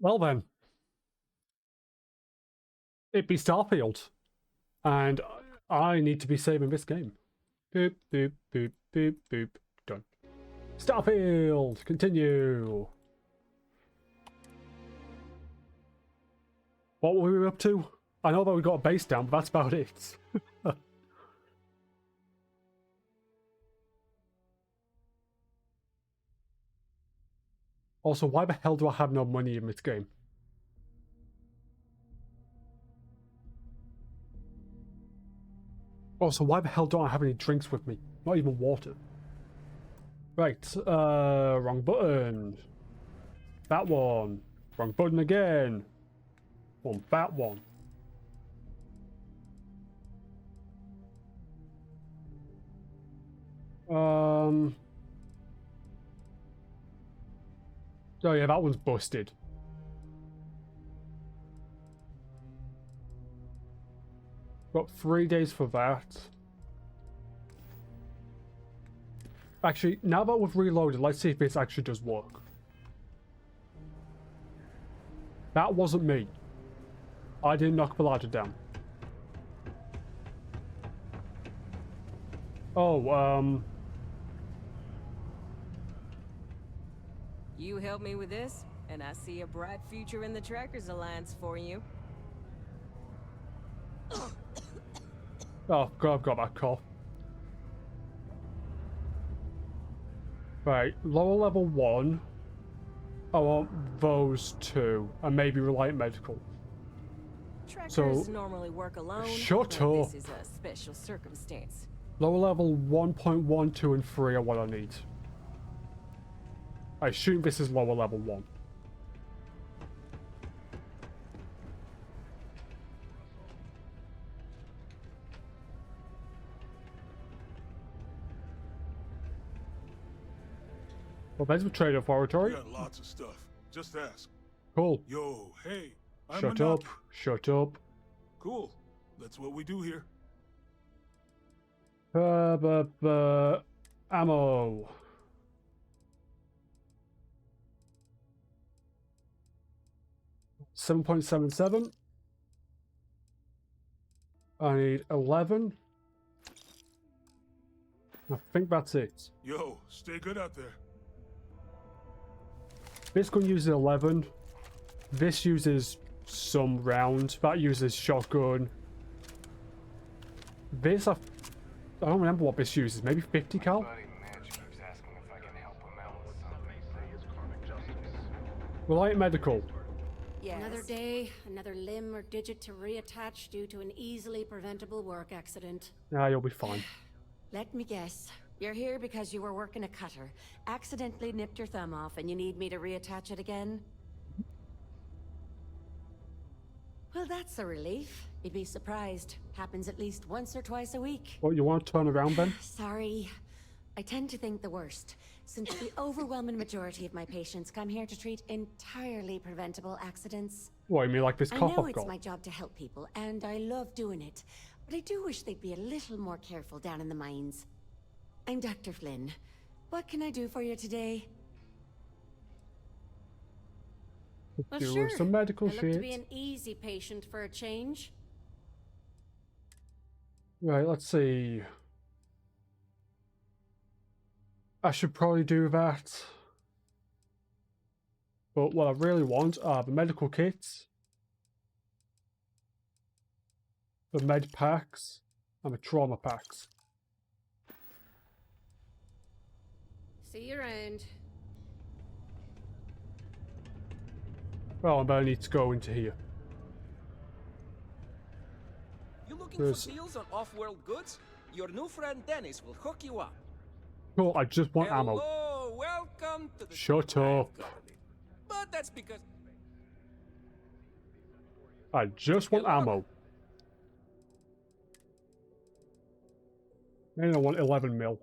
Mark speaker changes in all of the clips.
Speaker 1: Well then, it be Starfield, and I need to be saving this game. Boop, boop, boop, boop, boop. Done. Starfield! Continue! What were we up to? I know that we got a base down, but that's about it. Also, why the hell do I have no money in this game? Also, why the hell don't I have any drinks with me? Not even water. Right, wrong button. That one. Wrong button again. Want that one. Oh yeah, that one's busted. Got 3 days for that. Actually, now that we've reloaded, let's see if this actually does work. That wasn't me. I didn't knock the ladder down. Oh,
Speaker 2: You help me with this, and I see a bright future in the Trackers Alliance for you.
Speaker 1: oh god, I've got that cough. Right, lower level 1. I want those 2, and maybe Reliant Medical.
Speaker 2: Trackers normally work alone.
Speaker 1: Shut
Speaker 2: but
Speaker 1: up.
Speaker 2: This is a special circumstance.
Speaker 1: Lower level 1.1, 2, and 3 are what I need. I assume this is lower level 1. Well, there's the trade laboratory.
Speaker 3: We got lots of stuff. Just ask.
Speaker 1: Cool.
Speaker 3: Yo, hey. I'm
Speaker 1: Shut
Speaker 3: Manaki.
Speaker 1: up. Shut up.
Speaker 3: Cool. That's what we do here.
Speaker 1: Ammo. $7.77. I need 11. I think that's it.
Speaker 3: Yo, stay good out there.
Speaker 1: This gun uses 11. This uses some round. That uses shotgun. This, I don't remember what this uses. Maybe 50 cal? Reliant Medical.
Speaker 2: Yes.
Speaker 4: Another day, another limb or digit to reattach due to an easily preventable work accident.
Speaker 1: Ah, you'll be fine.
Speaker 4: Let me guess. You're here because you were working a cutter, accidentally nipped your thumb off, and you need me to reattach it again? Well, that's a relief. You'd be surprised. Happens at least once or twice a week.
Speaker 1: Well, you want to turn around then?
Speaker 4: Sorry. I tend to think the worst, since the overwhelming majority of my patients come here to treat entirely preventable accidents.
Speaker 1: What, you mean like this
Speaker 4: I
Speaker 1: cough
Speaker 4: know
Speaker 1: I've
Speaker 4: it's
Speaker 1: got?
Speaker 4: my job to help people, and I love doing it. But I do wish they'd be a little more careful down in the mines. I'm Dr. Flynn. What can I do for you today? Well,
Speaker 1: Do
Speaker 4: sure.
Speaker 1: some medical
Speaker 4: I look to be
Speaker 1: shit.
Speaker 4: an easy patient for a change.
Speaker 1: Right, let's see. I should probably do that. But what I really want are the medical kits, the med packs, and the trauma packs.
Speaker 4: See you around.
Speaker 1: Well, I need to go into here.
Speaker 5: You looking
Speaker 1: There's-
Speaker 5: for deals on off-world goods? Your new friend Dennis will hook you up.
Speaker 1: Cool, I just want ammo.
Speaker 5: Hello, welcome to the
Speaker 1: Shut
Speaker 5: city I've
Speaker 1: up.
Speaker 5: guarded. But that's because
Speaker 1: I just want
Speaker 5: Hello.
Speaker 1: ammo. And I want 11 mil.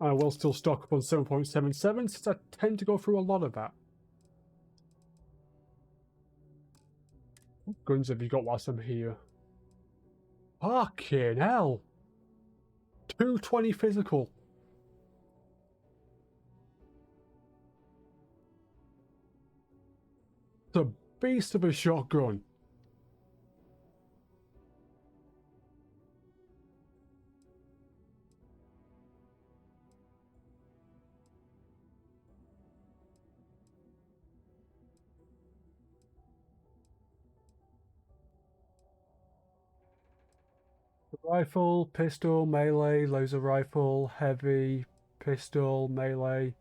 Speaker 1: I will still stock up on 7.77 since I tend to go through a lot of that. What guns have you got whilst I'm here? Fucking hell! 220 physical. It's a beast of a shotgun. Rifle, pistol, melee, laser rifle, heavy, pistol, melee.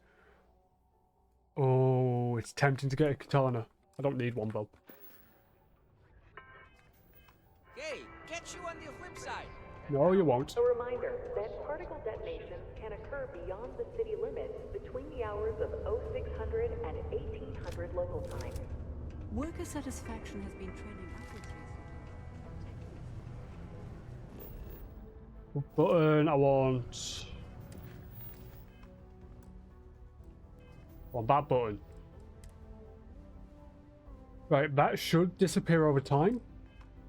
Speaker 1: Oh, it's tempting to get a katana. I don't need one though.
Speaker 5: Hey, catch you on the flip side.
Speaker 1: No, you won't.
Speaker 6: A reminder that particle detonations can occur beyond the city limits between the hours of 0600 and 1800 local time.
Speaker 7: Worker satisfaction has been trending upwards recently.
Speaker 1: Button, I want that button. Right, that should disappear over time.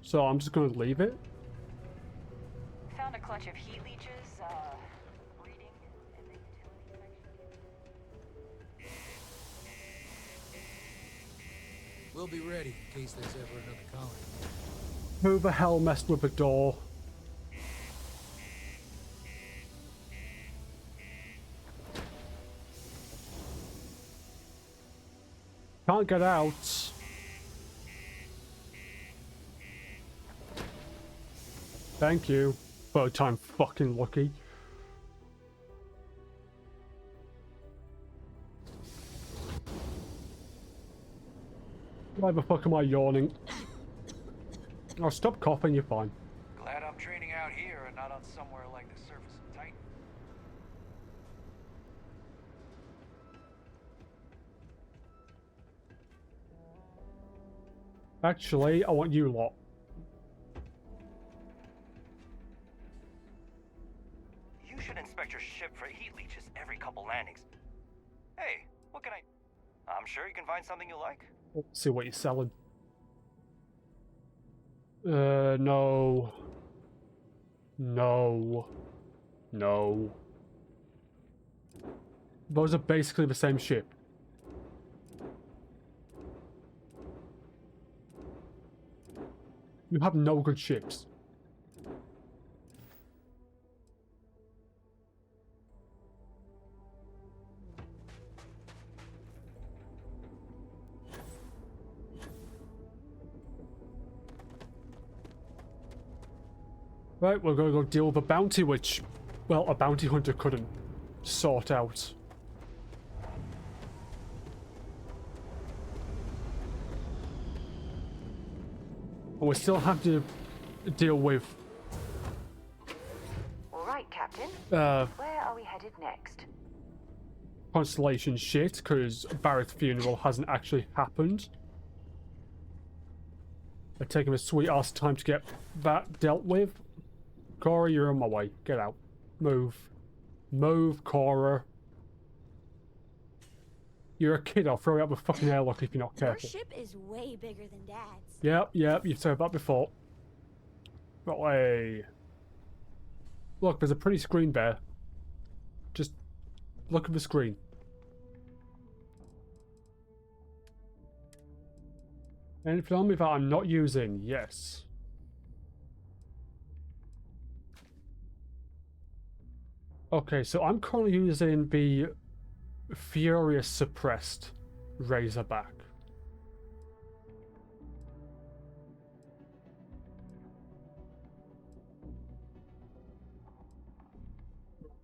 Speaker 1: So I'm just going to leave it.
Speaker 8: Found a clutch of heat leeches, reading in the utility section.
Speaker 9: We'll be ready in case there's ever another colony.
Speaker 1: Who the hell messed with the door? Can't get out. Thank you. Third time fucking lucky. Why the fuck am I yawning? Oh, stop coughing, you're fine.
Speaker 9: Glad I'm training out here and not on somewhere like the surface of Titan.
Speaker 1: Actually, I want you lot.
Speaker 10: You should inspect your ship for heat leeches every couple landings. Hey, what can I... I'm sure you can find something you like.
Speaker 1: Let's see what you're selling. No. No. No. Those are basically the same ship. You have no good ships. Right, we're gonna go deal with a bounty which, well, a bounty hunter couldn't sort out. And we still have to deal with
Speaker 8: All right, Captain.
Speaker 1: Where
Speaker 8: are we headed next?
Speaker 1: Constellation shit, because Barrett's funeral hasn't actually happened. They're taking a sweet ass time to get that dealt with. Cora, you're on my way. Get out. Move. Move, Cora. You're a kid, I'll throw you out the fucking airlock if you're not
Speaker 11: Your
Speaker 1: careful.
Speaker 11: ship is way bigger than Dad's.
Speaker 1: Yep, you've said that before. But way. Look, there's a pretty screen there. Just look at the screen. Anything on me that I'm not using? Yes. Okay, so I'm currently using the Furious Suppressed Razorback.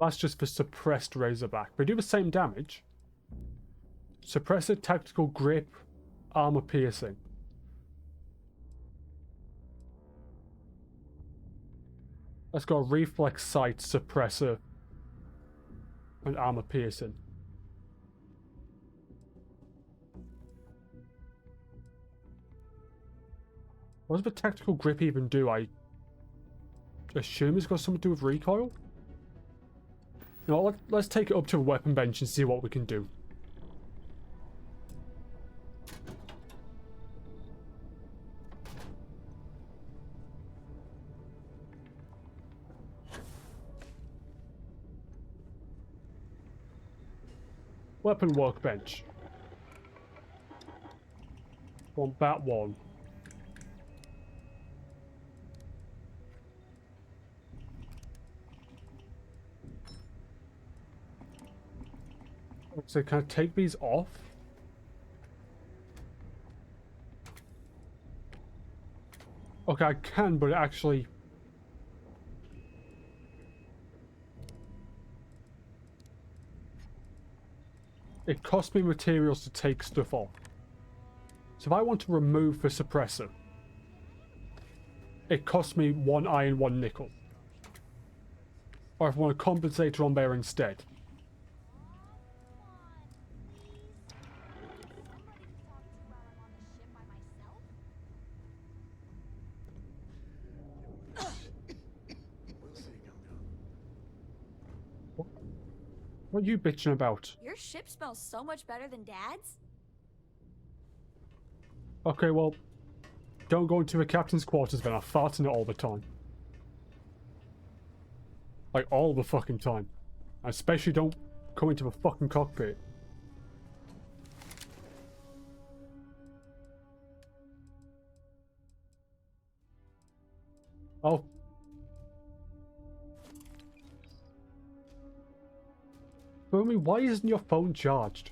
Speaker 1: That's just the Suppressed Razorback. They do the same damage. Suppressor, Tactical Grip, Armor Piercing. Let's go Reflex Sight, Suppressor, and Armor Piercing. What does the Tactical Grip even do? I assume it's got something to do with recoil? No, let's take it up to a weapon bench and see what we can do. Weapon workbench. Want that one. So can I take these off? Okay, I can, but it actually... It costs me materials to take stuff off. So if I want to remove the suppressor, it costs me 1 iron, 1 nickel. Or if I want a compensator on there instead. What are you bitching about?
Speaker 11: Your ship smells so much better than Dad's.
Speaker 1: Okay, well, don't go into the captain's quarters then. I fart in it all the time. Like, all the fucking time. I especially don't come into the fucking cockpit. Oh. Boomy, why isn't your phone charged?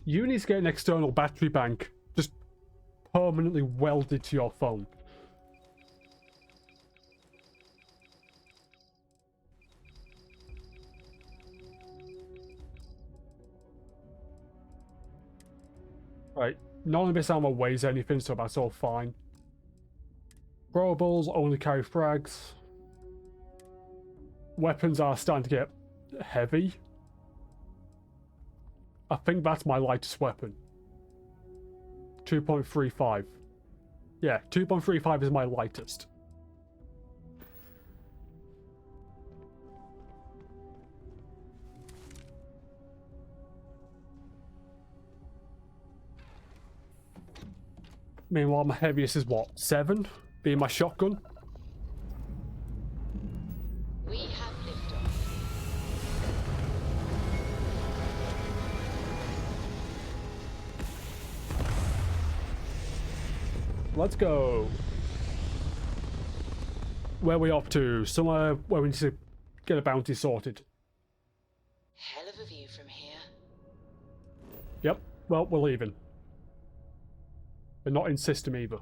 Speaker 1: You need to get an external battery bank just permanently welded to your phone. Right, none of this ammo weighs anything, so that's all fine. Throwables only carry frags. Weapons are starting to get heavy. I think that's my lightest weapon. 2.35. Yeah, 2.35 is my lightest. Meanwhile, my heaviest is what? 7? Being my shotgun?
Speaker 12: We have liftoff.
Speaker 1: Let's go. Where are we off to? Somewhere where we need to get a bounty sorted.
Speaker 12: Hell of a view from here.
Speaker 1: Yep, well, we're leaving. But not in system either.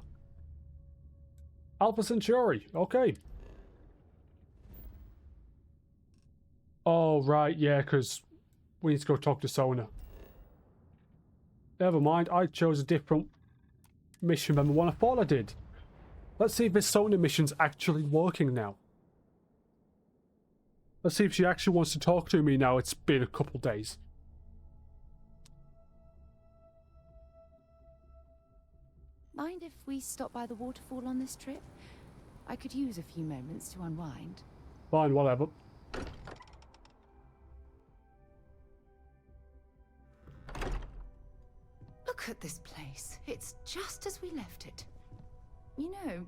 Speaker 1: Alpha Centauri, okay. Oh, right, yeah, because we need to go talk to Sona. Never mind, I chose a different mission than the one I thought I did. Let's see if this Sona mission's actually working now. Let's see if she actually wants to talk to me now. It's been a couple days.
Speaker 13: Mind if we stop by the waterfall on this trip? I could use a few moments to unwind.
Speaker 1: Fine, whatever.
Speaker 13: Look at this place. It's just as we left it. You know,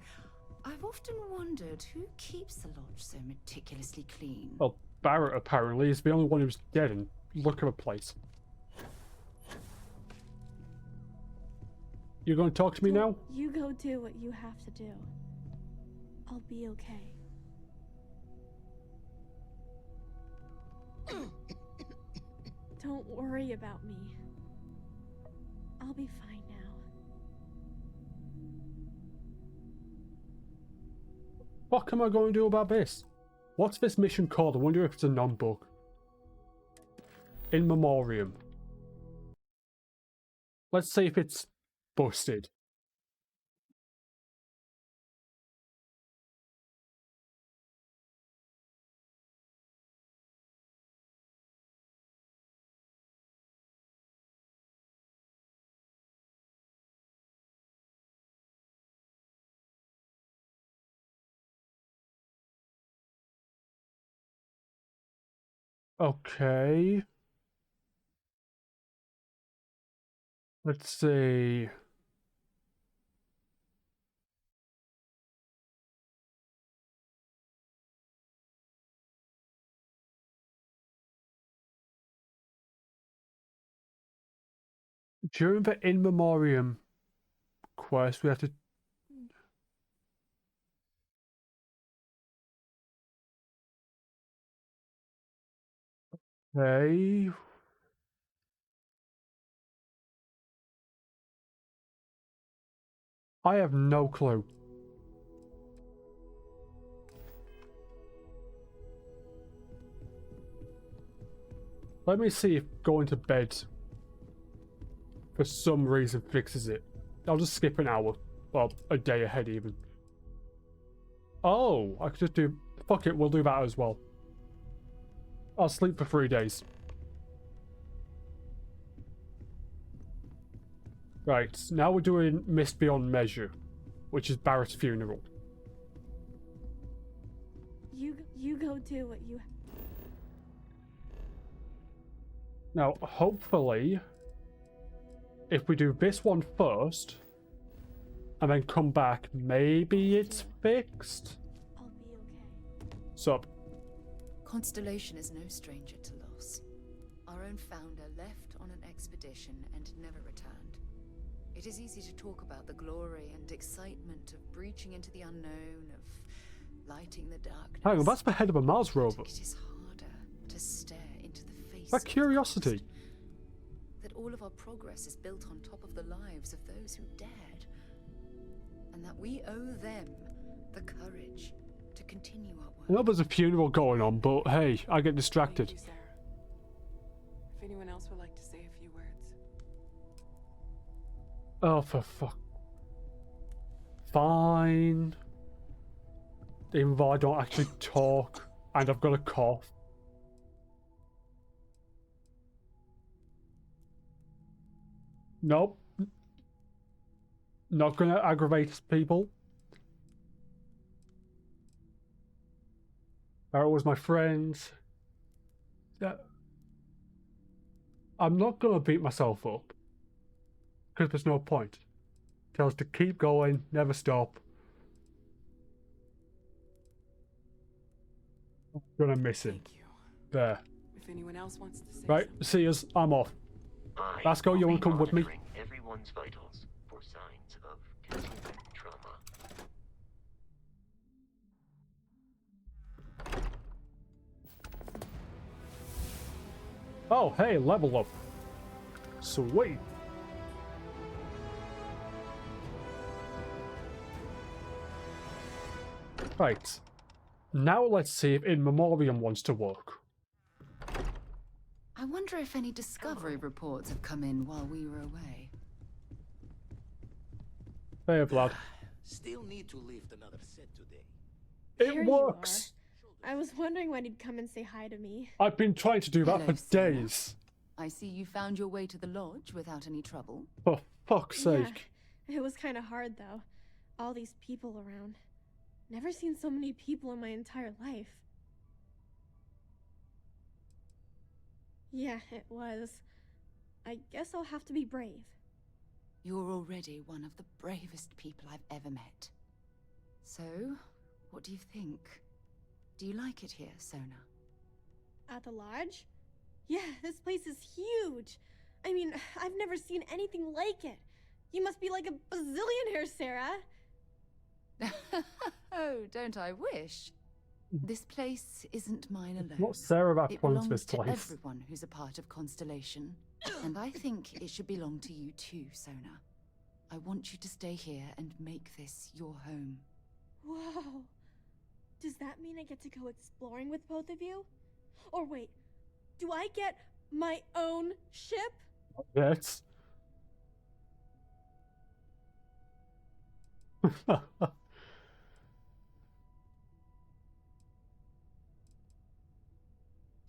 Speaker 13: I've often wondered who keeps the lodge so meticulously clean.
Speaker 1: Well, Barrett apparently is the only one who's dead, and look at the place. You going to talk to me now?
Speaker 7: You go do what you have to do. I'll be okay. Don't worry about me. I'll be fine now.
Speaker 1: What am I going to do about this? What's this mission called? I wonder if it's a non-book. In Memoriam. Let's see if it's busted. Okay. Let's see. During the In Memoriam quest, we have to... Okay. I have no clue. Let me see if going to bed for some reason fixes it. I'll just skip an hour. Well, a day ahead even. Oh, I could just do... Fuck it, we'll do that as well. I'll sleep for 3 days. Right, now we're doing Mist Beyond Measure, which is Barrett's funeral.
Speaker 14: You go do what you...
Speaker 1: Now, hopefully, if we do this one first, and then come back, maybe it's fixed?
Speaker 14: I'll be okay.
Speaker 1: Sup?
Speaker 13: Constellation is no stranger to loss. Our own founder left on an expedition and never returned. It is easy to talk about the glory and excitement of breaching into the unknown, of lighting the darkness.
Speaker 1: Hang on, that's the head of a Mars rover.
Speaker 13: It is harder to stare into the face
Speaker 1: That
Speaker 13: of
Speaker 1: curiosity.
Speaker 13: that all of our progress is built on top of the lives of those who dared, and that we owe them the courage to continue our work.
Speaker 1: I know there's a funeral going on, but hey, I get distracted.
Speaker 15: Thank you, Sarah. If anyone else would like to say a few words.
Speaker 1: Oh, for fuck. Fine. Even though I don't actually talk, and I've got a cough. Nope. Not gonna aggravate people. Barrett was my friend. Yeah. I'm not gonna beat myself up. Because there's no point. Tell us to keep going, never stop. I'm gonna miss him.
Speaker 15: Thank you.
Speaker 1: There.
Speaker 15: If anyone else wants to say
Speaker 1: Right,
Speaker 15: something.
Speaker 1: see us. I'm off. Lasco, you wanna come with me?
Speaker 16: Everyone's vitals for signs of continued trauma.
Speaker 1: Oh, hey, level up. Sweet. Right. Now let's see if In Memoriam wants to work.
Speaker 13: I wonder if any discovery reports have come in while we were away.
Speaker 1: Hey, Vlad.
Speaker 17: Still need to lift another set today.
Speaker 1: It
Speaker 14: Here you
Speaker 1: works.
Speaker 14: are. I was wondering when he'd come and say hi to me.
Speaker 1: I've been trying to do that
Speaker 13: Hello,
Speaker 1: for
Speaker 13: Sarah.
Speaker 1: days.
Speaker 13: I see you found your way to the lodge without any trouble.
Speaker 1: For fuck's sake.
Speaker 14: Yeah, it was kind of hard though. All these people around. Never seen so many people in my entire life. Yeah, it was. I guess I'll have to be brave.
Speaker 13: You're already one of the bravest people I've ever met. So, what do you think? Do you like it here, Sona?
Speaker 14: At the lodge? Yeah, this place is huge. I mean, I've never seen anything like it. You must be like a bazillionaire, Sarah.
Speaker 13: Oh, don't I wish? This place isn't mine alone.
Speaker 1: Not Sarah that
Speaker 13: It
Speaker 1: runs
Speaker 13: belongs
Speaker 1: this
Speaker 13: to
Speaker 1: place.
Speaker 13: everyone who's a part of Constellation. And I think it should belong to you too, Sona. I want you to stay here and make this your home.
Speaker 14: Whoa. Does that mean I get to go exploring with both of you? Or wait, do I get my own ship?
Speaker 1: Yes.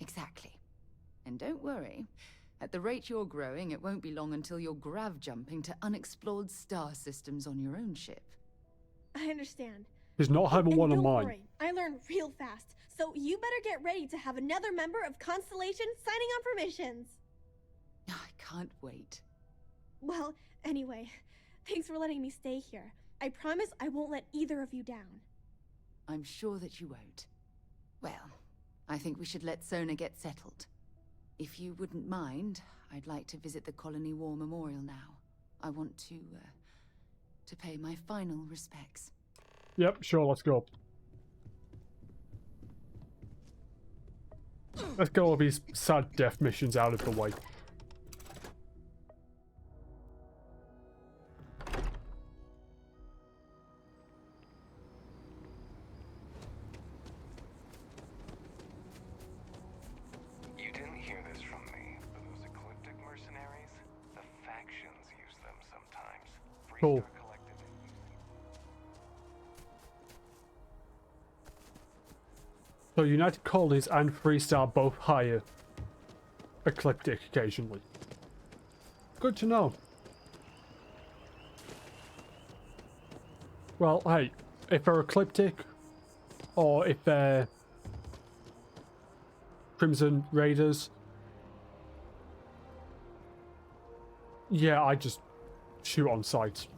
Speaker 13: Exactly. And don't worry. At the rate you're growing, it won't be long until you're grav jumping to unexplored star systems on your own ship.
Speaker 14: I understand.
Speaker 1: He's not having one of
Speaker 14: don't
Speaker 1: mine.
Speaker 14: worry, I learn real fast. So you better get ready to have another member of Constellation signing on for missions.
Speaker 13: I can't wait.
Speaker 14: Well, anyway, thanks for letting me stay here. I promise I won't let either of you down.
Speaker 13: I'm sure that you won't. Well, I think we should let Sona get settled. If you wouldn't mind, I'd like to visit the Colony War Memorial now. I want to pay my final respects.
Speaker 1: Yep, sure, let's go. Let's get all these sad death missions out of the way.
Speaker 9: You didn't hear this from me, but those ecliptic mercenaries, the factions use them sometimes.
Speaker 1: Cool.
Speaker 9: Freestar Collective and
Speaker 1: So United Colonies and Freestar both hire Ecliptic occasionally. Good to know. Well, hey, if they're Ecliptic, or if they're Crimson Raiders, yeah, I just shoot on sight.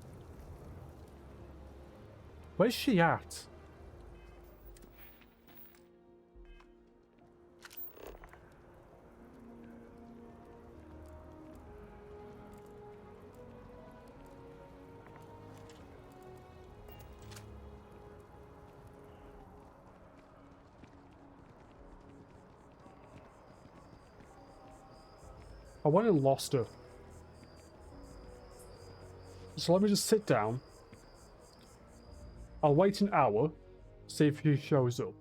Speaker 1: Where's she at? I went and lost her. So let me just sit down. I'll wait an hour, see if she shows up.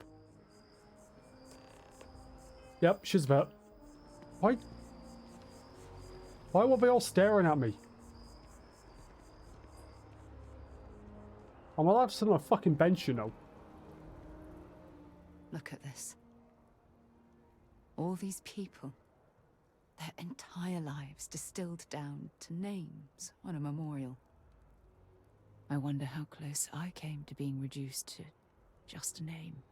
Speaker 1: Yep, she's there. Why were they all staring at me? I'm allowed to sit on a fucking bench, you know.
Speaker 13: Look at this. All these people. Their entire lives distilled down to names on a memorial. I wonder how close I came to being reduced to just a name.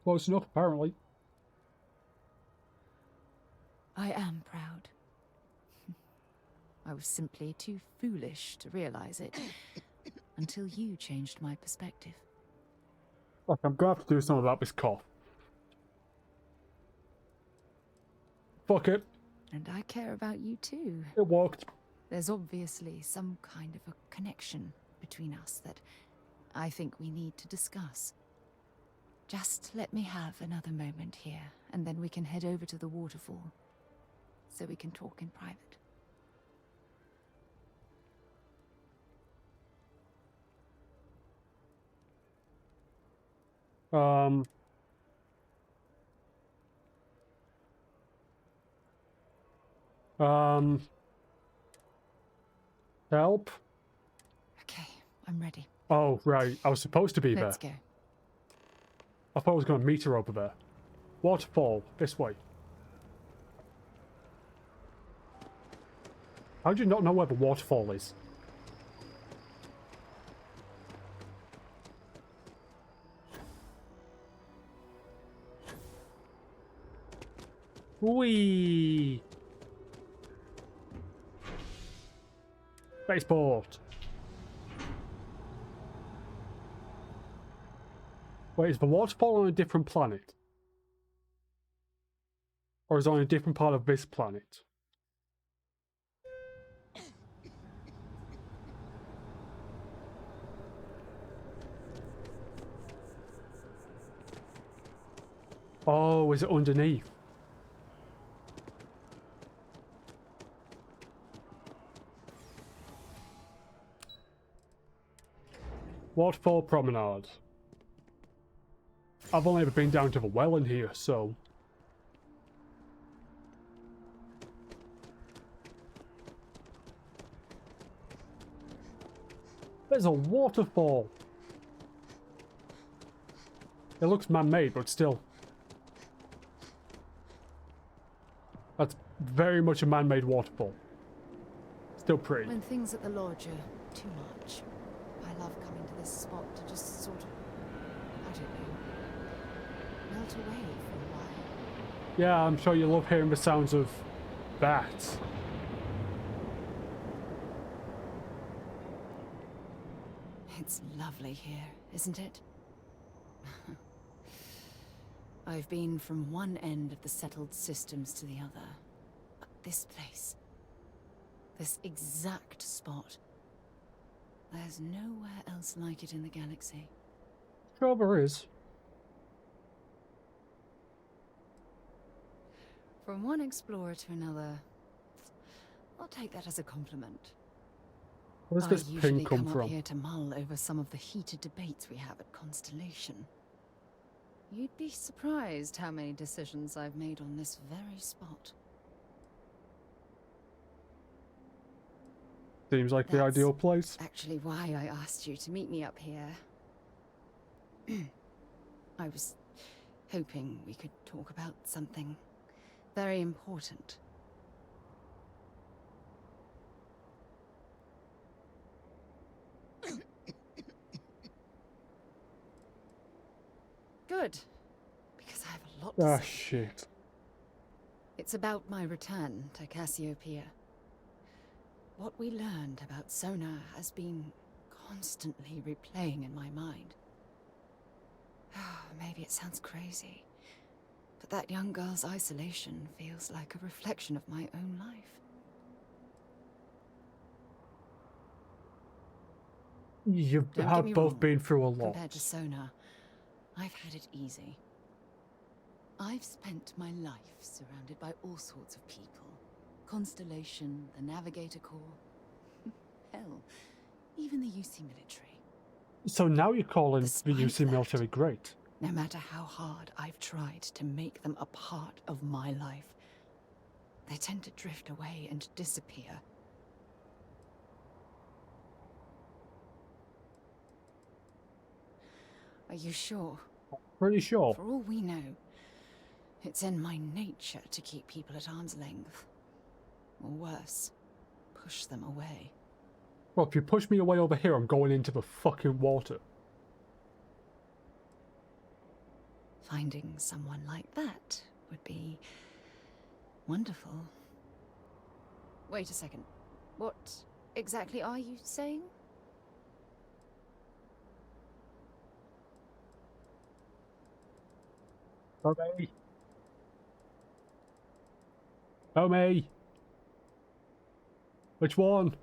Speaker 1: Close enough, apparently.
Speaker 13: I am proud. I was simply too foolish to realize it until you changed my perspective.
Speaker 1: Look, I'm gonna have to do something about this cough. Fuck it.
Speaker 13: And I care about you too.
Speaker 1: It worked.
Speaker 13: There's obviously some kind of a connection between us that I think we need to discuss. Just let me have another moment here, and then we can head over to the waterfall, so we can talk in private.
Speaker 1: Help?
Speaker 13: Okay, I'm ready.
Speaker 1: Oh, right. I was supposed to be there.
Speaker 13: Let's go.
Speaker 1: I thought I was going to meet her over there. Waterfall, this way. How do you not know where the waterfall is? Whee! Spaceport. Wait, is the waterfall on a different planet? Or is it on a different part of this planet? Oh, is it underneath? Waterfall Promenade. I've only ever been down to the well in here, so... There's a waterfall! It looks man-made, but still. That's very much a man-made waterfall. Still pretty.
Speaker 13: When things at the lodge are too much, I love coming to this spot to just sort of, I don't know, melt away for a while.
Speaker 1: Yeah, I'm sure you love hearing the sounds of bats.
Speaker 13: It's lovely here, isn't it? I've been from one end of the settled systems to the other. But this place, this exact spot, there's nowhere else like it in the galaxy.
Speaker 1: Sure there is.
Speaker 13: From one explorer to another, I'll take that as a compliment.
Speaker 1: Where's
Speaker 13: I
Speaker 1: this
Speaker 13: usually
Speaker 1: ping come
Speaker 13: up
Speaker 1: from?
Speaker 13: here to mull over some of the heated debates we have at Constellation. You'd be surprised how many decisions I've made on this very spot.
Speaker 1: Seems like the ideal place.
Speaker 13: Actually, why I asked you to meet me up here. I was hoping we could talk about something very important. Good, because I have a lot to
Speaker 1: Ah,
Speaker 13: say.
Speaker 1: shit.
Speaker 13: It's about my return to Cassiopeia. What we learned about Sona has been constantly replaying in my mind. Maybe it sounds crazy, but that young girl's isolation feels like a reflection of my own life.
Speaker 1: You
Speaker 13: Don't get
Speaker 1: have
Speaker 13: me
Speaker 1: both
Speaker 13: wrong,
Speaker 1: been through a lot.
Speaker 13: Compared to Sona, I've had it easy. I've spent my life surrounded by all sorts of people. Constellation, the Navigator Corps. Hell, even the UC military.
Speaker 1: So now you're calling the
Speaker 13: Despite
Speaker 1: UC
Speaker 13: that,
Speaker 1: military great.
Speaker 13: No matter how hard I've tried to make them a part of my life, they tend to drift away and disappear. Are you sure?
Speaker 1: Pretty sure.
Speaker 13: For all we know, it's in my nature to keep people at arm's length. Or worse, push them away.
Speaker 1: Well, if you push me away over here, I'm going into the fucking water.
Speaker 13: Finding someone like that would be wonderful. Wait a second. What exactly are you saying?
Speaker 1: Homie. Homie. Which one?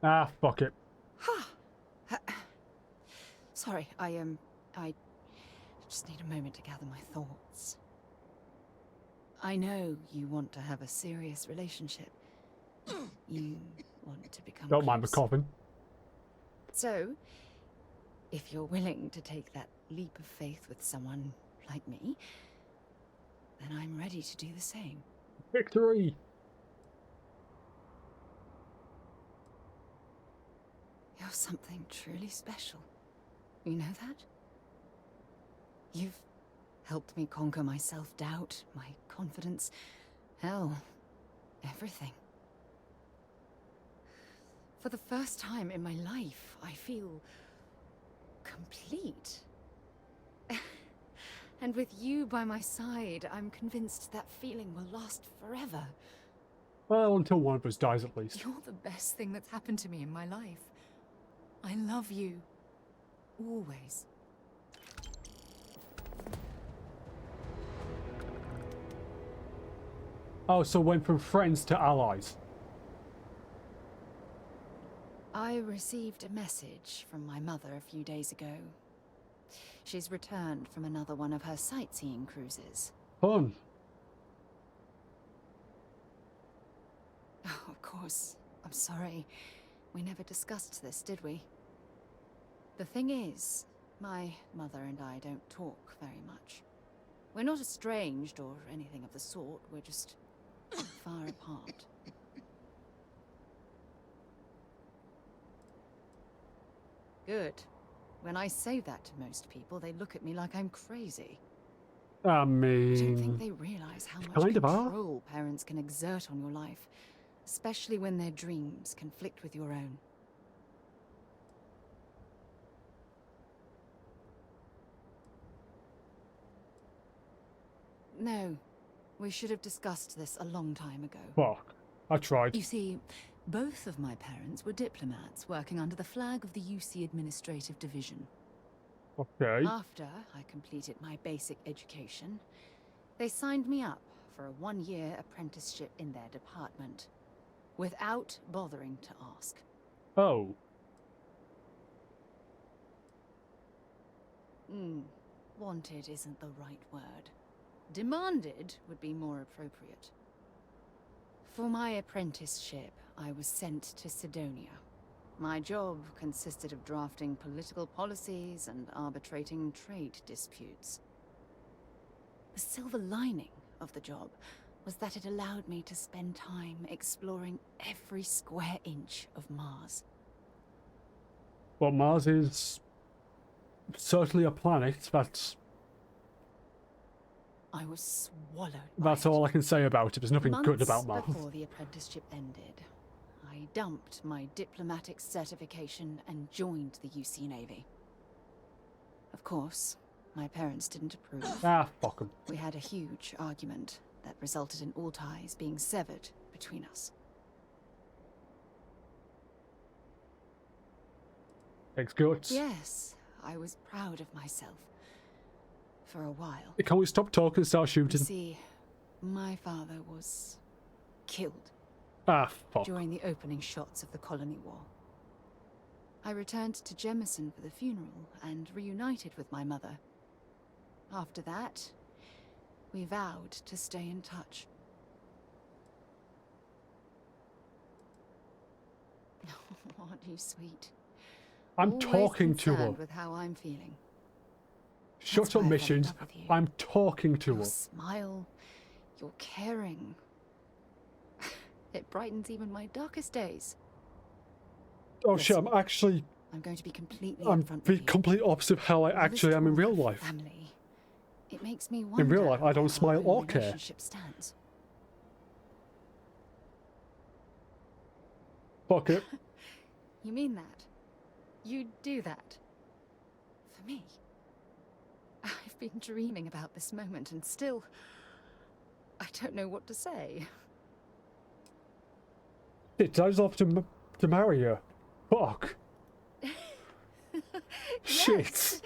Speaker 1: Ah, fuck it.
Speaker 13: Sorry, I just need a moment to gather my thoughts. I know you want to have a serious relationship. You want to become
Speaker 1: Don't mind the
Speaker 13: close.
Speaker 1: coughing.
Speaker 13: So, if you're willing to take that leap of faith with someone like me, then I'm ready to do the same.
Speaker 1: Victory!
Speaker 13: You're something truly special. You know that? You've helped me conquer my self-doubt, my confidence, hell, everything. For the first time in my life, I feel complete. And with you by my side, I'm convinced that feeling will last forever.
Speaker 1: Well, until one of us dies at least.
Speaker 13: You're the best thing that's happened to me in my life. I love you. Always.
Speaker 1: Oh, so went from friends to allies.
Speaker 13: I received a message from my mother a few days ago. She's returned from another one of her sightseeing cruises.
Speaker 1: Fun.
Speaker 13: Oh, of course. I'm sorry. We never discussed this, did we? The thing is, my mother and I don't talk very much. We're not estranged or anything of the sort. We're just far apart. Good. When I say that to most people, they look at me like I'm crazy.
Speaker 1: I
Speaker 13: I don't
Speaker 1: mean,
Speaker 13: think they realize how much
Speaker 1: kind of are.
Speaker 13: control parents can exert on your life, especially when their dreams conflict with your own. No, we should have discussed this a long time ago.
Speaker 1: Fuck. I tried.
Speaker 13: You see, Both of my parents were diplomats working under the flag of the UC Administrative Division.
Speaker 1: Okay.
Speaker 13: After I completed my basic education, they signed me up for a 1-year apprenticeship in their department, without bothering to ask.
Speaker 1: Oh.
Speaker 13: Wanted isn't the right word. Demanded would be more appropriate. For my apprenticeship, I was sent to Sidonia. My job consisted of drafting political policies and arbitrating trade disputes. The silver lining of the job was that it allowed me to spend time exploring every square inch of Mars.
Speaker 1: Well, Mars is certainly a planet that's...
Speaker 13: I was swallowed by
Speaker 1: That's
Speaker 13: it.
Speaker 1: all I can say about it. There's nothing good about Mars.
Speaker 13: Months before the apprenticeship ended, I dumped my diplomatic certification and joined the UC Navy. Of course, my parents didn't approve.
Speaker 1: Ah, fuck 'em.
Speaker 13: We had a huge argument that resulted in all ties being severed between us.
Speaker 1: Takes guts.
Speaker 13: Yes, I was proud of myself. For a while.
Speaker 1: Can we stop talking and start
Speaker 13: You
Speaker 1: shooting?
Speaker 13: see, my father was killed
Speaker 1: Ah, fuck.
Speaker 13: during the opening shots of the Colony War. I returned to Jemison for the funeral and reunited with my mother. After that, we vowed to stay in touch. Aren't you sweet?
Speaker 1: I'm
Speaker 13: Always
Speaker 1: talking to her.
Speaker 13: concerned with how I'm feeling.
Speaker 1: Shut
Speaker 13: That's
Speaker 1: up,
Speaker 13: why I fell in
Speaker 1: missions.
Speaker 13: love with you.
Speaker 1: I'm talking to
Speaker 13: Your
Speaker 1: her.
Speaker 13: smile, your caring. It brightens even my darkest days.
Speaker 1: Oh shit, I'm actually...
Speaker 13: I'm going to be completely
Speaker 1: I'm
Speaker 13: upfront
Speaker 1: the
Speaker 13: with you.
Speaker 1: complete opposite of how I
Speaker 13: All this
Speaker 1: actually am in
Speaker 13: talk
Speaker 1: real
Speaker 13: of
Speaker 1: life.
Speaker 13: Family. It makes me wonder
Speaker 1: In real life, I don't
Speaker 13: where
Speaker 1: smile
Speaker 13: our
Speaker 1: or care.
Speaker 13: relationship stands.
Speaker 1: Fuck it.
Speaker 13: You mean that? You do that? For me? I've been dreaming about this moment and still... I don't know what to say.
Speaker 1: Shit, I was off to marry her. Fuck. Shit.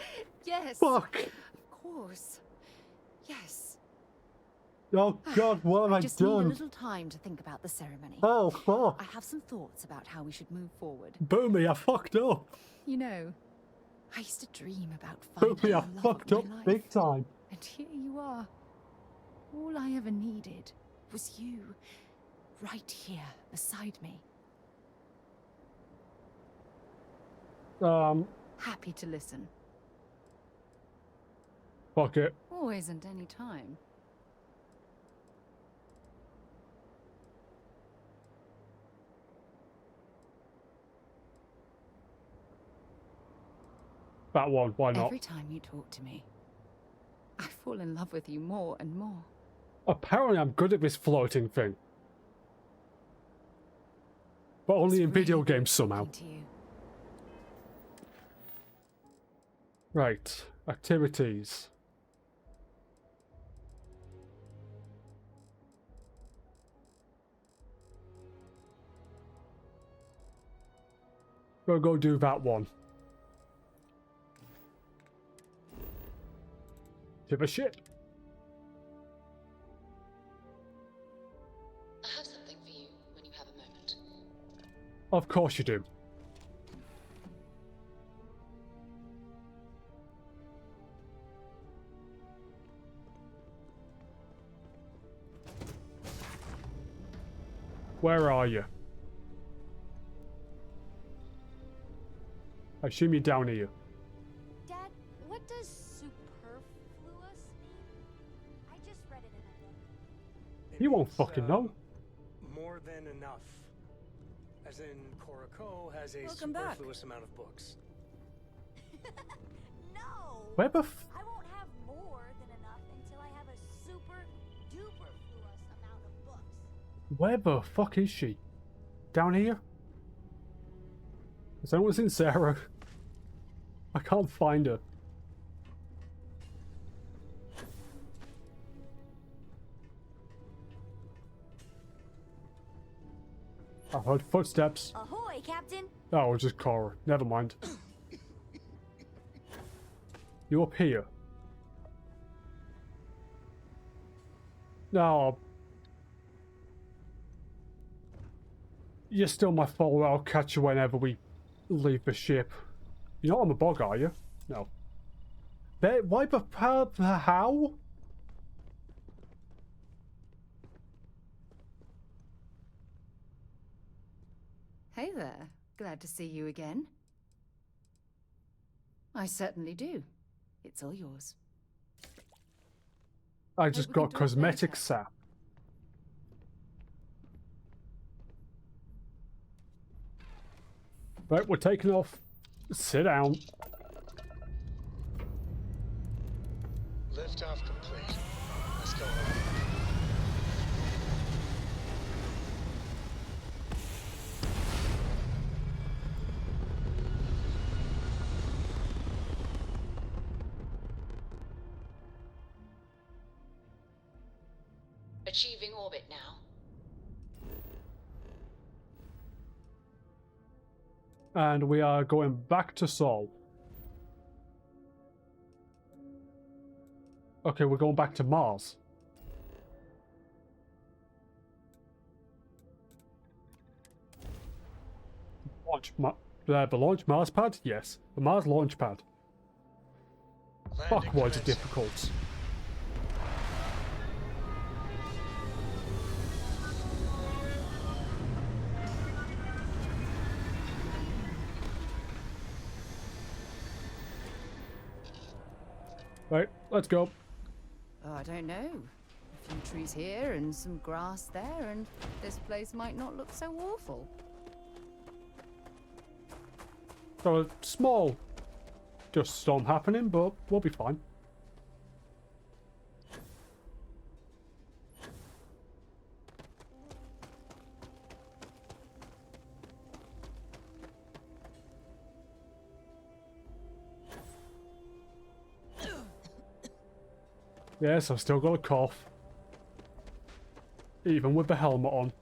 Speaker 13: Yes.
Speaker 1: Fuck.
Speaker 13: Of course. Yes.
Speaker 1: Oh god, what have I
Speaker 13: Just need a
Speaker 1: done?
Speaker 13: little time to think about the ceremony.
Speaker 1: Oh, fuck.
Speaker 13: I have some thoughts about how we should move forward.
Speaker 1: Boomy, I fucked up.
Speaker 13: You know, I used to dream about
Speaker 1: Boomy,
Speaker 13: finding
Speaker 1: I
Speaker 13: the love
Speaker 1: fucked
Speaker 13: of
Speaker 1: up
Speaker 13: my life.
Speaker 1: big time.
Speaker 13: And here you are. All I ever needed was you, right here beside me. Happy to listen.
Speaker 1: Fuck it.
Speaker 13: Always and any time.
Speaker 1: That one, why not?
Speaker 13: Every time you talk to me, I fall in love with you more and more.
Speaker 1: Apparently I'm good at this floating thing. But only in video games somehow. Right, activities. We'll go do that one. Give a shit.
Speaker 12: I have something for you when you have a moment.
Speaker 1: Of course you do. Where are you? I assume you're down here.
Speaker 11: Dad, what does superfluous mean? I just read it in a book.
Speaker 1: You won't fucking know.
Speaker 18: More than enough. As in, Koroko has a
Speaker 2: Welcome back.
Speaker 18: superfluous amount of books.
Speaker 11: No!
Speaker 1: Where the f-
Speaker 11: I won't have more than enough until I have a super duper fluous amount of books.
Speaker 1: Where the fuck is she? Down here? Has anyone seen Sarah? I can't find her. I heard footsteps.
Speaker 11: Ahoy, Captain.
Speaker 1: Oh, it was just Cora. Never mind. You up here? No. You're still my follower. I'll catch you whenever we leave the ship. You're not on the bog, are you? No. Why the how?
Speaker 13: Hey there. Glad to see you again. I certainly do. It's all yours.
Speaker 1: I just got cosmetic sap. Right, we're taking off. Sit down.
Speaker 18: Liftoff complete. Let's go.
Speaker 12: Achieving orbit now.
Speaker 1: And we are going back to Sol. Okay, we're going back to Mars. The launch Mars pad? Yes. The Mars launch pad. Fuck, why is it difficult? Right, let's go.
Speaker 13: Oh, I don't know. A few trees here and some grass there, and this place might not look so awful.
Speaker 1: So a small dust storm happening, but we'll be fine. Yes, I've still got a cough. Even with the helmet on.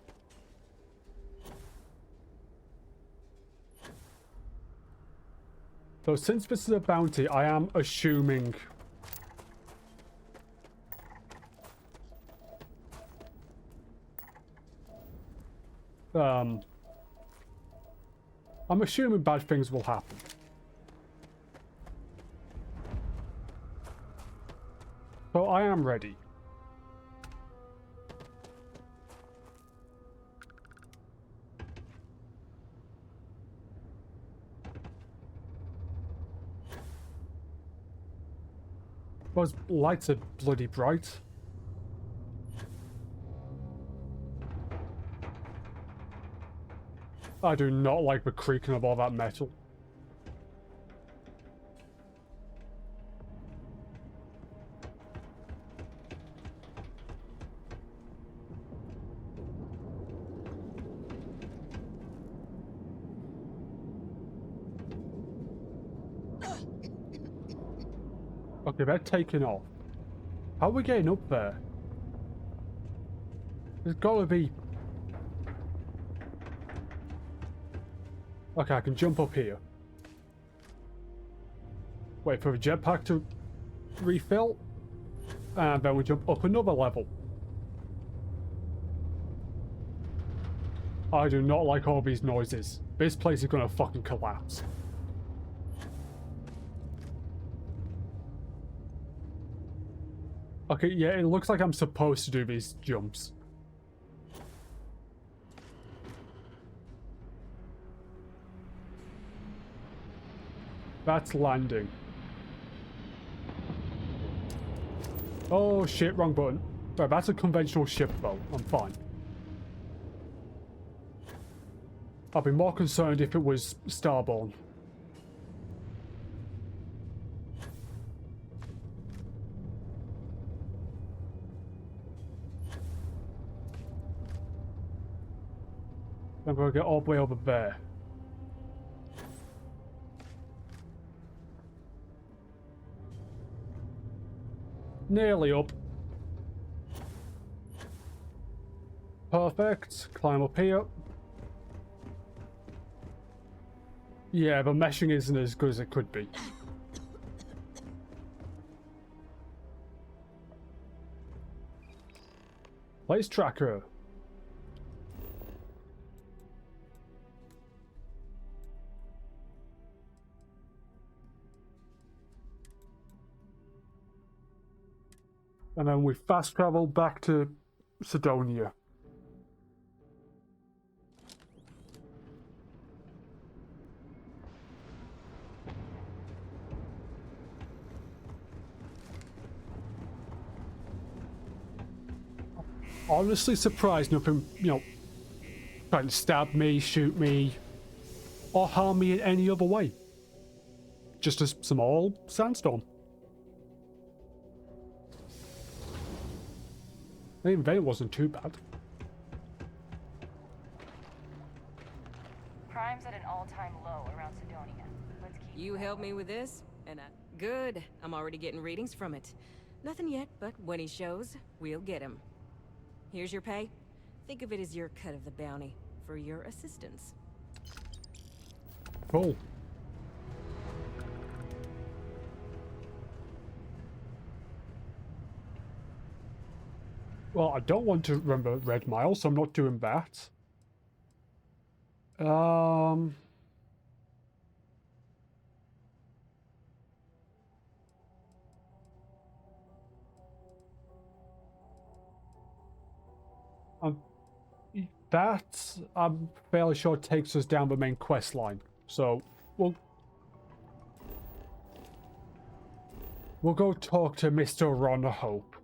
Speaker 1: So since this is a bounty, I am assuming... I'm assuming bad things will happen. So I am ready. Those lights are bloody bright. I do not like the creaking of all that metal. Okay, they're taking off. How are we getting up there? There's gotta be... Okay, I can jump up here. Wait for the jetpack to refill. And then we jump up another level. I do not like all these noises. This place is gonna fucking collapse. Okay, yeah, it looks like I'm supposed to do these jumps. That's landing. Oh shit, wrong button. Right, that's a conventional ship though. I'm fine. I'd be more concerned if it was Starborn. I'm gonna get all the way over there. Nearly up. Perfect. Climb up here. Yeah, but meshing isn't as good as it could be. Place tracker. And then we fast travel back to Sidonia. Honestly surprised nothing, trying to stab me, shoot me, or harm me in any other way. Just a small sandstorm. Even then it wasn't too bad.
Speaker 8: Crime's at an all-time low around Sidonia. Let's keep
Speaker 2: You help me with this, and good. I'm already getting readings from it. Nothing yet, but when he shows, we'll get him. Here's your pay. Think of it as your cut of the bounty for your assistance.
Speaker 1: Cool. Well, I don't want to remember Red Mile, so I'm not doing that. That, I'm fairly sure, takes us down the main quest line. So, we'll go talk to Mr. Ron Hope.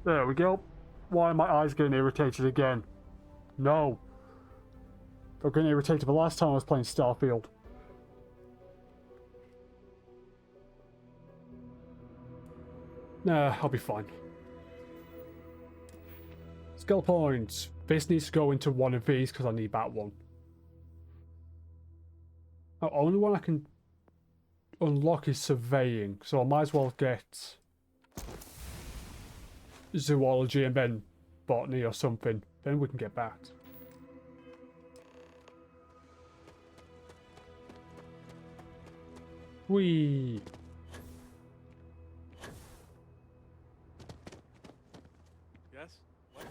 Speaker 1: There we go. Why are my eyes getting irritated again? No. They were getting irritated the last time I was playing Starfield. Nah, I'll be fine. Skill points. This needs to go into one of these because I need that one. The only one I can unlock is surveying, so I might as well get zoology and then botany or something. Then we can get that. Whee!
Speaker 3: Yes? What?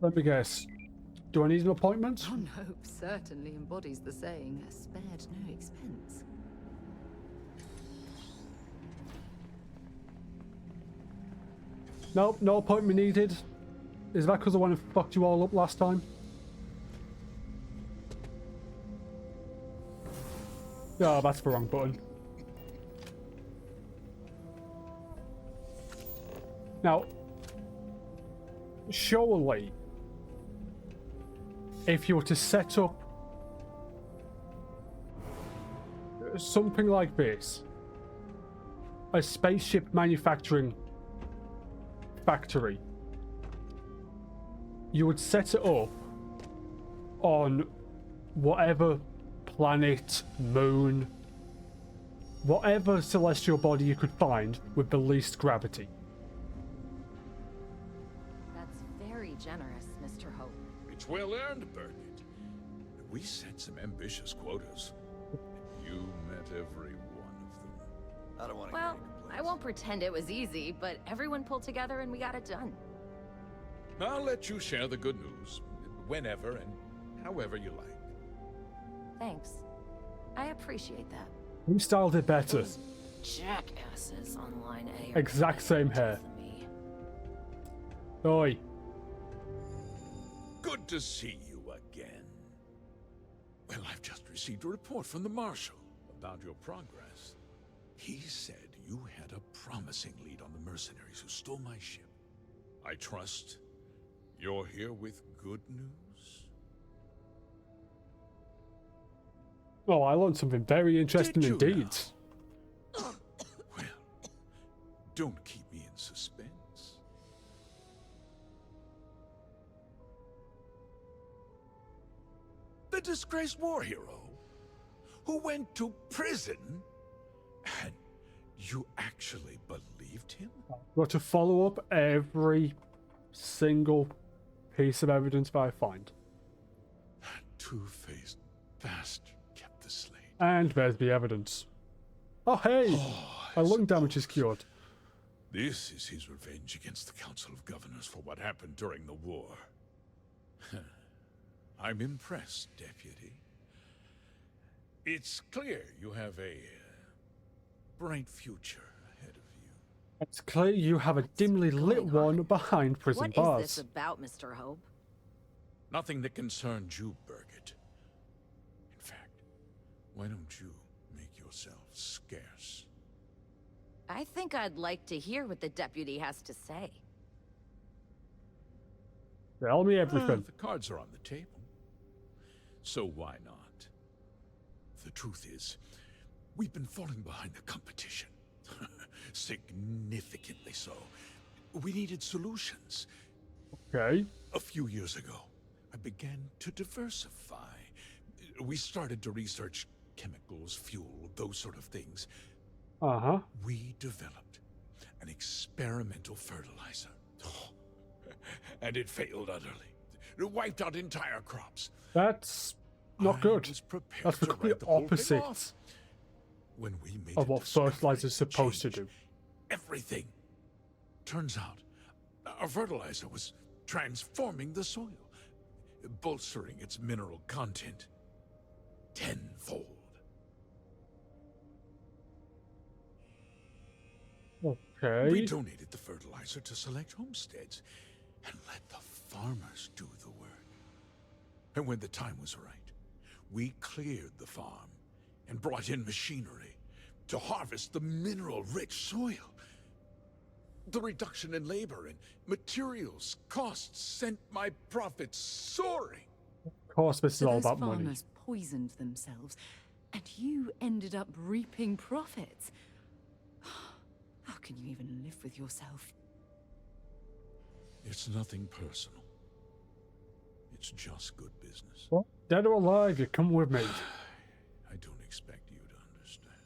Speaker 1: Let me guess. Do I need an appointment?
Speaker 13: Ron Hope certainly embodies the saying, spared no expense.
Speaker 1: Nope, no appointment needed. Is that because I went and fucked you all up last time? Oh, that's the wrong button. Now, surely, if you were to set up something like this, a spaceship manufacturing factory, you would set it up on whatever planet, moon, whatever celestial body you could find with the least gravity.
Speaker 19: That's very generous, Mr. Hope.
Speaker 20: It's well earned, Birgit. We set some ambitious quotas. You met every one of them.
Speaker 19: I don't want to. Well, I won't pretend it was easy, but everyone pulled together and we got it done.
Speaker 20: I'll let you share the good news whenever and however you like.
Speaker 19: Thanks. I appreciate that.
Speaker 1: Who styled it better?
Speaker 19: Those jackasses on line A.
Speaker 1: Exact same hair. Oi.
Speaker 20: Good to see you again. Well, I've just received a report from the Marshal about your progress. He said you had a promising lead on the mercenaries who stole my ship. I trust you're here with good news?
Speaker 1: Oh, I learned something very interesting indeed.
Speaker 20: Well, Don't keep me in suspense. The disgraced war hero who went to prison, and you actually believed him?
Speaker 1: Got to follow up every single piece of evidence that I find.
Speaker 20: That two-faced bastard kept the slate.
Speaker 1: And there's the evidence. Oh, hey! My lung damage is cured.
Speaker 20: This is his revenge against the Council of Governors for what happened during the war. I'm impressed, Deputy. It's clear you have a bright future ahead of you.
Speaker 1: It's clear you have a dimly lit one behind prison bars.
Speaker 19: What is this about, Mr. Hope?
Speaker 20: Nothing that concerns you, Birgit. In fact, why don't you make yourself scarce?
Speaker 19: I think I'd like to hear what the deputy has to say.
Speaker 1: Tell me everything.
Speaker 20: The cards are on the table. So why not? The truth is, we've been falling behind the competition. Significantly so. We needed solutions.
Speaker 1: Okay.
Speaker 20: A few years ago, I began to diversify. We started to research chemicals, fuel, those sort of things.
Speaker 1: Uh-huh.
Speaker 20: We developed an experimental fertilizer. And it failed utterly. It wiped out entire crops.
Speaker 1: That's not good. That's the complete opposite
Speaker 20: when we made
Speaker 1: of what fertilizer is supposed to do.
Speaker 20: Everything. Turns out, our fertilizer was transforming the soil, bolstering its mineral content tenfold.
Speaker 1: Okay.
Speaker 20: We donated the fertilizer to select homesteads and let the farmers do the work. And when the time was right, we cleared the farm and brought in machinery to harvest the mineral-rich soil. The reduction in labor and materials costs sent my profits soaring.
Speaker 1: Of course, this is all about money.
Speaker 13: Farmers poisoned themselves, and you ended up reaping profits. How can you even live with yourself?
Speaker 20: It's nothing personal. It's just good business.
Speaker 1: Well, dead or alive, you come with me.
Speaker 20: I don't expect you to understand.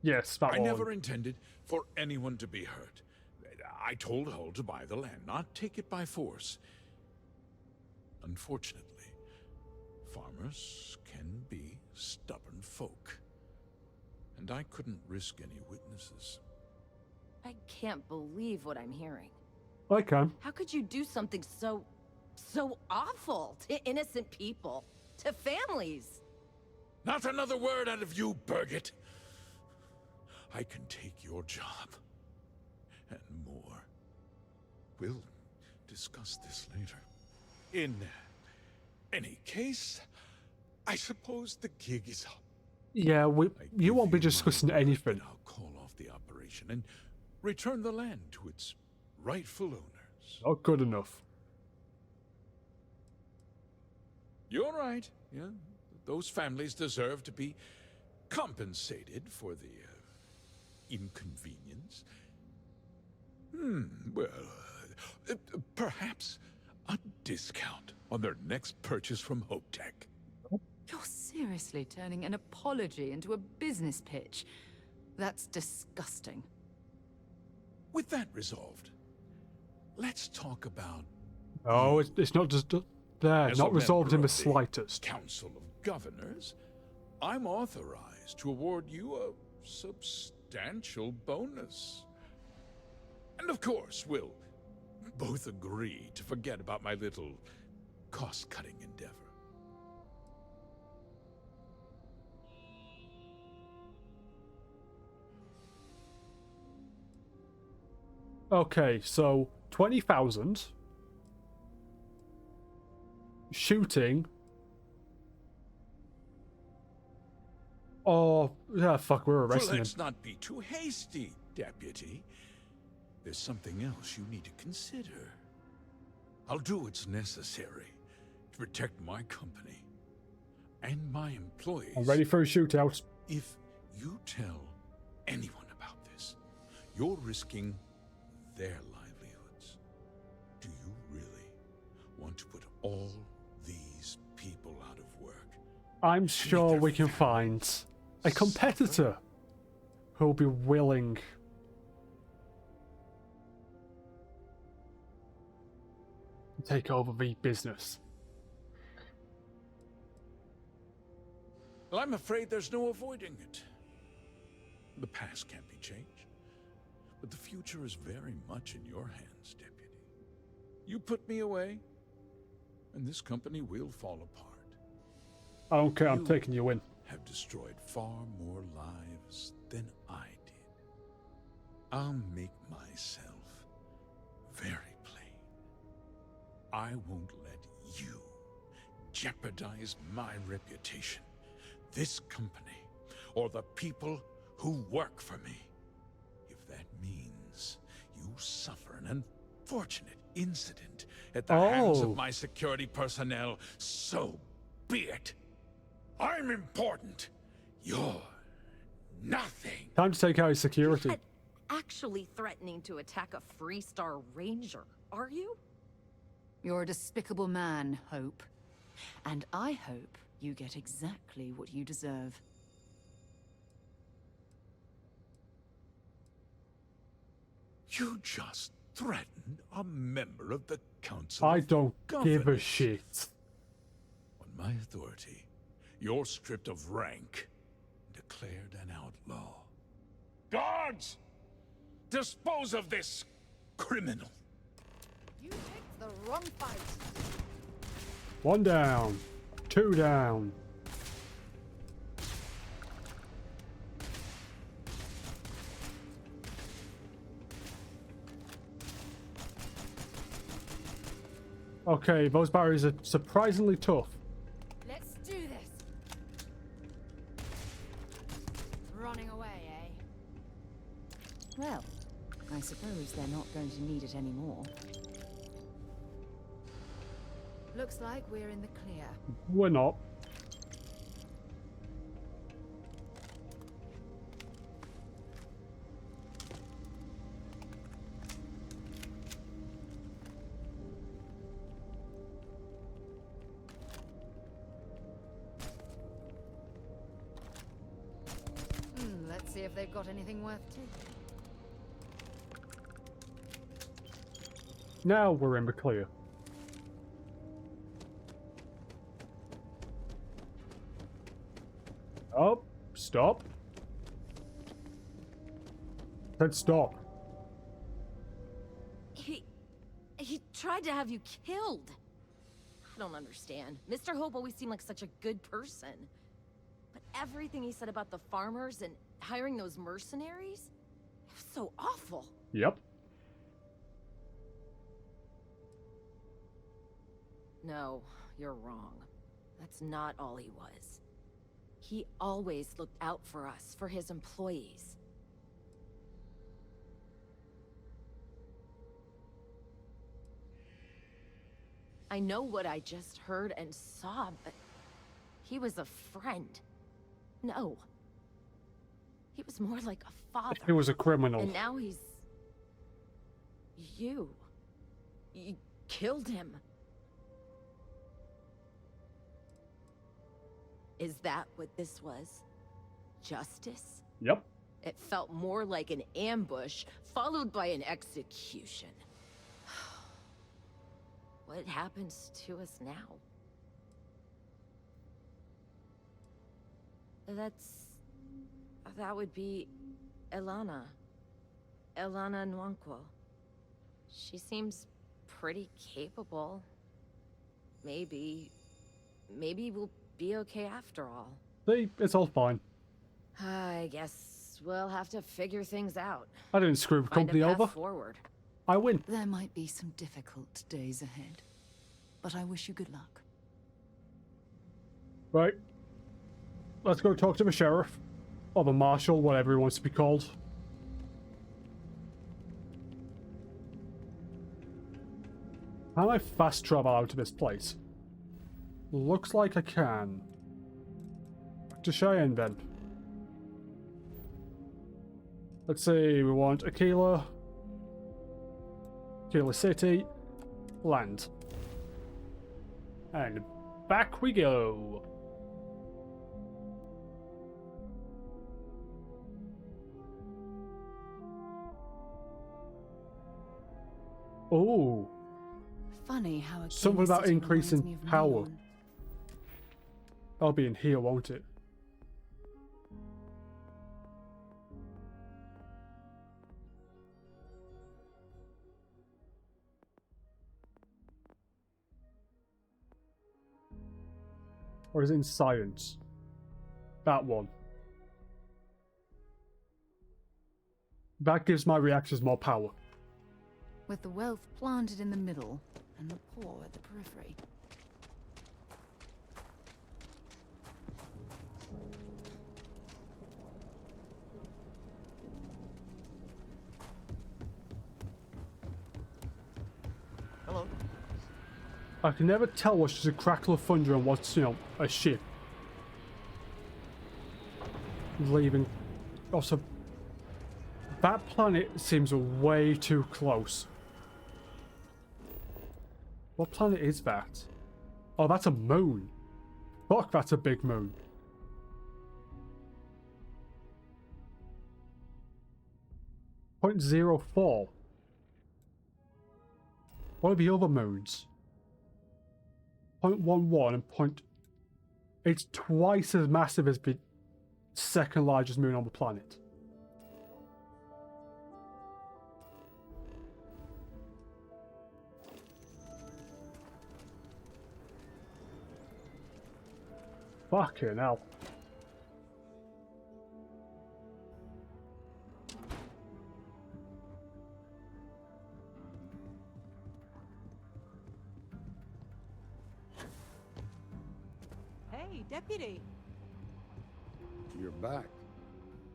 Speaker 1: Yes, that
Speaker 20: I
Speaker 1: one.
Speaker 20: never intended for anyone to be hurt. I told Hull to buy the land, not take it by force. Unfortunately, farmers can be stubborn folk. And I couldn't risk any witnesses.
Speaker 19: I can't believe what I'm hearing.
Speaker 1: I can.
Speaker 19: How could you do something so awful to innocent people, to families?
Speaker 20: Not another word out of you, Birgit. I can take your job. And more. We'll discuss this later. In any case, I suppose the gig is up.
Speaker 1: Yeah, you won't be discussing anything.
Speaker 20: I'll call off the operation and return the land to its rightful owners.
Speaker 1: Not good enough.
Speaker 20: You're right. Yeah, those families deserve to be compensated for the inconvenience. Well, perhaps a discount on their next purchase from Hope Tech.
Speaker 13: You're seriously turning an apology into a business pitch. That's disgusting.
Speaker 20: With that resolved, let's talk about...
Speaker 1: Oh, it's not just there, not resolved in the slightest.
Speaker 20: Council of Governors, I'm authorized to award you a substantial bonus. And of course, we'll both agree to forget about my little cost-cutting endeavor.
Speaker 1: Okay, so 20,000 shooting. Oh, yeah, fuck, we're arresting him.
Speaker 20: Let's not be too hasty, Deputy. There's something else you need to consider. I'll do what's necessary to protect my company. and my employees.
Speaker 1: I'm ready for a shootout.
Speaker 20: If you tell anyone about this, you're risking their livelihoods. Do you really want to put all these people out of work?
Speaker 1: I'm sure we can find a competitor who'll be willing to take over the business.
Speaker 20: Well, I'm afraid there's no avoiding it. The past can't be changed, but the future is very much in your hands, Deputy. You put me away, and this company will fall apart.
Speaker 1: I don't care, I'm taking you in.
Speaker 20: Have destroyed far more lives than I did. I'll make myself very plain. I won't let you jeopardize my reputation, this company, or the people who work for me. If that means you suffer an unfortunate incident at the hands of my security personnel, so be it. I'm important. You're nothing.
Speaker 1: Time to take out his security.
Speaker 19: You're not actually threatening to attack a Freestar Ranger, are you?
Speaker 13: You're a despicable man, Hope. And I hope you get exactly what you deserve.
Speaker 20: You just threatened a member of the Council
Speaker 1: I
Speaker 20: of
Speaker 1: don't give a
Speaker 20: Governors.
Speaker 1: shit.
Speaker 20: On my authority, you're stripped of rank, declared an outlaw. Guards! Dispose of this criminal!
Speaker 19: You picked the wrong fight.
Speaker 1: 1 down. 2 down. Okay, those barriers are surprisingly tough.
Speaker 19: Let's do this. Running away, eh?
Speaker 13: Well, I suppose they're not going to need it anymore. Looks like we're in the clear.
Speaker 1: We're not.
Speaker 13: Let's see if they've got anything worth taking.
Speaker 1: Now we're in the clear. Oh, stop. Said stop.
Speaker 19: He tried to have you killed. I don't understand. Mr. Hope always seemed like such a good person. But everything he said about the farmers and hiring those mercenaries, it was so awful.
Speaker 1: Yep.
Speaker 19: No, you're wrong. That's not all he was. He always looked out for us, for his employees. I know what I just heard and saw, but he was a friend. No. He was more like a father.
Speaker 1: He was a criminal.
Speaker 19: And now he's... You killed him. Is that what this was? Justice?
Speaker 1: Yep.
Speaker 19: It felt more like an ambush, followed by an execution. What happens to us now? That would be Elana. Elana Nwankwo. She seems pretty capable. Maybe we'll be okay after all.
Speaker 1: See, it's all fine.
Speaker 19: I guess we'll have to figure things out.
Speaker 1: I didn't screw the company
Speaker 19: Find a
Speaker 1: over.
Speaker 19: path forward.
Speaker 1: I win.
Speaker 13: There might be some difficult days ahead, but I wish you good luck.
Speaker 1: Right. Let's go talk to the sheriff. Or the marshal, whatever he wants to be called. How do I fast travel out of this place? Looks like I can. to Cheyenne then. Let's see, we want Aquila City, land. And back we go. Oh.
Speaker 13: Funny how a
Speaker 1: Something
Speaker 13: game
Speaker 1: about
Speaker 13: city
Speaker 1: increasing
Speaker 13: reminds me of
Speaker 1: power.
Speaker 13: Neon.
Speaker 1: That'll be in here, won't it? Or is it in science? That one. That gives my reactors more power.
Speaker 13: With the wealth planted in the middle and the poor at the periphery.
Speaker 3: Hello.
Speaker 1: I can never tell what's just a crackle of thunder and what's, a ship. Leaving. Also, that planet seems way too close. What planet is that? Oh, that's a moon. Fuck, that's a big moon. .04. What are the other moons? 0.11 and point. It's twice as massive as the second largest moon on the planet. Fucking hell.
Speaker 21: Hey, Deputy.
Speaker 22: You're back.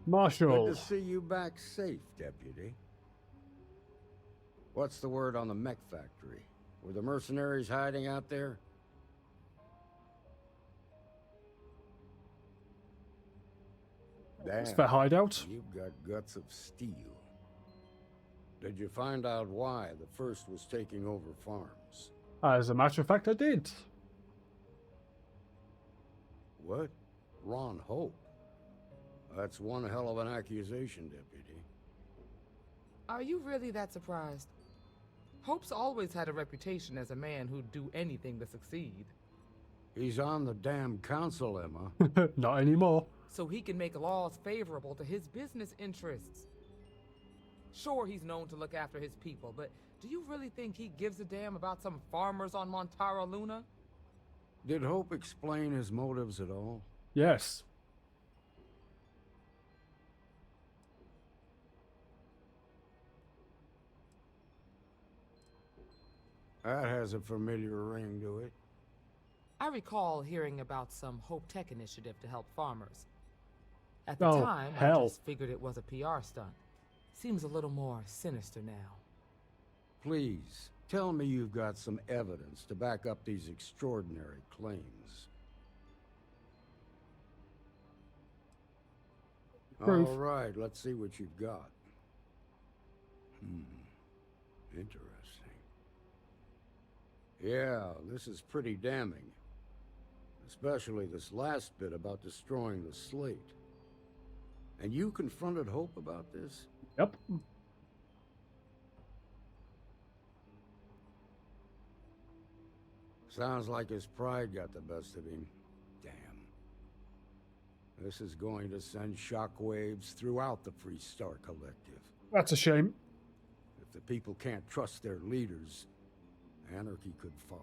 Speaker 1: Marshal.
Speaker 22: Good to see you back safe, Deputy. What's the word on the mech factory? Were the mercenaries hiding out there?
Speaker 1: It's their hideout.
Speaker 22: You've got guts of steel. Did you find out why the First was taking over farms?
Speaker 1: As a matter of fact, I did.
Speaker 22: What? Ron Hope? That's one hell of an accusation, Deputy.
Speaker 23: Are you really that surprised? Hope's always had a reputation as a man who'd do anything to succeed.
Speaker 22: He's on the damn council, Emma.
Speaker 1: Not anymore.
Speaker 23: So he can make laws favorable to his business interests. Sure, he's known to look after his people, but do you really think he gives a damn about some farmers on Montara Luna?
Speaker 22: Did Hope explain his motives at all?
Speaker 1: Yes.
Speaker 22: That has a familiar ring to it.
Speaker 23: I recall hearing about some Hope Tech initiative to help farmers. At the
Speaker 1: Oh,
Speaker 23: time,
Speaker 1: hell.
Speaker 23: I just figured it was a PR stunt. Seems a little more sinister now.
Speaker 22: Please, tell me you've got some evidence to back up these extraordinary claims.
Speaker 1: Proof.
Speaker 22: All right, let's see what you've got. Interesting. Yeah, this is pretty damning. Especially this last bit about destroying the slate. And you confronted Hope about this?
Speaker 1: Yep.
Speaker 22: Sounds like his pride got the best of him. Damn. This is going to send shockwaves throughout the Free Star Collective.
Speaker 1: That's a shame.
Speaker 22: If the people can't trust their leaders, anarchy could follow.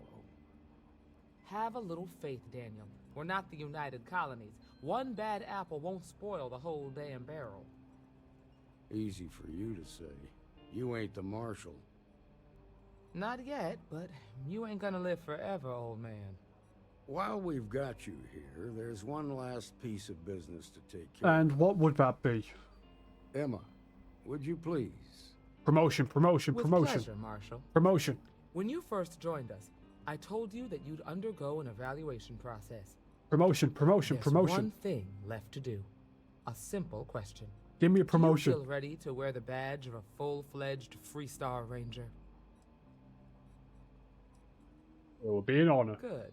Speaker 23: Have a little faith, Daniel. We're not the United Colonies. One bad apple won't spoil the whole damn barrel.
Speaker 22: Easy for you to say. You ain't the marshal.
Speaker 23: Not yet, but you ain't gonna live forever, old man.
Speaker 22: While we've got you here, there's one last piece of business to take care of.
Speaker 1: And what would that be?
Speaker 22: Emma, would you please?
Speaker 1: Promotion, promotion,
Speaker 23: With
Speaker 1: promotion.
Speaker 23: pleasure, Marshal.
Speaker 1: Promotion.
Speaker 23: When you first joined us, I told you that you'd undergo an evaluation process.
Speaker 1: Promotion, promotion,
Speaker 23: There's
Speaker 1: promotion.
Speaker 23: one thing left to do. A simple question.
Speaker 1: Give me a promotion.
Speaker 23: Do you feel ready to wear the badge of a full-fledged Freestar Ranger?
Speaker 1: It will be an honor.
Speaker 23: Good.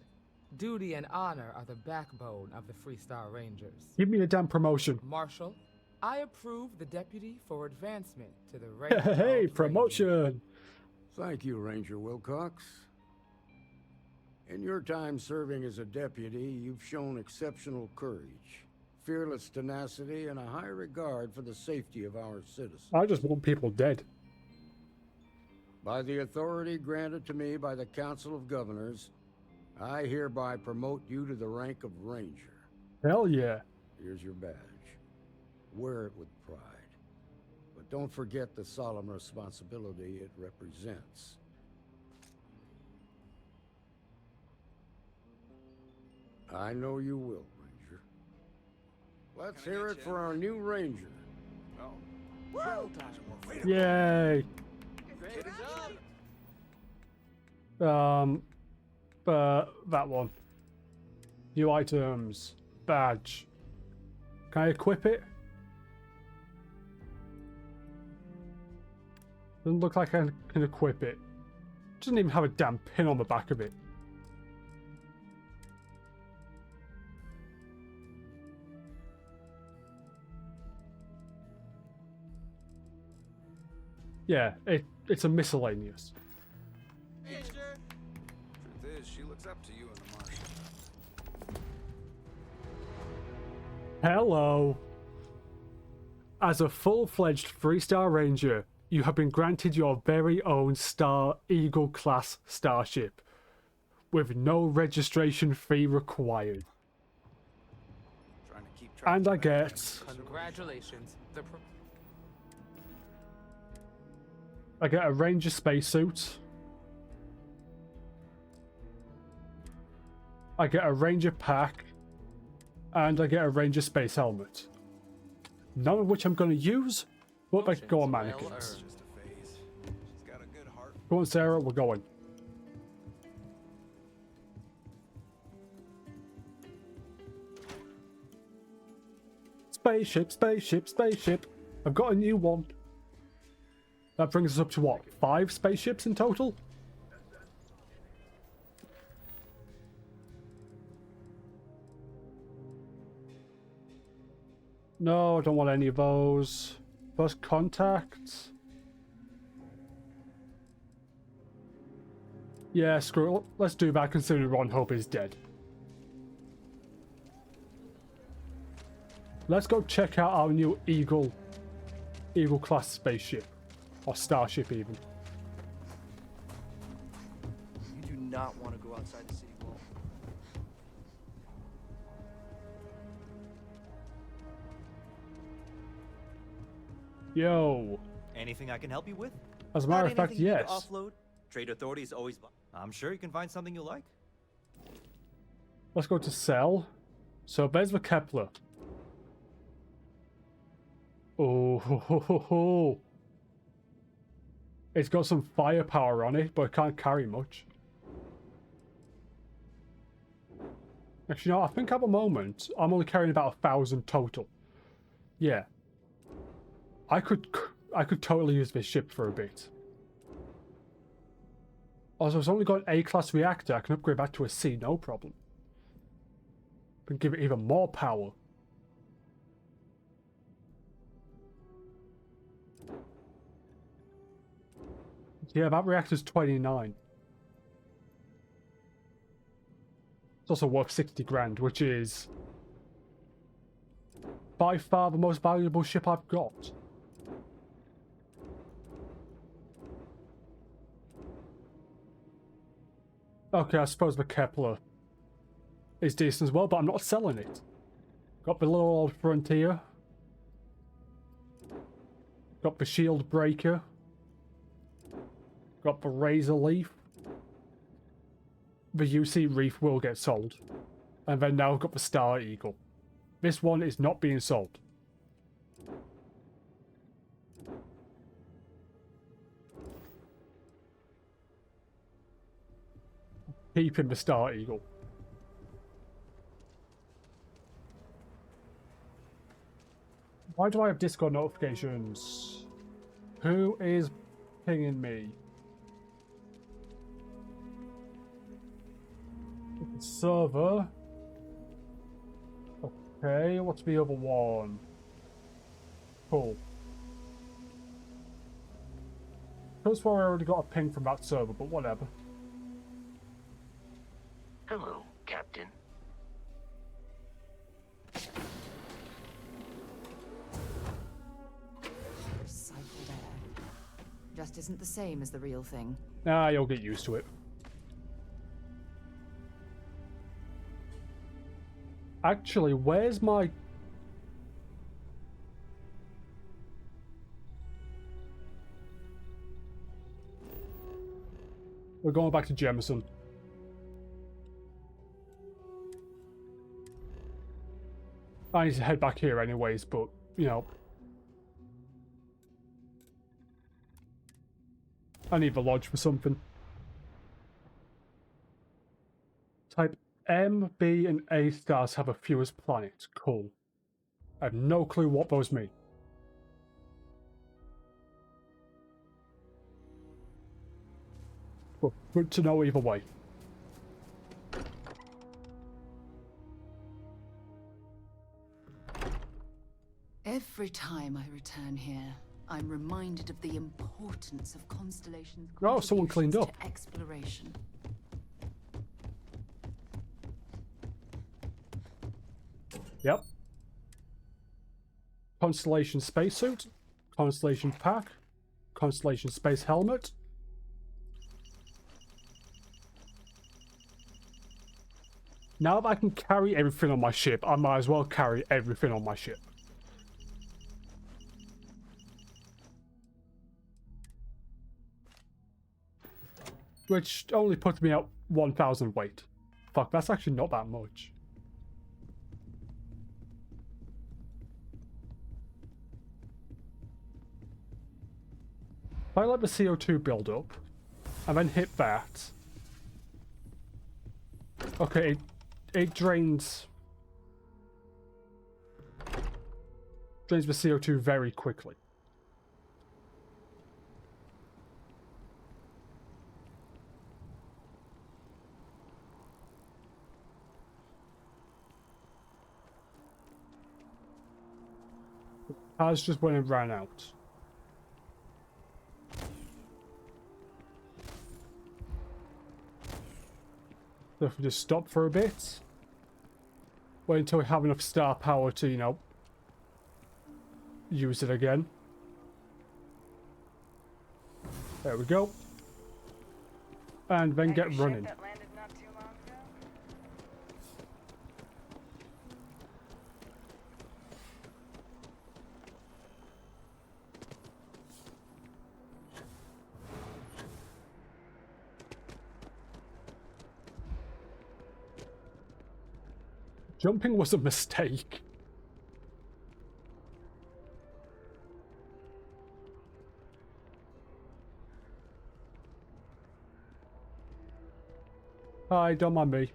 Speaker 23: Duty and honor are the backbone of the Freestar Rangers.
Speaker 1: Give me a damn promotion.
Speaker 23: Marshal, I approve the deputy for advancement to the rank
Speaker 1: Hey,
Speaker 23: of
Speaker 1: promotion.
Speaker 23: Ranger.
Speaker 22: Thank you, Ranger Wilcox. In your time serving as a deputy, you've shown exceptional courage, fearless tenacity, and a high regard for the safety of our citizens.
Speaker 1: I just want people dead.
Speaker 22: By the authority granted to me by the Council of Governors, I hereby promote you to the rank of Ranger.
Speaker 1: Hell yeah.
Speaker 22: Here's your badge. Wear it with pride. But don't forget the solemn responsibility it represents. I know you will, Ranger. Let's hear it for our new Ranger.
Speaker 3: Oh.
Speaker 1: Yay. That one. New items. Badge. Can I equip it? Doesn't look like I can equip it. Doesn't even have a damn pin on the back of it. Yeah, it's a miscellaneous.
Speaker 3: Truth is, she looks up to you and the Marshal.
Speaker 1: Hello. As a full-fledged Freestar Ranger, you have been granted your very own Star Eagle class starship, with no registration fee required.
Speaker 3: Trying to keep track
Speaker 1: And
Speaker 3: of
Speaker 1: I
Speaker 3: that.
Speaker 1: get
Speaker 23: Congratulations.
Speaker 1: a Ranger spacesuit. I get a Ranger pack, and I get a Ranger space helmet. None of which I'm going to use, but they can go on mannequins. Go on, Sarah, we're going. Spaceship, spaceship, spaceship. I've got a new one. That brings us up to what? 5 spaceships in total? No, I don't want any of those. First contact. Yeah, screw it. Let's do that considering Ron Hope is dead. Let's go check out our new Eagle class spaceship. Or starship even.
Speaker 4: You do not want to go outside the city wall.
Speaker 1: Yo.
Speaker 10: Anything I can help you with?
Speaker 1: As a matter
Speaker 10: Got
Speaker 1: of fact,
Speaker 10: anything you need
Speaker 1: yes.
Speaker 10: to offload? Trade Authority is always. I'm sure you can find something you like.
Speaker 1: Let's go to sell. So there's the Kepler. Oh, ho, ho, ho, ho. It's got some firepower on it, but it can't carry much. Actually, no, I think at the moment, I'm only carrying about 1,000 total. Yeah. I could totally use this ship for a bit. Also, it's only got an A-class reactor. I can upgrade that to a C, no problem. Can give it even more power. Yeah, that reactor's 29. It's also worth 60 grand, which is by far the most valuable ship I've got. Okay, I suppose the Kepler is decent as well, but I'm not selling it. Got the little old Frontier. Got the Shield Breaker. Got the Razor Leaf. The UC Reef will get sold. And then now I've got the Star Eagle. This one is not being sold. Keeping the Star Eagle. Why do I have Discord notifications? Who is pinging me? Server. Okay, what's the other one? Cool. That's why I already got a ping from that server, but whatever.
Speaker 16: Hello, Captain.
Speaker 13: Recycled air. Just isn't the same as the real thing.
Speaker 1: Nah, you'll get used to it. Actually, where's my... We're going back to Jemison. I need to head back here anyways, but, you know. I need the lodge for something. Type M, B, and A stars have the fewest planets. Cool. I have no clue what those mean. But good to know either way.
Speaker 13: Every time I return here, I'm reminded of the importance of Constellation's
Speaker 1: Oh, someone cleaned up.
Speaker 13: to exploration.
Speaker 1: Yep. Constellation spacesuit, Constellation pack, Constellation space helmet. Now that I can carry everything on my ship, I might as well carry everything on my ship. Which only puts me at 1,000 weight. Fuck, that's actually not that much. If I let the CO2 build up, and then hit that... Okay, it drains... Drains the CO2 very quickly. Ours just went and ran out. So if we just stop for a bit, wait until we have enough star power to, you know, use it again. There we go. And then get running. Jumping was a mistake. Hi, don't mind me.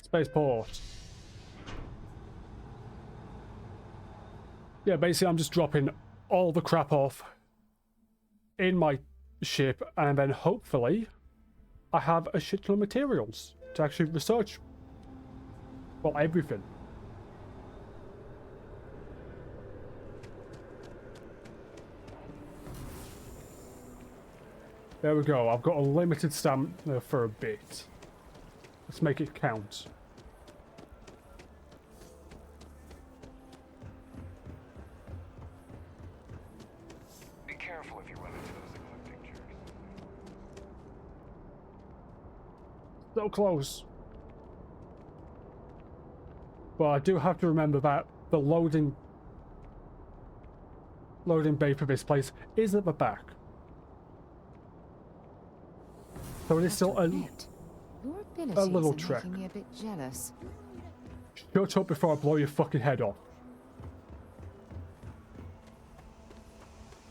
Speaker 1: Spaceport. Yeah, basically I'm just dropping all the crap off in my ship, and then hopefully I have a shit ton of materials to actually research. Well, everything. There we go. I've got a limited stamina for a bit. Let's make it count.
Speaker 9: Be careful if you run into those eclectic jerks.
Speaker 1: So close. But I do have to remember that the loading bay for this place is at the back. So it is still a little trek.
Speaker 13: Making me a bit jealous.
Speaker 1: Shut up before I blow your fucking head off.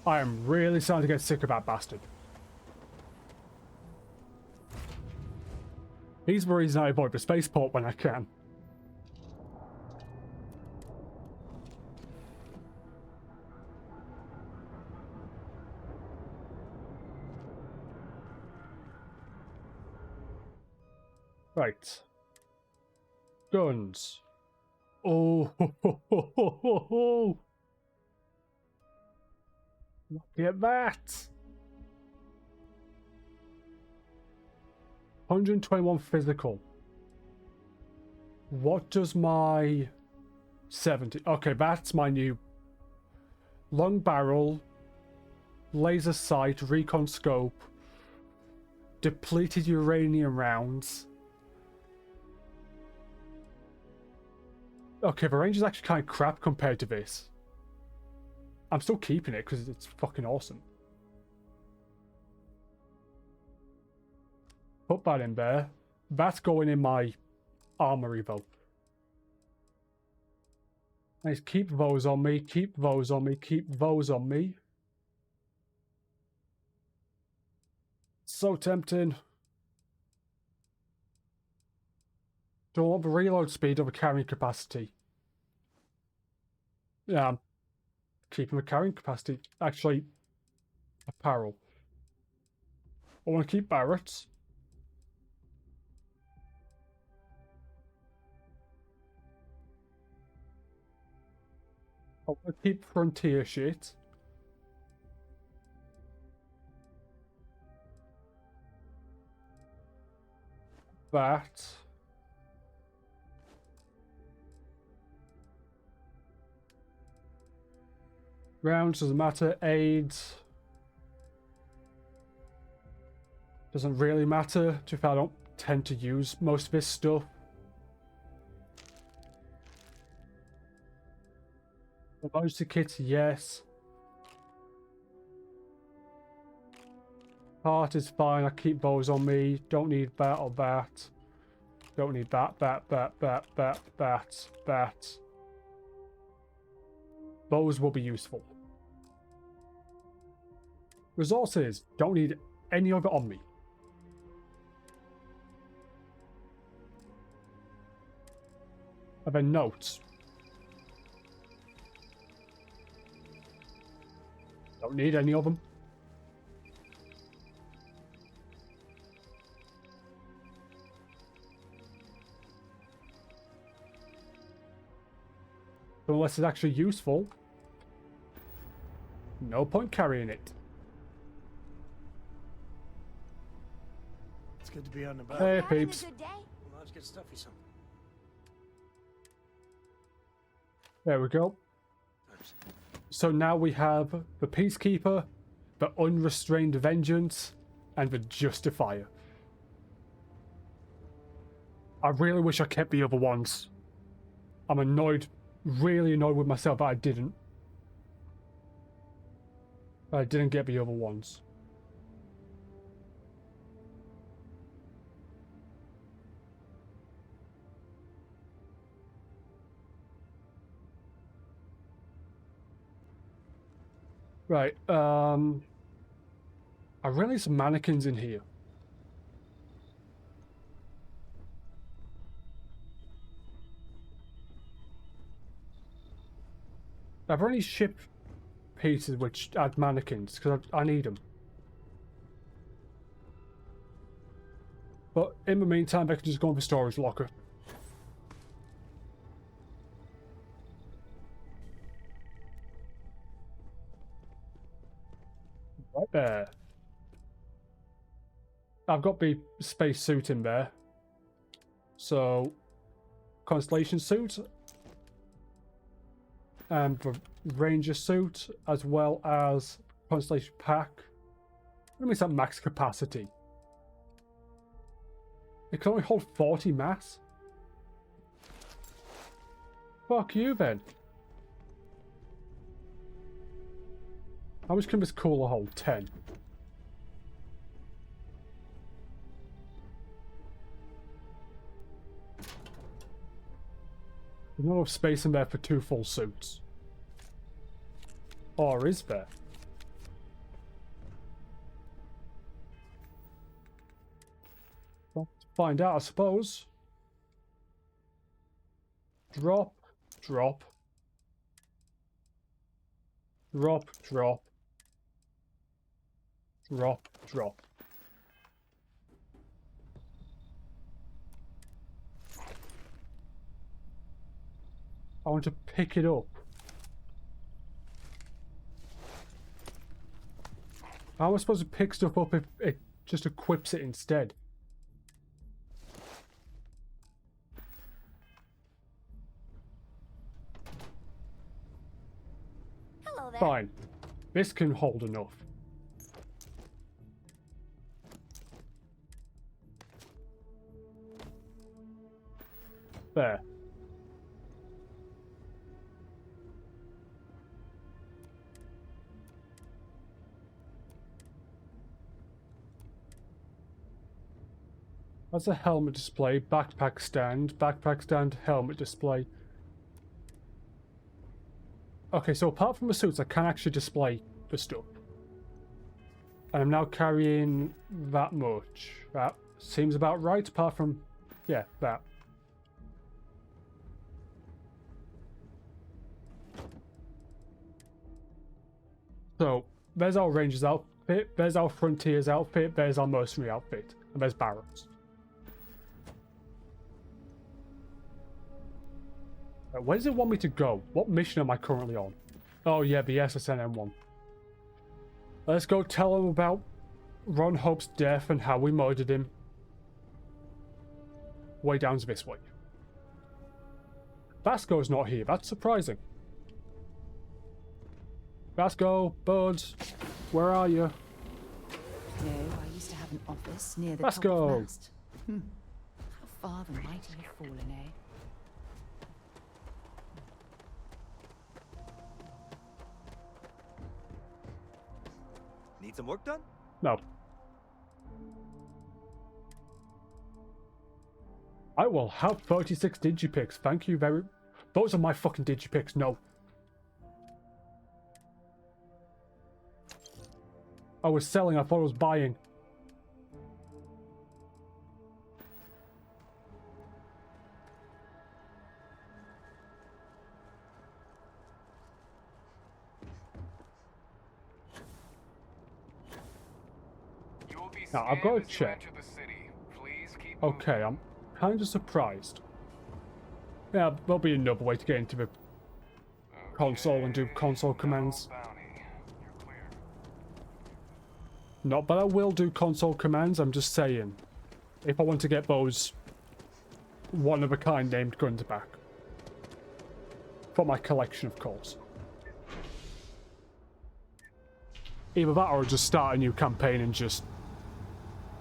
Speaker 1: I am really starting to get sick of that bastard. He's the reason I avoid the spaceport when I can. Right. Guns. Oh, ho, ho, ho, ho, ho, ho. Look at that. 121 physical. What does my 70? Okay, that's my new long barrel, laser sight, recon scope, depleted uranium rounds. Okay, the range is actually kind of crap compared to this. I'm still keeping it because it's fucking awesome. Put that in there. That's going in my armory though. Nice, keep those on me, keep those on me, keep those on me. So tempting. Don't want the reload speed or the carrying capacity. Yeah, I'm keeping the carrying capacity. Actually, apparel. I want to keep Barrett's. I want to keep Frontier shit. That. Rounds doesn't matter. Aids doesn't really matter. To if I don't tend to use most of this stuff. Emergency kits, yes. Heart is fine. I keep those on me. Don't need that or that. Don't need that. That. Those will be useful. Resources. Don't need any of it on me. And then notes. Don't need any of them. Unless it's actually useful, no point carrying it.
Speaker 18: It's good to be on the boat.
Speaker 1: Hey, peeps.
Speaker 18: Well, let's get stuffy some.
Speaker 1: There we go. So now we have the Peacekeeper, the Unrestrained Vengeance, and the Justifier. I really wish I kept the other ones. I'm annoyed, really annoyed with myself that I didn't. I didn't get the other ones. Right, I really need some mannequins in here. Are there any ship pieces which add mannequins? Because I need them. But in the meantime, I can just go in the storage locker. Right there. I've got the space suit in there. So, Constellation suit. And the Ranger suit, as well as Constellation pack. Let me set max capacity. It can only hold 40 mass? Fuck you then. How much can this cooler hold? 10. There's not enough space in there for 2 full suits. Or is there? find out, I suppose. Drop, drop. Drop, drop. Drop, drop. I want to pick it up. How am I supposed to pick stuff up if it just equips it instead?
Speaker 11: Hello there.
Speaker 1: Fine. This can hold enough. There. That's a helmet display, backpack stand, helmet display. Okay, so apart from the suits, I can actually display the stuff. And I'm now carrying that much. That seems about right, apart from, yeah, that. So, there's our Ranger's outfit, there's our Frontier's outfit, there's our Mercenary outfit, and there's Barrow's. Where does it want me to go? What mission am I currently on? Oh yeah, the SSNM one. Let's go tell him about Ron Hope's death and how we murdered him. Way down this way. Vasco's not here, that's surprising. Vasco, Buds, where are you?
Speaker 13: No, I used to have an office near the
Speaker 1: Vasco.
Speaker 13: top of Mast. How far the mighty have fallen, eh?
Speaker 5: Need some work done?
Speaker 1: No. I will have 36 digipicks, thank you very... Those are my fucking digipicks, no. I was selling, I thought I was buying. Now, I've got to check. Okay, I'm kind of surprised. Yeah, there'll be another way to get into the console and do console commands. Not that I will do console commands, I'm just saying. If I want to get those one-of-a-kind named guns back. For my collection, of course. Either that or just start a new campaign and just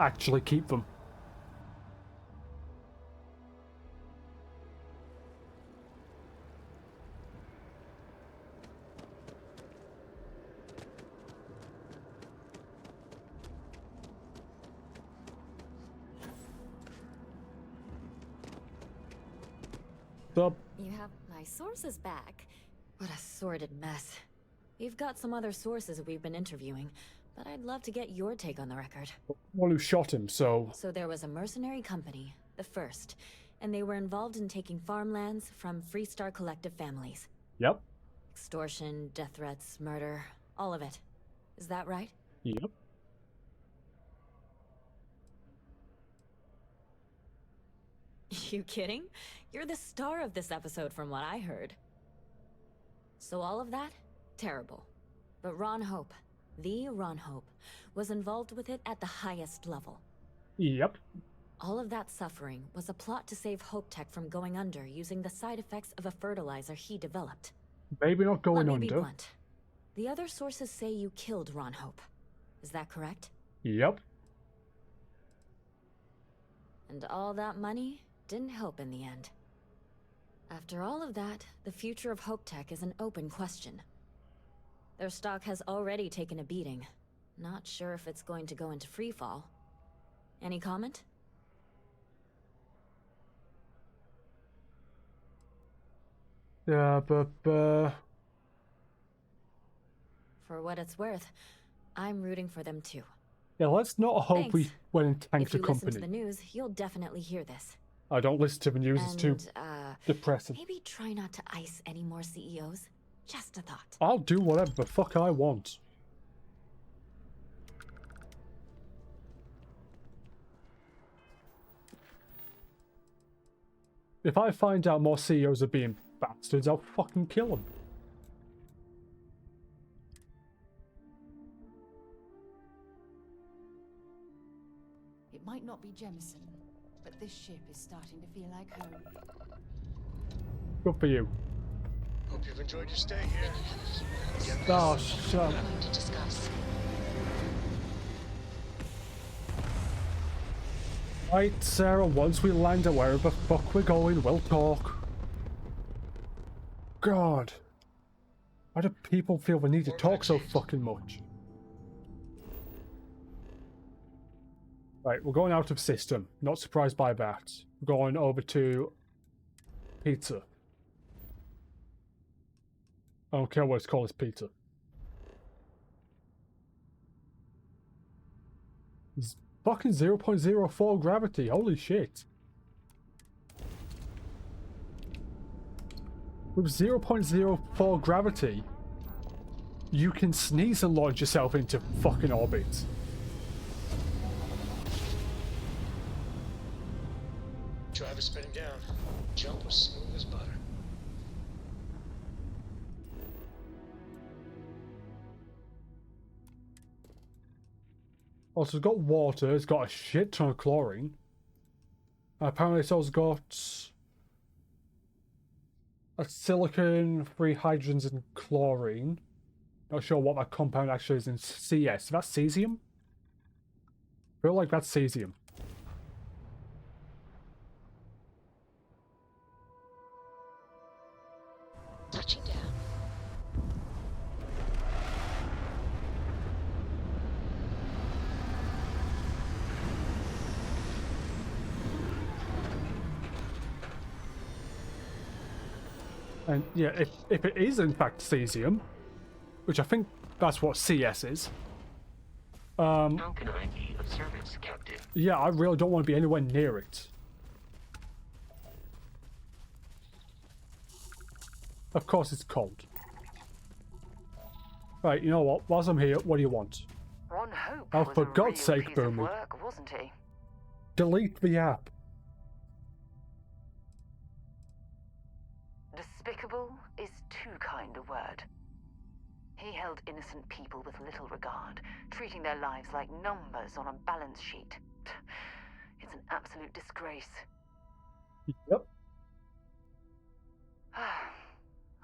Speaker 1: actually keep them.
Speaker 2: You have my sources back. What a sordid mess. You've got some other sources we've been interviewing, but I'd love to get your take on the record.
Speaker 1: One who shot him, so...
Speaker 2: So there was a mercenary company, the First, and they were involved in taking farmlands from Freestar Collective families.
Speaker 1: Yep.
Speaker 2: Extortion, death threats, murder, all of it. Is that right?
Speaker 1: Yep.
Speaker 2: You kidding? You're the star of this episode from what I heard. So all of that? Terrible. But Ron Hope, the Ron Hope, was involved with it at the highest level.
Speaker 1: Yep.
Speaker 2: All of that suffering was a plot to save Hope Tech from going under using the side effects of a fertilizer he developed.
Speaker 1: Maybe not going
Speaker 2: Let me be
Speaker 1: under.
Speaker 2: blunt. The other sources say you killed Ron Hope. Is that correct?
Speaker 1: Yep.
Speaker 2: And all that money didn't help in the end. After all of that, the future of Hope Tech is an open question. Their stock has already taken a beating. Not sure if it's going to go into freefall. Any comment?
Speaker 1: Yeah, but
Speaker 2: For what it's worth, I'm rooting for them too.
Speaker 1: Yeah, let's not hope
Speaker 2: Thanks.
Speaker 1: we went and tanked
Speaker 2: If
Speaker 1: a
Speaker 2: you listen
Speaker 1: company.
Speaker 2: to the news, you'll definitely hear this.
Speaker 1: I don't listen to the news, it's too
Speaker 2: And,
Speaker 1: depressing.
Speaker 2: maybe try not to ice any more CEOs. Just a thought.
Speaker 1: I'll do whatever the fuck I want. If I find out more CEOs are being bastards, I'll fucking kill them.
Speaker 13: It might not be Jemison, but this ship is starting to feel like home.
Speaker 1: Good for you.
Speaker 18: Hope you've enjoyed your stay here.
Speaker 1: Oh, shut up. Right, Sarah, once we land at wherever the fuck we're going, we'll talk. God. Why do people feel the need to talk so fucking much? Right, we're going out of system. Not surprised by that. We're going over to pizza. I don't care what it's called, it's pizza. It's fucking 0.04 gravity, holy shit. With 0.04 gravity, you can sneeze and launch yourself into fucking orbit.
Speaker 18: Driver spinning down. Jump was smooth as butter.
Speaker 1: Also, it's got water, it's got a shit ton of chlorine. Apparently it's also got a silicon, 3 hydrogens and chlorine. Not sure what that compound actually is in CS. Is that cesium? I feel like that's cesium.
Speaker 12: Touching down.
Speaker 1: And yeah, if it is in fact cesium, which I think that's what CS is.
Speaker 16: How can I be of service, Captain?
Speaker 1: Yeah, I really don't want to be anywhere near it. Of course it's cold. Right, you know what? Whilst I'm here, what do you want?
Speaker 8: Ron Hope
Speaker 1: Oh,
Speaker 8: was
Speaker 1: for
Speaker 8: a
Speaker 1: God's
Speaker 8: real
Speaker 1: sake,
Speaker 8: piece of
Speaker 1: Boomy.
Speaker 8: work, wasn't he?
Speaker 1: Delete the app.
Speaker 8: Despicable is too kind a word. He held innocent people with little regard, treating their lives like numbers on a balance sheet. It's an absolute disgrace.
Speaker 1: Yep.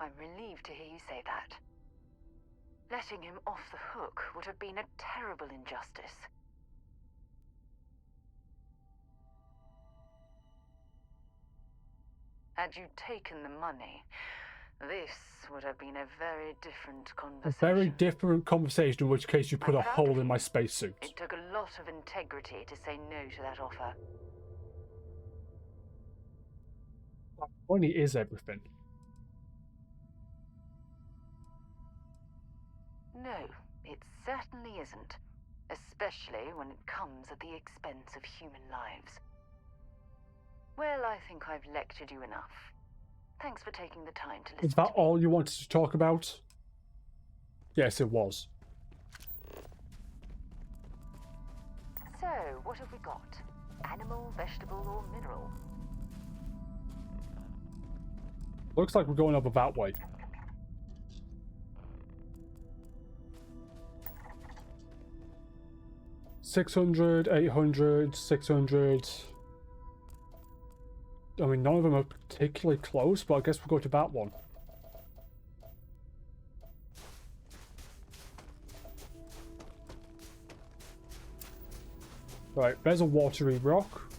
Speaker 8: I'm relieved to hear you say that. Letting him off the hook would have been a terrible injustice. Had you taken the money, this would have been a very different
Speaker 1: A
Speaker 8: conversation.
Speaker 1: very different conversation, in which case you put a hole in my spacesuit.
Speaker 8: It took a lot of integrity to say no to that offer.
Speaker 1: Money is everything.
Speaker 8: No, it certainly isn't. Especially when it comes at the expense of human lives. Well, I think I've lectured you enough. Thanks for taking the time to listen.
Speaker 1: Is that all you wanted to talk about? Yes, it was.
Speaker 8: So, what have we got? Animal, vegetable, or mineral?
Speaker 1: Looks like we're going over that way. $600, $800, $600. I mean, none of them are particularly close, but I guess we'll go to that one. Right, there's a watery rock.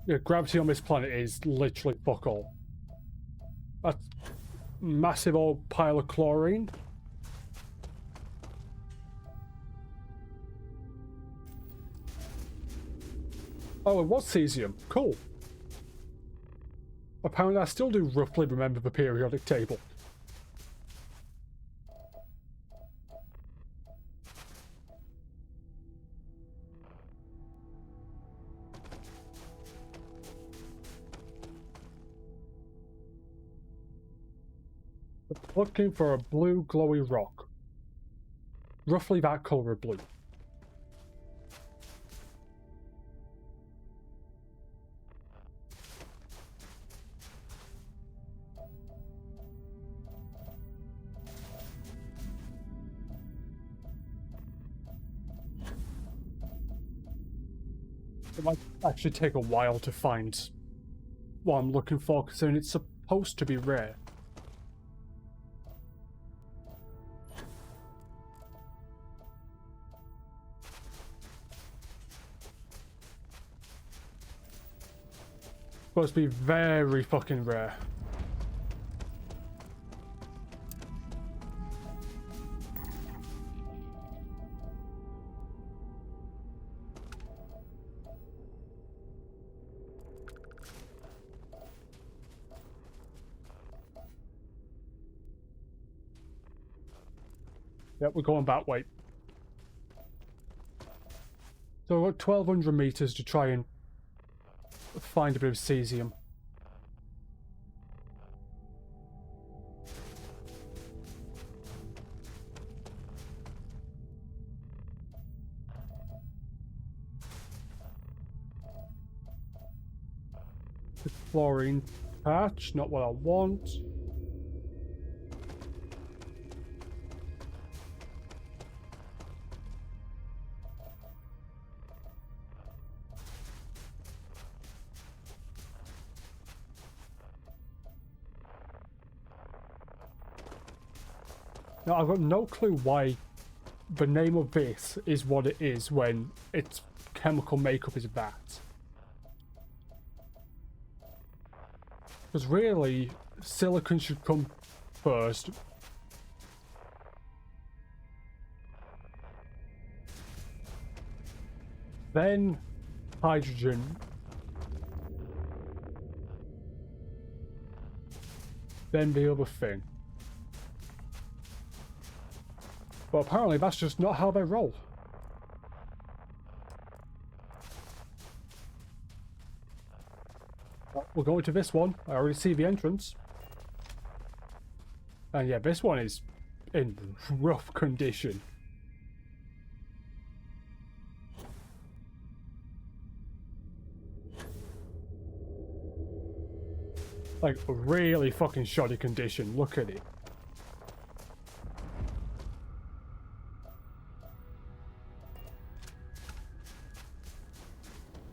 Speaker 1: Yeah, gravity on this planet is literally fuck all. That's massive old pile of chlorine. Oh, it was cesium. Cool. Apparently I still do roughly remember the periodic table. Looking for a blue glowy rock. Roughly that colour of blue. It might actually take a while to find what I'm looking for, considering it's supposed to be rare. Supposed to be very fucking rare. Yep, we're going that way. So we've got 1,200 meters to try and find a bit of cesium. The fluorine patch, not what I want. Now, I've got no clue why the name of this is what it is when its chemical makeup is that. Because really, silicon should come first. Then hydrogen. Then the other thing. But apparently that's just not how they roll. Well, we'll go into this one. I already see the entrance. And yeah, this one is in rough condition. Like, really fucking shoddy condition. Look at it.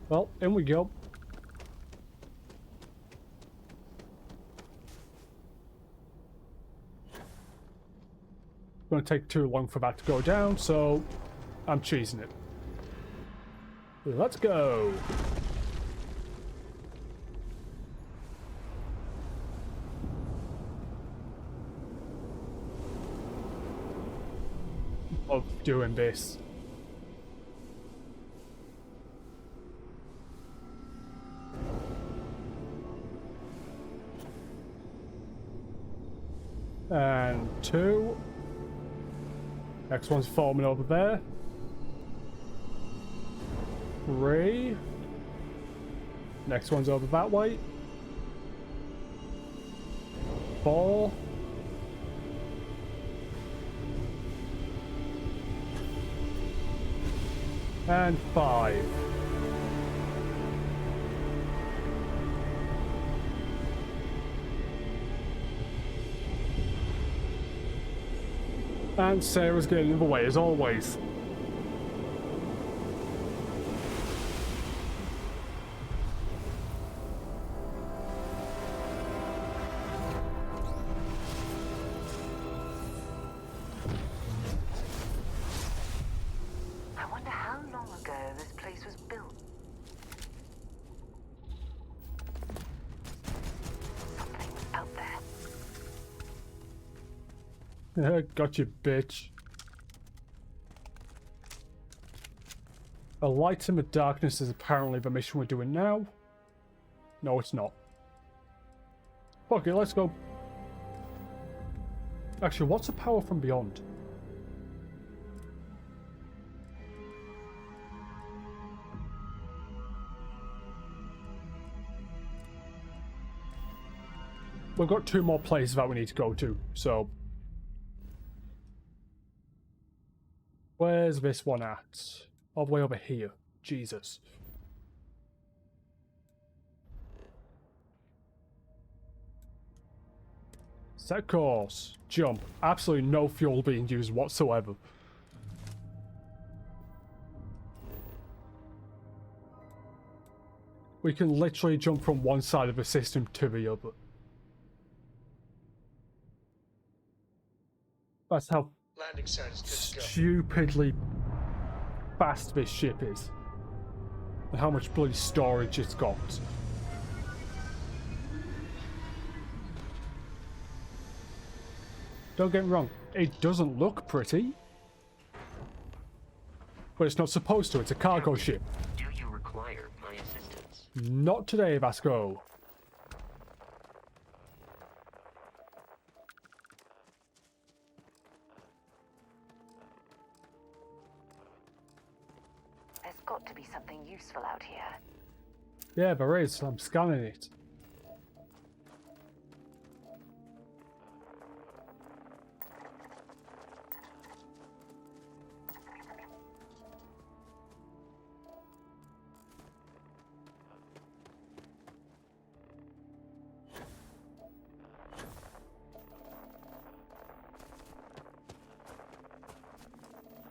Speaker 1: Well, in we go. It's going to take too long for that to go down, so I'm cheesing it. Let's go. Of doing this. And 2. Next one's forming over there. 3. Next one's over that way. 4. And 5. And Sarah's getting in the way as always.
Speaker 8: I wonder how long ago this place was built. Something's out there.
Speaker 1: Got you, bitch. A light in the darkness is apparently the mission we're doing now. No, it's not. Fuck it, let's go. Actually, what's the power from beyond? we've got 2 more places that we need to go to, so... Where's this one at? All the way over here. Jesus. Set course. Jump. Absolutely no fuel being used whatsoever. We can literally jump from one side of the system to the other. That's how
Speaker 18: Landing site is good to go.
Speaker 1: stupidly fast this ship is. And how much bloody storage it's got. Don't get me wrong, it doesn't look pretty. But it's not supposed to, it's a cargo ship.
Speaker 16: Do you require my assistance?
Speaker 1: Not today, Vasco.
Speaker 8: There's got to be something useful out here.
Speaker 1: Yeah, there is. I'm scanning it.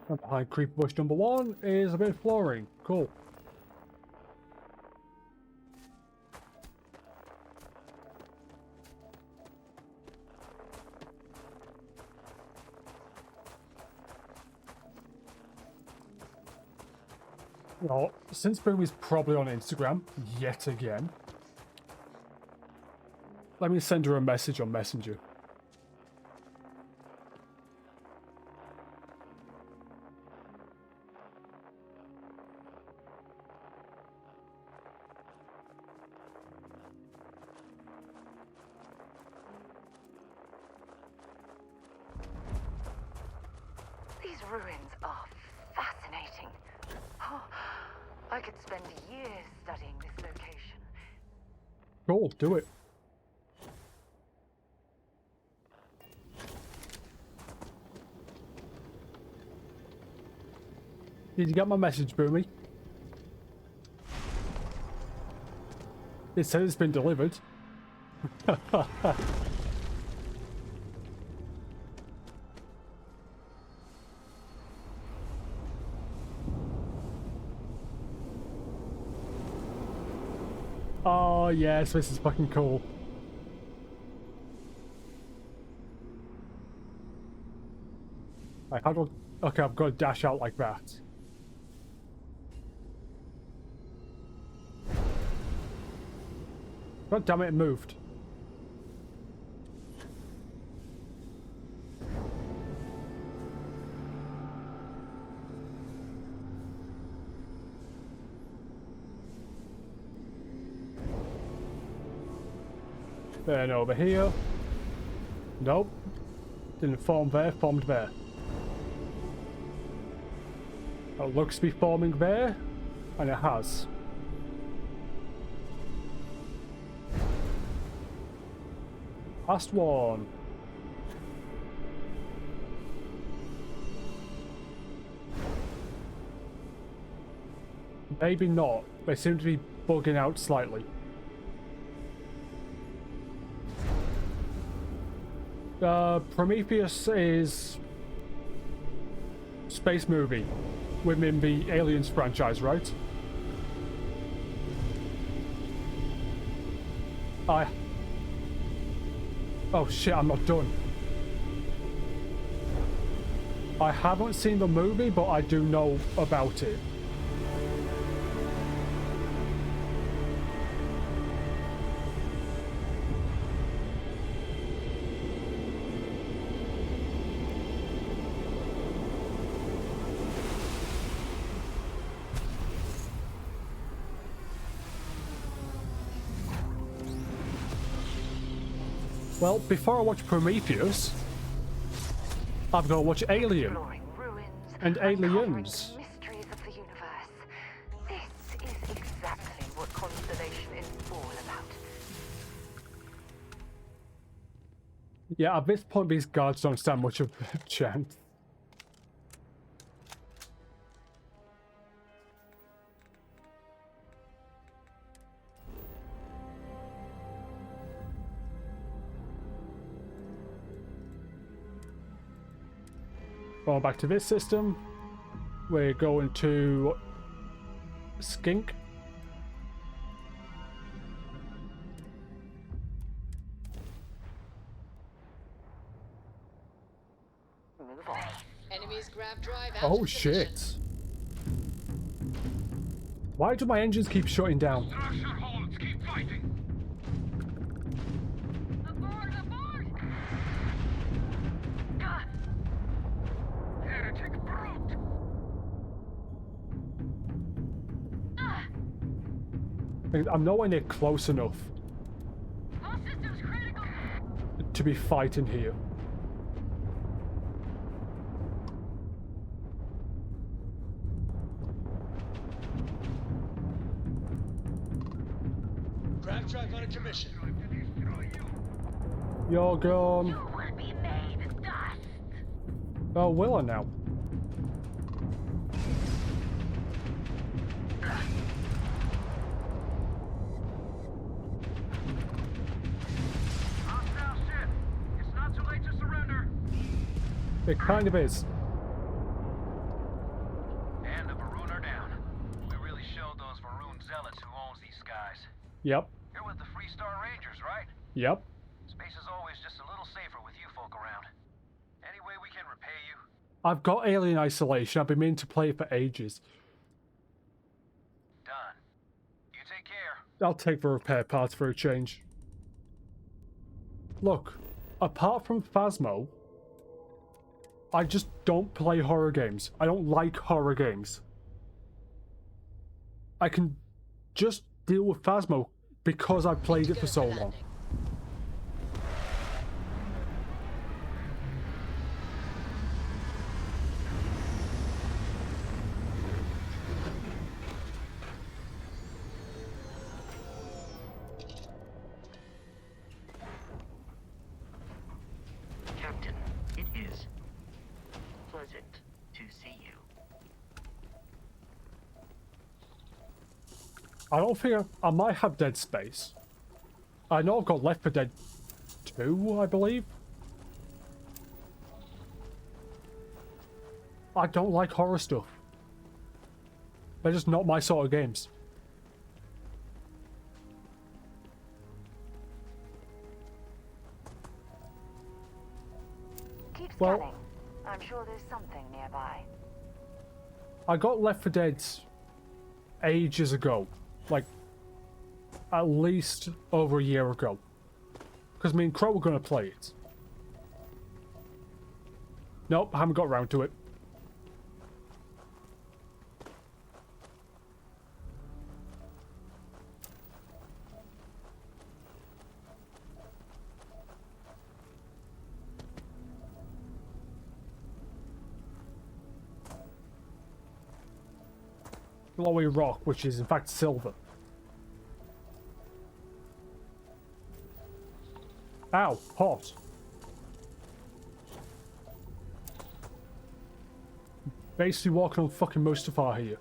Speaker 1: And behind creeper bush number 1 is a bit of flooring. Cool. Well, since Boom is probably on Instagram, yet again, let me send her a message on Messenger.
Speaker 8: These ruins are fascinating. Oh, I could spend years studying this location.
Speaker 1: Cool, do it. Did you get my message, Boomy? It said it's been delivered. Oh yes, this is fucking cool. Right, how do I... Okay, I've got to dash out like that. God damn it, it moved. Then over here. Nope. Didn't form there, formed there. It looks to be forming there, and it has. Last one. Maybe not. They seem to be bugging out slightly. Prometheus is space movie within the Aliens franchise, right? Oh shit, I'm not done. I haven't seen the movie, but I do know about it. Well, before I watch Prometheus, I've got to watch Alien and Aliens.
Speaker 8: Mysteries of the universe. This is exactly what Constellation is all about.
Speaker 1: Yeah, at this point, these guards don't stand much of a chance. Going back to this system, we're going to Skink.
Speaker 12: Enemies grab drive out
Speaker 1: Oh
Speaker 12: of
Speaker 1: shit. Why do my engines keep shutting down? I'm nowhere near close enough to be fighting here.
Speaker 17: Grab drive on a commission.
Speaker 1: You're gone. Oh, will I now? It kind of is.
Speaker 5: And the Maroon are down. We really showed those Maroon zealots who owns these skies.
Speaker 1: Yep.
Speaker 5: You're with the Freestar Rangers, right?
Speaker 1: Yep.
Speaker 5: Space is always just a little safer with you folk around. Any way we can repay you?
Speaker 1: I've got Alien Isolation. I've been meaning to play it for ages.
Speaker 5: Done. You take care.
Speaker 1: I'll take the repair parts for a change. Look, apart from Phasmo, I just don't play horror games. I don't like horror games. I can just deal with Phasmo because I've played it for so long.
Speaker 16: Captain, it is pleasant to see you.
Speaker 1: I don't think I might have Dead Space. I know I've got Left 4 Dead 2, I believe. I don't like horror stuff. They're just not my sort of games.
Speaker 8: Keep
Speaker 1: Well-
Speaker 8: scanning. I'm sure there's something nearby.
Speaker 1: I got Left 4 Dead ages ago. Like, at least over a year ago. Because me and Crow were going to play it. Nope, I haven't got around to it. Glowy rock, which is in fact silver. Ow, hot. Basically walking on fucking Mustafar here.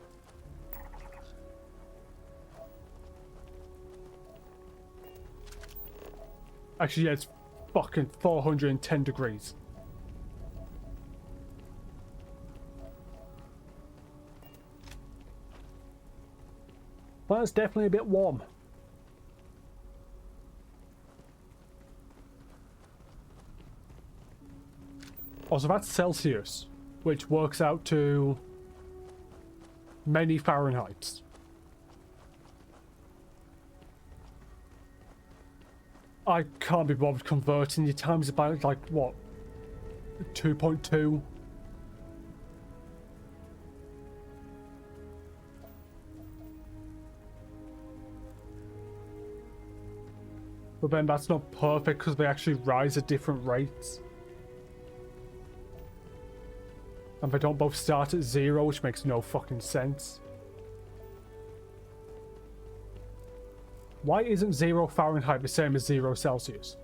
Speaker 1: Actually, yeah, it's fucking 410 degrees. Well, it's definitely a bit warm. Also, that's Celsius, which works out to many Fahrenheits. I can't be bothered converting. Your times about like what? 2.2. But then that's not perfect because they actually rise at different rates. And they don't both start at 0, which makes no fucking sense. Why isn't 0 Fahrenheit the same as 0 Celsius?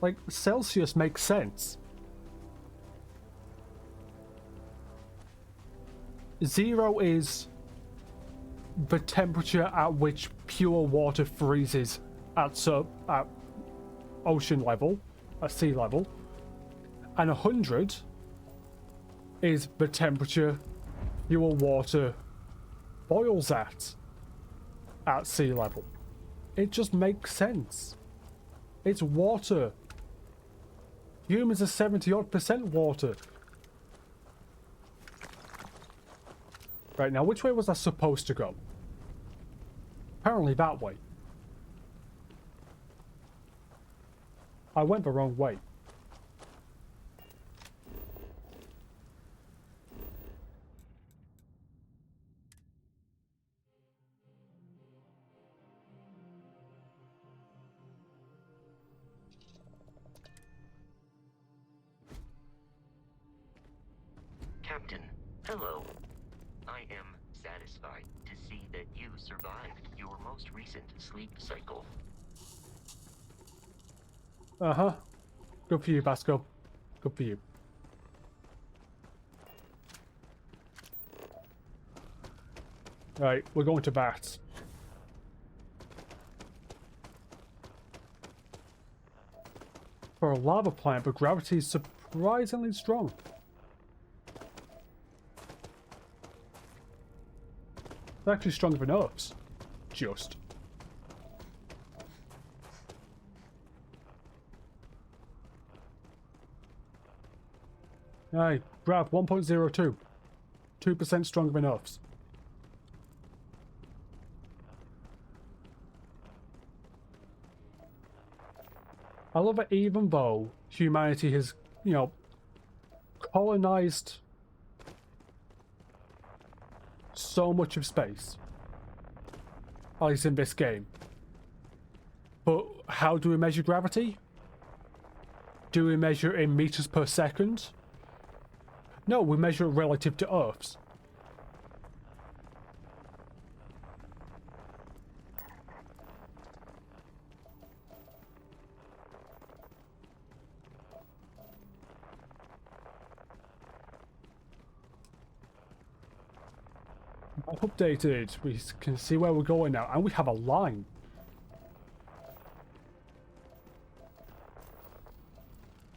Speaker 1: Like, Celsius makes sense. 0 is the temperature at which pure water freezes at ocean level, at sea level, and 100 is the temperature pure water boils at sea level. It just makes sense. It's water. Humans are 70-odd% water. Right, now which way was I supposed to go? Apparently that way. I went the wrong way.
Speaker 16: Captain, hello. I am satisfied to see that you survived your most recent sleep cycle.
Speaker 1: Uh-huh. Good for you, Basco. Good for you. Right, we're going to bats. For a lava plant, but gravity is surprisingly strong. It's actually stronger than Earth's. Just. Right, grav 1.02. 2% stronger than Earth's. I love it even though humanity has, you know, colonized so much of space. At least in this game. But how do we measure gravity? Do we measure it in meters per second? No, we measure it relative to Earth's. I've updated. We can see where we're going now, and we have a line.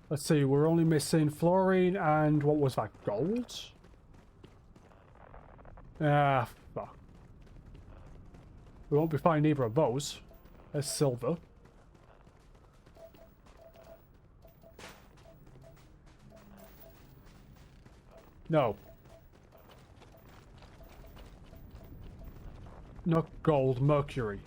Speaker 1: Let's see, we're only missing fluorine and what was that, gold? Ah, fuck. We won't be finding either of those. There's silver. No. Not gold, mercury.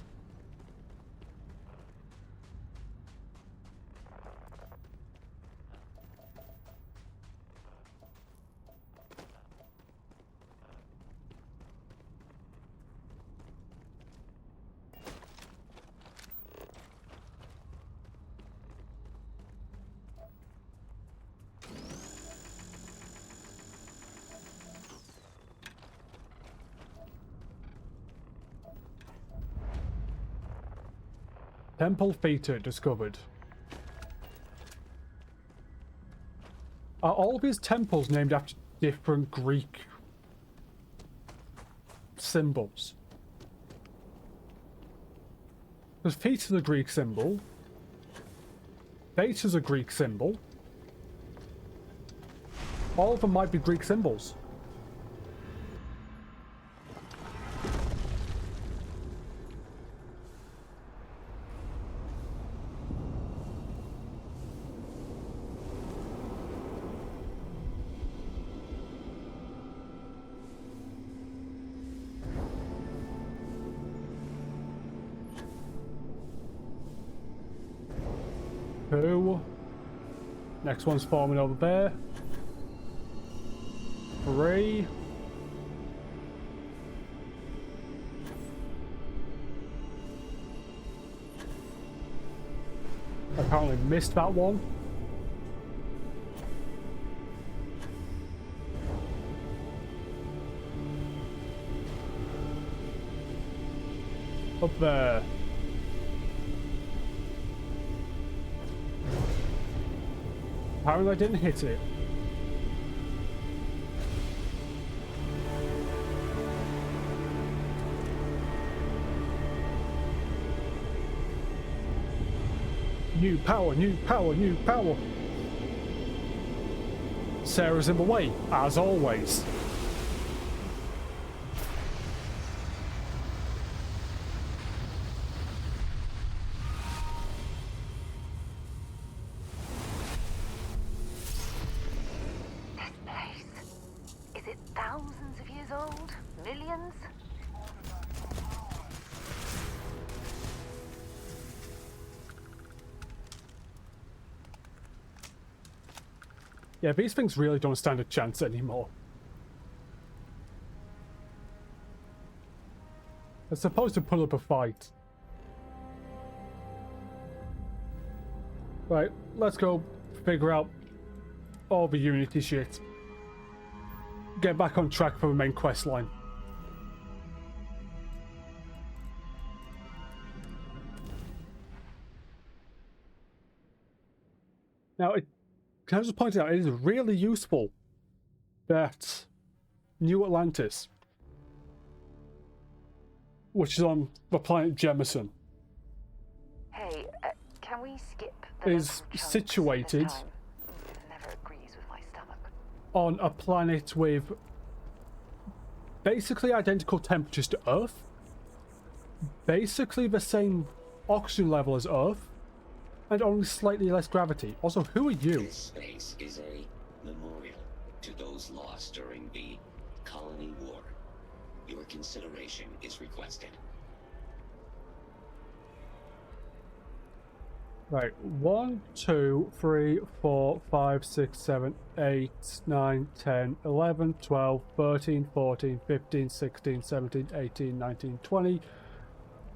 Speaker 1: Temple Theta discovered. Are all these temples named after different Greek symbols? Because Theta's a Greek symbol. Theta's a Greek symbol. All of them might be Greek symbols. Two. Next one's forming over there. 3. Apparently missed that one. Up there. Apparently I didn't hit it. New power, new power, new power. Sarah's in the way, as always.
Speaker 8: This place, is it thousands of years old? Millions?
Speaker 1: Yeah, these things really don't stand a chance anymore. They're supposed to put up a fight. Right, let's go figure out all the Unity shit. Get back on track for the main quest line. Now, can I just point out, it is really useful that New Atlantis, which is on the planet Jemison,
Speaker 8: Hey, can we skip the
Speaker 1: is situated
Speaker 8: never agrees with my stomach.
Speaker 1: on a planet with basically identical temperatures to Earth, basically the same oxygen level as Earth, and only slightly less gravity. Also, who are you?
Speaker 16: This space is a memorial to those lost during the Colony War. Your consideration is requested.
Speaker 1: Right, 1, 2, 3, 4, 5, 6, 7, 8, 9, 10, 11, 12, 13, 14, 15, 16, 17, 18, 19, 20,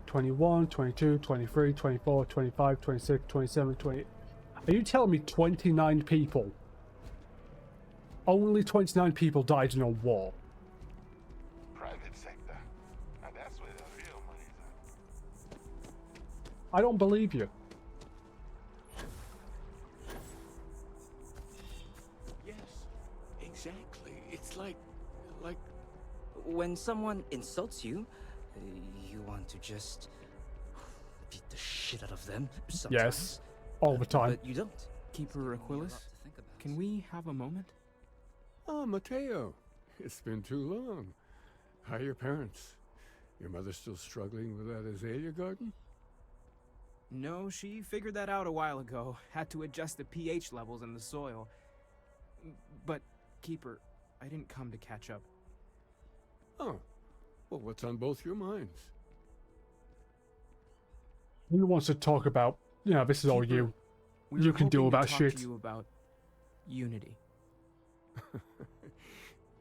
Speaker 1: 21, 22, 23, 24, 25, 26, 27, 28. Are you telling me 29 people? Only 29 people died in a war.
Speaker 6: Private sector. Now that's where the real money's at.
Speaker 1: I don't believe you.
Speaker 20: Yes, exactly. It's like...
Speaker 4: When someone insults you, you want to just beat the shit out of them sometimes.
Speaker 1: Yes, all the time.
Speaker 4: But you don't.
Speaker 7: Keeper Aquilus, can we have a moment?
Speaker 22: Oh, Mateo. It's been too long. How are your parents? Your mother still struggling with that azalea garden?
Speaker 7: No, she figured that out a while ago. Had to adjust the pH levels in the soil. But, Keeper, I didn't come to catch up.
Speaker 22: Oh. Well, what's on both your minds?
Speaker 1: Who wants to talk about, this is all you. You can do about shit.
Speaker 7: To you about unity.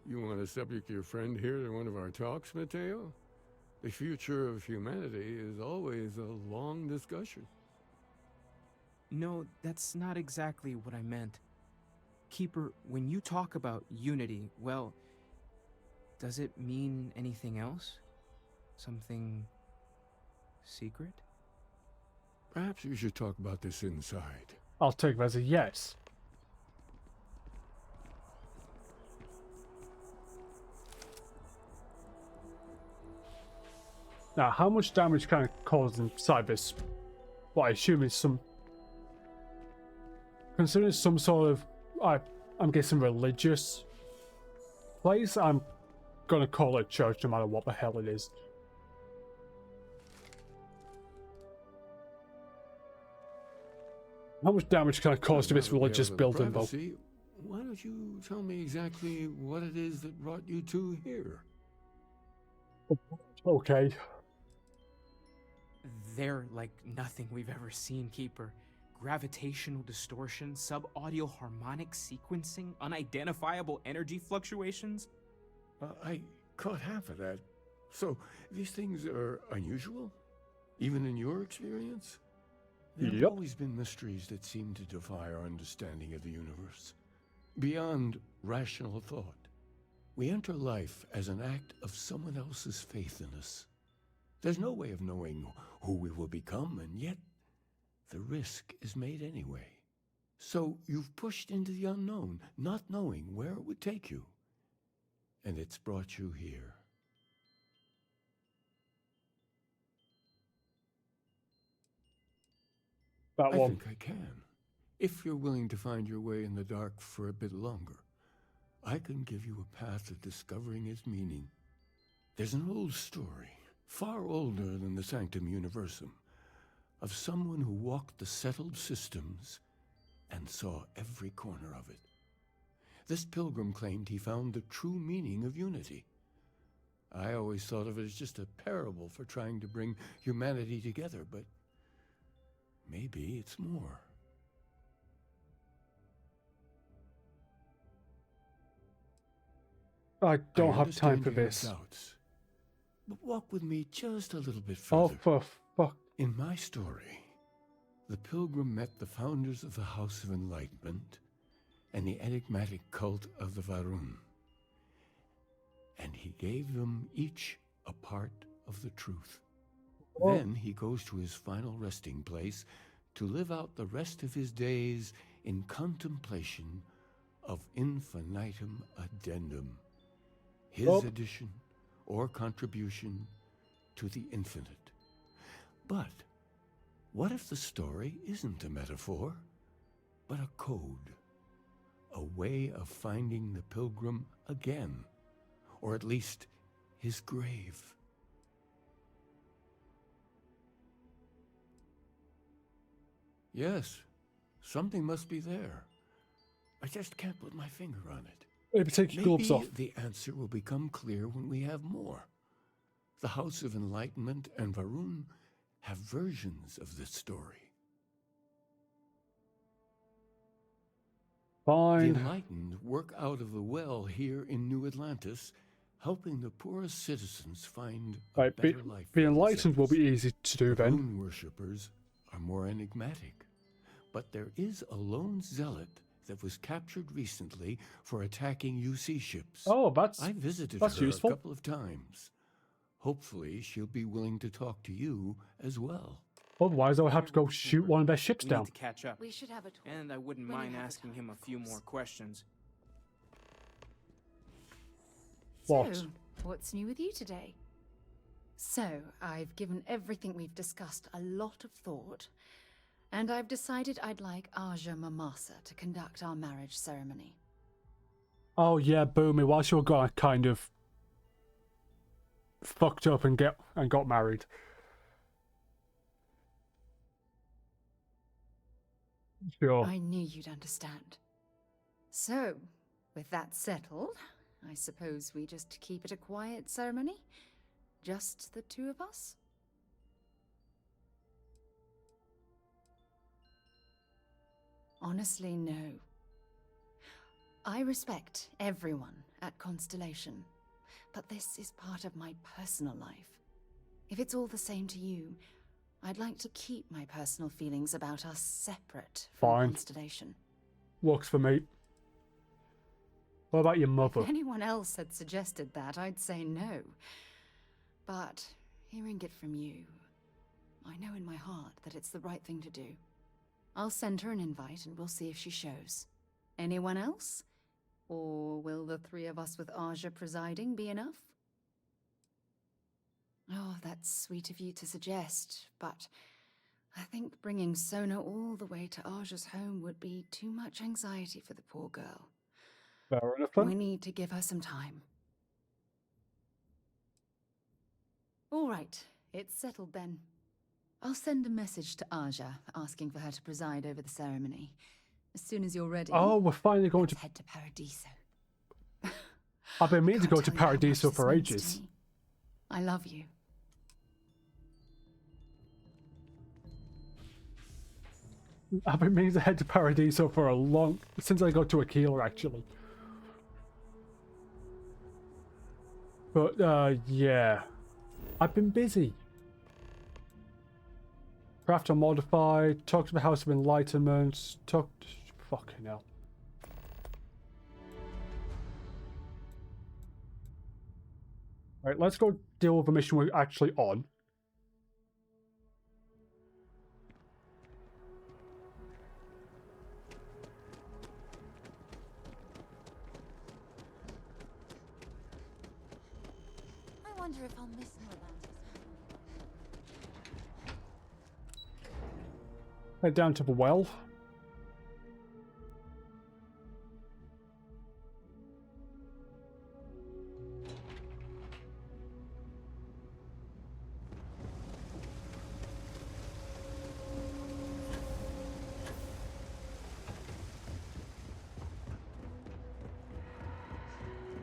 Speaker 22: You want to subject your friend here to one of our talks, Mateo? The future of humanity is always a long discussion.
Speaker 7: No, that's not exactly what I meant. Keeper, when you talk about unity, well, does it mean anything else? Something secret?
Speaker 22: Perhaps we should talk about this inside.
Speaker 1: I'll take that as a yes. Now, how much damage can it cause inside this? Well, I assume it's some... Considering it's some sort of... I'm guessing religious place, I'm gonna call it church no matter what the hell it is. How much damage can I cause to this religious building, though?
Speaker 22: Why don't you tell me exactly what it is that brought you two here?
Speaker 1: Okay.
Speaker 7: They're like nothing we've ever seen, Keeper. Gravitational distortion, sub-audio harmonic sequencing, unidentifiable energy fluctuations.
Speaker 22: I caught half of that. So, these things are unusual? Even in your experience? There have always been mysteries that seem to defy our understanding of the universe. Beyond rational thought, we enter life as an act of someone else's faith in us. There's no way of knowing who we will become, and yet the risk is made anyway.
Speaker 14: So you've pushed into the unknown, not knowing where it would take you. And it's brought you here.
Speaker 1: That
Speaker 14: I
Speaker 1: one.
Speaker 14: think I can. If you're willing to find your way in the dark for a bit longer, I can give you a path to discovering its meaning. There's an old story, far older than the Sanctum Universum, of someone who walked the settled systems and saw every corner of it. This pilgrim claimed he found the true meaning of unity. I always thought of it as just a parable for trying to bring humanity together, but maybe it's more.
Speaker 1: I don't have time
Speaker 14: understand
Speaker 1: for
Speaker 14: you have
Speaker 1: this.
Speaker 14: doubts, but walk with me just a little bit
Speaker 1: Oh,
Speaker 14: further.
Speaker 1: for fuck.
Speaker 14: In my story, the pilgrim met the founders of the House of Enlightenment and the enigmatic cult of the Varun, and he gave them each a part of the truth.
Speaker 1: Oh.
Speaker 14: Then he goes to his final resting place to live out the rest of his days in contemplation of infinitum addendum, his
Speaker 1: Oh.
Speaker 14: addition or contribution to the infinite. But what if the story isn't a metaphor, but a code? A way of finding the pilgrim again, or at least his grave. Yes, something must be there. I just can't put my finger on it.
Speaker 1: Maybe take your gloves off.
Speaker 14: The answer will become clear when we have more. The House of Enlightenment and Varun have versions of this story.
Speaker 1: Fine.
Speaker 14: The Enlightened work out of the well here in New Atlantis, helping the poorest citizens find a
Speaker 1: Right,
Speaker 14: better life.
Speaker 1: the Enlightened will be easy to do then.
Speaker 14: Moon worshippers are more enigmatic, but there is a lone zealot that was captured recently for attacking UC ships.
Speaker 1: Oh,
Speaker 14: I visited
Speaker 1: that's
Speaker 14: her
Speaker 1: useful.
Speaker 14: a couple of times. Hopefully, she'll be willing to talk to you as well.
Speaker 1: Otherwise, I would have to go shoot one of their ships
Speaker 7: We
Speaker 1: down.
Speaker 7: need to catch up.
Speaker 13: We should have a talk.
Speaker 7: And I wouldn't
Speaker 13: When you
Speaker 7: mind
Speaker 13: have the
Speaker 7: asking
Speaker 13: time,
Speaker 7: him a
Speaker 13: of
Speaker 7: few
Speaker 13: course.
Speaker 7: more questions.
Speaker 1: What?
Speaker 13: So, what's new with you today? So, I've given everything we've discussed a lot of thought, and I've decided I'd like Aja Mamasa to conduct our marriage ceremony.
Speaker 1: Oh yeah, Boomy, whilst you were gone, I kind of fucked up and got married. Sure.
Speaker 13: I knew you'd understand. So, with that settled, I suppose we just keep it a quiet ceremony? Just the two of us? Honestly, no. I respect everyone at Constellation, but this is part of my personal life. If it's all the same to you, I'd like to keep my personal feelings about us separate from
Speaker 1: Fine.
Speaker 13: Constellation.
Speaker 1: Works for me. What about your mother?
Speaker 13: If anyone else had suggested that, I'd say no. But hearing it from you, I know in my heart that it's the right thing to do. I'll send her an invite and we'll see if she shows. Anyone else? Or will the three of us with Aja presiding be enough? Oh, that's sweet of you to suggest, but I think bringing Sona all the way to Aja's home would be too much anxiety for the poor girl.
Speaker 1: Fair enough then.
Speaker 13: We need to give her some time. All right, it's settled then. I'll send a message to Aja asking for her to preside over the ceremony. As soon as you're ready.
Speaker 1: Oh, we're finally going to
Speaker 13: head to Paradiso.
Speaker 1: I've been meaning to go
Speaker 13: Can't
Speaker 1: to
Speaker 13: tell you how much
Speaker 1: Paradiso
Speaker 13: this
Speaker 1: for
Speaker 13: means to
Speaker 1: ages.
Speaker 13: me. I love you.
Speaker 1: I've been meaning to head to Paradiso for since I got to Aquila actually. But yeah, I've been busy. Craft or modify, talk to the House of Enlightenment, fucking hell. Right, let's go deal with the mission we're actually on.
Speaker 11: wonder if I'll miss Norlantis.
Speaker 1: Head down to the well.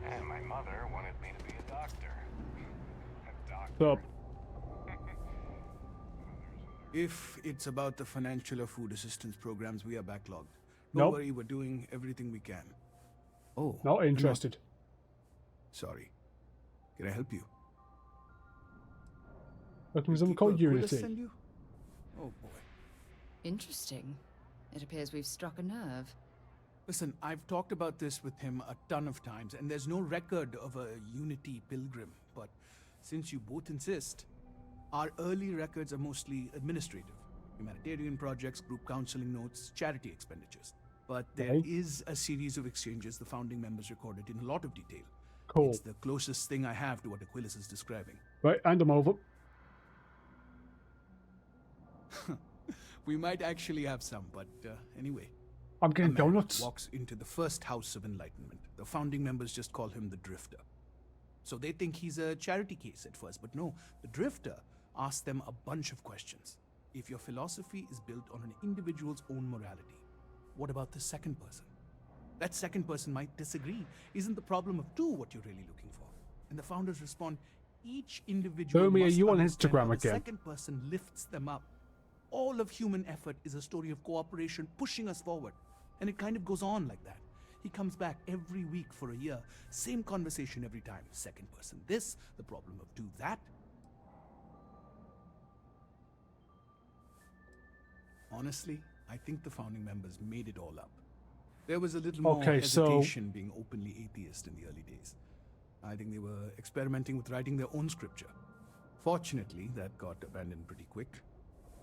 Speaker 9: And my mother wanted me to be a doctor. A doctor.
Speaker 1: Sup?
Speaker 15: If it's about the financial or food assistance programs, we are backlogged. Don't
Speaker 1: Nope.
Speaker 15: worry, we're doing everything we can. Oh.
Speaker 1: Not interested.
Speaker 15: Sorry. Can I help you?
Speaker 1: Looking for something called
Speaker 15: Will
Speaker 1: Unity.
Speaker 15: send you? Oh boy.
Speaker 13: Interesting. It appears we've struck a nerve.
Speaker 15: Listen, I've talked about this with him a ton of times, and there's no record of a Unity pilgrim. But since you both insist, our early records are mostly administrative. Humanitarian projects, group counseling notes, charity expenditures. But there
Speaker 1: Okay.
Speaker 15: is a series of exchanges the founding members recorded in a lot of detail.
Speaker 1: Cool.
Speaker 15: It's the closest thing I have to what Aquilus is describing.
Speaker 1: Right, hand them over.
Speaker 15: We might actually have some, but anyway.
Speaker 1: I'm getting
Speaker 15: A man
Speaker 1: donuts.
Speaker 15: walks into the first house of enlightenment. The founding members just call him the Drifter. So they think he's a charity case at first, but no. The Drifter asks them a bunch of questions. If your philosophy is built on an individual's own morality, what about the second person? That second person might disagree. Isn't the problem of two what you're really looking for? And the founders respond, each individual
Speaker 1: Boomie, are
Speaker 15: must
Speaker 1: you on
Speaker 15: understand
Speaker 1: Instagram
Speaker 15: how
Speaker 1: again?
Speaker 15: the second person lifts them up. All of human effort is a story of cooperation pushing us forward. And it kind of goes on like that. He comes back every week for a year. Same conversation every time. Second person this, the problem of two that. Honestly, I think the founding members made it all up. There was a little more
Speaker 1: Okay, so-
Speaker 15: hesitation being openly atheist in the early days. I think they were experimenting with writing their own scripture. Fortunately, that got abandoned pretty quick.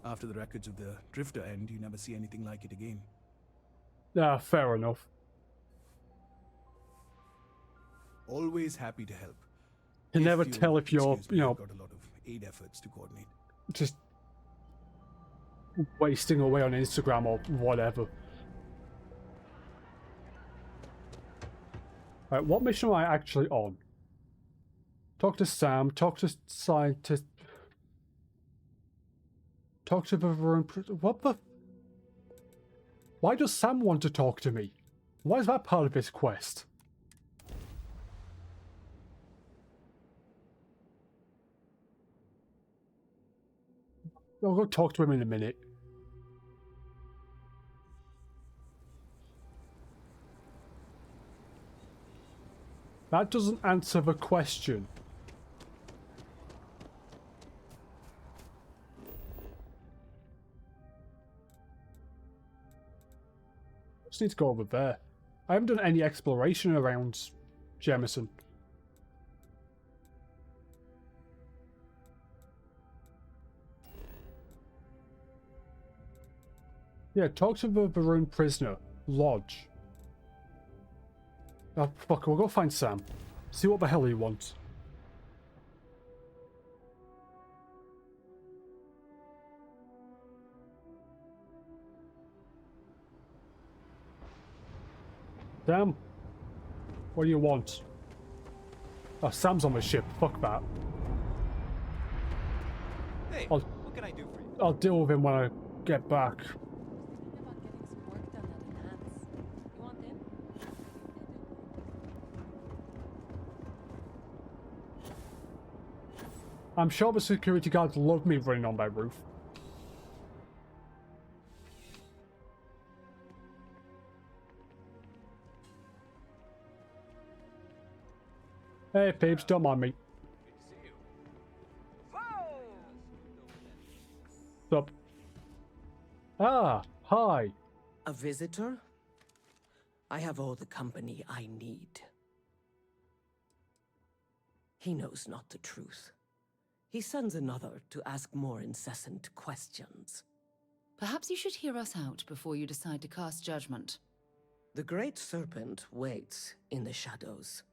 Speaker 15: After the records of the Drifter end, you never see anything like it again.
Speaker 1: Yeah, fair enough.
Speaker 15: Always happy to help.
Speaker 1: You never
Speaker 15: you'll
Speaker 1: tell if you're,
Speaker 15: excuse me,
Speaker 1: you know,
Speaker 15: I've got a lot of aid efforts to coordinate.
Speaker 1: just wasting away on Instagram or whatever. Right, what mission am I actually on? Talk to Sam, talk to scientist, talk to the what the? Why does Sam want to talk to me? Why is that part of this quest? I'll go talk to him in a minute. That doesn't answer the question. Just need to go over there. I haven't done any exploration around Jemison. Yeah, talk to the Varun prisoner. Lodge. Oh, fuck, we'll go find Sam. See what the hell he wants. Sam? What do you want? Oh, Sam's on the ship. Fuck that.
Speaker 19: Hey,
Speaker 1: I'll,
Speaker 19: what can I do for you?
Speaker 1: I'll deal with him when I get back. I'm sure the security guards love me running on my roof. Hey peeps, don't mind me. What's up? Ah, hi.
Speaker 21: A visitor? I have all the company I need. He knows not the truth. He sends another to ask more incessant questions.
Speaker 13: Perhaps you should hear us out before you decide to cast judgment.
Speaker 21: The Great Serpent waits in the shadows.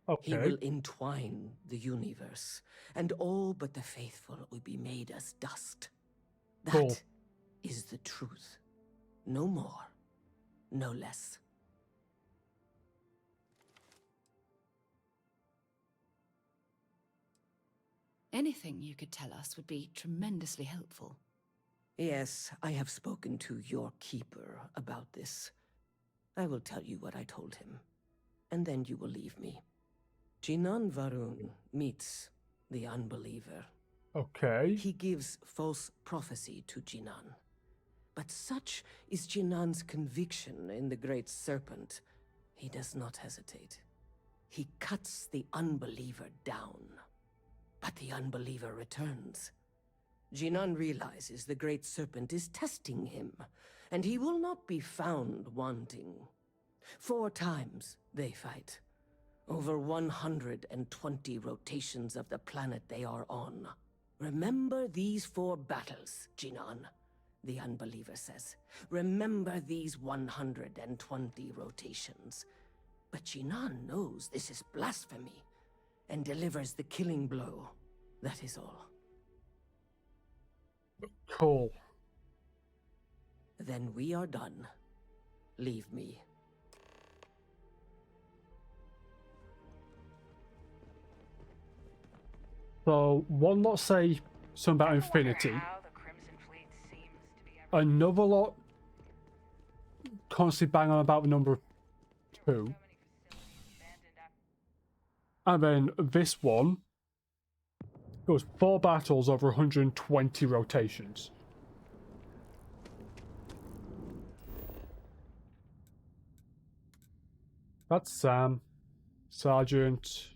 Speaker 1: Okay.
Speaker 21: He will entwine the universe, and all but the faithful will be made as dust. That is the truth. No more, no less.
Speaker 13: Anything you could tell us would be tremendously helpful.
Speaker 21: Yes, I have spoken to your keeper about this. I will tell you what I told him, and then you will leave me. Jinan Varun meets the unbeliever.
Speaker 1: Okay.
Speaker 21: He gives false prophecy to Jinan. But such is Jinan's conviction in the Great Serpent, he does not hesitate. He cuts the unbeliever down. But the unbeliever returns. Jinan realizes the Great Serpent is testing him, and he will not be found wanting. 4 times they fight. Over 120 rotations of the planet they are on. Remember these 4 battles, Jinan, the unbeliever says. Remember these 120 rotations. But Jinan knows this is blasphemy, and delivers the killing blow. That is all.
Speaker 1: Cool.
Speaker 21: Then we are done. Leave me.
Speaker 1: So, one lot say something about infinity. Another lot constantly bang on about the number 2. And then this one goes 4 battles over 120 rotations. That's Sam. Sergeant.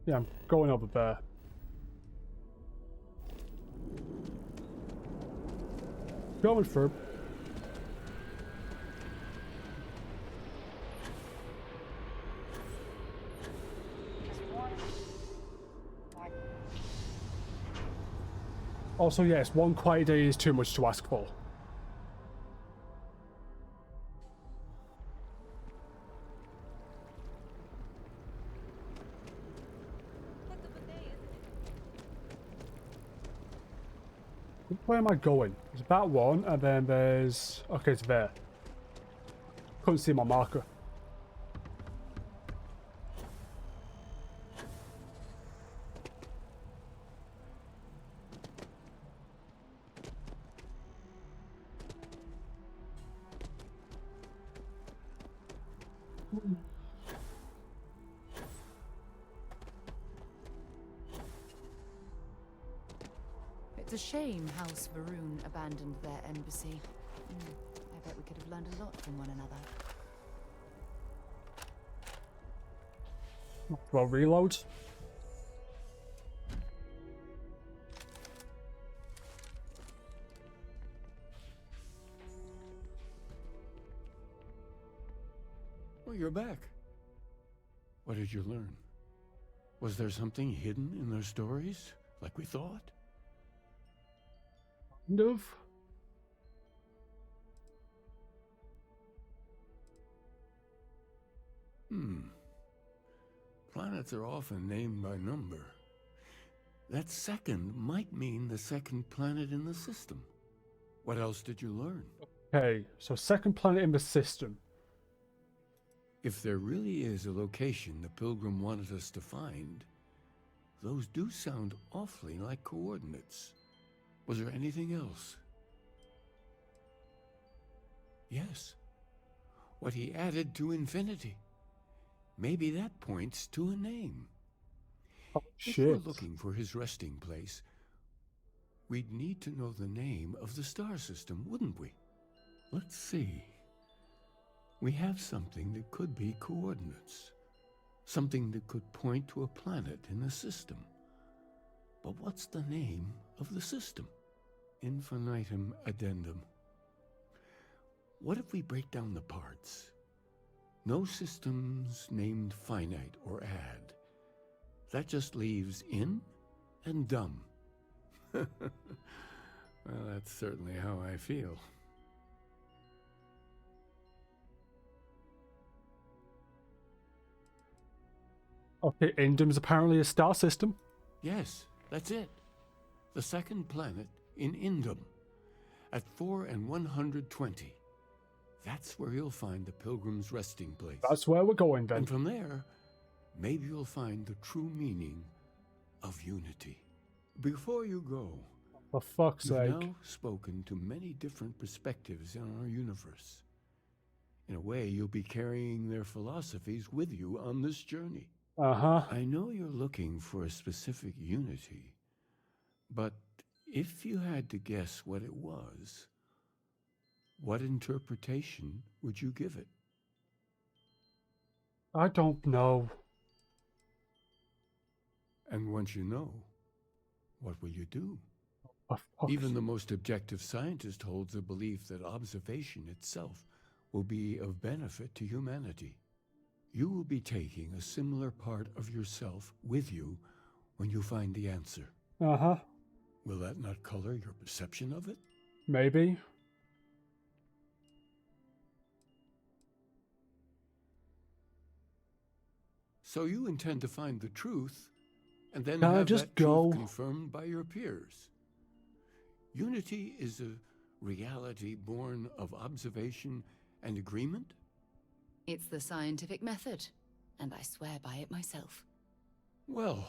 Speaker 1: Yeah, I'm going over there. Going through. Also, yes, 1 quiet day is too much to ask for. Where am I going? There's about 1, and then there's... Okay, it's there. Couldn't see my marker.
Speaker 13: It's a shame House Varun abandoned their embassy. I bet we could have learned a lot from one another.
Speaker 1: Well, reload.
Speaker 14: Well, you're back. What did you learn? Was there something hidden in their stories, like we thought?
Speaker 1: Kind of.
Speaker 14: Planets are often named by number. That second might mean the second planet in the system. What else did you learn?
Speaker 1: Okay, so second planet in the system.
Speaker 14: If there really is a location the Pilgrim wanted us to find, those do sound awfully like coordinates. Was there anything else? Yes. What he added to infinity. Maybe that points to a name.
Speaker 1: Oh,
Speaker 14: If
Speaker 1: shit.
Speaker 14: we're looking for his resting place, we'd need to know the name of the star system, wouldn't we? Let's see. We have something that could be coordinates. Something that could point to a planet in the system. But what's the name of the system? Infinitum addendum. What if we break down the parts? No systems named finite or add. That just leaves in and dumb. Well, that's certainly how I feel.
Speaker 1: Okay, Indum's apparently a star system.
Speaker 14: Yes, that's it. The second planet in Indum, at 4 and 120. That's where you'll find the pilgrim's resting place.
Speaker 1: That's where we're going then.
Speaker 14: And from there, maybe you'll find the true meaning of unity. Before you go,
Speaker 1: for fuck's
Speaker 14: you've
Speaker 1: sake,
Speaker 14: now spoken to many different perspectives in our universe. In a way, you'll be carrying their philosophies with you on this journey. I know you're looking for a specific unity, but if you had to guess what it was, what interpretation would you give it?
Speaker 1: I don't know.
Speaker 14: And once you know, what will you do?
Speaker 1: Oh,
Speaker 14: even the most objective scientist holds the belief that observation itself will be of benefit to humanity. You will be taking a similar part of yourself with you when you find the answer. Will that not color your perception of it?
Speaker 1: Maybe.
Speaker 14: So you intend to find the truth, and then
Speaker 1: Can I
Speaker 14: have
Speaker 1: just
Speaker 14: that
Speaker 1: go?
Speaker 14: truth confirmed by your peers. Unity is a reality born of observation and agreement?
Speaker 13: It's the scientific method, and I swear by it myself.
Speaker 14: Well,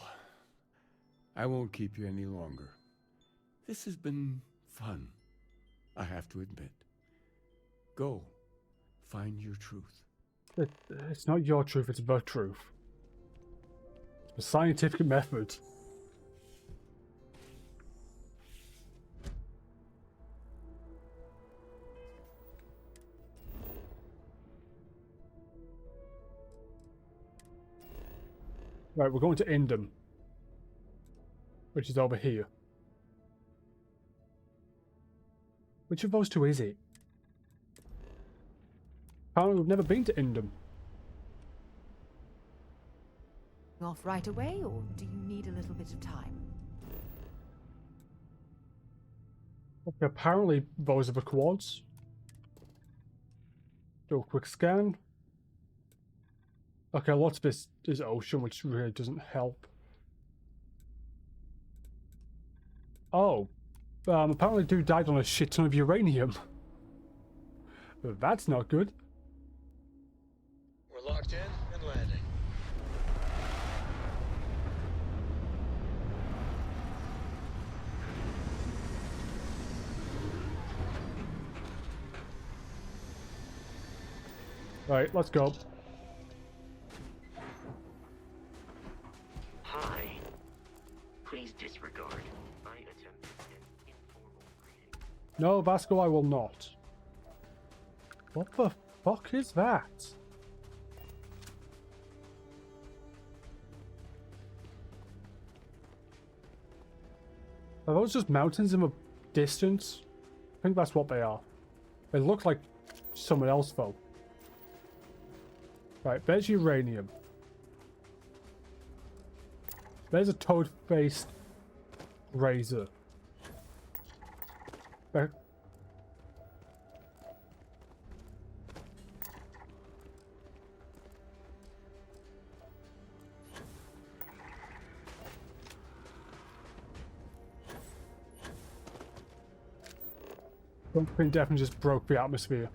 Speaker 14: I won't keep you any longer. This has been fun, I have to admit. Go, find your truth.
Speaker 1: It's not your truth, it's the truth. The scientific method. Right, we're going to Indum, which is over here. Which of those two is it? Apparently we've never been to Indum.
Speaker 3: Off right away, or do you need a little bit of time?
Speaker 1: Okay, apparently those are the quads. Do a quick scan. Okay, lots of this is ocean, which really doesn't help. Oh. Apparently dude died on a shit ton of uranium. That's not good.
Speaker 17: We're locked in and landing.
Speaker 1: Right, let's go.
Speaker 16: Hi. Please disregard. I attempted an informal greeting.
Speaker 1: No, Vasco, I will not. What the fuck is that? Are those just mountains in the distance? I think that's what they are. They look like someone else though. Right, there's uranium. There's a toad-faced razor. There. Something definitely just broke the atmosphere.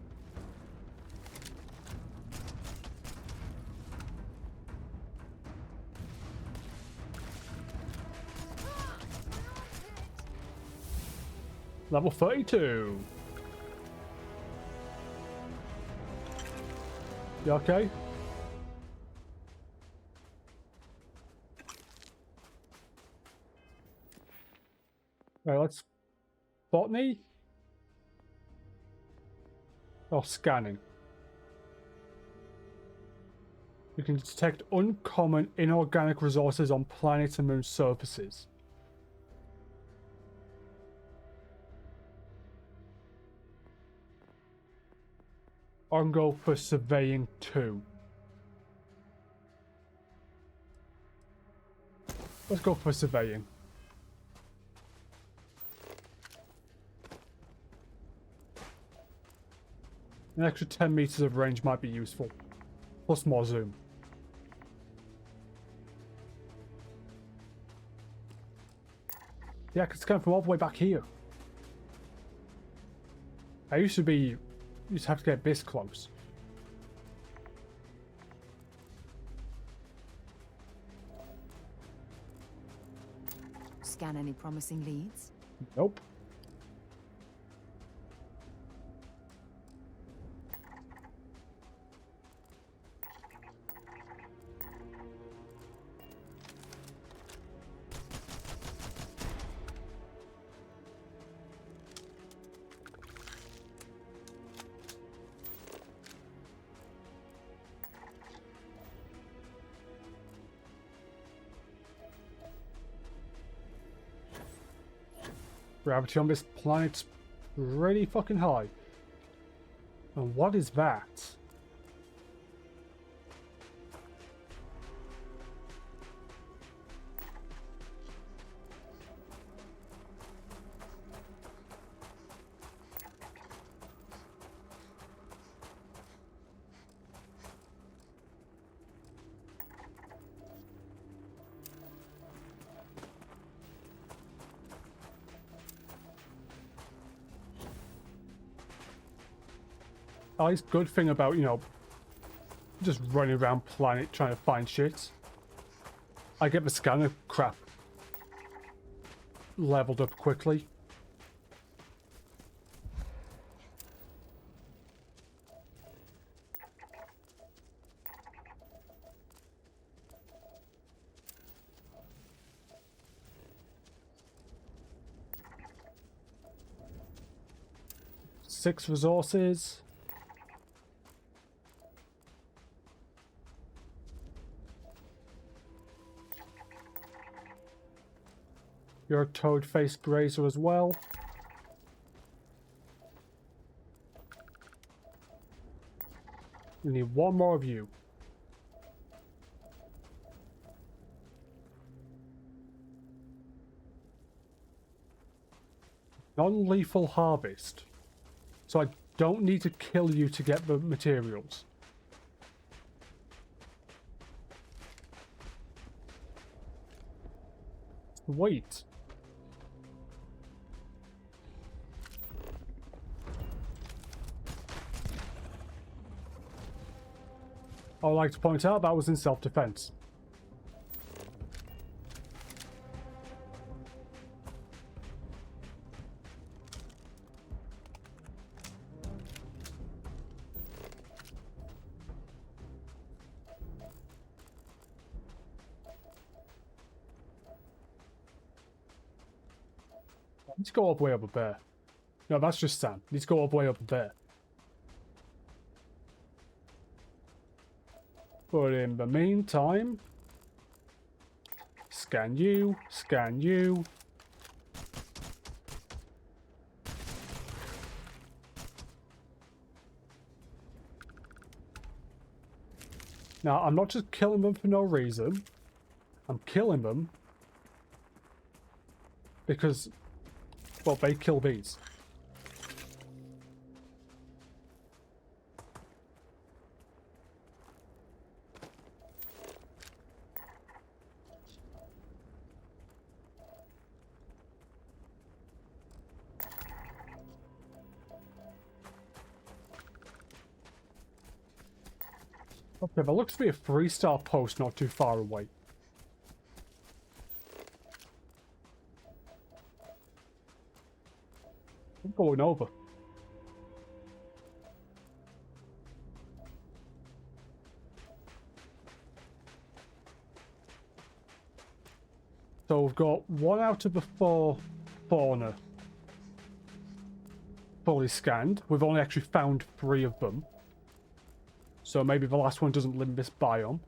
Speaker 1: Level 32. You okay? Right, let's... Botany? Or scanning. You can detect uncommon inorganic resources on planets and moon surfaces. I'm going for surveying 2. Let's go for surveying. An extra 10 meters of range might be useful. Plus more zoom. Yeah, because it's coming from all the way back here. I used to have to get this close.
Speaker 3: Scan any promising leads?
Speaker 1: Nope. Gravity on this planet's pretty fucking high. And what is that? At least good thing about, you know, just running around planet trying to find shit. I get the scanner crap leveled up quickly. Six resources. You're a toad-faced grazer as well. We need one more of you. Non-lethal harvest. So I don't need to kill you to get the materials. Wait. I would like to point out that was in self-defense. Let's go all the way up there. No, that's just Sam. Let's go all the way up there. But in the meantime, scan you, scan you. Now, I'm not just killing them for no reason. I'm killing them because, well, they kill these. Okay, there looks to be a 3-star post not too far away. I'm going over. So we've got 1 out of the 4 fauna fully scanned. We've only actually found 3 of them. So maybe the last one doesn't live in this biome.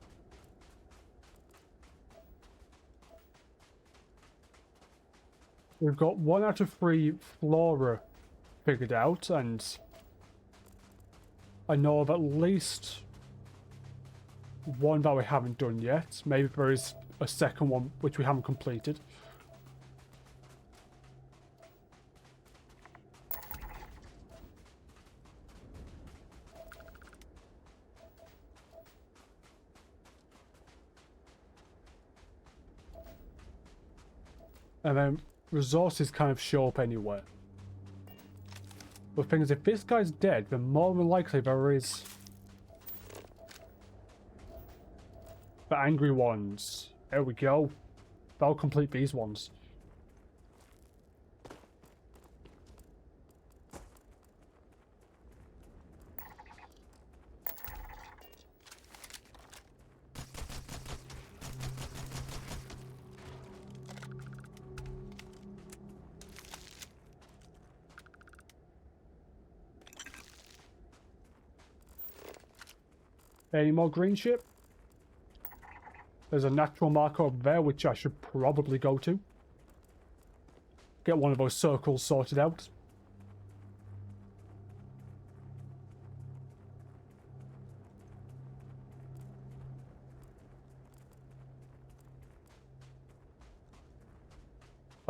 Speaker 1: We've got 1 out of 3 flora figured out, and I know of at least 1 that we haven't done yet. Maybe there is a second one which we haven't completed. And then resources kind of show up anywhere. But the thing is, if this guy's dead, then more than likely there is the angry ones. There we go. That'll complete these ones. Any more green ship? There's a natural marker over there, which I should probably go to. Get one of those circles sorted out.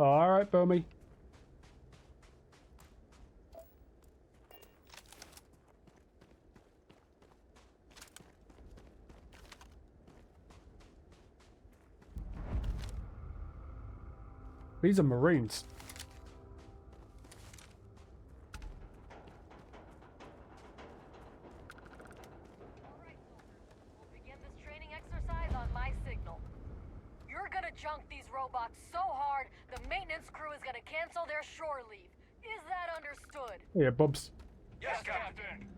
Speaker 1: Alright, Burmy. These are Marines.
Speaker 10: Begin this training exercise on my signal. You're gonna junk these robots so hard, the maintenance crew is gonna cancel their shore leave. Is that understood?
Speaker 1: Yeah, Bubs.
Speaker 10: Yes, Captain.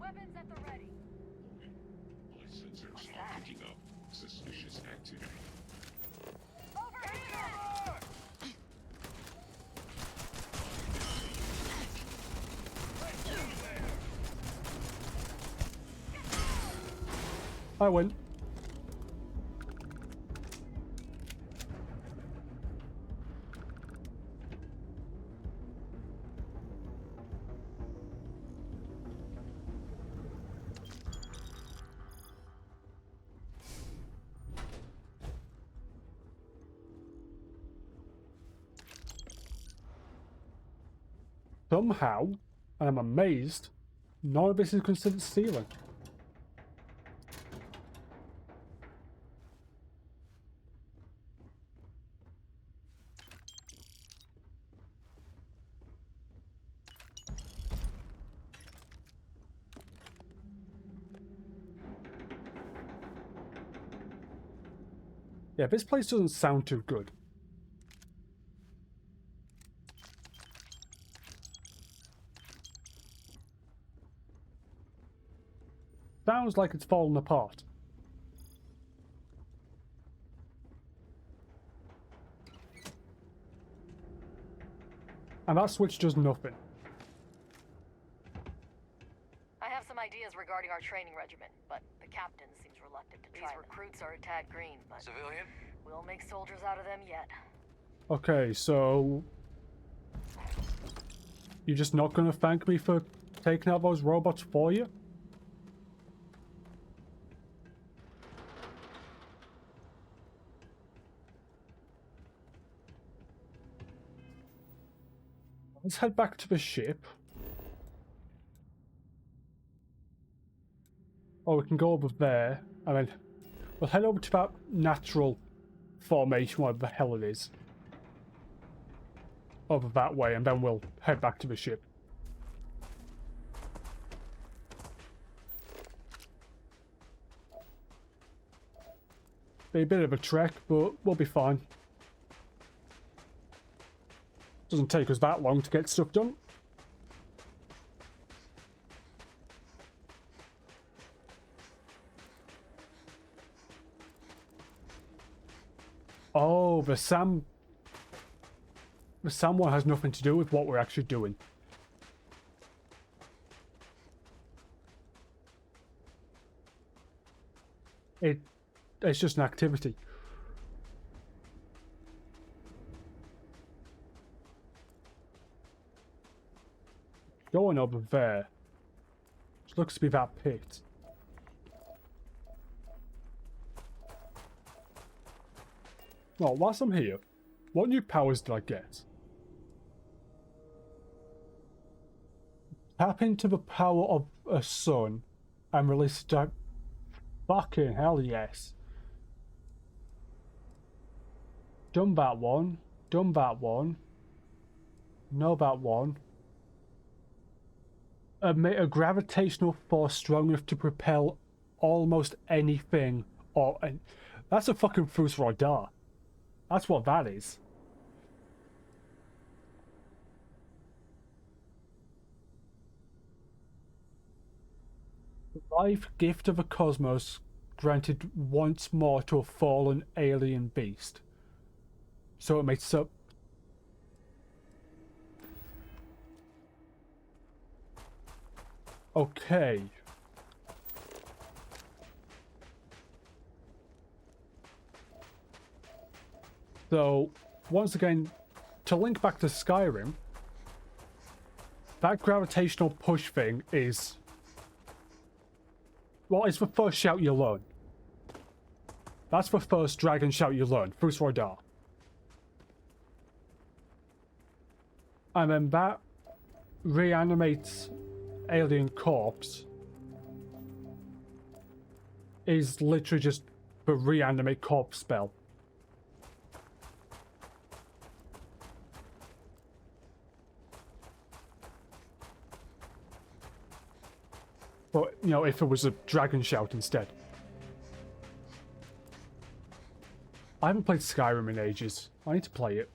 Speaker 10: Weapons at the ready.
Speaker 20: Sensors picking up suspicious activity.
Speaker 10: Over here!
Speaker 1: I win. Somehow, and I'm amazed, none of this is considered stealing. Yeah, this place doesn't sound too good. Sounds like it's fallen apart. And that switch does nothing.
Speaker 10: I have some ideas regarding our training regimen, but the captain seems reluctant to try. These recruits are a tad green, but
Speaker 9: Civilian?
Speaker 10: we'll make soldiers out of them yet.
Speaker 1: Okay, so you're just not going to thank me for taking out those robots for you? Let's head back to the ship. Oh, we can go over there, and then we'll head over to that natural formation, whatever the hell it is. Over that way, and then we'll head back to the ship. Be a bit of a trek, but we'll be fine. Doesn't take us that long to get stuff done. Oh, the Sam one has nothing to do with what we're actually doing. It's just an activity. Going over there. Which looks to be that pit. Well, whilst I'm here, what new powers did I get? Tap into the power of a sun and release a fucking hell yes. Done that one. Done that one. Know that one. Emit a gravitational force strong enough to propel almost anything or... That's a fucking Fus Radar. That's what that is. Life gift of a cosmos granted once more to a fallen alien beast. So it makes up... Okay. So, once again, to link back to Skyrim, that gravitational push thing is... Well, it's the first shout you learn. That's the first dragon shout you learn, Fus Radar. And then that reanimates alien corpse is literally just the reanimate corpse spell. But, you know, if it was a dragon shout instead. I haven't played Skyrim in ages. I need to play it.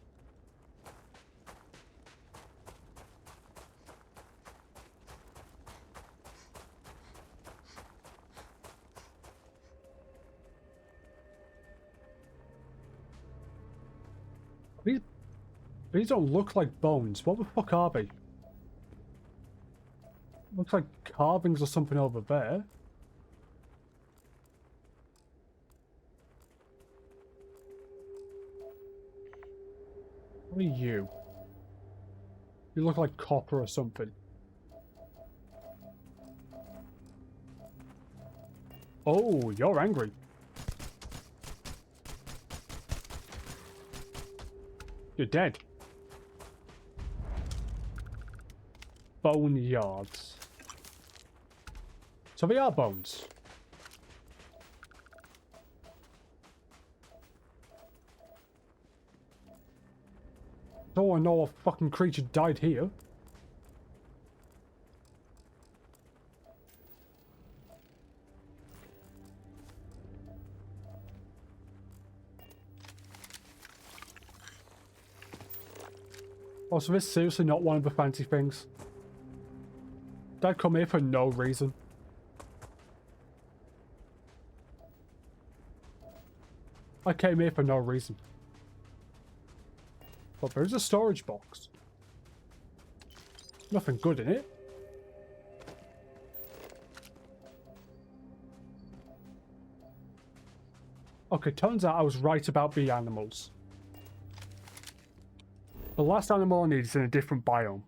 Speaker 1: These don't look like bones. What the fuck are they? Looks like carvings or something over there. What are you? You look like copper or something. Oh, you're angry. You're dead. Boneyards. So they are bones. Oh, I know a fucking creature died here. Oh, so this is seriously not one of the fancy things. Did I come here for no reason? I came here for no reason. But there's a storage box. Nothing good in it. Okay, turns out I was right about the animals. The last animal I need is in a different biome.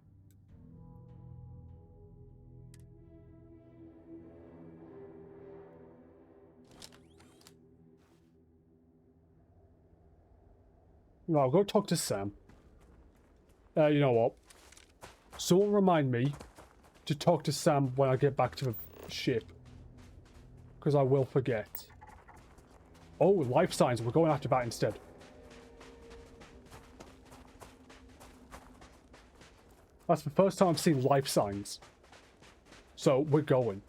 Speaker 1: No, I'll go talk to Sam. You know what? Someone remind me to talk to Sam when I get back to the ship. Because I will forget. Oh, life signs. We're going after that instead. That's the first time I've seen life signs. So, we're going.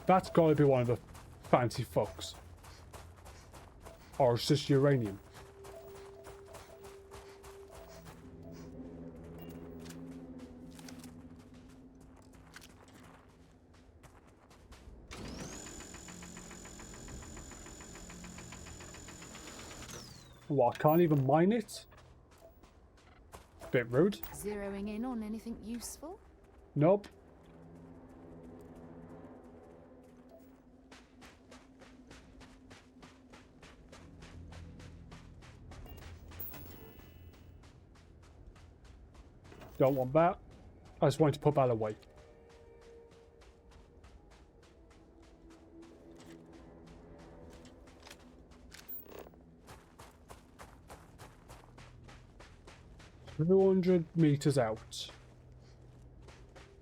Speaker 1: That's gotta be one of the fancy fucks. Or it's just uranium. What, I can't even mine it? Bit rude.
Speaker 13: Zeroing in on anything useful?
Speaker 1: Nope. Don't want that. I just wanted to put that away. $200 meters out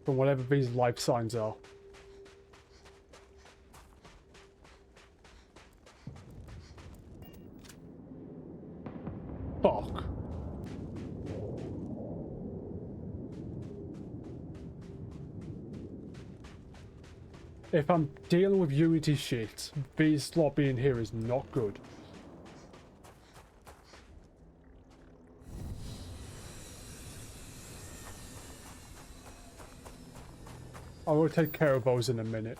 Speaker 1: from whatever these life signs are. Fuck. If I'm dealing with Unity shit, this lobby in here is not good. I will take care of those in a minute.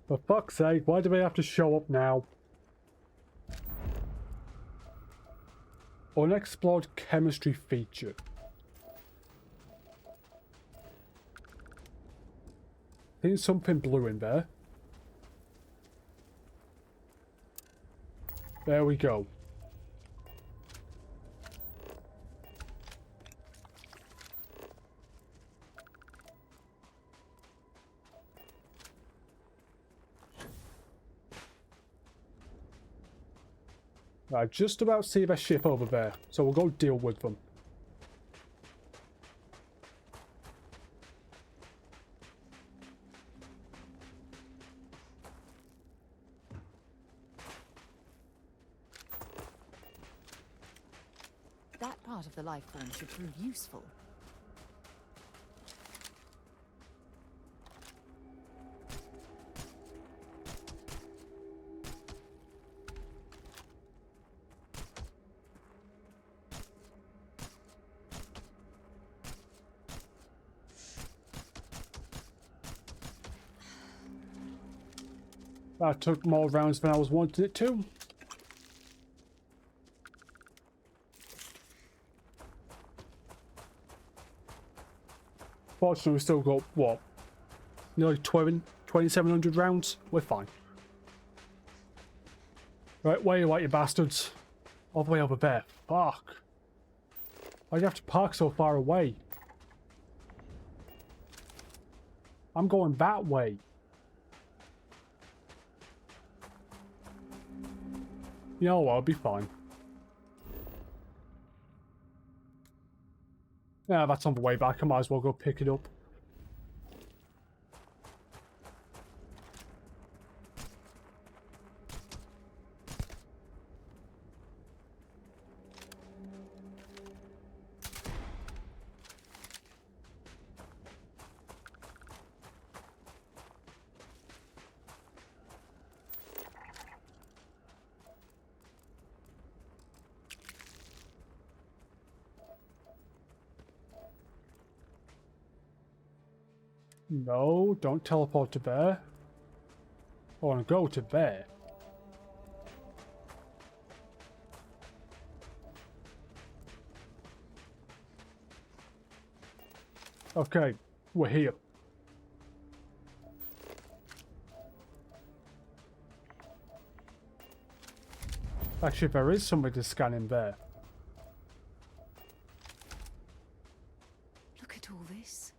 Speaker 1: For fuck's sake, why do they have to show up now? Unexplored chemistry feature. I think something blue in there. There we go. I just about see their ship over there, so we'll go deal with them.
Speaker 3: That part of the life form should prove useful.
Speaker 1: That took more rounds than I was wanting it to. Fortunately, we still got, what, nearly 2,700 rounds? We're fine. Right, where you at, you bastards? All the way over there. Fuck. Why'd you have to park so far away? I'm going that way. You know what, I'll be fine. Yeah, that's on the way back. I might as well go pick it up. No, don't teleport to there. I want to go to there. Okay, we're here. Actually, there is somebody to scan in there.
Speaker 13: Look at all this.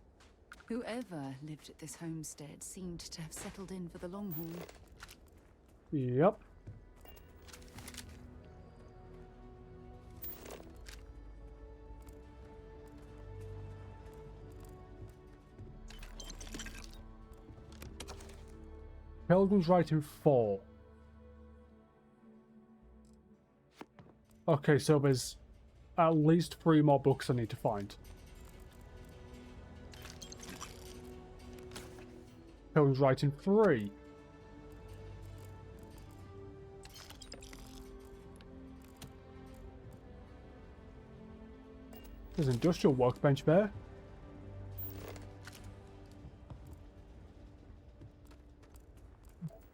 Speaker 13: Whoever lived at this homestead seemed to have settled in for the long haul.
Speaker 1: Yep. Pilgrim's writing 4. Okay, so there's at least 3 more books I need to find. Pilgrim's writing 3. There's an industrial workbench there.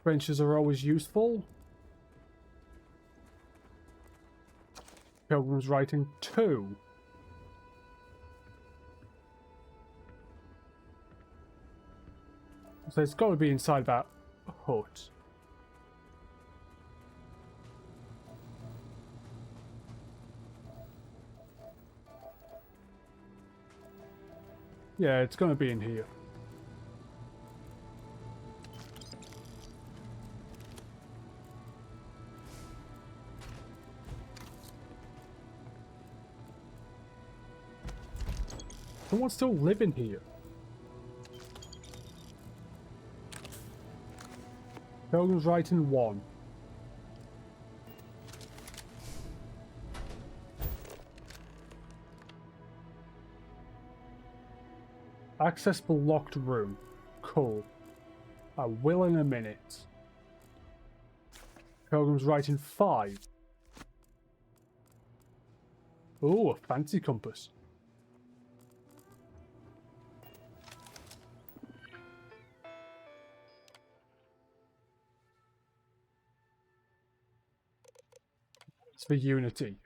Speaker 1: Benches are always useful. Pilgrim's writing 2. So it's got to be inside that hut. Yeah, it's going to be in here. Someone's still living here. Pilgrim's writing 1. Access the locked room. Cool. I will in a minute. Pilgrim's writing 5. Ooh, a fancy compass. It's for Unity.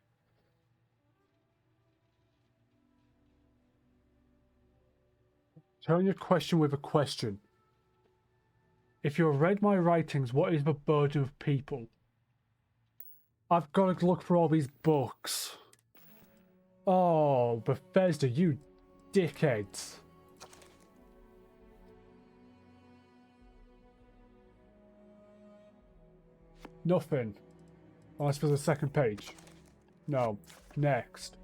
Speaker 1: Turn your question with a question. If you have read my writings, what is the burden of people? I've got to look for all these books. Oh, Bethesda, you dickheads. Nothing. Unless there's a second page. No. Next.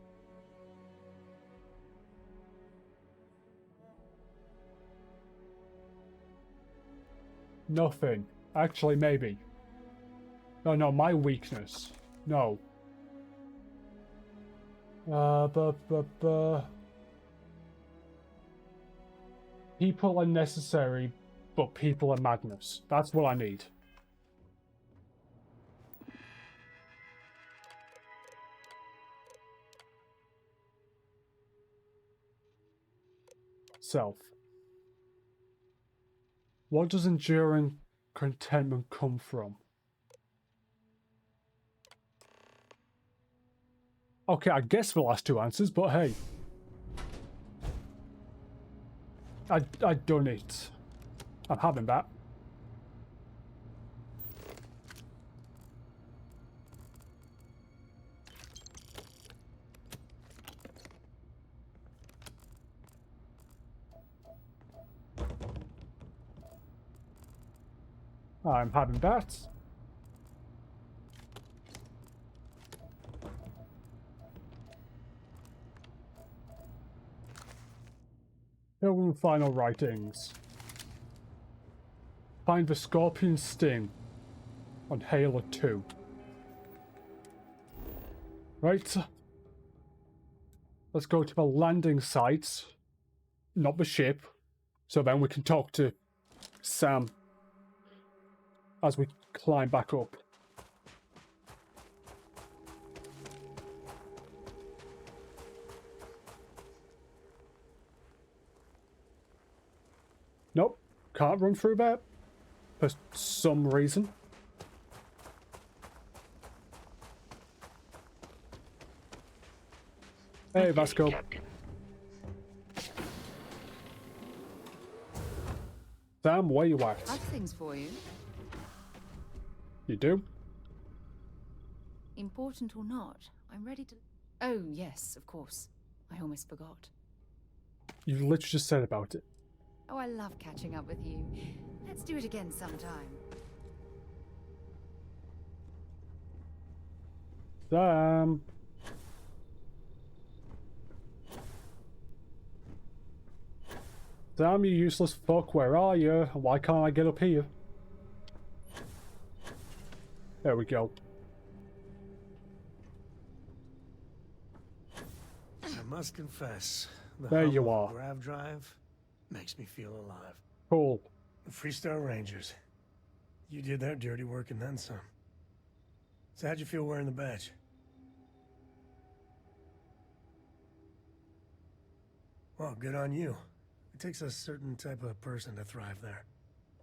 Speaker 1: Nothing. Actually, maybe. No, my weakness. No. People are necessary, but people are madness. That's what I need. Self. What does enduring contentment come from? Okay, I guess the last 2 answers, but hey. I done it. I'm having that. I'm having that. Pilgrim final writings. Find the Scorpion Sting on Halo 2. Right. Let's go to the landing site, not the ship, so then we can talk to Sam as we climb back up. Nope, can't run through that for some reason. Hey, Vasco. Sam, where you at?
Speaker 13: I have things for you.
Speaker 1: You do?
Speaker 13: Important or not, I'm ready to... Oh, yes, of course. I almost forgot.
Speaker 1: You literally just said about it.
Speaker 13: Oh, I love catching up with you. Let's do it again sometime.
Speaker 1: Sam. Sam, you useless fuck, where are you? Why can't I get up here? There we go.
Speaker 18: I must confess, the
Speaker 1: There
Speaker 18: hum
Speaker 1: you
Speaker 18: of a
Speaker 1: are.
Speaker 18: grav drive makes me feel alive.
Speaker 1: Cool.
Speaker 18: The Freestar Rangers. You did their dirty work and then some. So how'd you feel wearing the badge? Well, good on you. It takes a certain type of person to thrive there.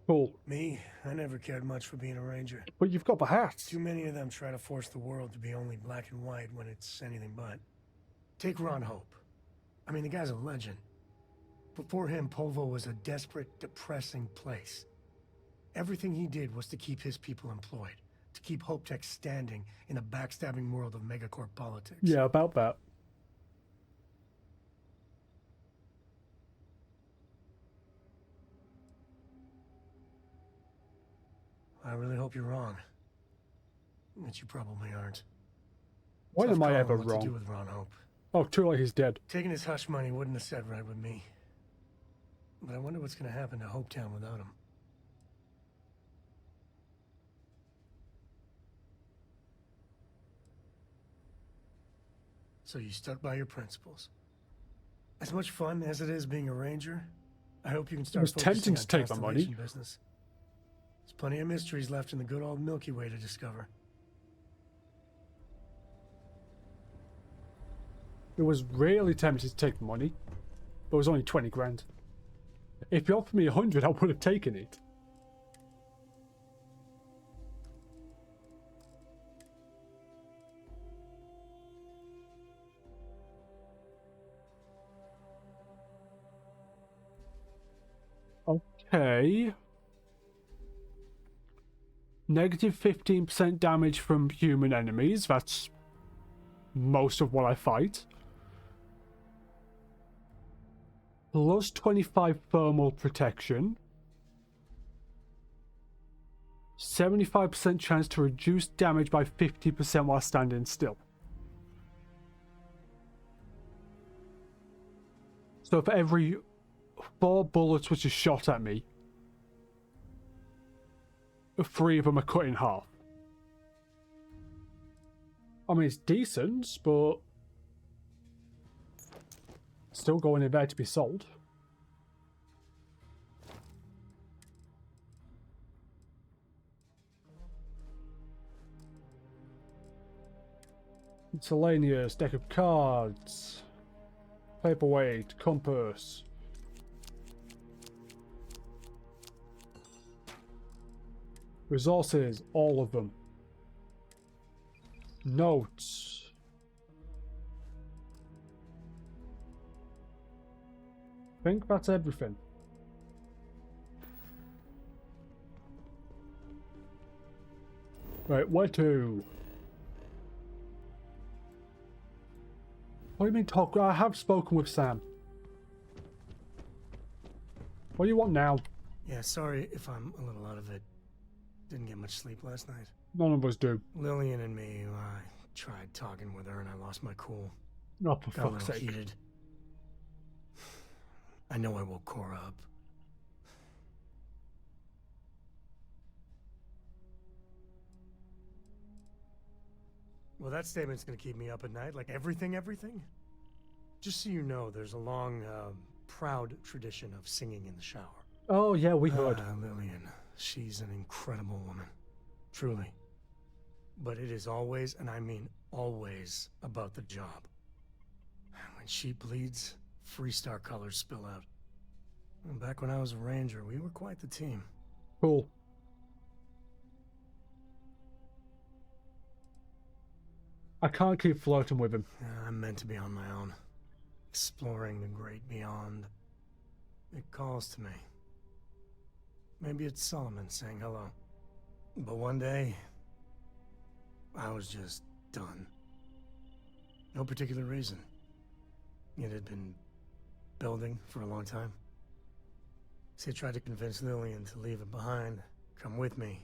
Speaker 1: Cool.
Speaker 18: Me, I never cared much for being a ranger.
Speaker 1: But you've got the hat.
Speaker 18: Too many of them try to force the world to be only black and white when it's anything but. Take Ron Hope. I mean, the guy's a legend. Before him, Polvo was a desperate, depressing place. Everything he did was to keep his people employed, to keep Hope Tech standing in a backstabbing world of megacorp politics.
Speaker 1: Yeah, about that.
Speaker 18: I really hope you're wrong. But you probably aren't.
Speaker 1: When
Speaker 18: Tough
Speaker 1: am I
Speaker 18: call
Speaker 1: ever
Speaker 18: what
Speaker 1: wrong?
Speaker 18: to do with Ron Hope.
Speaker 1: Oh, too late, he's dead.
Speaker 18: Taking his hush money wouldn't have set right with me. But I wonder what's going to happen to Hopetown without him. So you stuck by your principles. As much fun as it is being a ranger, I hope you can
Speaker 1: It
Speaker 18: start
Speaker 1: was tempting
Speaker 18: focusing
Speaker 1: to
Speaker 18: on
Speaker 1: take my money.
Speaker 18: constellation business. There's plenty of mysteries left in the good old Milky Way to discover.
Speaker 1: It was really tempting to take the money, but it was only 20 grand. If you offered me 100, I would have taken it. Okay. Negative 15% damage from human enemies. That's most of what I fight. Plus 25 thermal protection. 75% chance to reduce damage by 50% while standing still. So for every 4 bullets which is shot at me, 3 of them are cut in half. I mean, it's decent, but still going in there to be sold. Miscellaneous, deck of cards, paperweight, compass. Resources, all of them. Notes. I think that's everything. Right, where to? What do you mean talk? I have spoken with Sam. What do you want now?
Speaker 18: Yeah, sorry if I'm a little out of it. Didn't get much sleep last night.
Speaker 1: None of us do.
Speaker 18: Lillian and me, I tried talking with her and I lost my cool.
Speaker 1: Oh, for
Speaker 18: Got a
Speaker 1: fuck's
Speaker 18: little
Speaker 1: sake.
Speaker 18: heated. I know I woke Cora up. Well, that statement's gonna keep me up at night, like everything. Just so you know, there's a long, proud tradition of singing in the shower.
Speaker 1: Oh, yeah, we heard.
Speaker 18: Lillian, she's an incredible woman. Truly. But it is always, and I mean always, about the job. When she bleeds, Freestar colors spill out. And back when I was a ranger, we were quite the team.
Speaker 1: Cool. I can't keep flirting with him.
Speaker 18: I'm meant to be on my own. Exploring the great beyond. It calls to me. Maybe it's Solomon saying hello. But one day, I was just done. No particular reason. It had been building for a long time. See, I tried to convince Lillian to leave it behind, come with me.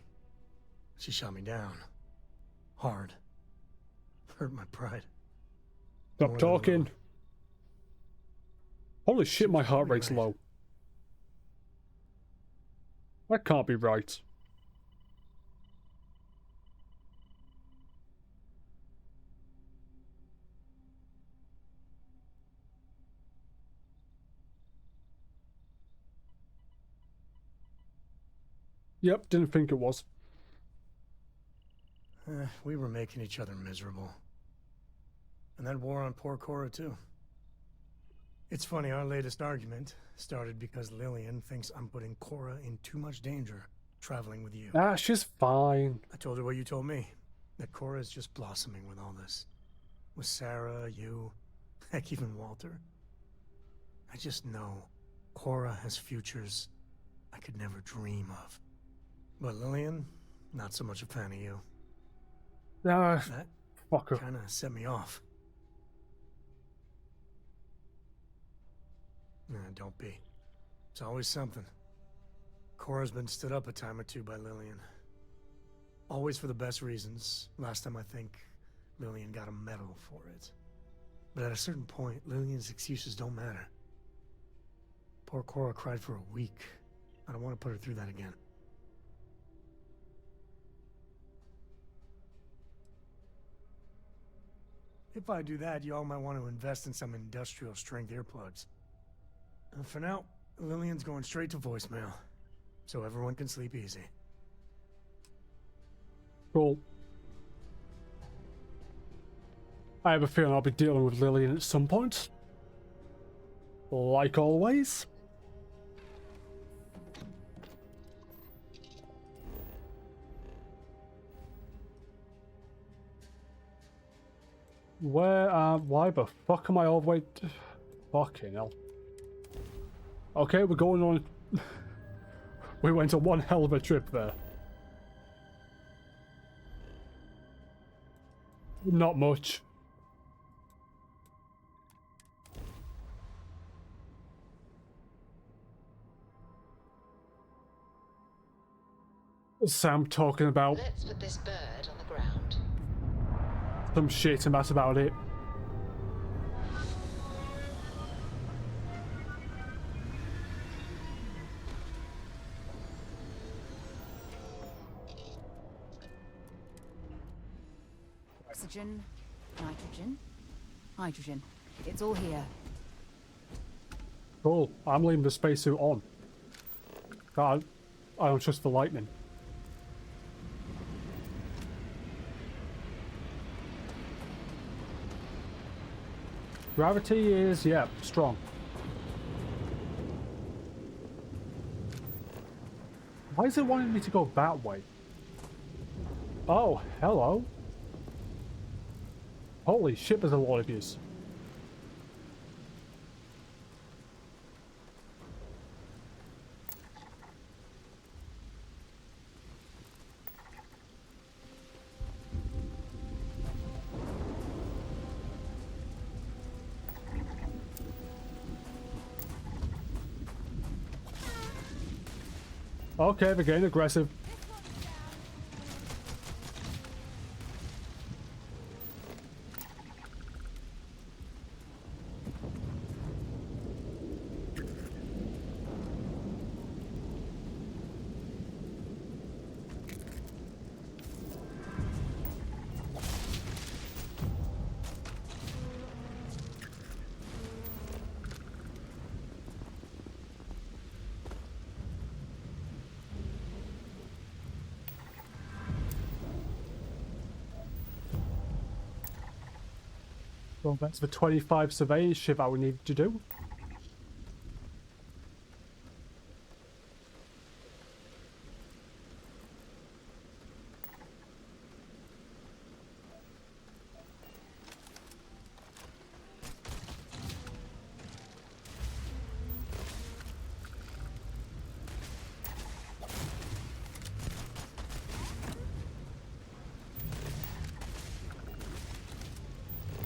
Speaker 18: She shot me down. Hard. Hurt my pride.
Speaker 1: Stop talking. Holy shit, my heart rate's low. That can't be right. Yep, didn't think it was.
Speaker 18: We were making each other miserable. And that wore on poor Cora, too. It's funny, our latest argument started because Lillian thinks I'm putting Cora in too much danger traveling with you.
Speaker 1: Ah, she's fine.
Speaker 18: I told her what you told me, that Cora is just blossoming with all this. With Sarah, you, heck, even Walter. I just know Cora has futures I could never dream of. But Lillian, not so much a fan of you.
Speaker 1: That
Speaker 18: fucker kind of set me off. Nah, don't be. It's always something. Cora's been stood up a time or two by Lillian. Always for the best reasons. Last time I think Lillian got a medal for it. But at a certain point, Lillian's excuses don't matter. Poor Cora cried for a week. I don't want to put her through that again. If I do that, y'all might want to invest in some industrial strength earplugs. For now, Lillian's going straight to voicemail, so everyone can sleep easy.
Speaker 1: Cool. I have a feeling I'll be dealing with Lillian at some point. Like always. Why the fuck am I all the way... Fucking hell. Okay, we're going on... We went on one hell of a trip there. Not much. Sam talking about...
Speaker 12: Let's put this bird on the ground.
Speaker 1: Some shit and that's about it.
Speaker 3: Oxygen, nitrogen, hydrogen. It's all here.
Speaker 1: Cool. I'm leaving the spacesuit on. I don't trust the lightning. Gravity is, yeah, strong. Why is it wanting me to go that way? Oh, hello. Holy shit, there's a lot of yous. Okay, they're getting aggressive. Well, that's the 25 surveying ship I would need to do.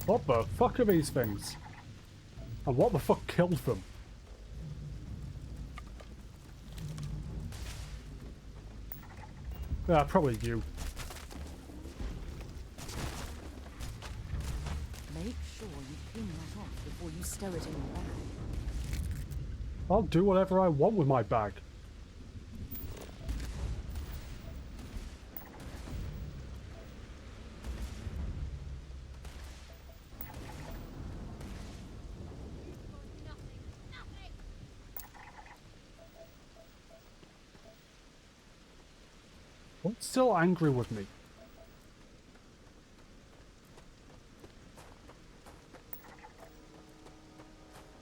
Speaker 1: What the fuck are these things? And what the fuck killed them? Yeah, probably you.
Speaker 3: Make sure you clean that off before you stow it in your bag.
Speaker 1: I'll do whatever I want with my bag. What's still angry with me?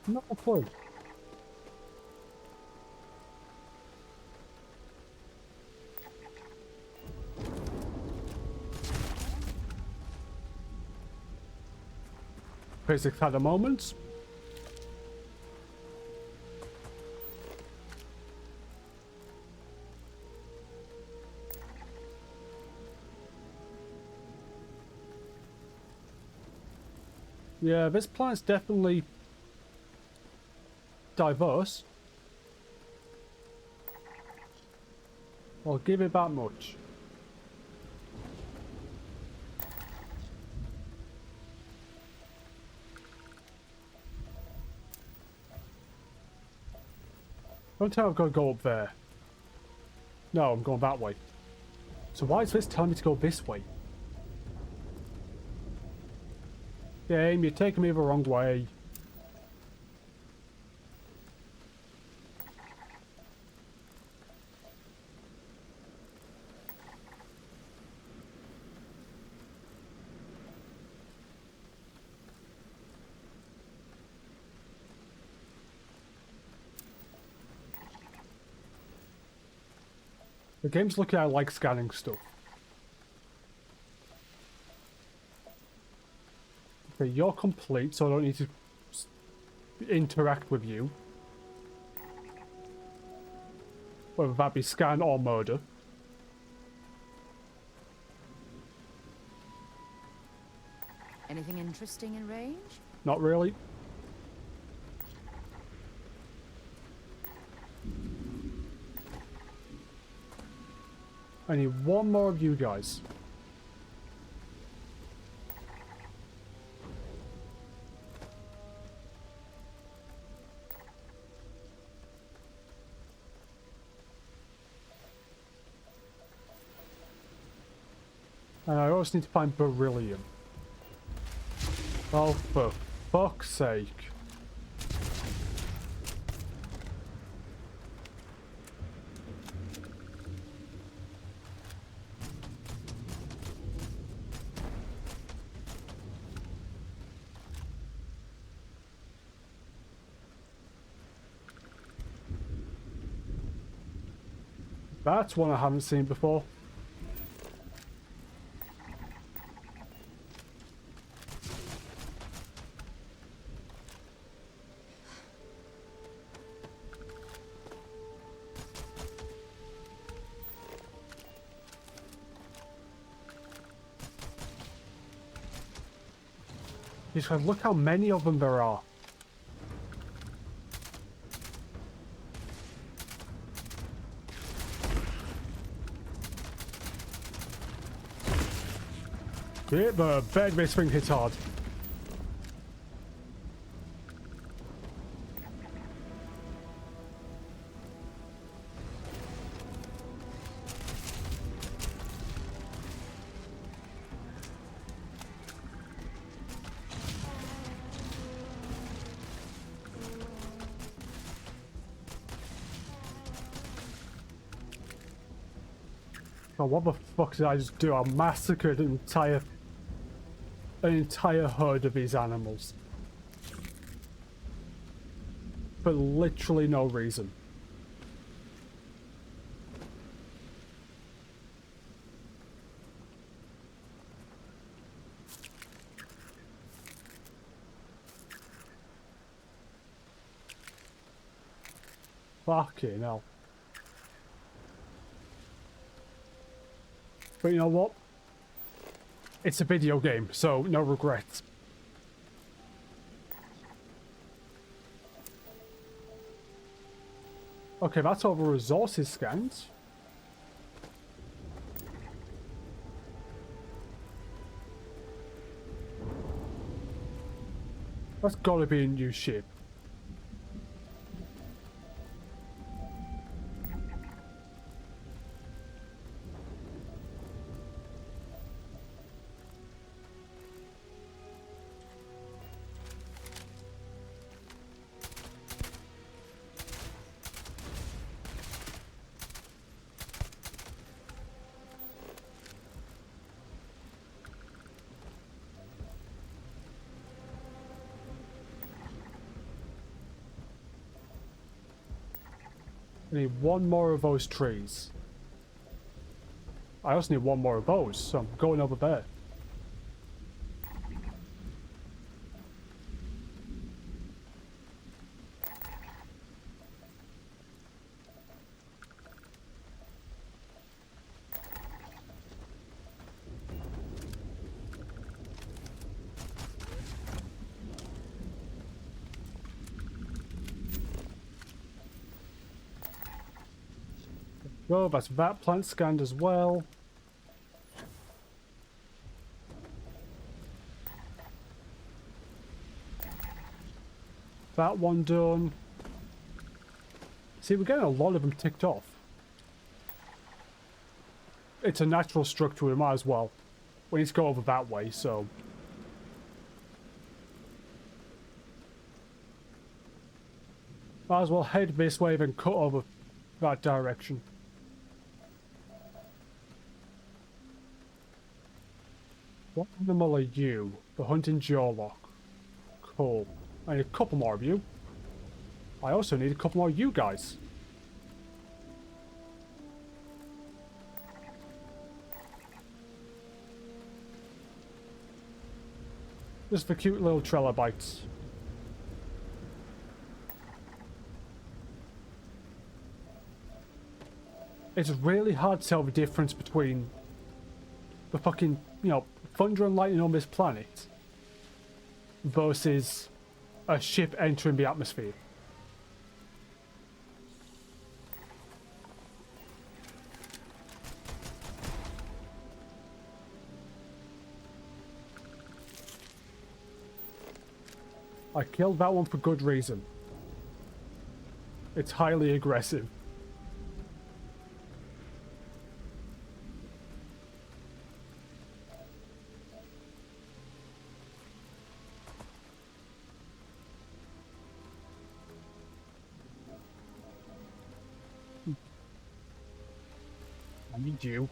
Speaker 1: Not a clue. Basic at the moment. Yeah, this planet's definitely diverse. I'll give it that much. Don't tell me I've got to go up there. No, I'm going that way. So why is this telling me to go this way? Game, you're taking me the wrong way. The game's lucky I like scanning stuff. Okay, you're complete, so I don't need to interact with you. Whether that be scan or murder.
Speaker 3: Anything interesting in range?
Speaker 1: Not really. I need one more of you guys. And I also need to find beryllium. Oh, for fuck's sake. That's one I haven't seen before. Just look how many of them there are. Hit the bed, this thing hits hard. Oh, what the fuck did I just do? I massacred an entire herd of these animals. For literally no reason. Fucking hell. But you know what? It's a video game, so no regrets. Okay, that's all the resources scanned. That's gotta be a new ship. I need one more of those trees. I also need one more of those, so I'm going over there. Go, that's that plant scanned as well. That one done. See, we're getting a lot of them ticked off. It's a natural structure, we might as well. We need to go over that way, so... Might as well head this way and cut over that direction. What animal are you? The hunting jawlock. Cool. I need a couple more of you. I also need a couple more of you guys. Just for cute little trilobites. It's really hard to tell the difference between the fucking, you know, thunder and lightning on this planet versus a ship entering the atmosphere. I killed that one for good reason. It's highly aggressive. I need you.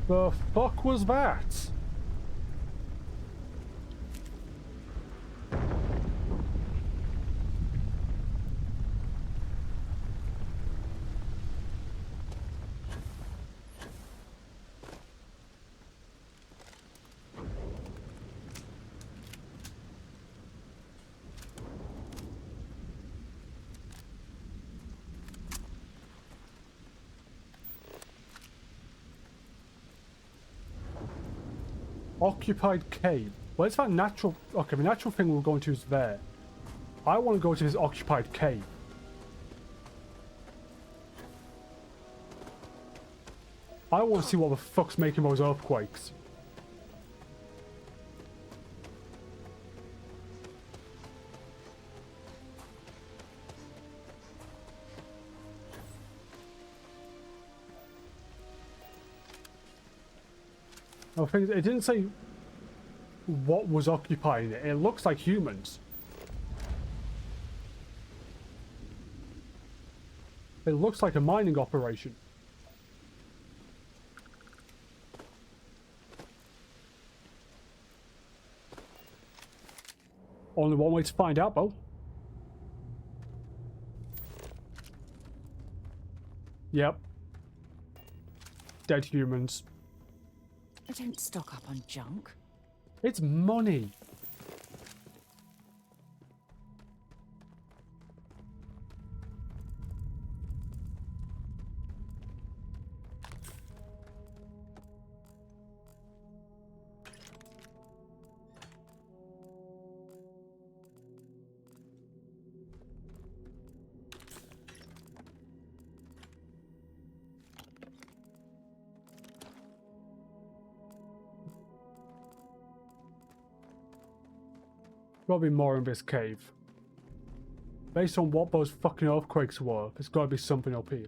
Speaker 1: The fuck was that? Occupied cave. Where's that natural... Okay, the natural thing we're going to is there. I want to go to this occupied cave. I want to see what the fuck's making those earthquakes. I think it didn't say what was occupying it. It looks like humans. It looks like a mining operation. Only one way to find out, though. Yep. Dead humans.
Speaker 3: I don't stock up on junk.
Speaker 1: It's money. Gotta be more in this cave. Based on what those fucking earthquakes were, there's gotta be something up here.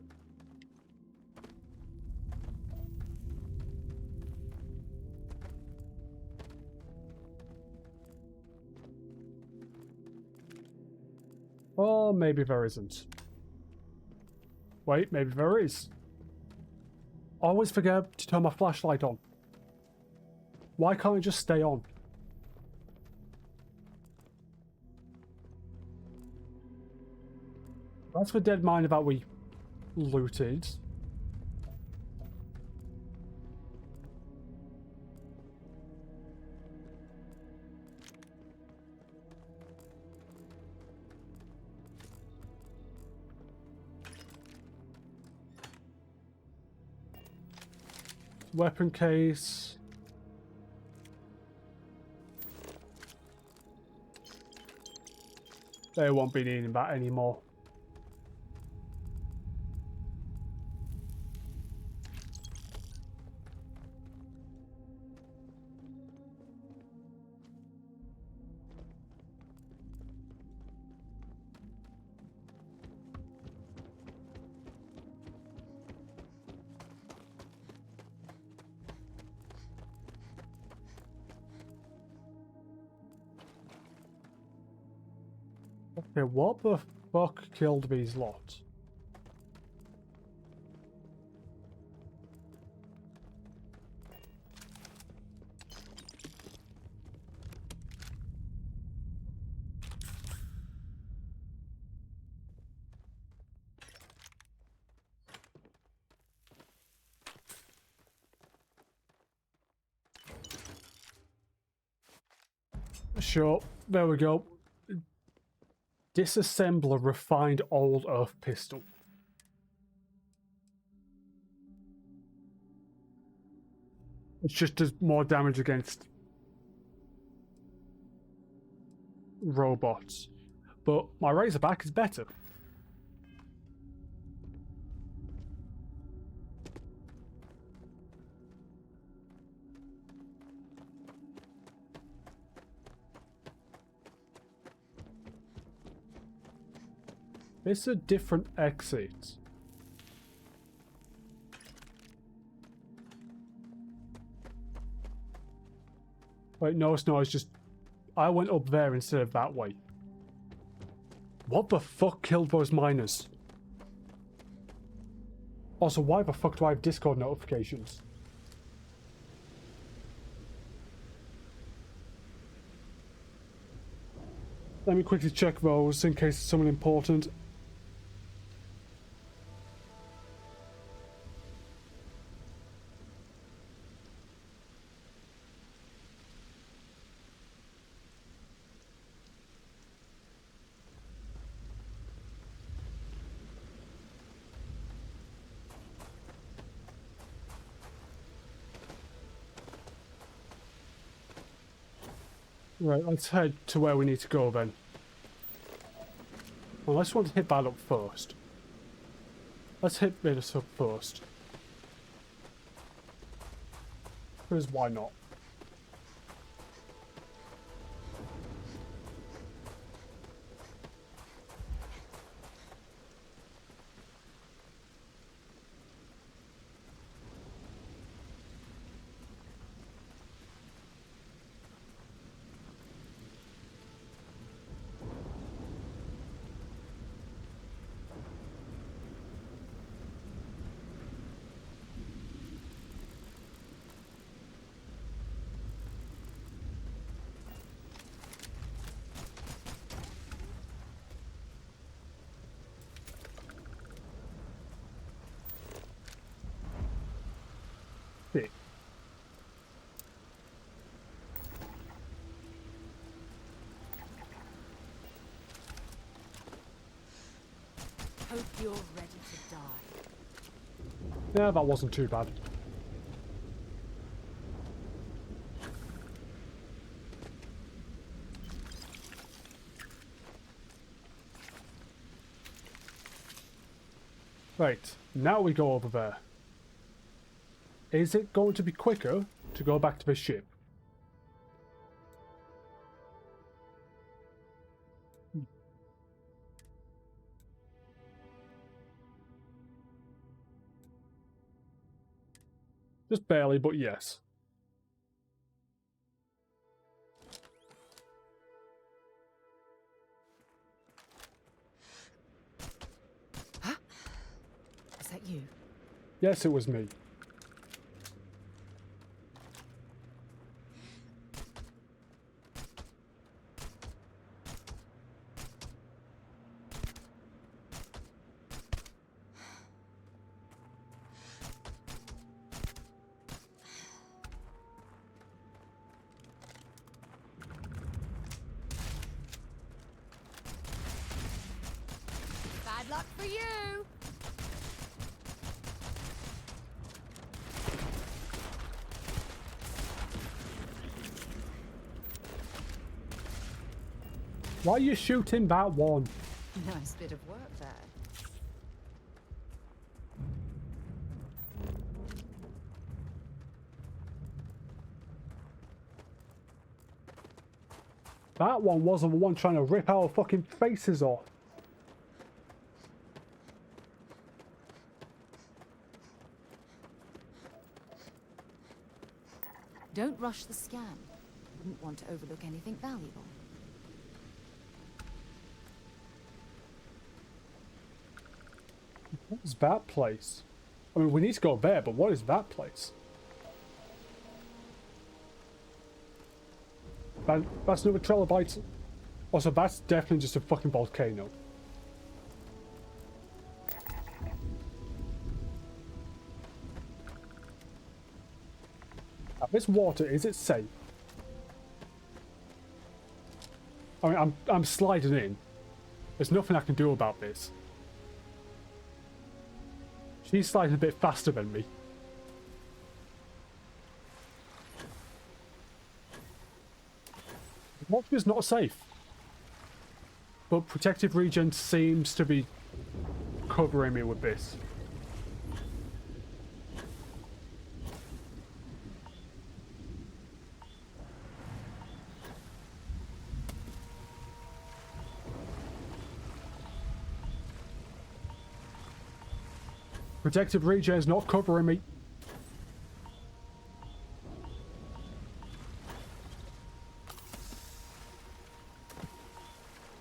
Speaker 1: Or maybe there isn't. Wait, maybe there is. I always forget to turn my flashlight on. Why can't it just stay on? That's the dead miner that we looted. Weapon case. They won't be needing that anymore. Okay, what the fuck killed these lot? Sure, there we go. Disassemble a refined old earth pistol. It just does more damage against robots. But my Razorback is better. It's a different exit. Wait, no, it's not. It's just I went up there instead of that way. What the fuck killed those miners? Also, why the fuck do I have Discord notifications? Let me quickly check those in case it's someone important. Right, let's head to where we need to go then. Well, let's want to hit that up first. Let's hit this up first. Because why not? Okay.
Speaker 3: Hope you're ready to die.
Speaker 1: Yeah, that wasn't too bad. Right, now we go over there. Is it going to be quicker to go back to the ship? Just barely, but yes.
Speaker 3: Huh? Is that you?
Speaker 1: Yes, it was me.
Speaker 3: Bad luck for you!
Speaker 1: Why are you shooting that one?
Speaker 3: Nice bit of work there.
Speaker 1: That one wasn't the one trying to rip our fucking faces off.
Speaker 3: Don't rush the scan. Wouldn't want to overlook anything valuable.
Speaker 1: What is that place? I mean, we need to go there, but what is that place? That's another trilobite. Also, that's definitely just a fucking volcano. Now, this water, is it safe? I mean, I'm sliding in. There's nothing I can do about this. She's sliding a bit faster than me. The water is not safe. But protective region seems to be covering me with this. Protective region is not covering me.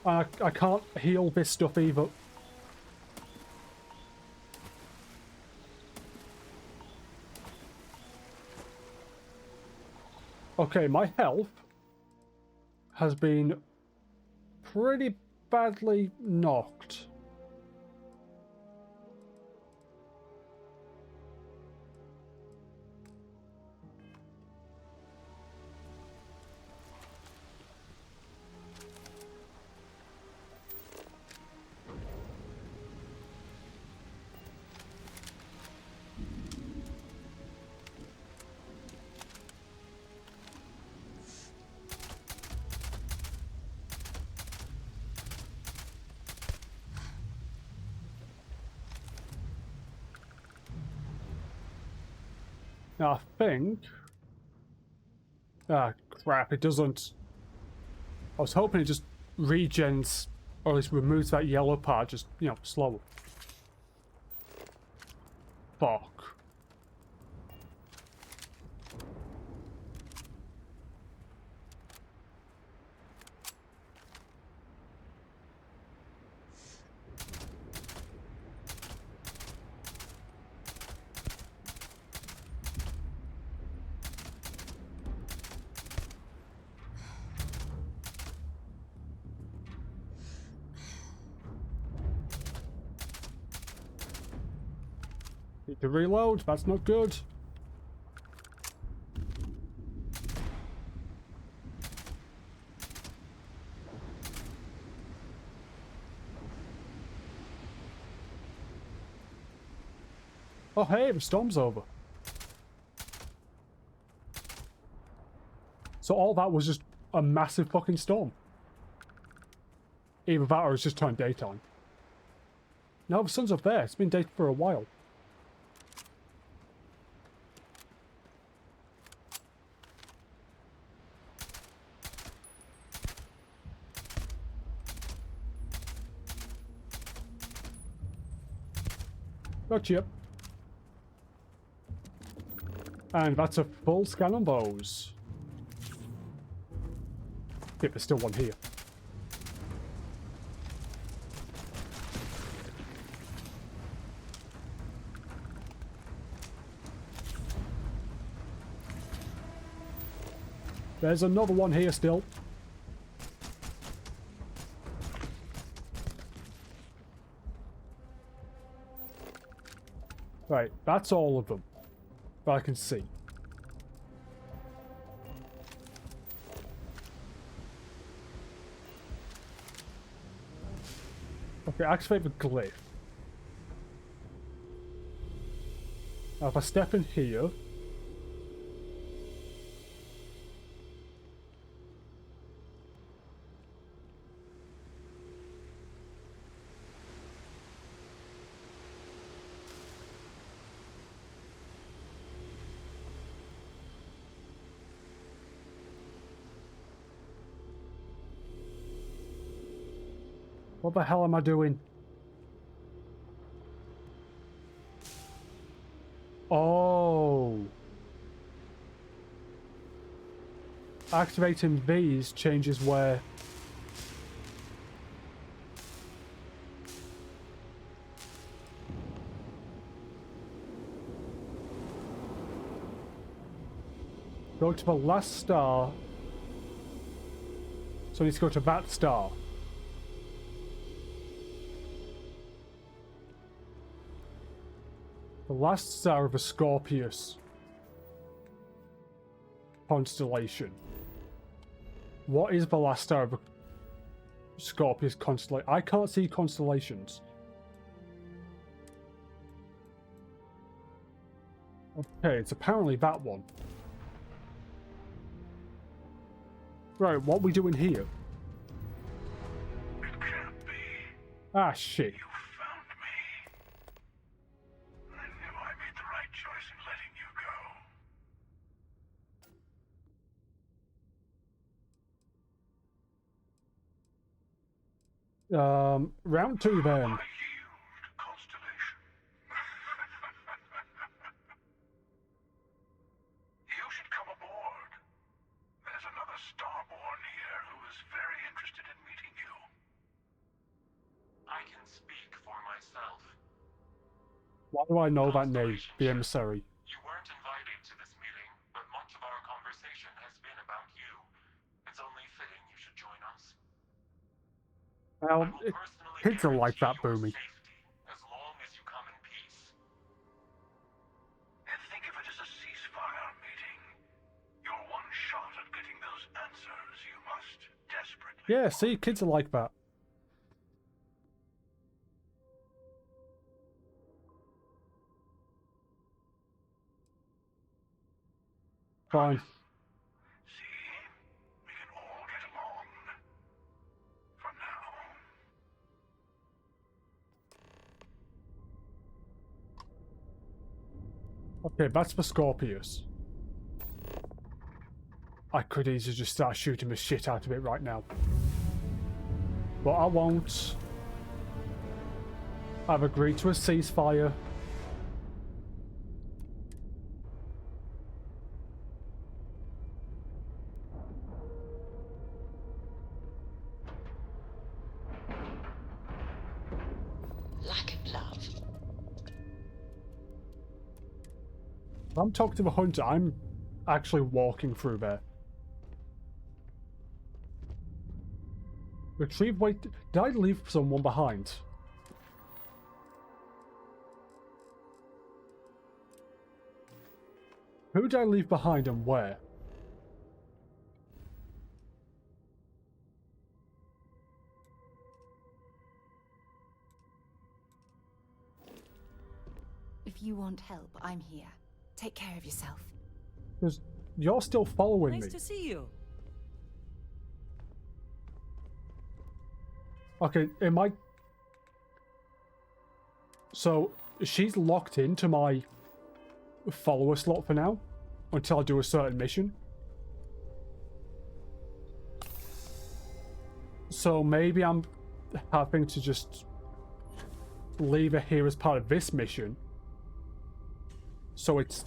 Speaker 1: I can't heal this stuff either. Okay, my health has been pretty badly knocked. Now I think... Ah, crap, it doesn't... I was hoping it just regens, or at least removes that yellow part, just, you know, slower. Fuck. Need to reload, that's not good. Oh hey, the storm's over. So all that was just a massive fucking storm. Either that or it's just turned daytime. No, the sun's up there. It's been day for a while. Gotcha. And that's a full scan on those. Yep, there's still one here. There's another one here still. Right, that's all of them that I can see. Okay, activate the glyph. Now if I step in here... What the hell am I doing? Oh. Activating these changes where... Go to the last star. So I need to go to that star. The last star of the Scorpius constellation. What is the last star of the Scorpius constellation? I can't see constellations. Okay, it's apparently that one. Right, what are we doing here?
Speaker 6: It can't be.
Speaker 1: Ah, shit.
Speaker 6: You found me. I knew I made the right choice in letting you go.
Speaker 1: Round 2 then.
Speaker 6: Constellation. You should come aboard. There's another Starborn here who is very interested in meeting you.
Speaker 2: I can speak for myself.
Speaker 1: Why do I know that name? The emissary.
Speaker 2: You weren't invited to this meeting, but much of our conversation has been about you. It's only fitting you should join us.
Speaker 1: Well, kids are like that, Boomy.
Speaker 2: As long as you come in peace.
Speaker 6: And think of it as a ceasefire meeting. Your one shot at getting those answers you must desperately.
Speaker 1: Yeah, see, kids are like that. Fine.
Speaker 6: See? We can all get along. For now.
Speaker 1: Okay, that's for Scorpius. I could easily just start shooting the shit out of it right now. But I won't. I've agreed to a ceasefire.
Speaker 12: Lack of love.
Speaker 1: If I'm talking to the hunter, I'm actually walking through there. Retrieve weight. Did I leave someone behind? Who did I leave behind and where?
Speaker 3: If you want help, I'm here. Take care of yourself.
Speaker 1: Because you're still following me.
Speaker 19: Nice to see you.
Speaker 1: Okay, am I... So, she's locked into my follower slot for now, until I do a certain mission. So maybe I'm having to just leave her here as part of this mission. So it's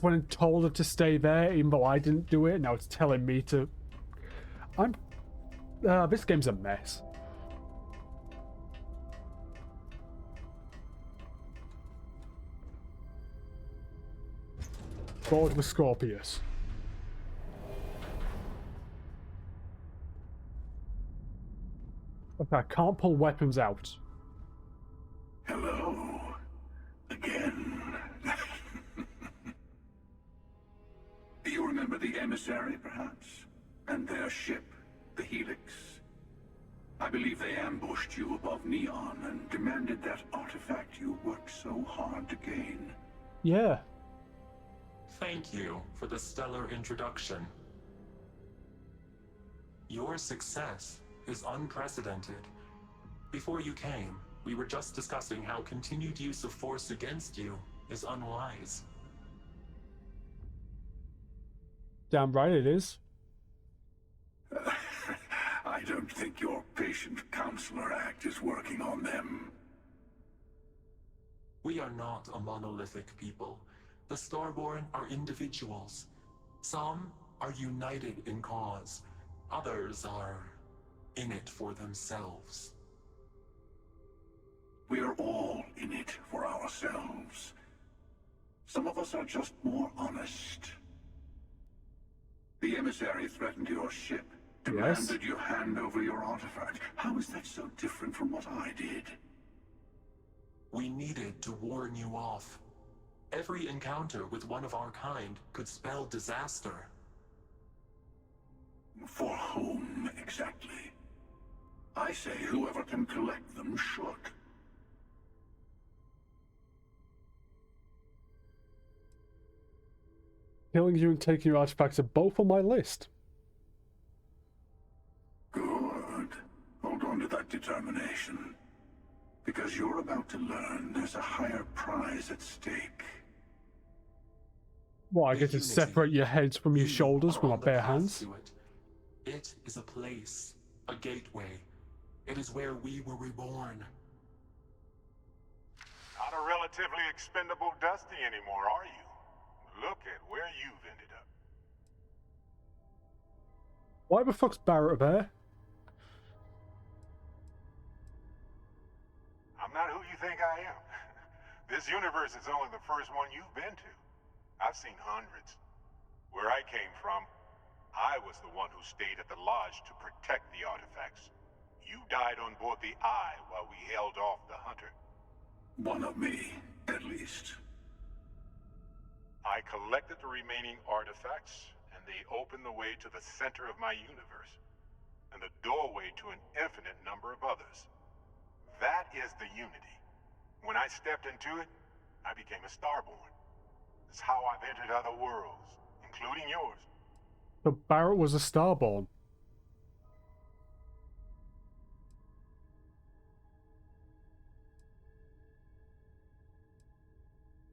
Speaker 1: when I told her to stay there, even though I didn't do it, now it's telling me to... this game's a mess. Board with Scorpius. Okay, I can't pull weapons out.
Speaker 6: Hello. Again. You remember the emissary, perhaps? And their ship, the Helix? I believe they ambushed you above Neon and demanded that artifact you worked so hard to gain.
Speaker 1: Yeah.
Speaker 2: Thank you for the stellar introduction. Your success is unprecedented. Before you came, we were just discussing how continued use of force against you is unwise.
Speaker 1: Damn right it is.
Speaker 6: I don't think your patient counselor act is working on them.
Speaker 2: We are not a monolithic people. The Starborn are individuals. Some are united in cause. Others are in it for themselves.
Speaker 6: We are all in it for ourselves. Some of us are just more honest. The emissary threatened your ship, demanded you hand over your artifact. How is that so different from what I did?
Speaker 2: We needed to warn you off. Every encounter with one of our kind could spell disaster.
Speaker 6: For whom, exactly? I say whoever can collect them should.
Speaker 1: Killing you and taking your artifacts are both on my list.
Speaker 6: Good. Hold on to that determination. Because you're about to learn there's a higher prize at stake.
Speaker 1: Well, I get to separate your heads from your shoulders with my bare hands.
Speaker 2: It is a place, a gateway. It is where we were reborn.
Speaker 5: Not a relatively expendable Dusty anymore, are you? Look at where you've ended up.
Speaker 1: Why the fuck's Barrett there?
Speaker 5: I'm not who you think I am. This universe is only the first one you've been to. I've seen hundreds. Where I came from, I was the one who stayed at the lodge to protect the artifacts. You died on board the Eye while we held off the Hunter.
Speaker 6: One of me, at least.
Speaker 5: I collected the remaining artifacts, and they opened the way to the center of my universe, and the doorway to an infinite number of others. That is the Unity. When I stepped into it, I became a Starborn. It's how I've entered other worlds, including yours.
Speaker 1: But Barrett was a Starborn.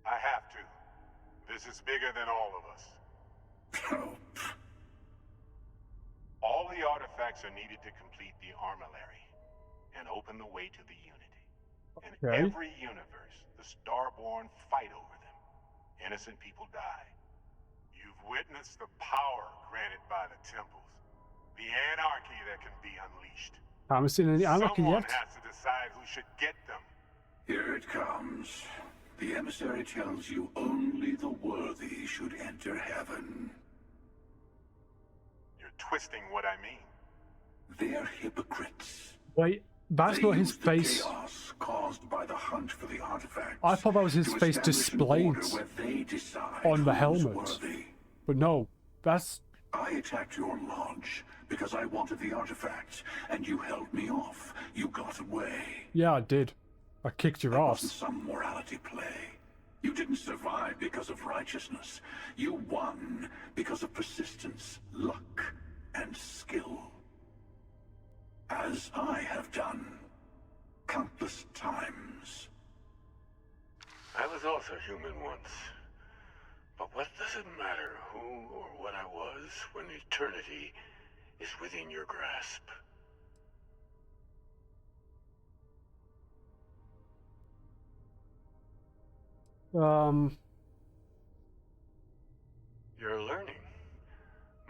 Speaker 5: I have to. This is bigger than all of us. All the artifacts are needed to complete the armillary and open the way to the Unity. In every universe, the Starborn fight over them. Innocent people die. You've witnessed the power granted by the temples, the anarchy that can be unleashed.
Speaker 1: I haven't seen any anarchy
Speaker 5: Someone
Speaker 1: yet.
Speaker 5: has to decide who should get them.
Speaker 6: Here it comes. The emissary tells you only the worthy should enter heaven.
Speaker 5: You're twisting what I mean.
Speaker 6: They're hypocrites.
Speaker 1: Wait, that's
Speaker 6: They
Speaker 1: not his
Speaker 6: use the
Speaker 1: face.
Speaker 6: chaos caused by the hunt for the artifacts.
Speaker 1: I thought that was his
Speaker 6: to
Speaker 1: face
Speaker 6: establish an
Speaker 1: displayed
Speaker 6: order where they decide
Speaker 1: on the
Speaker 6: who's
Speaker 1: helmet.
Speaker 6: worthy.
Speaker 1: But no, that's...
Speaker 6: I attacked your lodge because I wanted the artifacts, and you held me off. You got away.
Speaker 1: Yeah, I did. I kicked your
Speaker 6: That
Speaker 1: ass.
Speaker 6: wasn't some morality play. You didn't survive because of righteousness. You won because of persistence, luck, and skill. As I have done countless times.
Speaker 20: I was also human once. But what does it matter who or what I was when eternity is within your grasp? You're learning.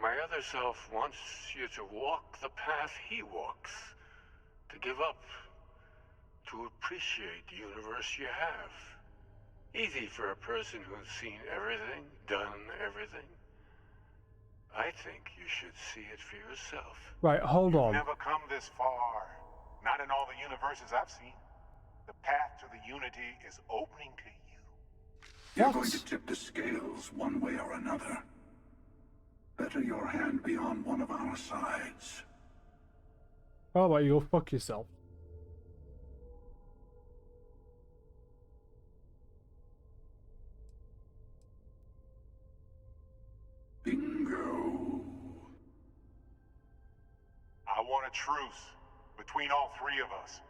Speaker 20: My other self wants you to walk the path he walks. To give up. To appreciate the universe you have. Easy for a person who's seen everything, done everything. I think you should see it for yourself.
Speaker 1: Right, hold on.
Speaker 5: Never come this far. Not in all the universes I've seen. The path to the Unity is opening to you.
Speaker 6: You're going to tip the scales one way or another. Better your hand be on one of our sides.
Speaker 1: How about you go fuck yourself?
Speaker 6: Bingo.
Speaker 5: I want a truce between all three of us.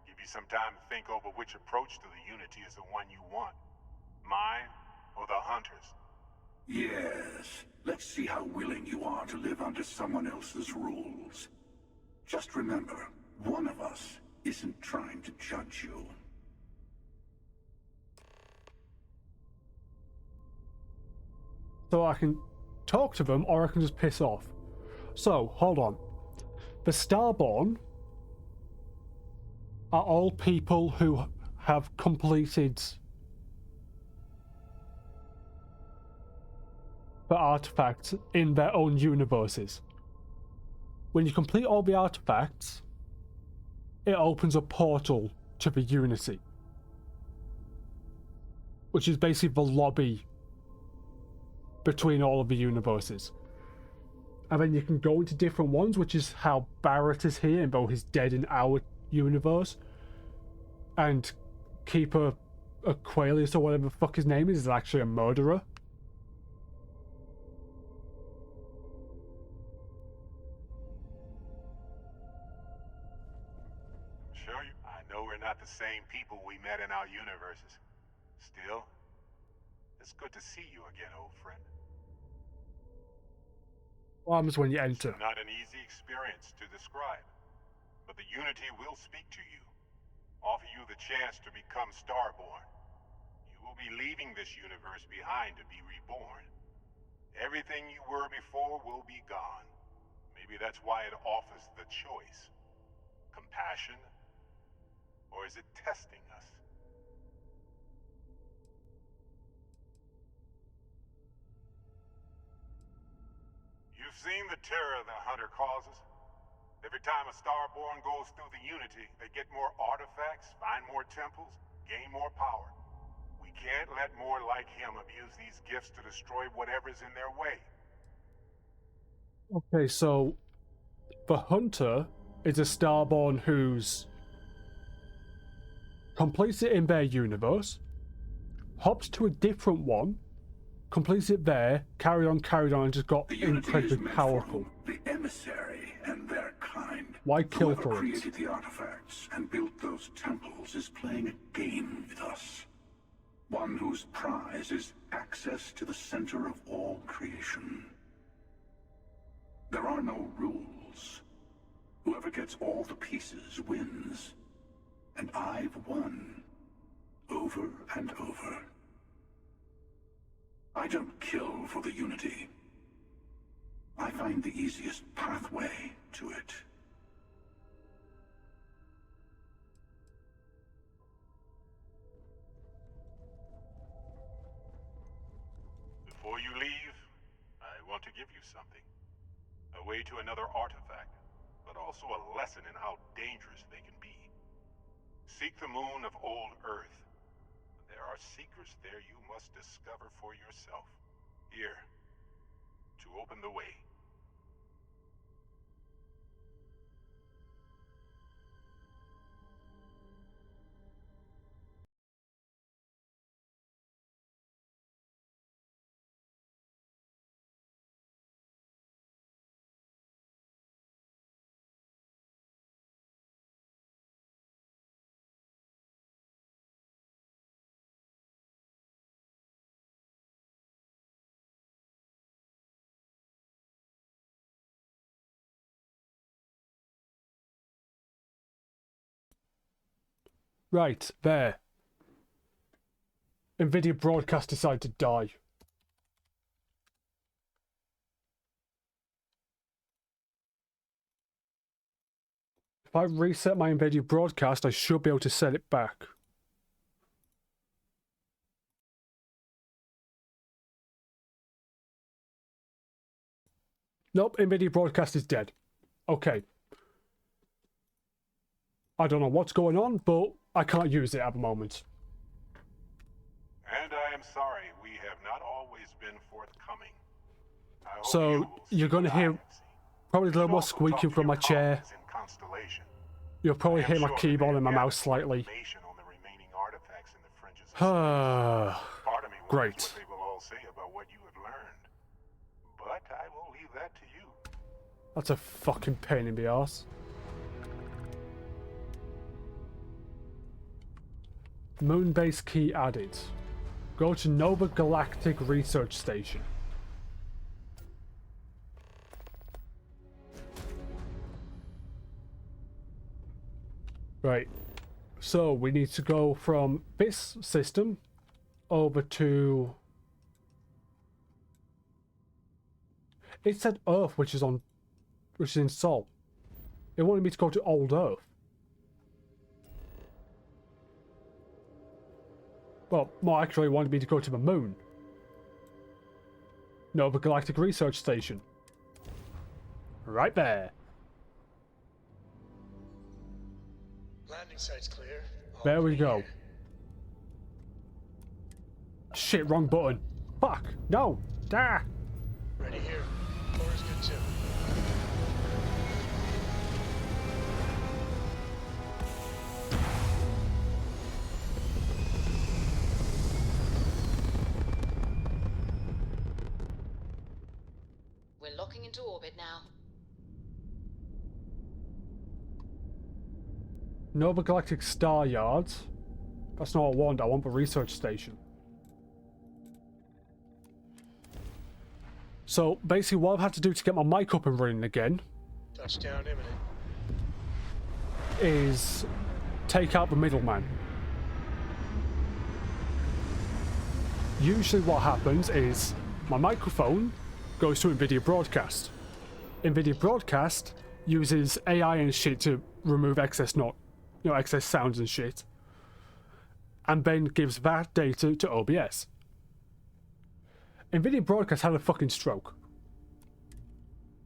Speaker 5: Give you some time to think over which approach to the Unity is the one you want. Mine or the Hunters?
Speaker 6: Yes. Let's see how willing you are to live under someone else's rules. Just remember, one of us isn't trying to judge you.
Speaker 1: So I can talk to them, or I can just piss off. So, hold on. The Starborn are all people who have completed for artifacts in their own universes. When you complete all the artifacts, it opens a portal to the Unity, which is basically the lobby between all of the universes. And then you can go into different ones, which is how Barrett is here, and though he's dead in our universe. And Keeper Aquarius, or whatever the fuck his name is actually a murderer.
Speaker 5: Sure, I know we're not the same people we met in our universes. Still, it's good to see you again, old friend.
Speaker 1: What happens when you enter?
Speaker 5: It's not an easy experience to describe, but the Unity will speak to you, offer you the chance to become Starborn. You will be leaving this universe behind to be reborn. Everything you were before will be gone. Maybe that's why it offers the choice. Compassion? Or is it testing us? You've seen the terror the Hunter causes. Every time a Starborn goes through the Unity, they get more artifacts, find more temples, gain more power. We can't let more like him abuse these gifts to destroy whatever's in their way.
Speaker 1: Okay, so the Hunter is a Starborn who's completes it in their universe, hopped to a different one, completes it there, carried on, and just got incredibly powerful.
Speaker 6: The emissary and their kind.
Speaker 1: Why kill
Speaker 6: Whoever
Speaker 1: for it?
Speaker 6: created the artifacts and built those temples is playing a game with us. One whose prize is access to the center of all creation. There are no rules. Whoever gets all the pieces wins. And I've won. Over and over. I don't kill for the Unity. I find the easiest pathway to it.
Speaker 5: Before you leave, I want to give you something. A way to another artifact, but also a lesson in how dangerous they can be. Seek the moon of old Earth. There are secrets there you must discover for yourself. Here, to open the way.
Speaker 1: Right, there. NVIDIA broadcast decided to die. If I reset my NVIDIA broadcast, I should be able to set it back. Nope, NVIDIA broadcast is dead. Okay. I don't know what's going on, but I can't use it at the moment.
Speaker 5: And I am sorry, we have not always been forthcoming.
Speaker 1: So, you're going to hear probably a little more squeaking from my chair. You'll probably hear my keyboard and my mouse slightly. Great.
Speaker 5: But I will leave that to you.
Speaker 1: That's a fucking pain in the arse. Moonbase key added. Go to Nova Galactic Research Station. Right. So we need to go from this system over to... It said Earth, which is in Sol. It wanted me to go to Old Earth. Well, more actually, it wanted me to go to the moon. Nova Galactic Research Station. Right there.
Speaker 17: Landing site's clear.
Speaker 1: There we go. Shit, wrong button. Fuck. No. Ah.
Speaker 17: Ready here. Floor's good too.
Speaker 12: We're locking into orbit now.
Speaker 1: Nova Galactic Star Yards. That's not what I want. I want the research station. So basically what I've had to do to get my mic up and running again
Speaker 17: Touchdown imminent.
Speaker 1: is take out the middleman. Usually what happens is my microphone goes to NVIDIA Broadcast. NVIDIA Broadcast uses AI and shit to remove excess excess sounds and shit, and then gives that data to OBS. NVIDIA Broadcast had a fucking stroke.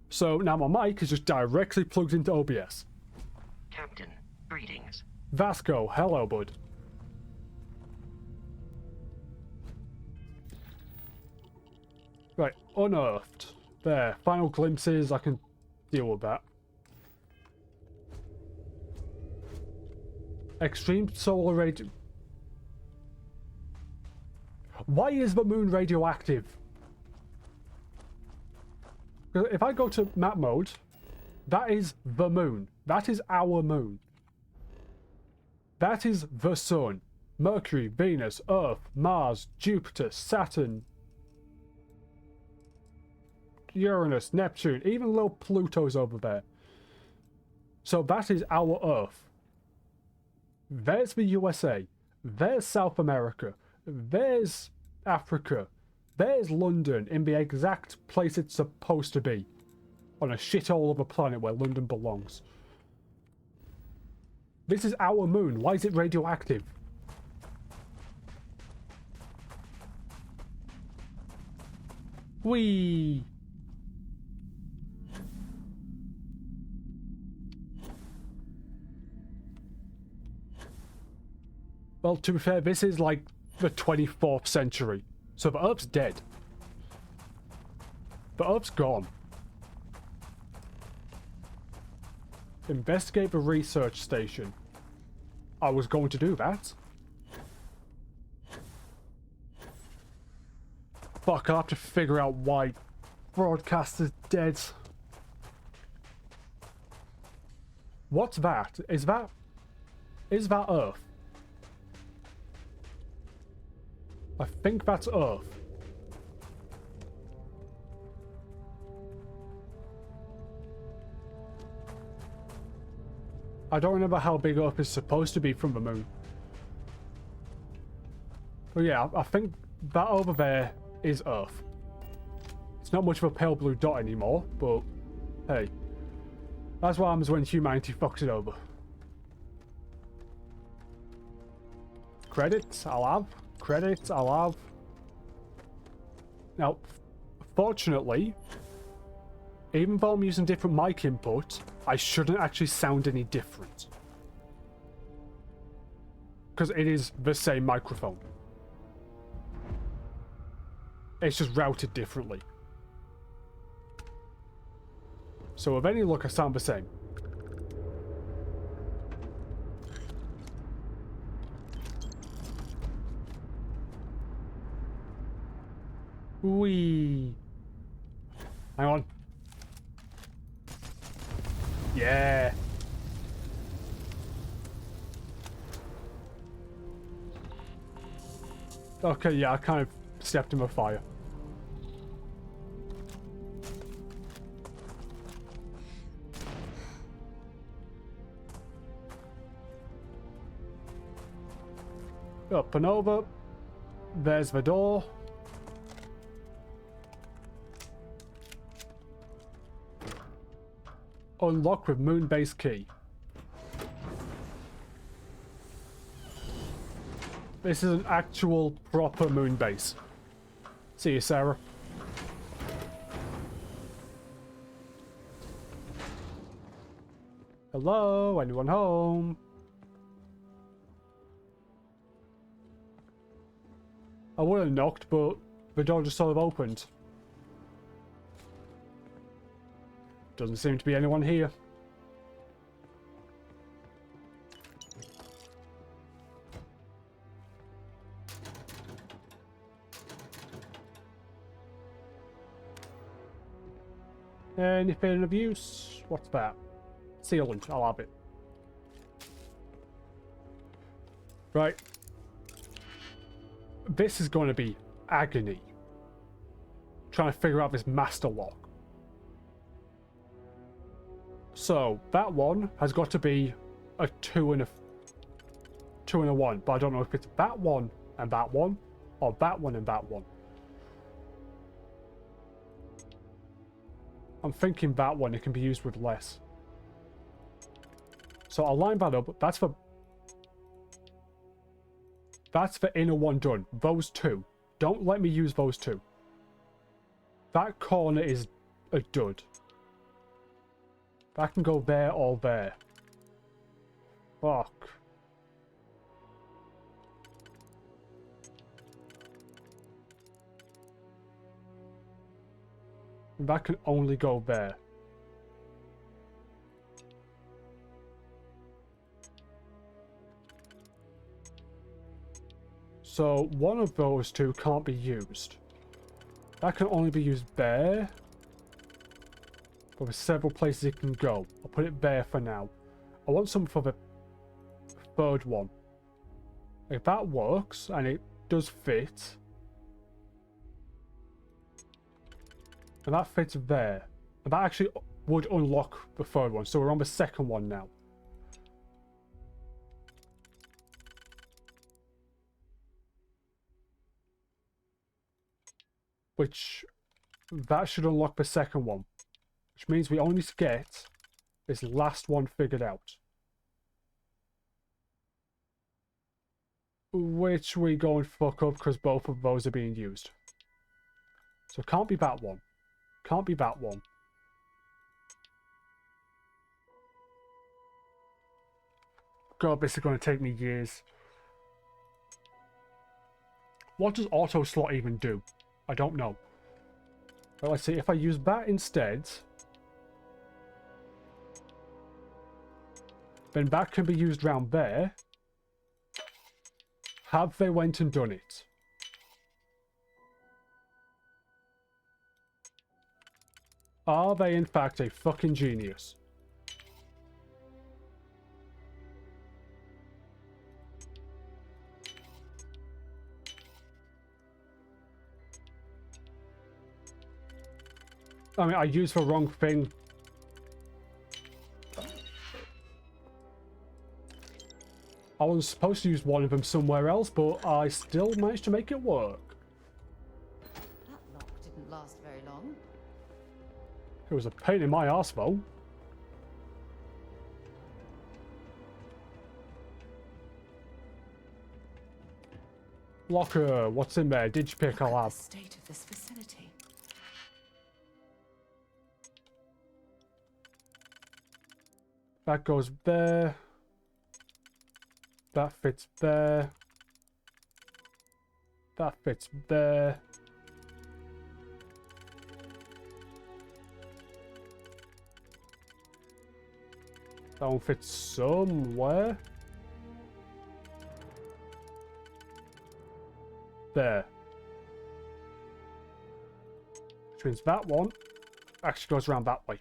Speaker 1: So now my mic is just directly plugged into OBS.
Speaker 16: Captain, greetings.
Speaker 1: Vasco, hello, bud. Right, unearthed. There, final glimpses, I can deal with that. Extreme solar radio... Why is the moon radioactive? If I go to map mode, that is the moon. That is our moon. That is the sun. Mercury, Venus, Earth, Mars, Jupiter, Saturn, Uranus, Neptune, even little Pluto's over there. So that is our Earth. There's the USA. There's South America. There's Africa. There's London in the exact place it's supposed to be. On a shithole of a planet where London belongs. This is our moon. Why is it radioactive? Whee! Well, to be fair, this is like the 24th century. So the Earth's dead. The Earth's gone. Investigate the research station. I was going to do that. Fuck, I'll have to figure out why broadcast is dead. What's that? Is that Earth? I think that's Earth. I don't remember how big Earth is supposed to be from the moon. But yeah, I think that over there is Earth. It's not much of a pale blue dot anymore, but hey. That's what happens when humanity fucks it over. Credits, I'll have. Credits, I'll have. Now, fortunately, even though I'm using different mic input, I shouldn't actually sound any different. Because it is the same microphone. It's just routed differently. So with any luck, I sound the same. Whee! Hang on. Yeah. Okay, yeah, I kind of stepped in the fire. Up and over. There's the door. Unlock with moon base key. This is an actual proper moon base. See you, Sarah. Hello? Anyone home? I would have knocked, but the door just sort of opened. Doesn't seem to be anyone here. Anything of use? What's that? Sealant, I'll have it. Right. This is going to be agony. Trying to figure out this master lock. So, that one has got to be a 2 and a 1, but I don't know if it's that one and that one, or that one and that one. I'm thinking that one, it can be used with less. So I'll line that up. That's the inner one done. Those two. Don't let me use those two. That corner is a dud. That can go there or there. Fuck. That can only go there. So one of those two can't be used. That can only be used there. But there's several places it can go. I'll put it there for now. I want some for the third one. If that works, and it does fit. And that fits there. And that actually would unlock the third one. So we're on the second one now. Which, that should unlock the second one. Which means we only need to get this last one figured out. Which we go and fuck up because both of those are being used. So it can't be that one. Can't be that one. God, this is going to take me years. What does auto slot even do? I don't know. But let's see, if I use that instead, then that can be used round there. Have they went and done it? Are they in fact a fucking genius? I mean, I used the wrong thing. I was supposed to use one of them somewhere else, but I still managed to make it work.
Speaker 3: That lock didn't last very long.
Speaker 1: It was a pain in my arse, though. Locker, what's in there? Did you pick? I'll have.
Speaker 13: The state of this facility.
Speaker 1: That goes there. That fits there. That fits there. That one fits somewhere. There. Which means that one actually goes around that way.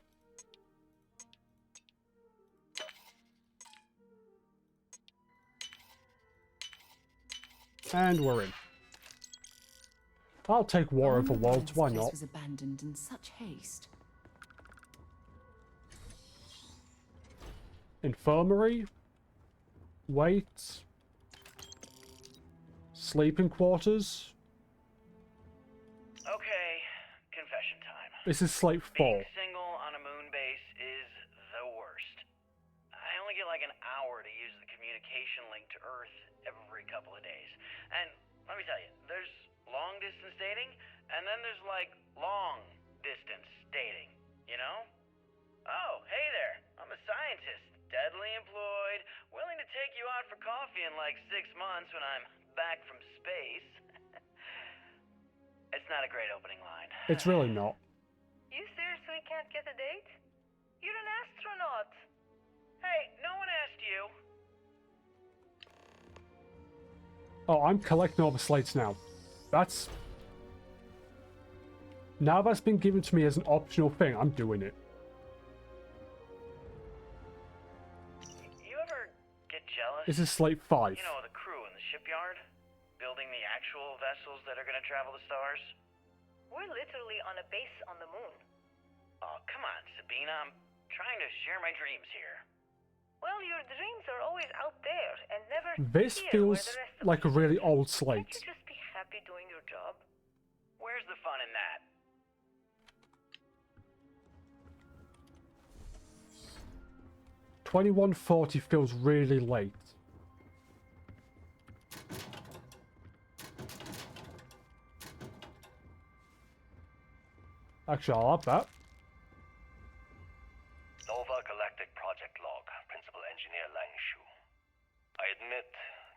Speaker 1: And we're in. I'll take War over Worlds, why
Speaker 13: This
Speaker 1: not?
Speaker 13: was abandoned in such haste.
Speaker 1: Infirmary? Wait. Sleeping quarters?
Speaker 8: Okay, confession time.
Speaker 1: This is Slate 4.
Speaker 8: Being single on a moon base is the worst. I only get like an hour to use the communication link to Earth every couple of days. And let me tell you, there's long distance dating, and then there's like long distance dating, you know? Oh, hey there, I'm a scientist steadily employed, willing to take you out for coffee in like 6 months when I'm back from space. It's not a great opening line.
Speaker 1: It's really not.
Speaker 10: You seriously can't get a date? You're an astronaut.
Speaker 8: Hey, no one asked you.
Speaker 1: Oh, I'm collecting all the slates now. That's... Now that's been given to me as an optional thing, I'm doing it.
Speaker 8: You ever get jealous?
Speaker 1: This is slate 5.
Speaker 8: You know, the crew in the shipyard? Building the actual vessels that are gonna travel the stars?
Speaker 10: We're literally on a base on the moon.
Speaker 8: Oh, come on, Sabina. I'm trying to share my dreams here.
Speaker 10: Well, your dreams are always out there and never
Speaker 1: This
Speaker 10: here
Speaker 1: feels
Speaker 10: where the rest of
Speaker 1: like a
Speaker 10: us
Speaker 1: really
Speaker 10: are.
Speaker 1: old
Speaker 10: Can't
Speaker 1: slate.
Speaker 10: you just be happy doing your job?
Speaker 8: Where's the fun in that?
Speaker 1: $21.40 feels really late. Actually, I'll have that.
Speaker 4: Nova Galactic Project Log, Principal Engineer Langshu. I admit,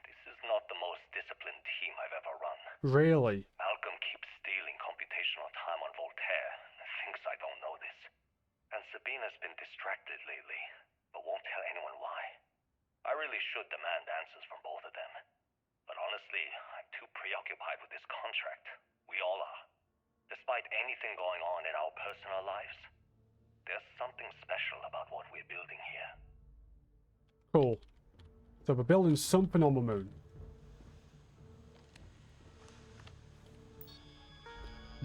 Speaker 4: this is not the most disciplined team I've ever run.
Speaker 1: Really?
Speaker 4: Malcolm keeps stealing computational time on Voltaire, and thinks I don't know this. And Sabina's been distracted lately, but won't tell anyone why. I really should demand answers from both of them. But honestly, I'm too preoccupied with this contract. We all are. Despite anything going on in our personal lives, there's something special about what we're building here.
Speaker 1: Cool. So we're building something on the moon.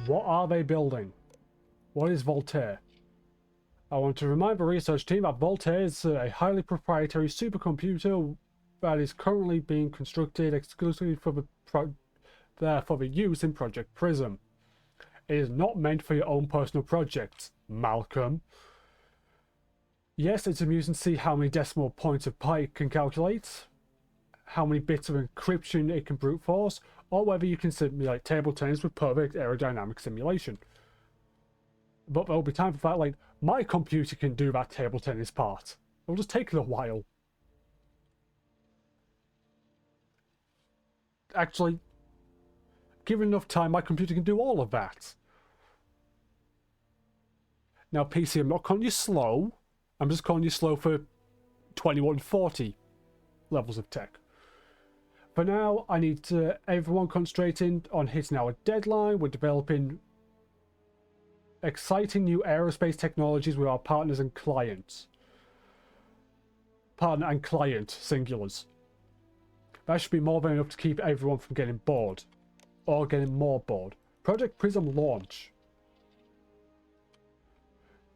Speaker 1: What are they building? What is Voltaire? I want to remind the research team that Voltaire is a highly proprietary supercomputer that is currently being constructed exclusively for the use in Project Prism. It is not meant for your own personal projects, Malcolm. Yes, it's amusing to see how many decimal points of pi it can calculate, how many bits of encryption it can brute force, or whether you can simulate table tennis with perfect aerodynamic simulation. But there'll be time for that, like, my computer can do that table tennis part. It'll just take it a while. Actually, given enough time, my computer can do all of that. Now, PC, I'm not calling you slow. I'm just calling you slow for 2140 levels of tech. For now, I need everyone concentrating on hitting our deadline. We're developing exciting new aerospace technologies with our partners and clients. Partner and client, singulars. That should be more than enough to keep everyone from getting bored. Or getting more bored. Project Prism launch.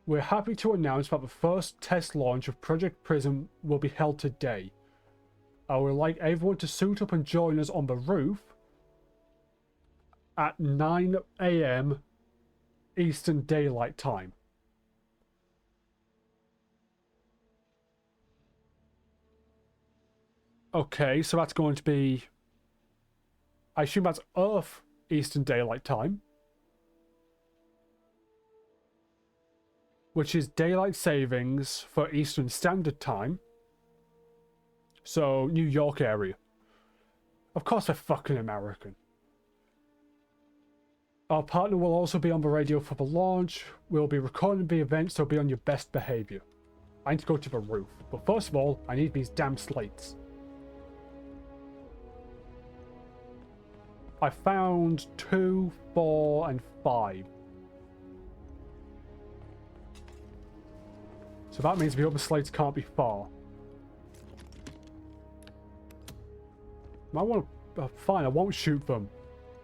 Speaker 1: We're happy to announce that the first test launch of Project Prism will be held today. I would like everyone to suit up and join us on the roof at 9 AM Eastern Daylight Time. Okay, so that's going to be... I assume that's Earth Eastern Daylight Time. Which is daylight savings for Eastern Standard Time. So, New York area. Of course they're fucking American. Our partner will also be on the radio for the launch. We'll be recording the event, so be on your best behavior. I need to go to the roof. But first of all, I need these damn slates. I found 2, 4, and 5. So that means the other slates can't be far. I want to... fine, I won't shoot them.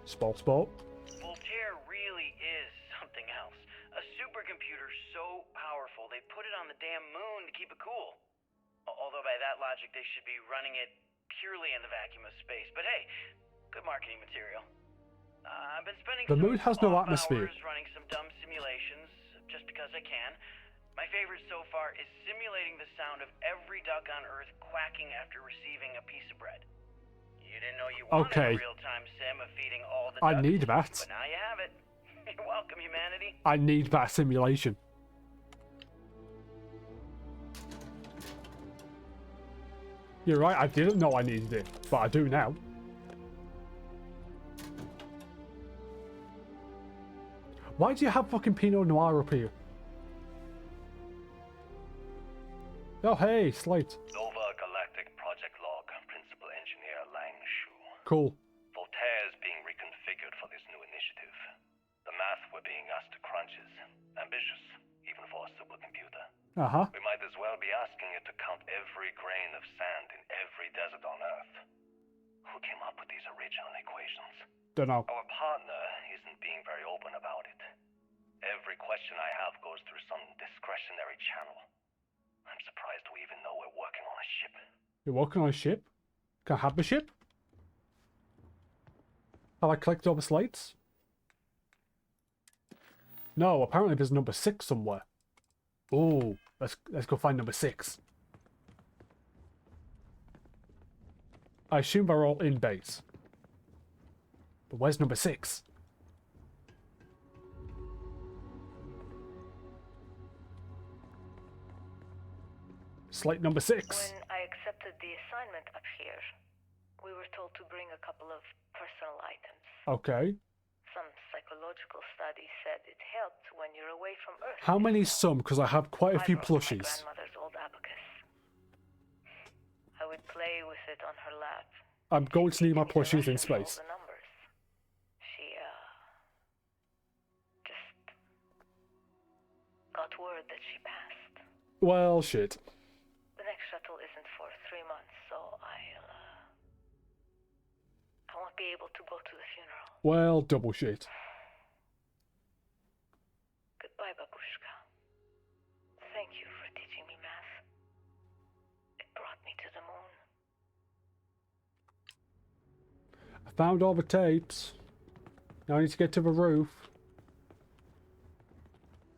Speaker 1: Sport.
Speaker 8: Voltaire really is something else. A supercomputer so powerful they put it on the damn moon to keep it cool. Although by that logic they should be running it purely in the vacuum of space. But hey, good marketing material. I've been spending
Speaker 1: the moon has no
Speaker 8: off
Speaker 1: atmosphere.
Speaker 8: hours running some dumb simulations just because I can. My favorite so far is simulating the sound of every duck on Earth quacking after receiving a piece of bread. You didn't know you wanted a real-time sim of feeding all the ducks.
Speaker 1: I need that.
Speaker 8: But now you have it. You're welcome, humanity.
Speaker 1: I need that simulation. You're right, I didn't know I needed it, but I do now. Why do you have fucking Pinot Noir up here? Oh hey, Slate.
Speaker 4: Nova Galactic Project Log, Principal Engineer Lang Shu.
Speaker 1: Cool.
Speaker 4: Voltaire is being reconfigured for this new initiative. The math we're being asked to crunch is ambitious, even for a supercomputer.
Speaker 1: Uh-huh.
Speaker 4: We might as well be asking it to count every grain of sand in every desert on Earth. Who came up with these original equations?
Speaker 1: Dunno.
Speaker 4: Our partner isn't being very open about it. Every question I have goes through some discretionary channel. I'm surprised we even know we're working on a ship.
Speaker 1: You're working on a ship? Can I have the ship? Have I collected all the slates? No, apparently there's number 6 somewhere. Oh, let's go find number 6. I assume they're all in base. But where's number 6? Slate number 6.
Speaker 19: When I accepted the assignment up here, we were told to bring a couple of personal items.
Speaker 1: Okay.
Speaker 19: Some psychological studies said it helped when you're away from Earth.
Speaker 1: How many some? Because I have quite a few
Speaker 19: I brought
Speaker 1: plushies.
Speaker 19: my grandmother's old abacus. I would play with it on her lap.
Speaker 1: I'm going to need my plushies in space.
Speaker 19: The numbers. She just got word that she passed.
Speaker 1: Well, shit.
Speaker 19: The next shuttle isn't for 3 months, so I won't be able to go to the funeral.
Speaker 1: Well, double shit.
Speaker 19: Goodbye, Babushka. Thank you for teaching me math. It brought me to the moon.
Speaker 1: I found all the tapes. Now I need to get to the roof.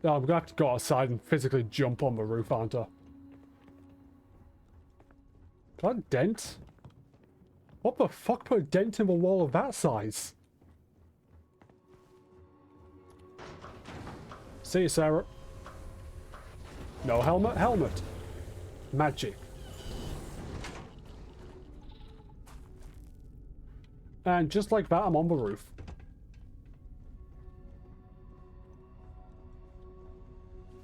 Speaker 1: No, I'm gonna have to go outside and physically jump on the roof, aren't I? That dent? What the fuck put a dent in the wall of that size? See you, Sarah. No helmet, helmet. Magic. And just like that, I'm on the roof.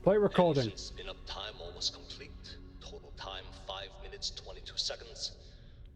Speaker 1: Play recording.
Speaker 22: Engine spin-up time almost complete. Total time 5 minutes 22 seconds.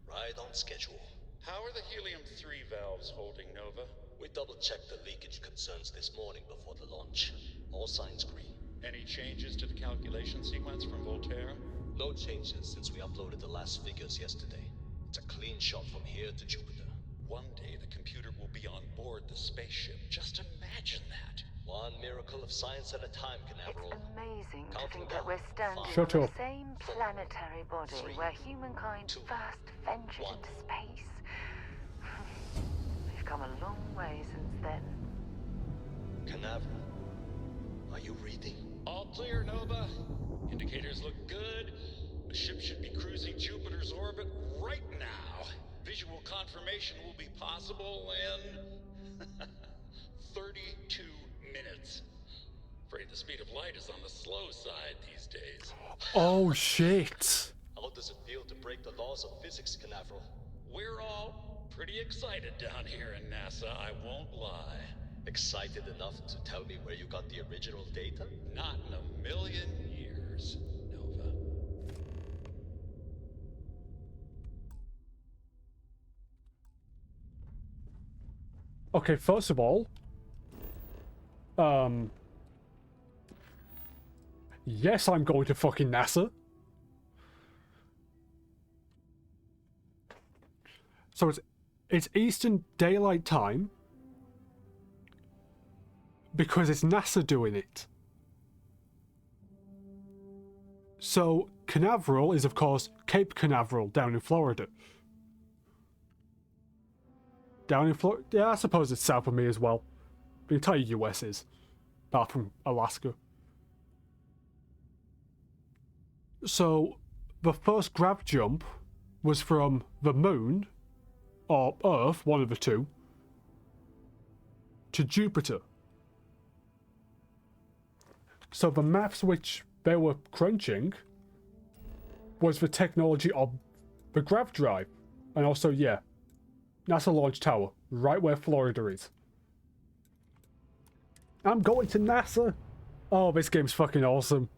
Speaker 22: Right on schedule.
Speaker 23: How are the helium-3 valves holding, Nova?
Speaker 22: We double-checked the leakage concerns this morning before the launch. All signs green.
Speaker 23: Any changes to the calculation sequence from Voltaire?
Speaker 22: No changes since we uploaded the last figures yesterday. It's a clean shot from here to Jupiter.
Speaker 23: One day the computer will be on board the spaceship. Just imagine that.
Speaker 22: One miracle of science at a time, Canaveral.
Speaker 19: It's amazing to
Speaker 22: Counting
Speaker 19: think
Speaker 22: down.
Speaker 19: that we're standing
Speaker 1: Shut
Speaker 19: on
Speaker 1: up.
Speaker 19: the same planetary body where humankind first ventured into space. We've come a long way since then.
Speaker 22: Canaveral, are you reading?
Speaker 23: All clear, Nova. Indicators look good. The ship should be cruising Jupiter's orbit right now. Visual confirmation will be possible in 32 minutes. Afraid the speed of light is on the slow side these days.
Speaker 1: Oh shit.
Speaker 22: How does it feel to break the laws of physics, Canaveral?
Speaker 23: We're all pretty excited down here in NASA, I won't lie.
Speaker 22: Excited enough to tell me where you got the original data?
Speaker 23: Not in a million years, Nova.
Speaker 1: Okay, first of all, yes, I'm going to fucking NASA. So it's Eastern Daylight Time because it's NASA doing it. So Canaveral is, of course, Cape Canaveral down in Florida. Down in Florida? Yeah, I suppose it's south of me as well. The entire US is, apart from Alaska. So, the first grav jump was from the moon, or Earth, one of the two, to Jupiter. So the maths which they were crunching was the technology of the grav drive. And also, yeah, NASA launch tower, right where Florida is. I'm going to NASA! Oh, this game's fucking awesome.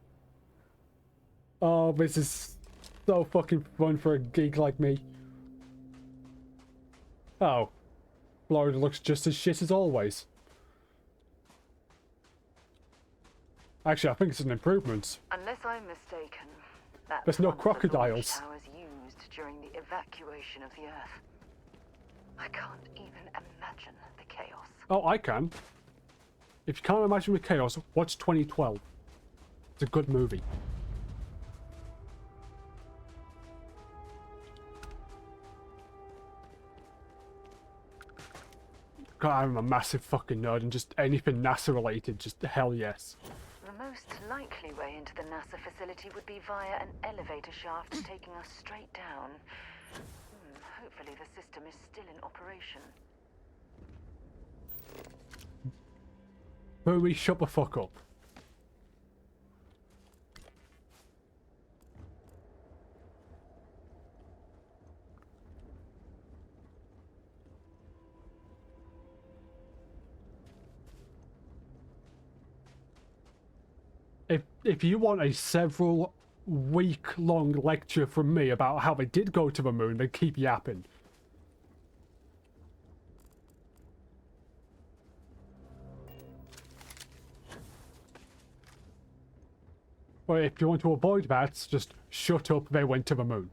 Speaker 1: Oh, this is so fucking fun for a geek like me. Oh, Florida looks just as shit as always. Actually, I think it's an improvement.
Speaker 13: Unless I'm mistaken, that
Speaker 1: There's no
Speaker 13: front of the launch
Speaker 1: crocodiles.
Speaker 13: towers used during the evacuation of the Earth. I can't even imagine the chaos.
Speaker 1: Oh, I can. If you can't imagine the chaos, watch 2012. It's a good movie. God, I'm a massive fucking nerd and just anything NASA related, just hell yes.
Speaker 13: The most likely way into the NASA facility would be via an elevator shaft taking us straight down. Hopefully the system is still in operation.
Speaker 1: Boomy, shut the fuck up. If you want a several week-long lecture from me about how they did go to the moon, then keep yapping. But if you want to avoid that, just shut up, they went to the moon.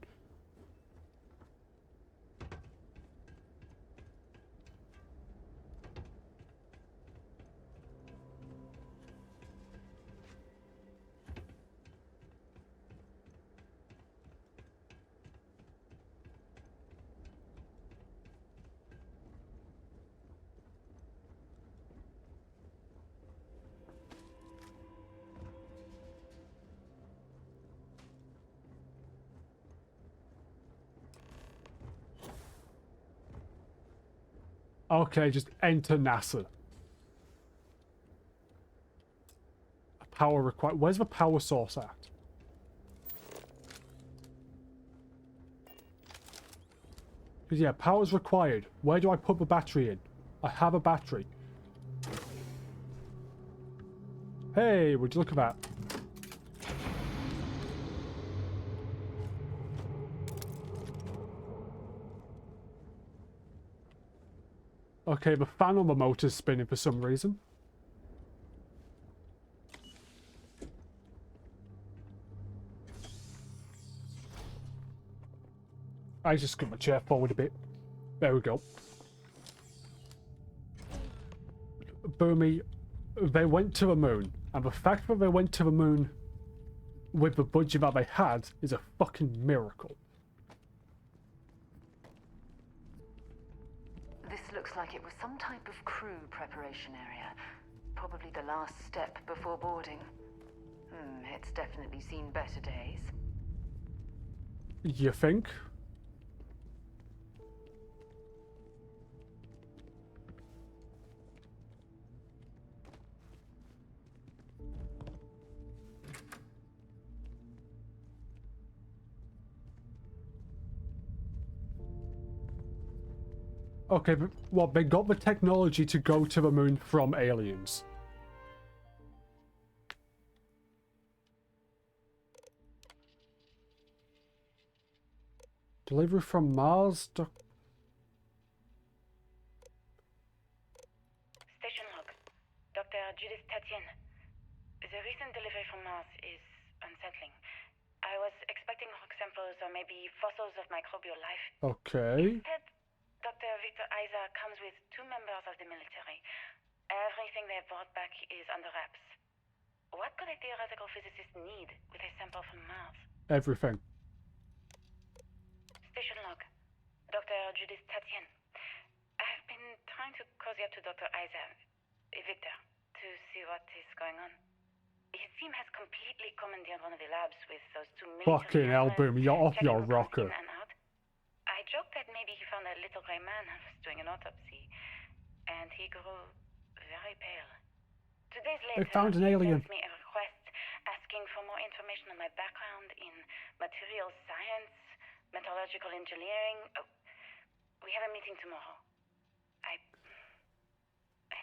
Speaker 1: Okay, just enter NASA. Power required. Where's the power source at? Because yeah, power's required. Where do I put the battery in? I have a battery. Hey, would you look at that? Okay, the fan on the motor's spinning for some reason. I just got my chair forward a bit. There we go. Boomy, they went to the moon. And the fact that they went to the moon with the budget that they had is a fucking miracle.
Speaker 13: This looks like it was some type of crew preparation area. Probably the last step before boarding. It's definitely seen better days.
Speaker 1: You think? Okay, but what, they got the technology to go to the moon from aliens. Delivery from Mars?
Speaker 19: Station log. Dr. Judith Tatian. The recent delivery from Mars is unsettling. I was expecting rock samples or maybe fossils of microbial life.
Speaker 1: Okay.
Speaker 19: Instead, Dr. Victor Isa comes with 2 members of the military. Everything they brought back is under wraps. What could a theoretical physicist need with a sample from Mars?
Speaker 1: Everything.
Speaker 19: Station log. Dr. Judith Tatian. I've been trying to cozy up to Dr. Isa, Victor, to see what is going on. His team has completely commandeered one of the labs with those 2 military
Speaker 1: Fucking hell, Boom, you're off your
Speaker 19: checking
Speaker 1: rocker.
Speaker 19: in and out. I joked that maybe he found a little grey man and was doing an autopsy, and he grew very pale. 2 days later,
Speaker 1: They found an alien.
Speaker 19: he sends me a request asking for more information on my background in material science, metallurgical engineering. Oh, we have a meeting tomorrow. I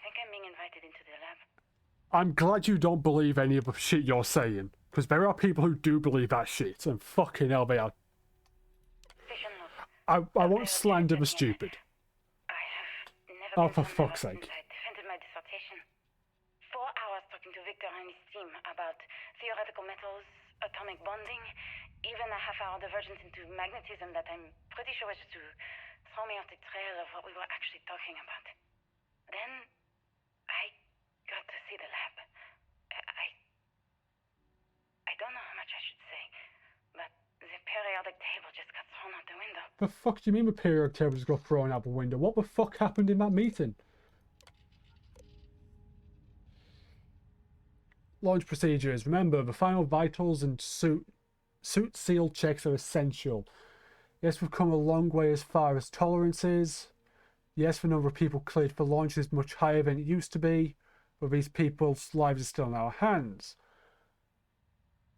Speaker 19: think I'm being invited into the lab.
Speaker 1: I'm glad you don't believe any of the shit you're saying, because there are people who do believe that shit, and fucking hell they are. I won't slander the stupid. Oh, for fuck's sake.
Speaker 19: I defended my dissertation. 4 hours talking to Victor and his team about theoretical metals, atomic bonding, even a half-hour divergence into magnetism that I'm pretty sure was just to throw me off the trail of what we were actually talking about. Then, I got to see the lab. I don't know how much I should say, but the periodic table just got thrown out the window.
Speaker 1: The fuck do you mean the periodic table just got thrown out the window? What the fuck happened in that meeting? Launch procedures. Remember, the final vitals and suit seal checks are essential. Yes, we've come a long way as far as tolerances. Yes, the number of people cleared for launch is much higher than it used to be, but these people's lives are still in our hands.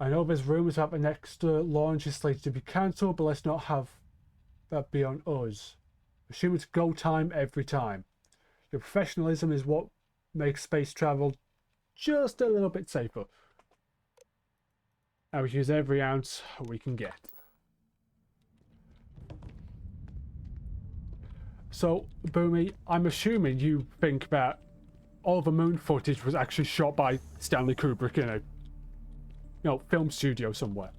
Speaker 1: I know there's rumours that the next launch is slated to be cancelled, but let's not have that be on us. Assume it's go time every time. Your professionalism is what makes space travel just a little bit safer. And we use every ounce we can get. So, Boomy, I'm assuming you think that all the moon footage was actually shot by Stanley Kubrick in a film studio somewhere.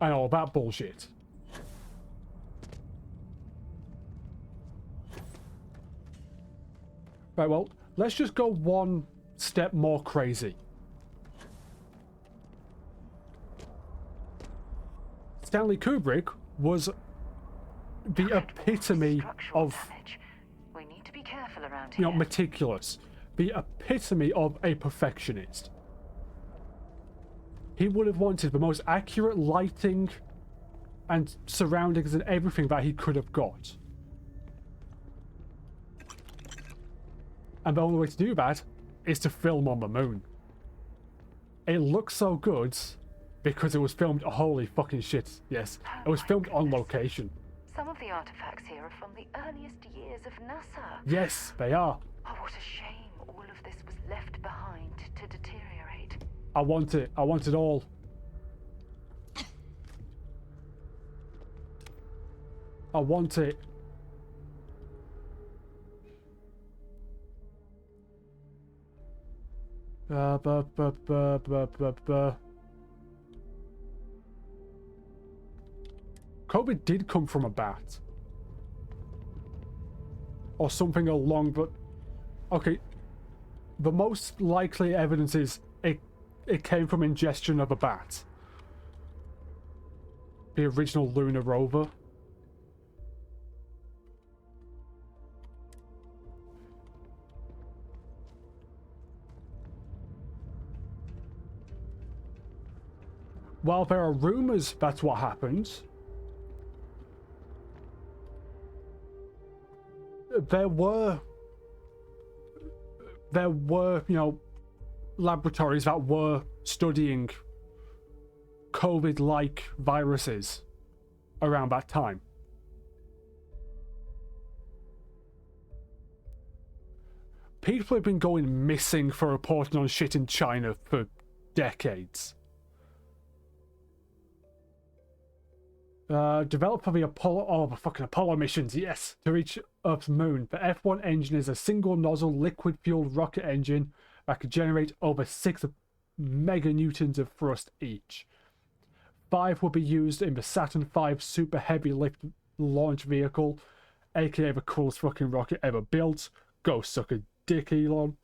Speaker 1: And all that bullshit. Right, well, let's just go one step more crazy. Stanley Kubrick was the epitome of,
Speaker 3: we need to be careful around here.
Speaker 1: you know, meticulous. The epitome of a perfectionist. He would have wanted the most accurate lighting and surroundings and everything that he could have got. And the only way to do that is to film on the moon. It looks so good because it was filmed, holy fucking shit, yes. It was filmed on location.
Speaker 3: Some of the artifacts here are from the earliest years of NASA.
Speaker 1: Yes, they are.
Speaker 3: Oh, what a shame all of this was left behind to deteriorate.
Speaker 1: I want it. I want it all. I want it. COVID did come from a bat. Or something along, but... Okay. The most likely evidence is it came from ingestion of a bat. The original lunar rover. While there are rumors that's what happened, there were, you know, laboratories that were studying COVID-like viruses around that time. People have been going missing for reporting on shit in China for decades. Developed for the Apollo missions, yes, to reach Earth's moon. The F1 engine is a single nozzle liquid-fueled rocket engine that could generate over 6 meganewtons of thrust each. 5 will be used in the Saturn V Super Heavy Lift launch vehicle, aka the coolest fucking rocket ever built. Go suck a dick, Elon.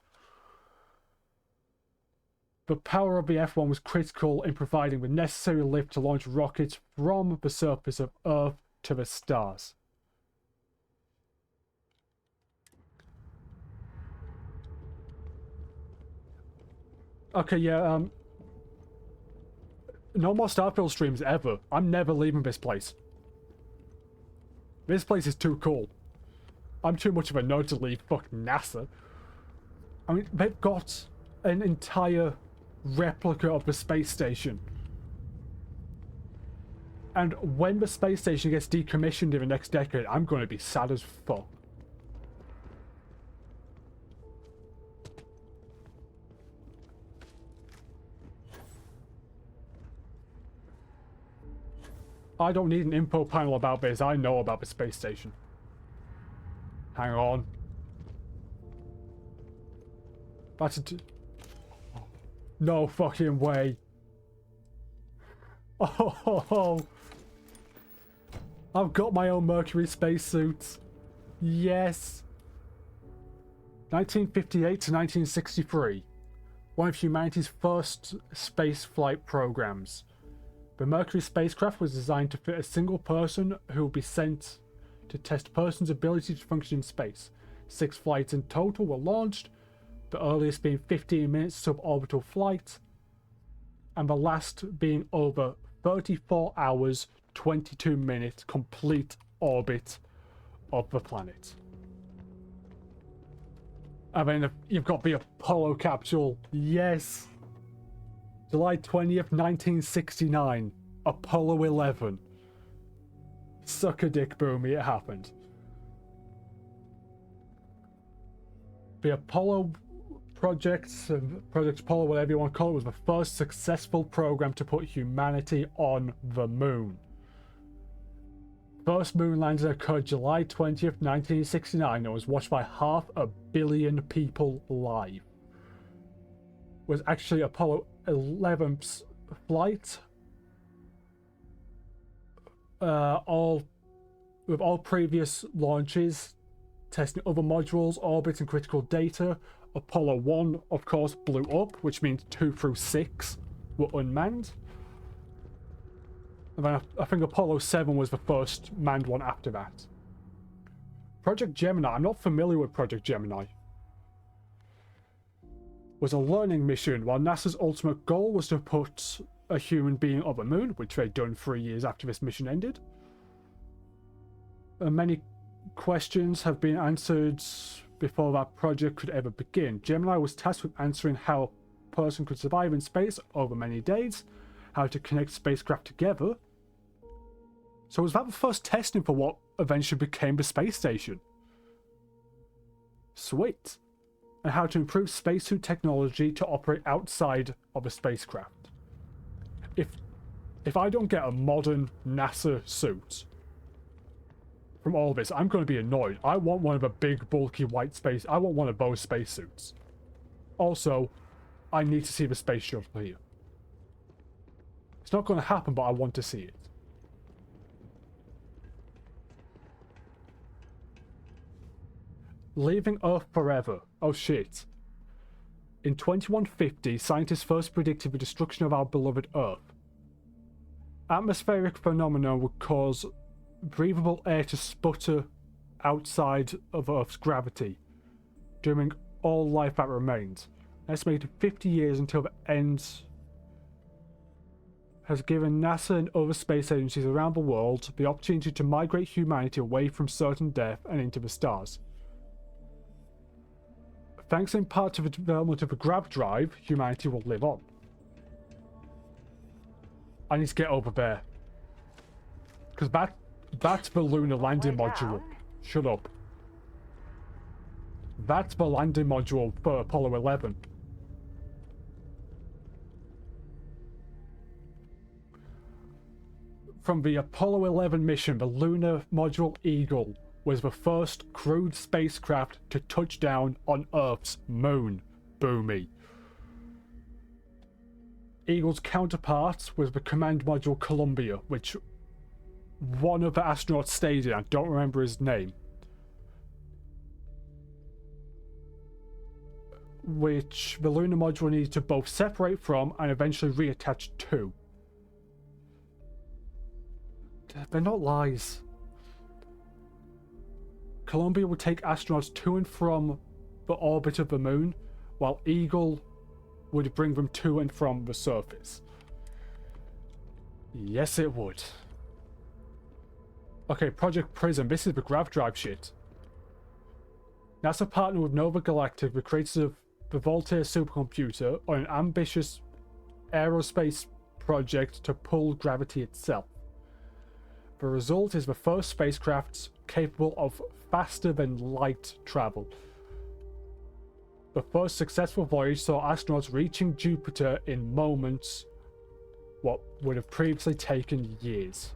Speaker 1: The power of the F1 was critical in providing the necessary lift to launch rockets from the surface of Earth to the stars. Okay, yeah, no more Starfield streams ever. I'm never leaving this place. This place is too cool. I'm too much of a nerd to leave fucking NASA. I mean, they've got an entire replica of the space station. And when the space station gets decommissioned in the next decade, I'm going to be sad as fuck. I don't need an info panel about this. I know about the space station. Hang on. That's no fucking way. Oh, I've got my own Mercury spacesuit. Yes. 1958 to 1963. One of humanity's first space flight programs. The Mercury spacecraft was designed to fit a single person who will be sent to test a person's ability to function in space. 6 flights in total were launched, the earliest being 15 minutes suborbital flight, and the last being over 34 hours, 22 minutes complete orbit of the planet. And then you've got the Apollo capsule. Yes. July 20th, 1969. Apollo 11. Suck a dick, Boomy, it happened. The Apollo Project Apollo, whatever you want to call it, was the first successful program to put humanity on the moon. First moon landing occurred July 20th, 1969 and was watched by 500 million people live. It was actually Apollo 11's flight. With all previous launches, testing other modules, orbits and critical data, Apollo 1, of course, blew up, which means 2 through 6 were unmanned. And then I think Apollo 7 was the first manned one after that. Project Gemini, I'm not familiar with Project Gemini. Was a learning mission, while NASA's ultimate goal was to put a human being on the moon, which they'd done 3 years after this mission ended. And many questions have been answered before that project could ever begin. Gemini was tasked with answering how a person could survive in space over many days, how to connect spacecraft together. So was that the first testing for what eventually became the space station? Sweet. And how to improve spacesuit technology to operate outside of a spacecraft. If I don't get a modern NASA suit from all this, I'm going to be annoyed. I want one of the big, bulky white space. I want one of those spacesuits. Also, I need to see the space shuttle here. It's not going to happen, but I want to see it. Leaving Earth forever. Oh shit. In 2150, scientists first predicted the destruction of our beloved Earth. Atmospheric phenomena would cause breathable air to sputter outside of Earth's gravity, dooming all life that remains. An estimated 50 years until the end has given NASA and other space agencies around the world the opportunity to migrate humanity away from certain death and into the stars. Thanks in part to the development of a grav drive, humanity will live on. I need to get over there. Because that's the lunar landing module. Shut up. That's the landing module for Apollo 11. From the Apollo 11 mission, the lunar module Eagle was the first crewed spacecraft to touch down on Earth's moon. Boomy. Eagle's counterpart was the command module Columbia, which one of the astronauts stayed in. I don't remember his name. Which the lunar module needed to both separate from and eventually reattach to. They're not lies. Columbia would take astronauts to and from the orbit of the moon, while Eagle would bring them to and from the surface. Yes, it would. Okay, Project Prism. This is the grav drive shit. NASA partnered with Nova Galactic, the creators of the Voltaire supercomputer, on an ambitious aerospace project to pull gravity itself. The result is the first spacecrafts capable of faster than light travel. The first successful voyage saw astronauts reaching Jupiter in moments what would have previously taken years.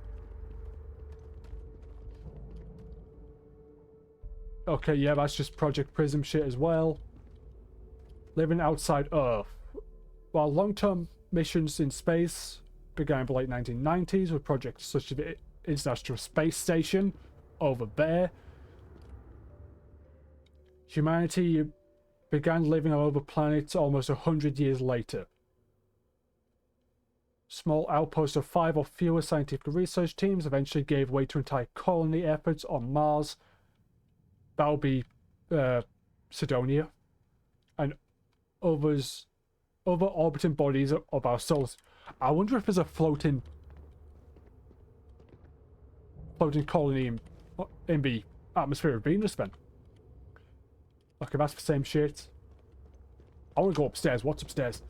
Speaker 1: Okay, yeah, that's just Project Prism shit as well. Living outside Earth. While long-term missions in space began in the late 1990s with projects such as the International Space Station over there, humanity began living on other planets almost 100 years later. Small outposts of 5 or fewer scientific research teams eventually gave way to entire colony efforts on Mars. That would be Sidonia and other orbiting bodies of our solar. I wonder if there's a floating colony in the atmosphere of Venus then. Okay, that's the same shit. I want to go upstairs. What's upstairs?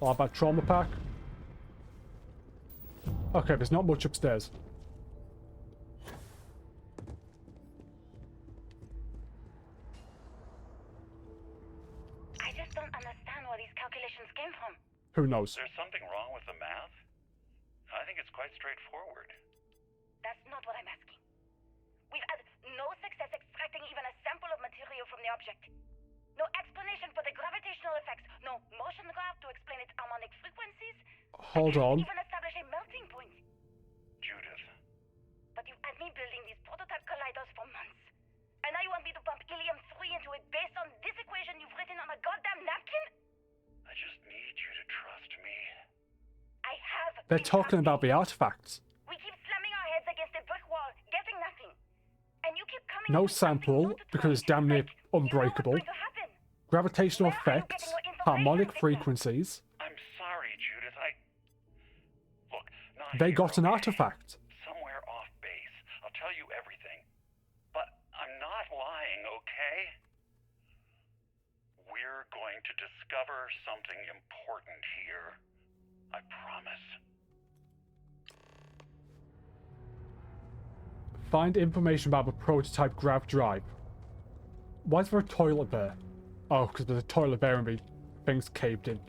Speaker 1: Oh, about trauma pack. Okay, there's not much upstairs.
Speaker 8: I just don't understand where these calculations came from.
Speaker 1: Who knows?
Speaker 4: There's something wrong with the math? I think it's quite straightforward.
Speaker 8: That's not what I'm asking. We've had no success extracting even a sample of material from the object. No explanation for the gravitational effects. No motion graph to explain its harmonic frequencies.
Speaker 1: Hold on.
Speaker 8: Even establish a melting point.
Speaker 4: Judith.
Speaker 8: But you had me building these prototype colliders for months. And now you want me to pump helium-3 into it based on this equation you've written on a goddamn napkin?
Speaker 4: I just need you to trust me.
Speaker 8: I have.
Speaker 1: They're talking about the artifacts.
Speaker 8: We keep slamming our heads against a brick wall, getting nothing. And you keep coming.
Speaker 1: No sample because it's damn near unbreakable. Gravitational effects, harmonic frequencies.
Speaker 4: I'm sorry, Judith. Look, not
Speaker 1: They
Speaker 4: here,
Speaker 1: got an
Speaker 4: okay?
Speaker 1: artifact.
Speaker 4: Somewhere off base. I'll tell you everything. But I'm not lying, okay? We're going to discover something important here. I promise.
Speaker 1: Find information about the prototype grav drive. Why is there a toilet there? Oh, because there's a toilet there and the thing's caved in.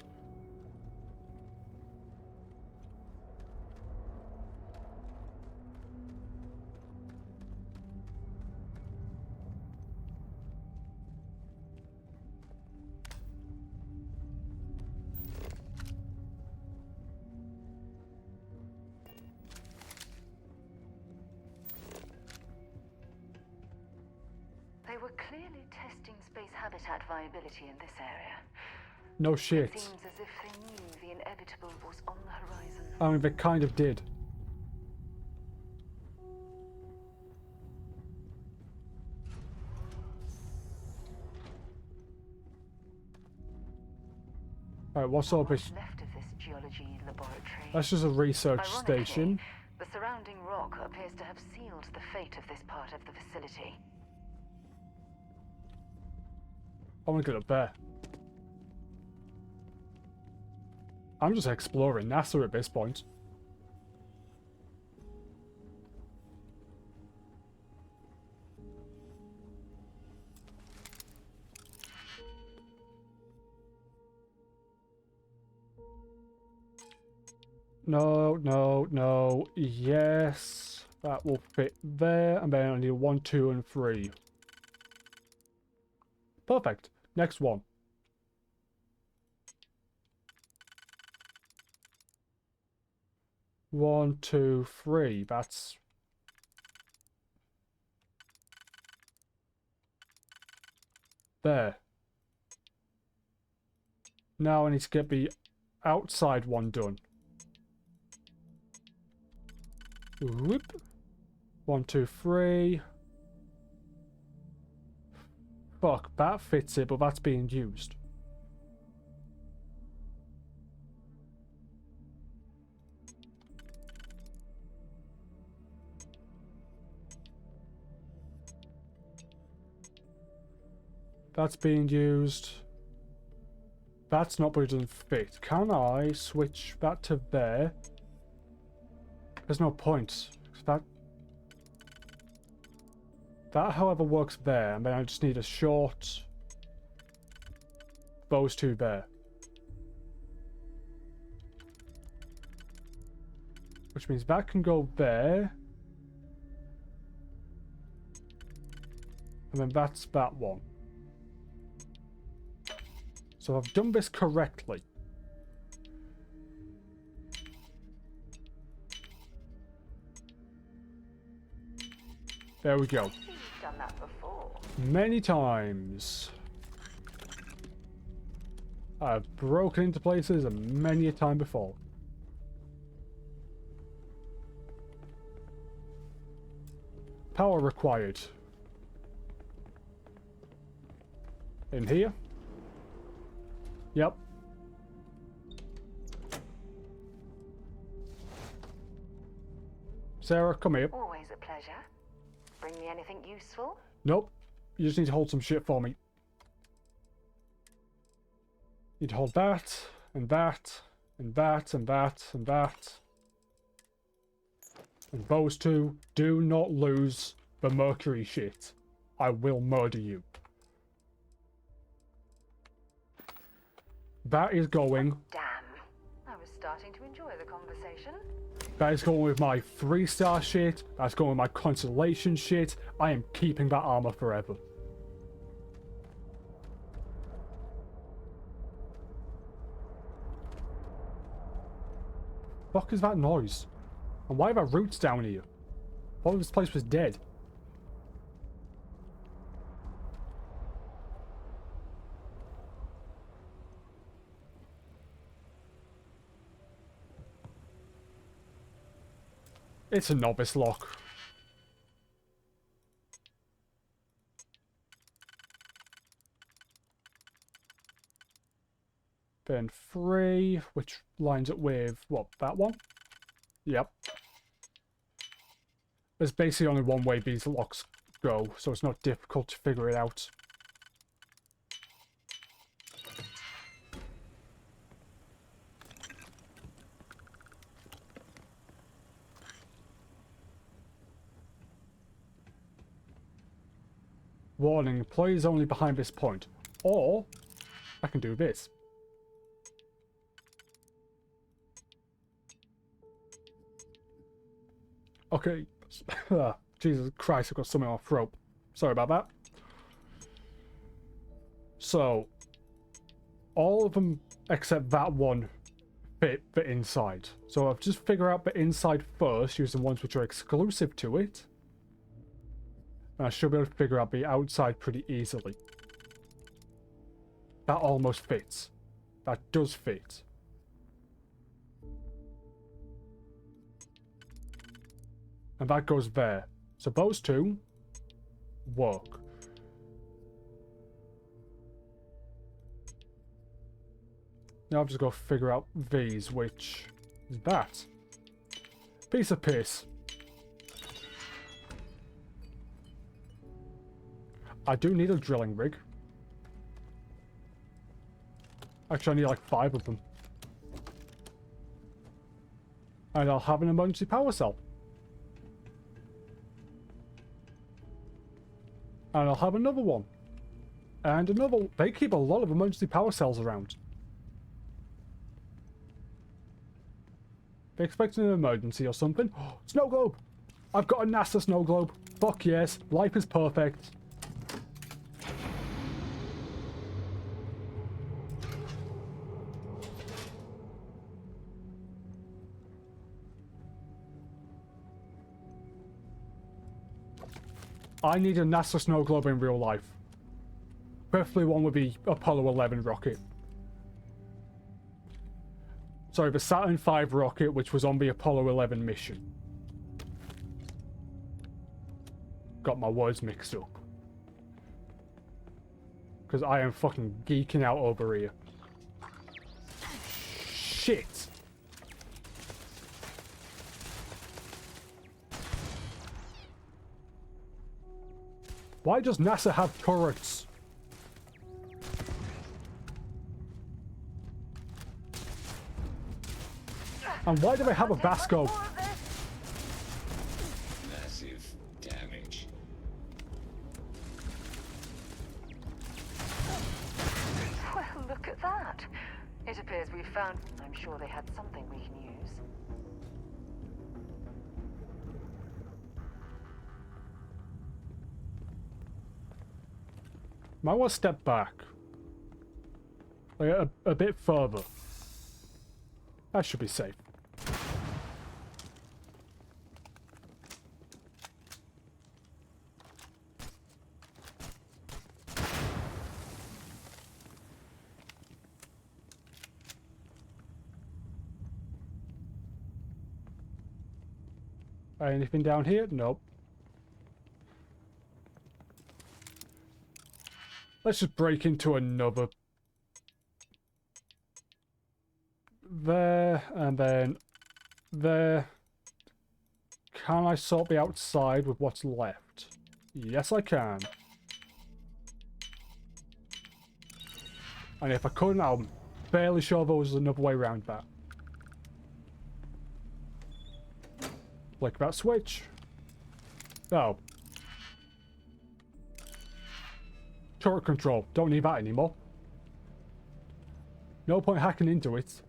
Speaker 3: They were clearly testing space habitat viability in this area.
Speaker 1: No shit.
Speaker 3: It seems as if they knew the inevitable was on the horizon.
Speaker 1: I mean, they kind of did. Alright, what's all this?
Speaker 3: Left of this geology laboratory.
Speaker 1: That's just a research
Speaker 3: Ironically,
Speaker 1: station.
Speaker 3: The surrounding rock appears to have sealed the fate of this part of the facility.
Speaker 1: I want to get up there. I'm just exploring NASA at this point. No, no, no. Yes. That will fit there. And then I need 1, 2, and 3. Perfect. Next one. One, two, three. That's... there. Now I need to get the outside one done. Whoop. 1, 2, 3. Fuck, that fits it, but that's being used. That's being used. That's not, but it doesn't fit. Can I switch that to there? There's no point. That, however, works there, and then I just need a short... those two there. Which means that can go there. And then that's that one. So I've done this correctly. There we go.
Speaker 3: You've done that before.
Speaker 1: Many times. I've broken into places and many a time before. Power required. In here? Yep. Sarah, come here.
Speaker 3: Always a pleasure. Bring me anything useful?
Speaker 1: Nope. You just need to hold some shit for me. You'd hold that, and that, and that, and that, and that. And those two, do not lose the mercury shit. I will murder you. That is going...
Speaker 3: Damn. I was starting to enjoy the conversation.
Speaker 1: That is going with my 3-star shit. That's going with my constellation shit. I am keeping that armor forever. Fuck is that noise? And why are there roots down here? What if this place was dead? It's a novice lock. Then 3, which lines up with, what, that one? Yep. There's basically only one way these locks go, so it's not difficult to figure it out. Warning, employees only behind this point. Or, I can do this. Okay. Jesus Christ, I've got something on my throat. Sorry about that. So, all of them except that one fit the inside. So I've just figured out the inside first, using ones which are exclusive to it. And I should be able to figure out the outside pretty easily. That almost fits. That does fit. And that goes there. So those two work. Now I've just got to figure out these, which is that. Piece of piss. I do need a drilling rig. Actually, I need like 5 of them. And I'll have an emergency power cell. And I'll have another one. And another one. They keep a lot of emergency power cells around. They're expecting an emergency or something. Oh, snow globe! I've got a NASA snow globe. Fuck yes. Life is perfect. I need a NASA snow globe in real life. Preferably one with the Apollo 11 rocket. Sorry, the Saturn V rocket, which was on the Apollo 11 mission. Got my words mixed up. Because I am fucking geeking out over here. Shit! Why does NASA have turrets? And why do they have a Basco?
Speaker 7: Massive damage.
Speaker 3: Well, look at that. It appears we've found... I'm sure they had something we can use.
Speaker 1: Might want to step back. Like a bit further. That should be safe. Anything down here? Nope. Let's just break into another. There, and then there. Can I sort the outside with what's left? Yes, I can. And if I couldn't, I'm fairly sure there was another way around that. Flick that switch. Oh. Turret control. Don't need that anymore. No point hacking into it.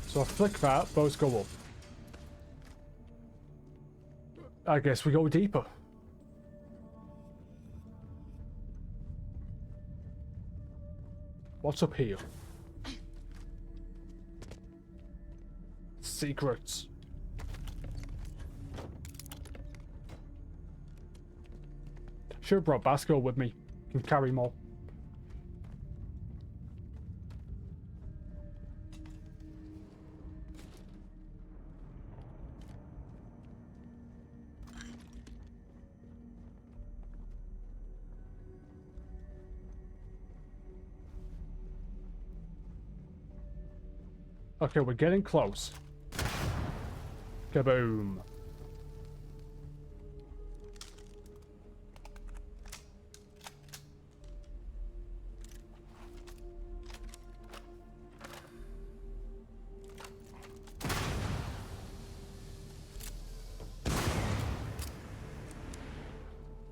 Speaker 1: So I flick that, those go up. I guess we go deeper. What's up here? Secrets. Should have brought Basco with me. Can carry more. Okay, we're getting close. Kaboom.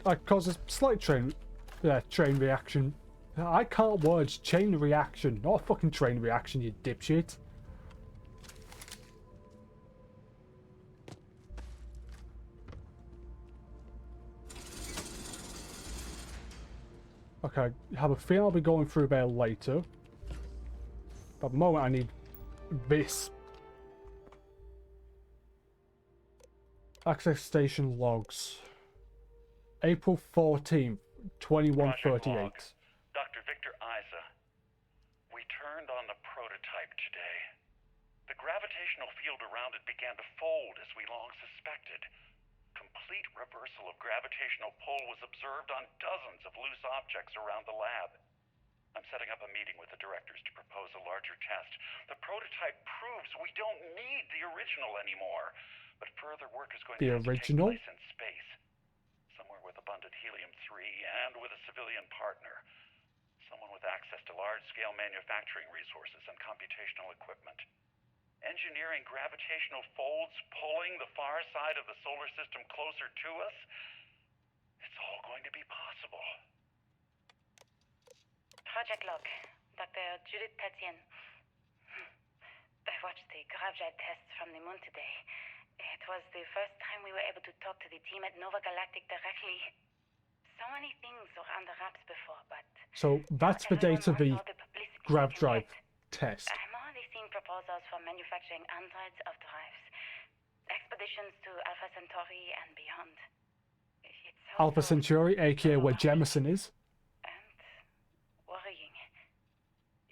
Speaker 1: I cause a slight train reaction. I can't words. Chain reaction, not a fucking train reaction, you dipshit. Okay, I have a feeling I'll be going through there later. But at the moment I need this. Access station logs. April 14th, 2138.
Speaker 4: Dr. Victor Isa. We turned on the prototype today. The gravitational field around it began to fold as we long suspected. Complete reversal of gravitational pull was observed on dozens of loose objects around the lab. I'm setting up a meeting with the directors to propose a larger test. The prototype proves we don't need the original anymore, but further work is going to have to take place in space. Somewhere with abundant helium-3 and with a civilian partner. Someone with access to large-scale manufacturing resources and computational equipment. Engineering gravitational folds pulling the far side of the solar system closer to us? It's all going to be possible.
Speaker 19: Project log. Dr. Judith Tatien. I watched the gravjet tests from the moon today. It was the first time we were able to talk to the team at Nova Galactic directly. So many things were under wraps before, but...
Speaker 1: So that's the date of the grav drive test.
Speaker 19: I'm already seeing proposals for manufacturing androids of drives. Expeditions to Alpha Centauri and beyond.
Speaker 1: Alpha Centauri, aka where Jemison is.
Speaker 19: Worrying.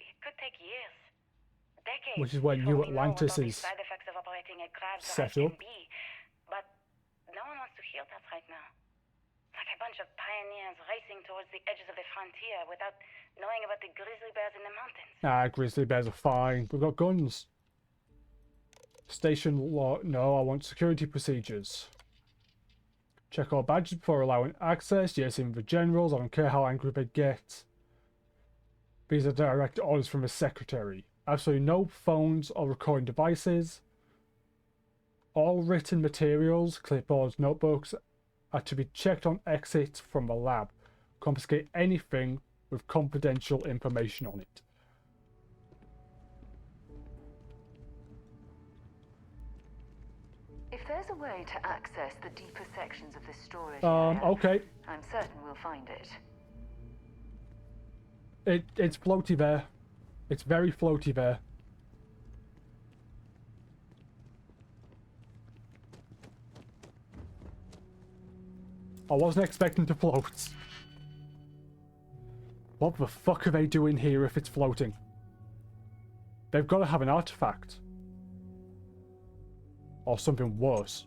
Speaker 19: It could take years. Decades.
Speaker 1: Which is where New Atlantis is
Speaker 19: side effects of operating a grav
Speaker 1: set
Speaker 19: drive
Speaker 1: up.
Speaker 19: can be. But no one wants to hear that right now. Like a bunch of pioneers racing towards the edges of the frontier without knowing about the grizzly bears in the mountains.
Speaker 1: Ah, grizzly bears are fine. We've got guns. Station law. No, I want security procedures. Check all badges before allowing access. Yes, even the generals. I don't care how angry they get. These are direct orders from the secretary. Absolutely no phones or recording devices. All written materials, clipboards, notebooks are to be checked on exit from the lab. Confiscate anything with confidential information on it.
Speaker 3: If there's a way to access the deeper sections of this storage area,
Speaker 1: Okay.
Speaker 3: I'm certain we'll find it.
Speaker 1: It's floaty there. It's very floaty there. I wasn't expecting to float. What the fuck are they doing here if it's floating? They've got to have an artifact. Or something worse.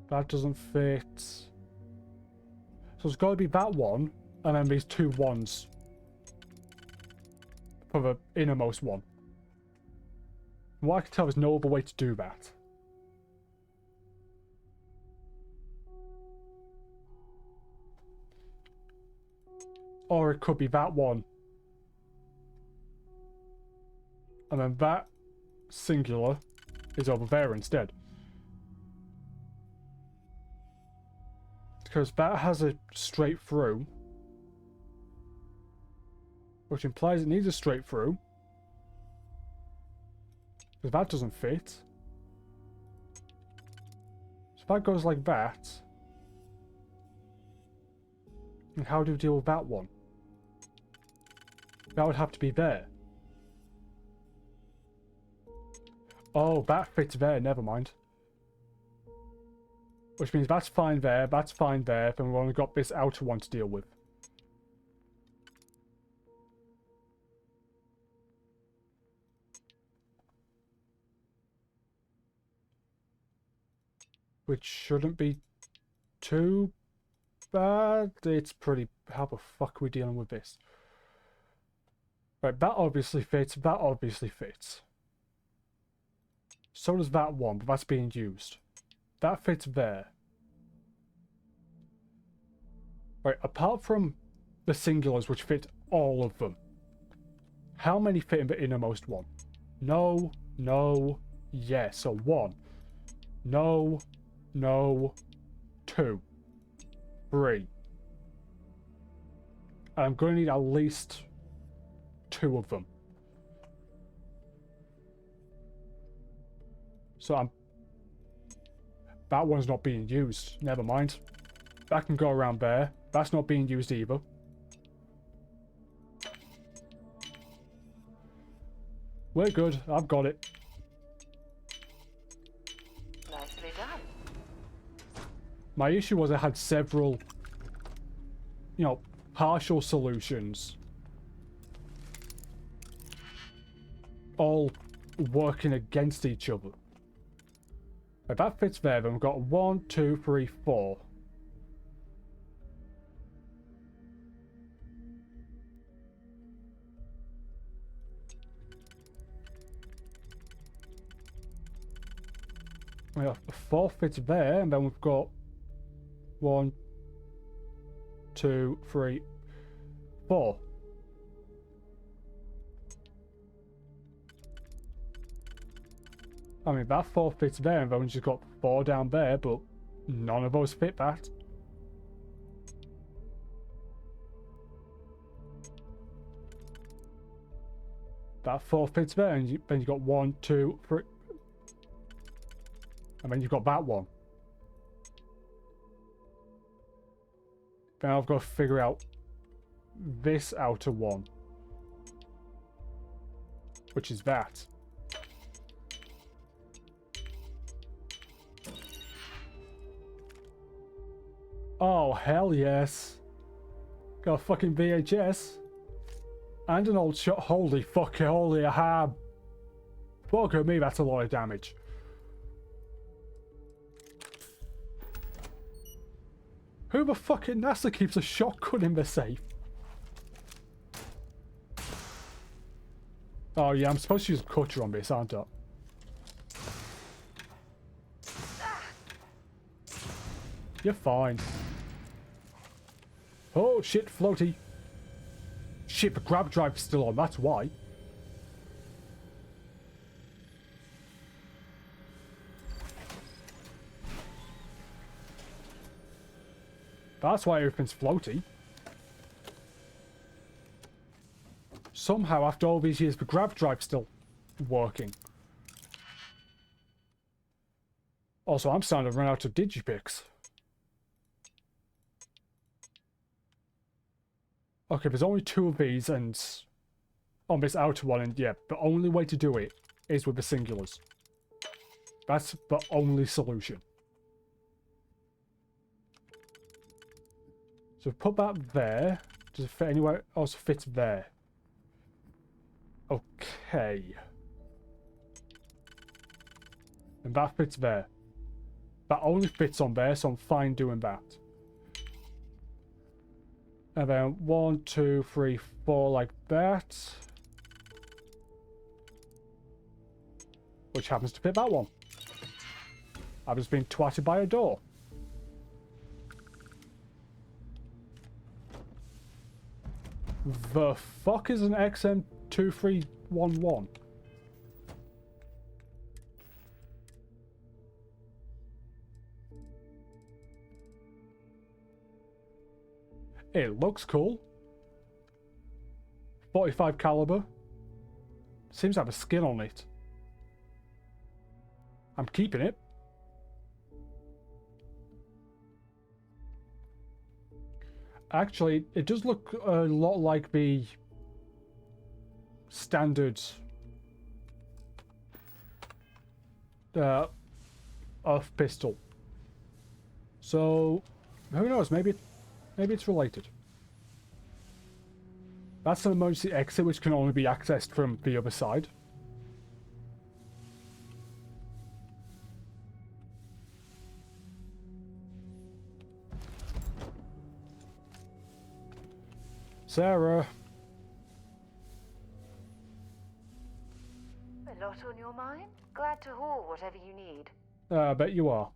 Speaker 1: That doesn't fit. So it's got to be that one, and then these two ones for the innermost one. From what I can tell, there's no other way to do that. Or it could be that one. And then that singular is over there instead. Because that has a straight through. Which implies it needs a straight through. Because that doesn't fit. So if that goes like that. And how do we deal with that one? That would have to be there. Oh, that fits there, never mind. Which means that's fine there, that's fine there, then we've only got this outer one to deal with. Which shouldn't be too bad. It's pretty... How the fuck are we dealing with this? Right, that obviously fits, that obviously fits. So does that one, but that's being used. That fits there. Right, apart from the singulars, which fit all of them, how many fit in the innermost one? No, no, yes. So 1. No, no, 2, 3. And I'm going to need at least 2 of them. So that one's not being used. Never mind. That can go around there. That's not being used either. We're good. I've got it.
Speaker 3: Nicely done.
Speaker 1: My issue was I had several, you know, partial solutions. All working against each other. Right, that fits there. Then we've got 1, 2, 3, 4. We have 4 fits there, and then we've got 1, 2, 3, 4. I mean, that 4 fits there, and then we've just got 4 down there, but none of those fit that. That 4 fits there, and then you've got 1, 2, 3. And then you've got that one. Then I've got to figure out this outer one. Which is that. Oh, hell yes. Got a fucking VHS. And an old shot. Holy fucking holy ham. Fuck at me, that's a lot of damage. Who the fucking NASA keeps a shotgun in the safe? Oh yeah, I'm supposed to use cutter on this, aren't I? You're fine. Oh shit, floaty. Shit, the grab drive's still on, that's why. That's why everything's floaty. Somehow, after all these years, the grab drive's still working. Also, I'm starting to run out of digipicks. Okay, there's only 2 of these, and on this outer one, and yeah, the only way to do it is with the singulars. That's the only solution. So put that there. Does it fit anywhere else? Fit there. Okay. And that fits there. That only fits on there, so I'm fine doing that. And then 1, 2, 3, 4 like that. Which happens to fit that one. I've just been twatted by a door. The fuck is an XM2311? It looks cool. 45 caliber. Seems to have a skin on it. I'm keeping it. Actually, it does look a lot like the standard Earth pistol. So, who knows? Maybe it's related. That's an emergency exit which can only be accessed from the other side. Sarah.
Speaker 3: A lot on your mind? Glad to haul whatever you need.
Speaker 1: I bet you are.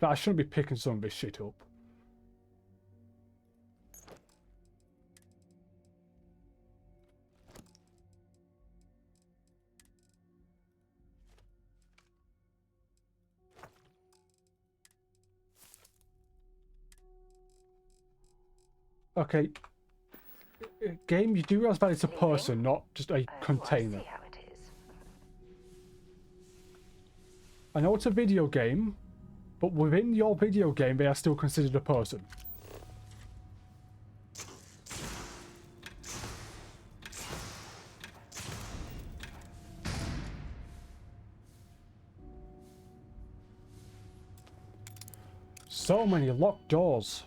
Speaker 1: I shouldn't be picking some of this shit up. Okay. Game, you do realize that it's a person, not just a container.
Speaker 3: I see how it is.
Speaker 1: I know it's a video game, but within your video game, they are still considered a person. So many locked doors.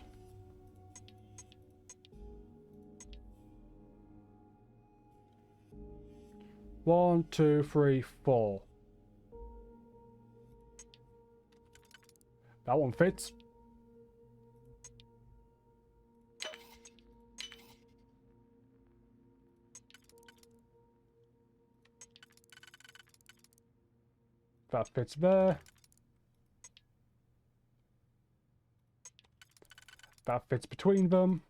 Speaker 1: One, 2, 3, 4. That one fits. That fits there. That fits between them.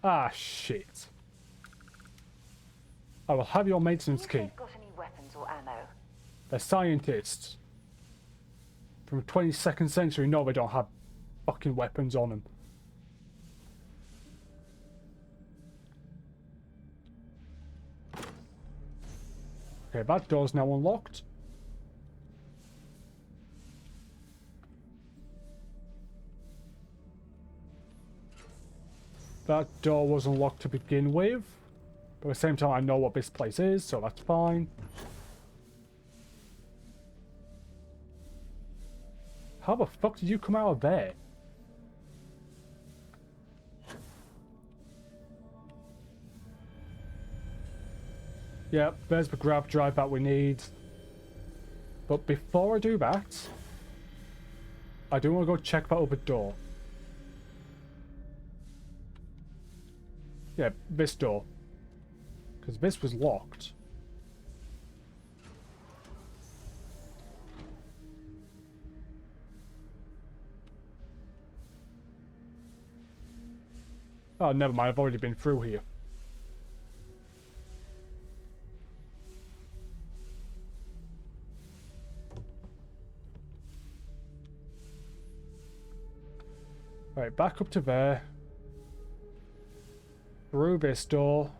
Speaker 1: Ah, shit. I will have your maintenance key.
Speaker 3: Got any weapons or ammo?
Speaker 1: They're scientists. From the 22nd century, no, they don't have fucking weapons on them. Okay, that door's now unlocked. That door was unlocked to begin with. But at the same time, I know what this place is, so that's fine. How the fuck did you come out of there? Yep, there's the grab drive that we need. But before I do that, I do want to go check that other door. Yeah, this door. Because this was locked. Oh, never mind. I've already been through here. Right, back up to there. Through this door.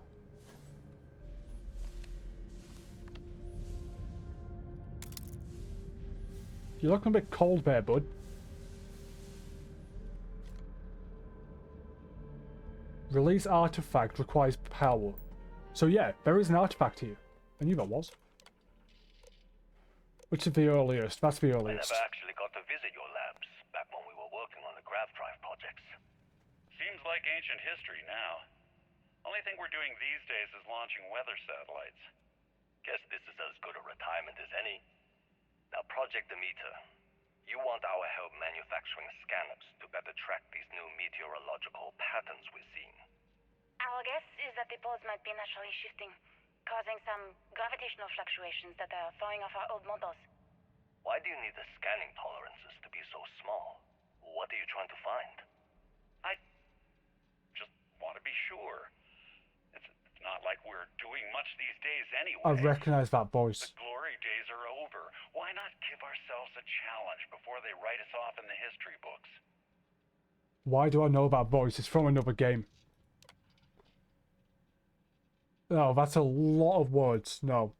Speaker 1: You're looking a bit cold there, bud. Release artifact requires power. So yeah, there is an artifact here. I knew there was. Which is the earliest? That's the earliest.
Speaker 4: I never actually got to visit your labs back when we were working on the grav drive projects.
Speaker 11: Seems like ancient history now. Only thing we're doing these days is launching weather satellites.
Speaker 4: Guess this is as good a retirement as any. Now, Project Demeter, you want our help manufacturing scanners to better track these new meteorological patterns we're seeing.
Speaker 19: Our guess is that the poles might be naturally shifting, causing some gravitational fluctuations that are throwing off our old models.
Speaker 4: Why do you need the scanning tolerances to be so small? What are you trying to find?
Speaker 11: I just want to be sure. It's not like we're doing much these days anyway.
Speaker 1: I recognize that voice.
Speaker 11: The glory days are over. Why not give ourselves a challenge before they write us off in the history books?
Speaker 1: Why do I know that voice? It's from another game. No, that's a lot of words. No.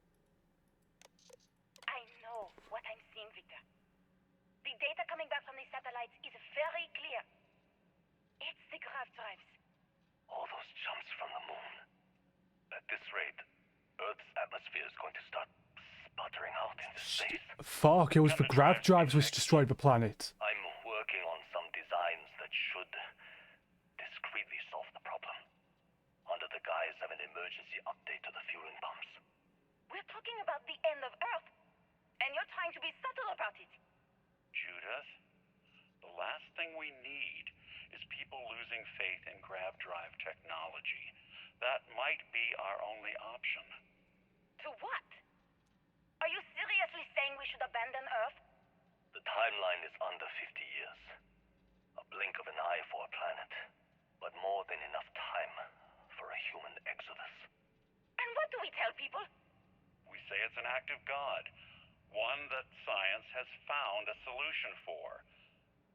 Speaker 19: I know what I'm seeing, Victor. The data coming back from the satellites is very clear. It's the grav drives.
Speaker 4: All those jumps from the moon. At this rate, Earth's atmosphere is going to start sputtering out into space.
Speaker 1: Fuck, it was the grav drives which destroyed the planet.
Speaker 4: I'm working on some designs that should discreetly solve the problem, under the guise of an emergency update to the fueling pumps.
Speaker 19: We're talking about the end of Earth, and you're trying to be subtle about it.
Speaker 11: Judith, the last thing we need is people losing faith in grav drive technology. That might be our only option.
Speaker 19: To what? Are you seriously saying we should abandon Earth?
Speaker 4: The timeline is under 50 years. A blink of an eye for a planet, but more than enough time for a human exodus.
Speaker 19: And what do we tell people?
Speaker 11: We say it's an act of God, one that science has found a solution for.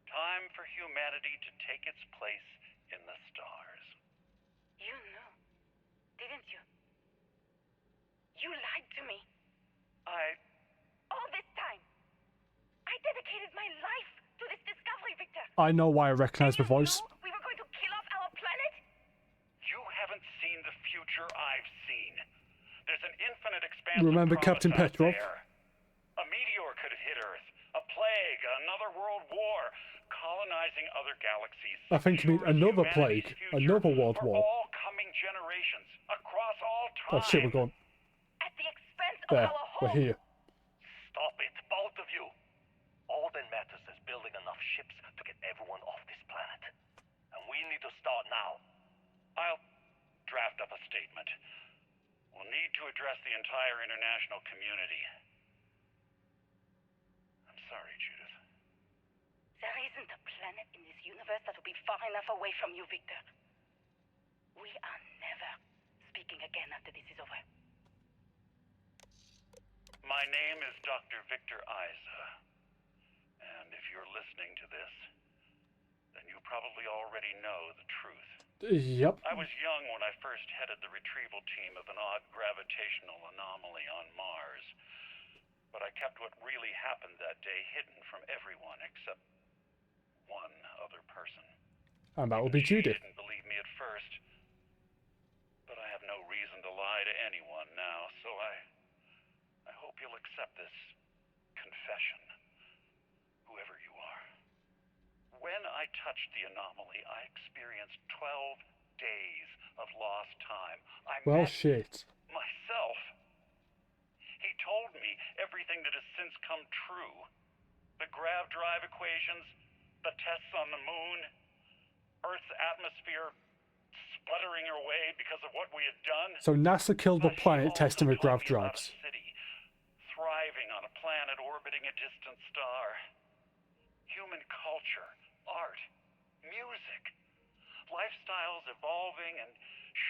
Speaker 11: Time for humanity to take its place in the stars.
Speaker 19: You knew, didn't you? You lied to me.
Speaker 11: All
Speaker 19: this time. I dedicated my life to this discovery, Victor.
Speaker 1: I know why I recognize the voice.
Speaker 19: We were going to kill off our planet?
Speaker 11: You haven't seen the future I've seen. There's an infinite expanse
Speaker 1: Remember
Speaker 11: of
Speaker 1: Captain
Speaker 11: promise out
Speaker 1: Petrov?
Speaker 11: there. A meteor could hit Earth. A plague, another world war, colonizing other galaxies.
Speaker 1: I think you mean another plague, another world
Speaker 11: For
Speaker 1: war.
Speaker 11: all coming generations, across all time.
Speaker 1: Oh shit, we're gone.
Speaker 19: At the expense of
Speaker 1: There,
Speaker 19: our
Speaker 1: we're
Speaker 19: home.
Speaker 1: here.
Speaker 4: Stop it, both of you. All that matters is building enough ships to get everyone off this planet. And we need to start now.
Speaker 11: I'll draft up a statement. We'll need to address the entire international community. I'm sorry, Judith.
Speaker 19: There isn't a planet in this universe that will be far enough away from you, Victor. We are never speaking again after this is over.
Speaker 11: My name is Dr. Victor Isa. And if you're listening to this, then you probably already know the truth.
Speaker 1: Yep.
Speaker 11: I was young when I first headed the retrieval team of an odd gravitational anomaly on Mars. But I kept what really happened that day hidden from everyone except one other person.
Speaker 1: And that will be
Speaker 11: She
Speaker 1: Judith.
Speaker 11: didn't believe me at first. But I have no reason to lie to anyone now, so I hope you'll accept this confession, whoever you are. When I touched the anomaly, I experienced 12 days of lost time.
Speaker 1: Well, shit.
Speaker 11: Myself. He told me everything that has since come true. The grav drive equations, the tests on the moon, Earth's atmosphere sputtering away because of what we had done.
Speaker 1: So NASA killed the planet testing with grav
Speaker 11: About a
Speaker 1: drives.
Speaker 11: city thriving on a planet orbiting a distant star. Human culture, art, music, lifestyles evolving and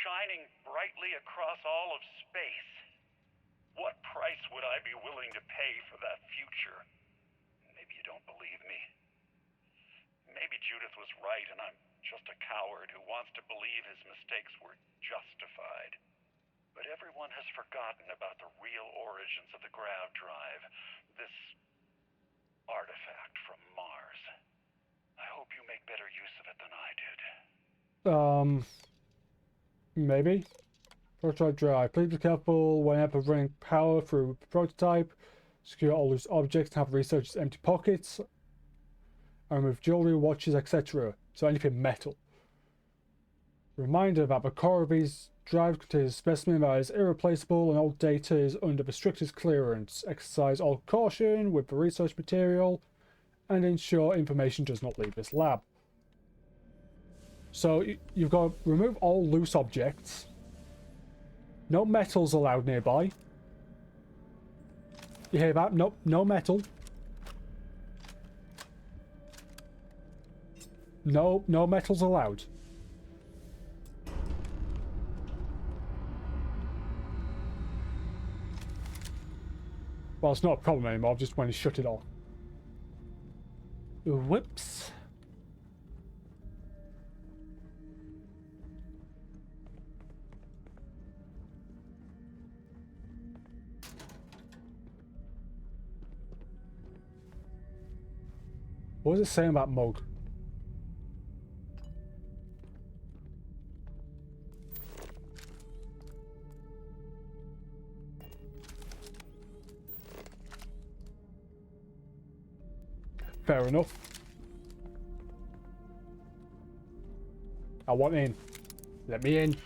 Speaker 11: shining brightly across all of space. What price would I be willing to pay for that future? Maybe you don't believe me. Maybe Judith was right and I'm just a coward who wants to believe his mistakes were justified. But everyone has forgotten about the real origins of the grav drive, this artifact from Mars. I hope you make better use of it than I did.
Speaker 1: Maybe. Prototype drive. Please be careful whenever running power through prototype. Secure all loose objects and have researchers empty pockets. And remove jewelry, watches, etc. So anything metal. Reminder that the core of these drives contains a specimen that is irreplaceable and all data is under the strictest clearance. Exercise all caution with the research material and ensure information does not leave this lab. So you've got to remove all loose objects. No metals allowed nearby. You hear that? Nope, no metal. No metals allowed. Well, it's not a problem anymore, just when you shut it off. Whoops. What was it saying about mug? Fair enough. I want in. Let me in.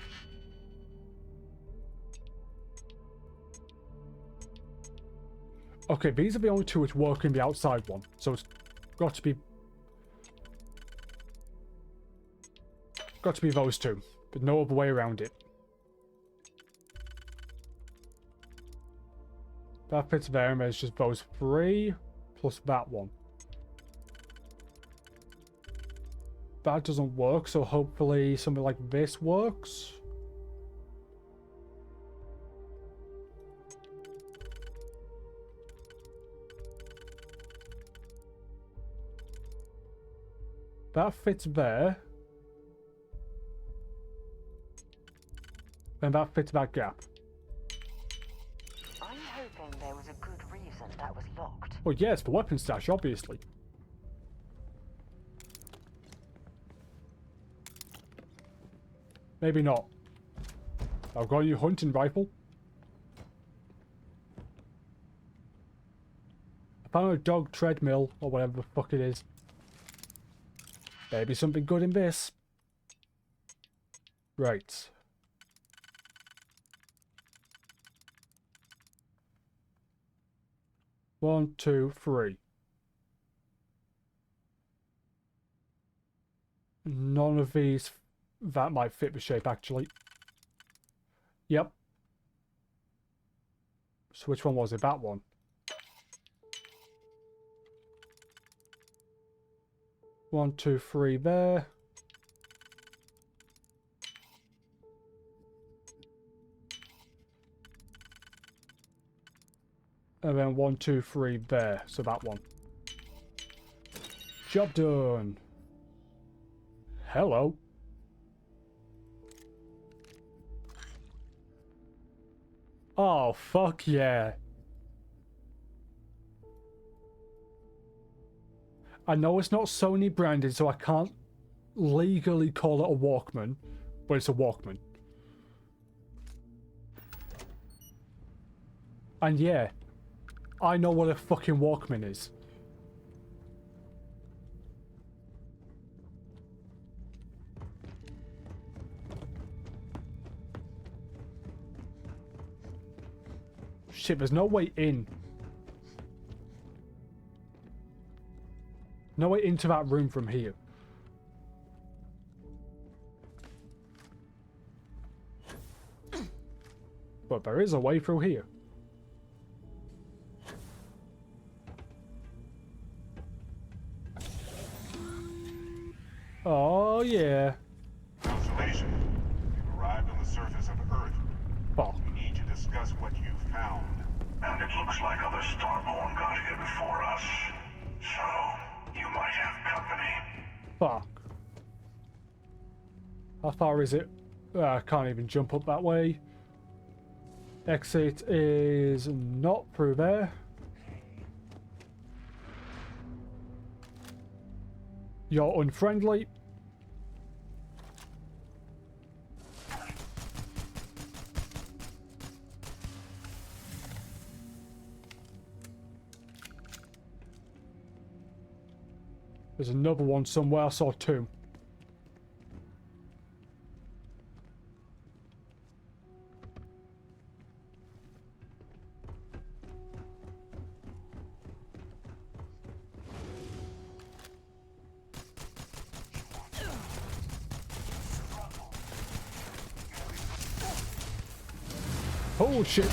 Speaker 1: Okay, these are the only two which work in the outside one, so it's got to be those two, but no other way around it. That fits there, and there's just those three plus that one. That doesn't work, so hopefully something like this works. That fits there. And that fits that gap.
Speaker 3: I'm hoping there was a good reason that was locked.
Speaker 1: Well, yes, the weapon stash, obviously. Maybe not. I've got you hunting rifle. I found a dog treadmill, or whatever the fuck it is. Maybe something good in this. Right. One, two, three. None of these. That might fit the shape, actually. Yep. So which one was it? That one. One, two, three there. And then one, two, three there. So that one. Job done. Hello. Oh, fuck yeah. I know it's not Sony branded, so I can't legally call it a Walkman, but it's a Walkman. And yeah, I know what a fucking Walkman is. Shit, there's no way in. No way into that room from here. But there is a way through here. Oh, yeah.
Speaker 5: Constellation, you've arrived on the surface of Earth.
Speaker 1: Oh.
Speaker 5: We need to discuss what you've found.
Speaker 6: And it looks like other Starborn got here before us. So, you might have company.
Speaker 1: Fuck. How far is it? I can't even jump up that way. Exit is not through there. You're unfriendly. There's another one somewhere. I saw two. Oh shit.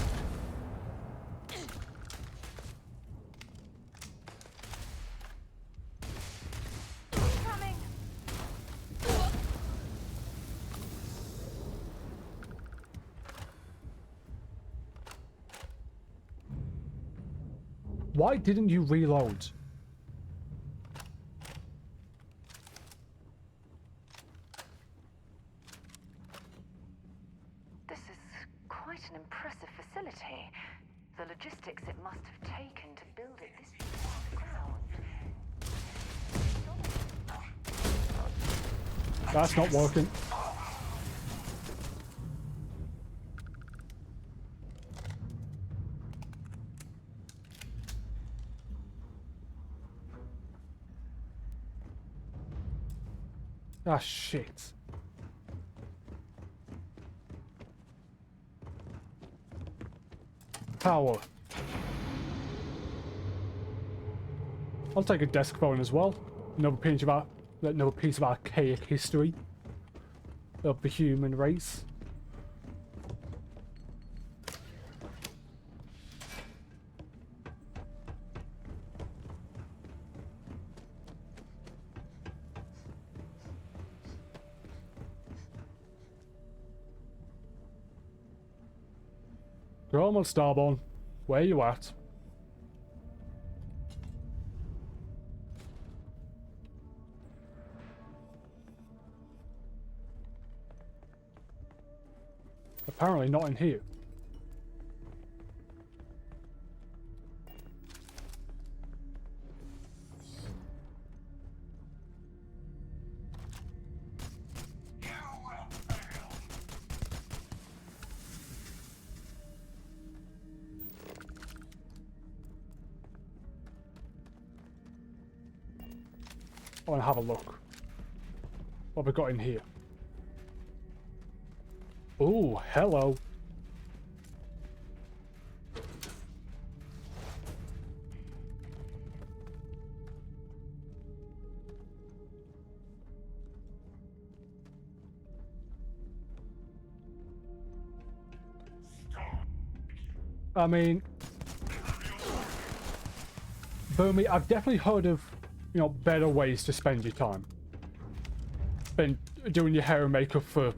Speaker 1: Why didn't you reload?
Speaker 3: This is quite an impressive facility. The logistics it must have taken to build it this far underground.
Speaker 1: That's not working. Ah, shit. Power. I'll take a desk phone as well. Another piece of archaic history of the human race. Come on, Starborn. Where you at? Apparently not in here. I want to have a look. What have we got in here? Ooh, hello. I mean, Boomy, I've definitely heard of, you know, better ways to spend your time than doing your hair and makeup for,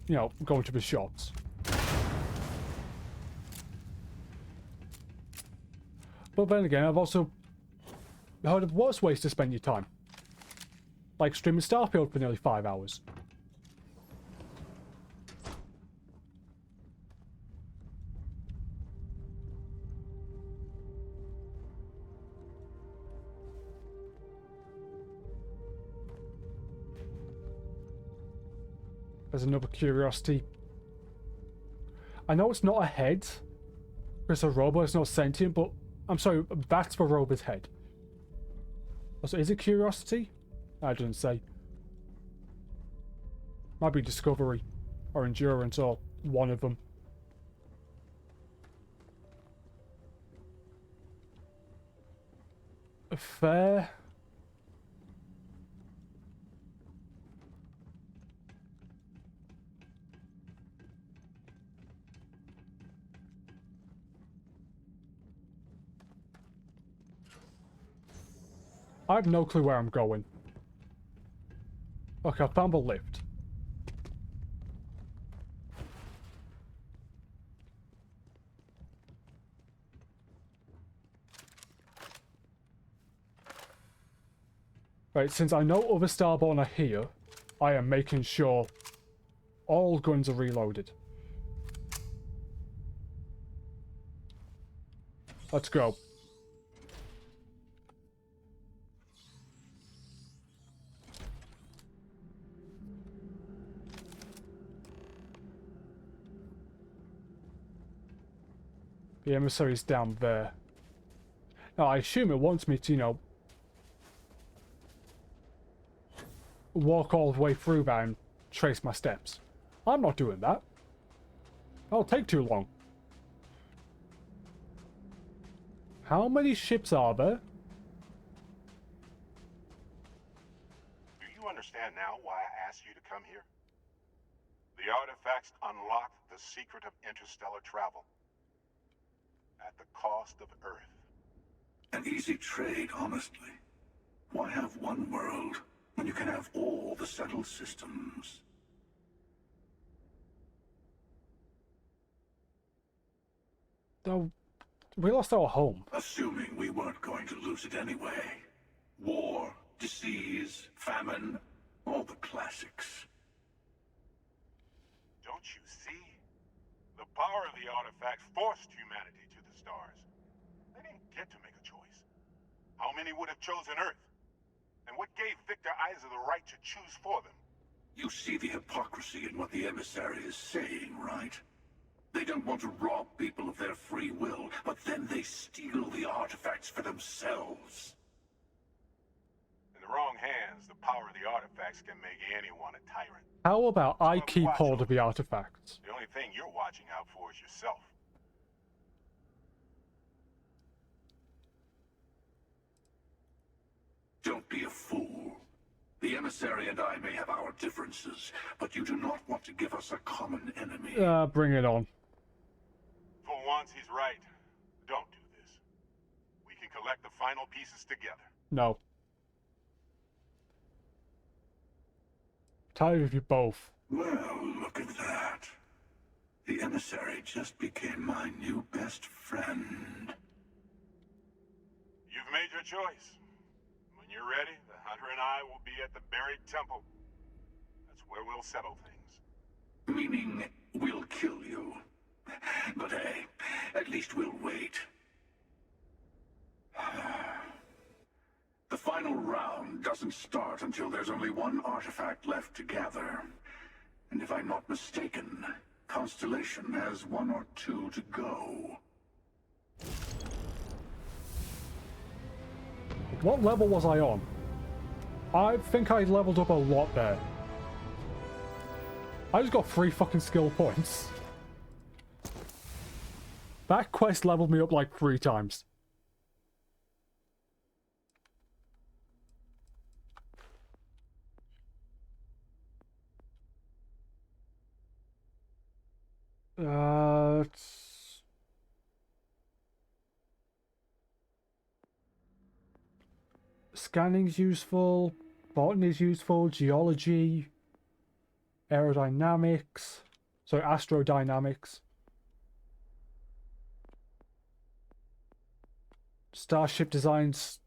Speaker 1: you know, going to the shops. But then again, I've also heard of worse ways to spend your time. Like streaming Starfield for nearly 5 hours. There's another curiosity. I know it's not a head, because a robot is not sentient, but I'm sorry, that's the robot's head. So is it curiosity? I didn't say. Might be discovery, or endurance, or one of them. Fair. I have no clue where I'm going. Okay, I found the lift. Right, since I know other Starborn are here, I am making sure all guns are reloaded. Let's go. The emissary's down there. Now, I assume it wants me to, you know, walk all the way through that and trace my steps. I'm not doing that. That'll take too long. How many ships are there?
Speaker 5: Do you understand now why I asked you to come here? The artifacts unlock the secret of interstellar travel. At the cost of Earth.
Speaker 6: An easy trade, honestly. Why have one world when you can have all the settled systems?
Speaker 1: Though, we lost our home.
Speaker 6: Assuming we weren't going to lose it anyway. War, disease, famine, all the classics.
Speaker 5: Don't you see? The power of the artifact forced humanity to the stars. They didn't get to make a choice. How many would have chosen Earth? And what gave Victor Isa the right to choose for them?
Speaker 6: You see the hypocrisy in what the emissary is saying, right? They don't want to rob people of their free will, but then they steal the artifacts for themselves.
Speaker 5: In the wrong hands, the power of the artifacts can make anyone a tyrant.
Speaker 1: How about I keep hold of the artifacts?
Speaker 5: The only thing you're watching out for is yourself.
Speaker 6: Don't be a fool. The emissary and I may have our differences, but you do not want to give us a common enemy.
Speaker 1: Bring it on.
Speaker 5: For once, he's right. Don't do this. We can collect the final pieces together.
Speaker 1: No. Tired of you both.
Speaker 6: Well, look at that. The emissary just became my new best friend.
Speaker 5: You've made your choice. When you're ready, the Hunter and I will be at the buried temple. That's where we'll settle things.
Speaker 6: Meaning, we'll kill you. But hey, at least we'll wait. The final round doesn't start until there's only one artifact left to gather. And if I'm not mistaken, Constellation has 1 or 2 to go.
Speaker 1: What level was I on? I think I leveled up a lot there. I just got 3 fucking skill points. That quest leveled me up like 3 times. Scanning's useful, botany's useful, geology, aerodynamics, so astrodynamics. Starship design's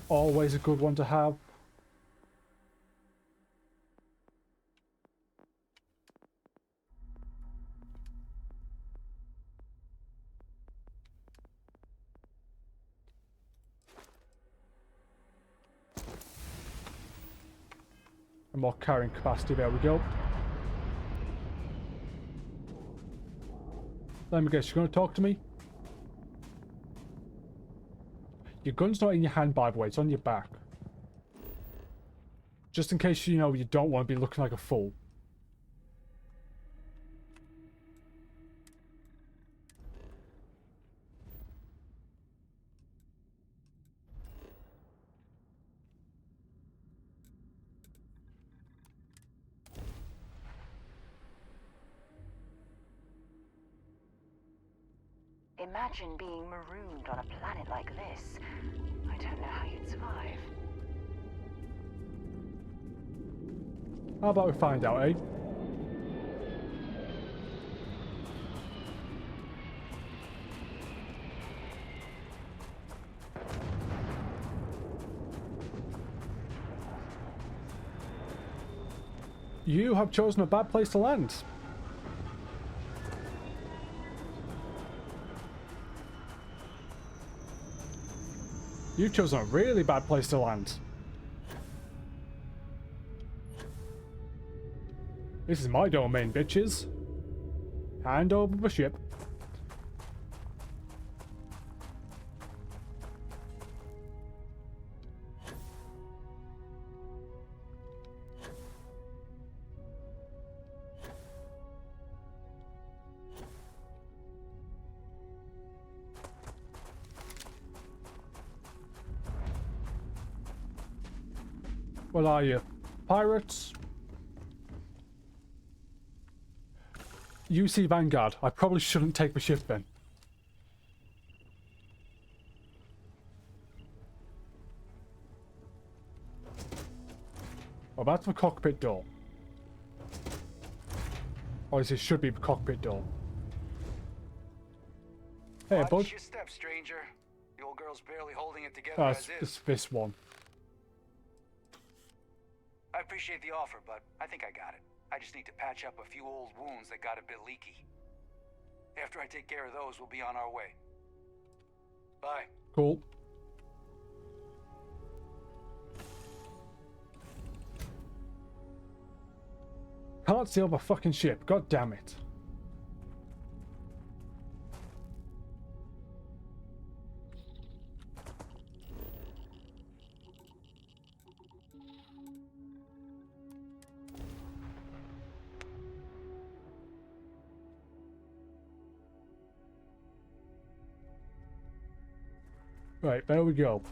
Speaker 1: always a good one to have. And more carrying capacity, there we go. Let me guess, you're going to talk to me? Your gun's not in your hand, by the way, it's on your back. Just in case, you know, you don't want to be looking like a fool.
Speaker 3: Imagine being marooned on a planet like this. I don't know how you'd survive.
Speaker 1: How about we find out, eh? You have chosen a bad place to land. You've chosen a really bad place to land. This is my domain, bitches. Hand over the ship. What are you? Pirates? UC Vanguard. I probably shouldn't take the ship then. Well, that's the cockpit door. Or this should be the cockpit door. Hey, bud.
Speaker 14: Watch your step, stranger. The old girl's barely holding it together as
Speaker 1: It's
Speaker 14: is.
Speaker 1: this one.
Speaker 14: I appreciate the offer, but I think I got it. I just need to patch up a few old wounds that got a bit leaky. After I take care of those, we'll be on our way. Bye.
Speaker 1: Cool. Can't steal the fucking ship. God damn it. Right, there we go.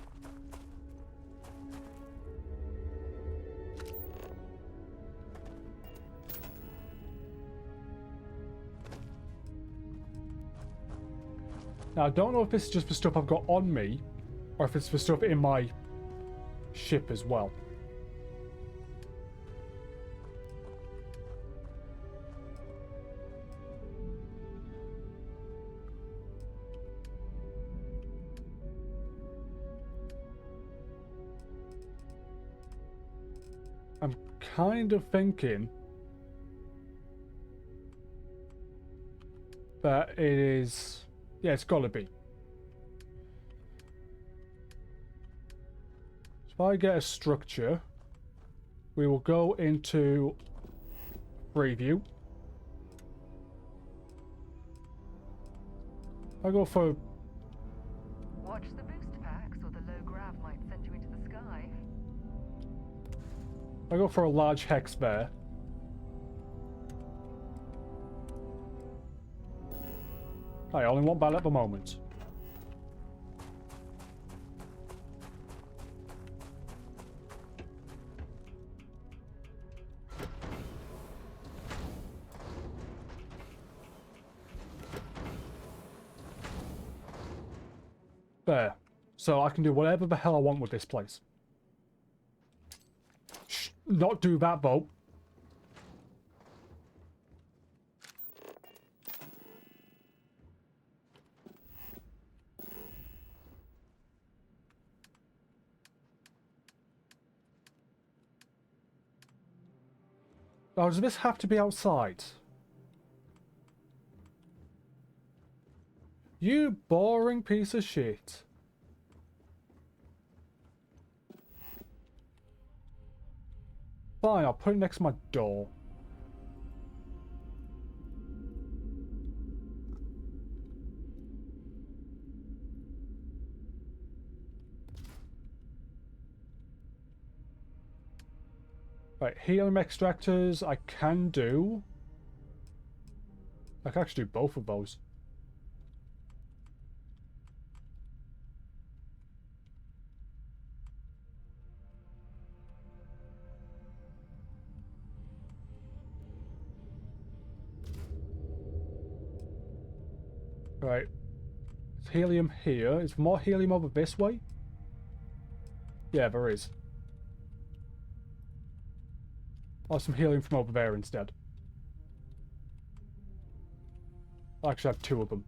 Speaker 1: Now, I don't know if this is just the stuff I've got on me, or if it's the stuff in my ship as well. I'm kind of thinking that it is... Yeah, it's gotta be. So if I get a structure, we will go into preview. I go for...
Speaker 3: Watch the boost packs, or the low grav might send you into the sky.
Speaker 1: I go for a large hex there. I only want that at the moment. There. So I can do whatever the hell I want with this place. Shh, not do that, Bo. Oh, does this have to be outside? You boring piece of shit. Fine, I'll put it next to my door. Right, helium extractors I can do. I can actually do both of those. Right. There's helium here. Is there more helium over this way? Yeah, there is. Or some helium from over there instead. I actually have 2 of them.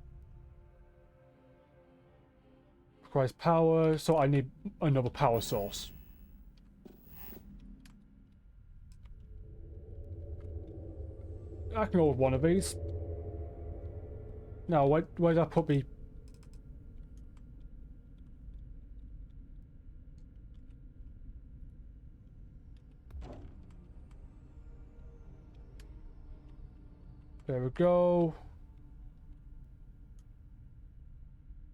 Speaker 1: Requires power, so I need another power source. I can go with one of these. Now, where did I put me? There we go.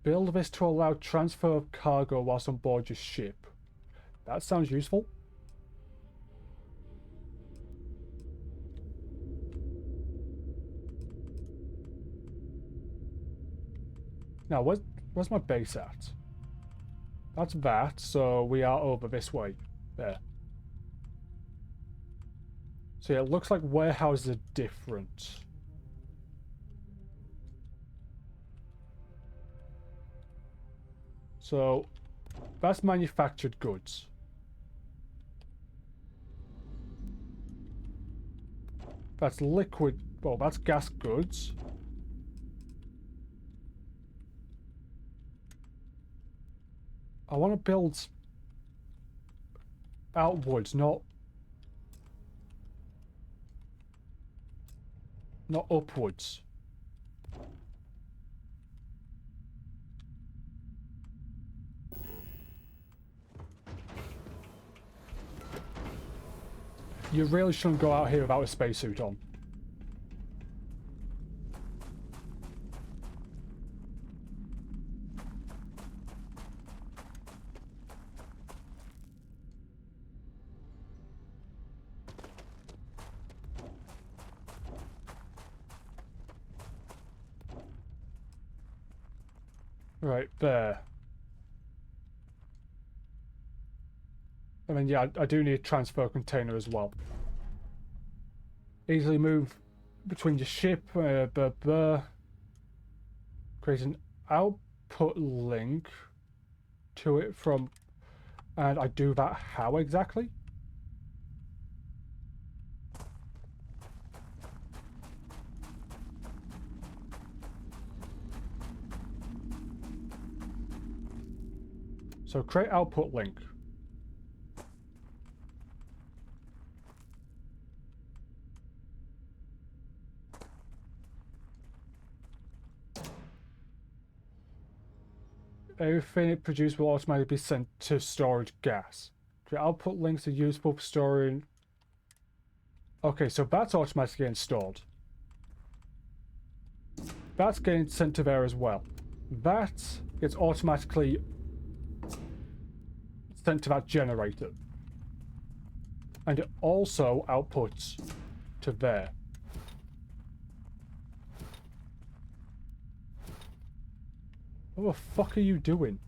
Speaker 1: Build this to allow transfer of cargo whilst on board your ship. That sounds useful. Now, where's my base at? That's that, so we are over this way. There. So yeah, it looks like warehouses are different. So, that's manufactured goods. That's liquid, well, that's gas goods. I want to build outwards, not upwards. You really shouldn't go out here without a spacesuit on. Right, there. And then, yeah, I do need a transfer container as well. Easily move between your ship, create an output link to it from, and I do that how exactly? So create output link. Everything it produces will automatically be sent to storage gas. The output links are useful for storing. Okay, so that's automatically getting stored. That's getting sent to there as well. That gets automatically sent to that generator. And it also outputs to there. What the fuck are you doing?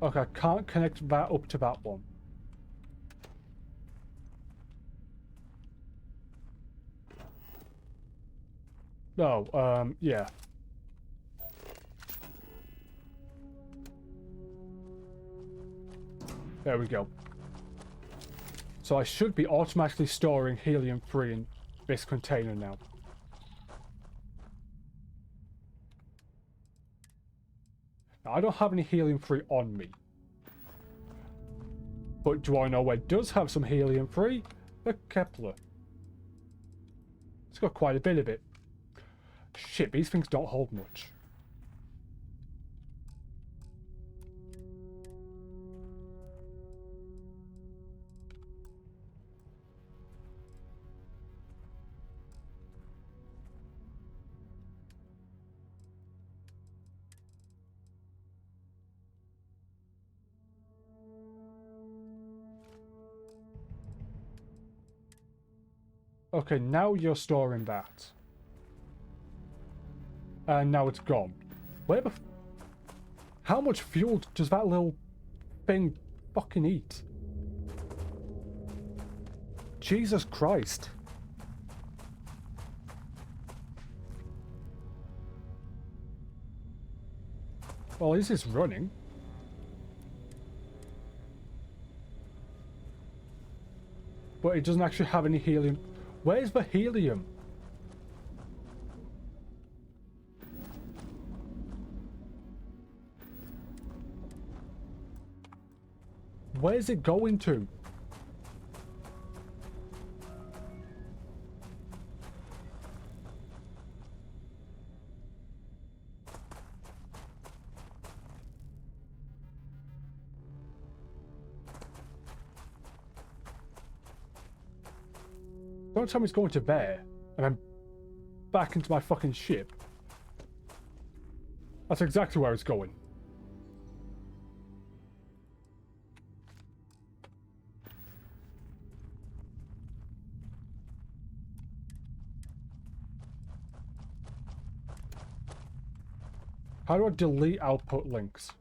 Speaker 1: Okay, I can't connect that up to that one. No, yeah. There we go. So I should be automatically storing helium-3 in this container now. Now, I don't have any helium-3 on me. But do I know where it does have some helium-3? The Kepler. It's got quite a bit of it. Shit, these things don't hold much. Okay, now you're storing that. And now it's gone. Where the how much fuel does that little thing fucking eat? Jesus Christ. Well, is this running? But it doesn't actually have any helium. Where's the helium? Where's it going to? Don't tell me it's going to there, and then back into my fucking ship. That's exactly where it's going. How do I delete output links?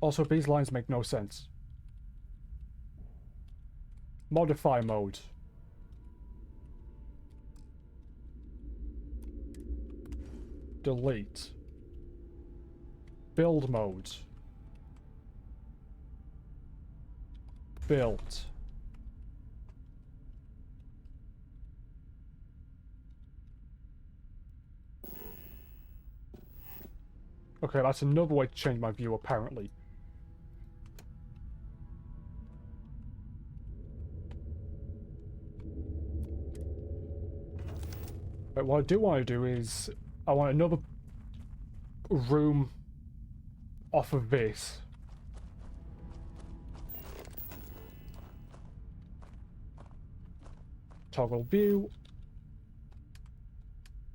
Speaker 1: Also, these lines make no sense. Modify mode. Delete. Build mode. Built. Okay, that's another way to change my view, apparently. But what I do want to do is, I want another room off of this. Toggle view.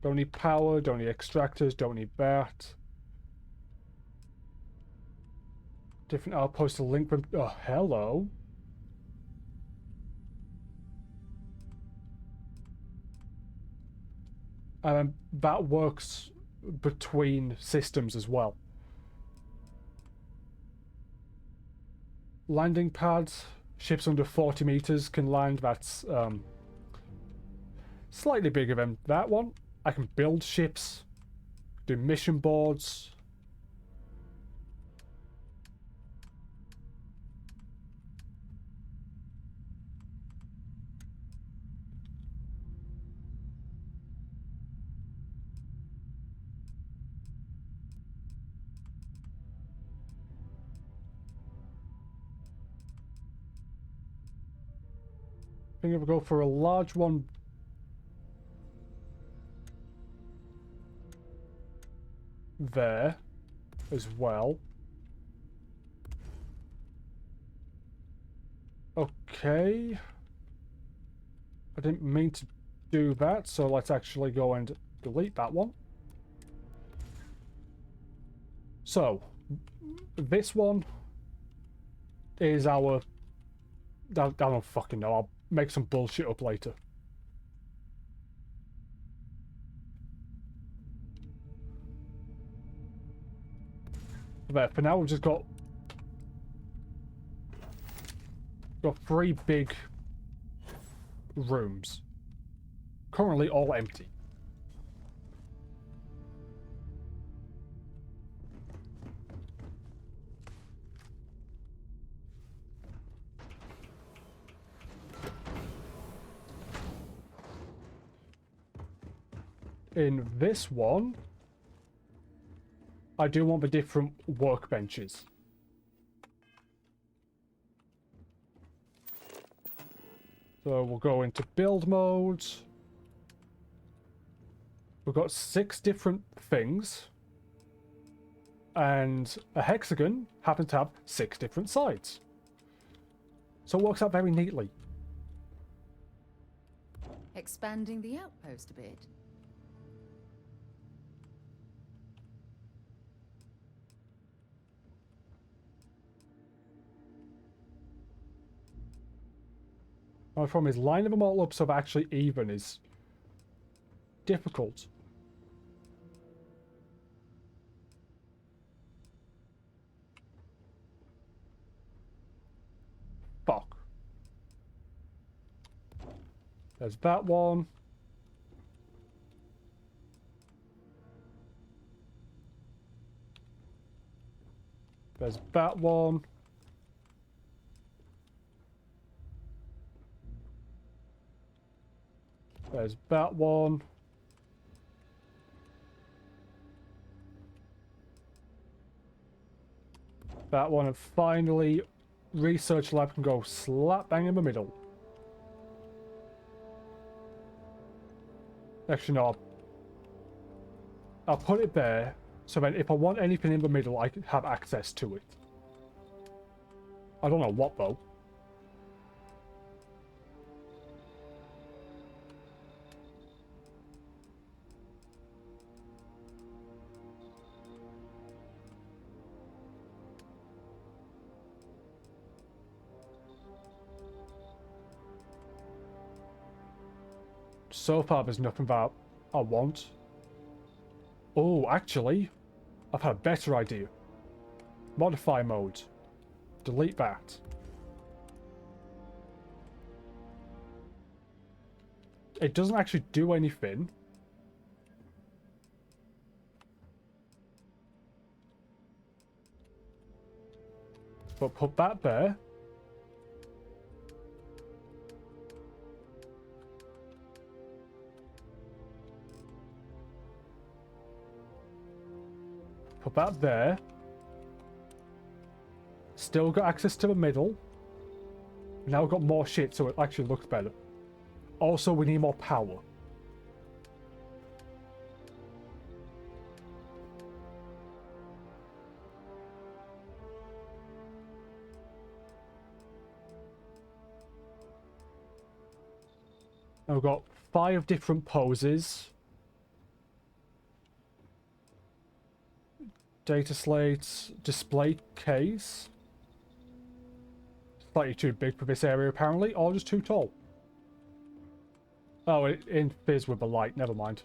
Speaker 1: Don't need power, don't need extractors, don't need that. Different outposts to link them. Oh, hello. That works between systems as well. Landing pads. Ships under 40 meters can land. That's slightly bigger than that one. I can build ships. Do mission boards. I think if we go for a large one there as well. Okay. I didn't mean to do that, so let's actually go and delete that one. So, this one is our... I don't fucking know, I'll make some bullshit up later. There, for now we've just got 3 big rooms. Currently all empty. In this one, I do want the different workbenches. So we'll go into build mode. We've got 6 different things. And a hexagon happens to have 6 different sides. So it works out very neatly.
Speaker 13: Expanding the outpost a bit.
Speaker 1: My problem is lining them all up so they're actually even is difficult. Fuck. There's that one. There's that one. There's that one. That one, and finally, research lab can go slap bang in the middle. Actually, no. I'll put it there, so then if I want anything in the middle, I can have access to it. I don't know what, though. So far, there's nothing that I want. Oh, actually, I've had a better idea. Modify mode. Delete that. It doesn't actually do anything. But put that there. Put that there. Still got access to the middle. Now we've got more shit, so it actually looks better. Also, we need more power. Now we've got 5 different poses. Data slates, display case. Slightly too big for this area apparently, or just too tall. Oh, it interferes with the light, never mind.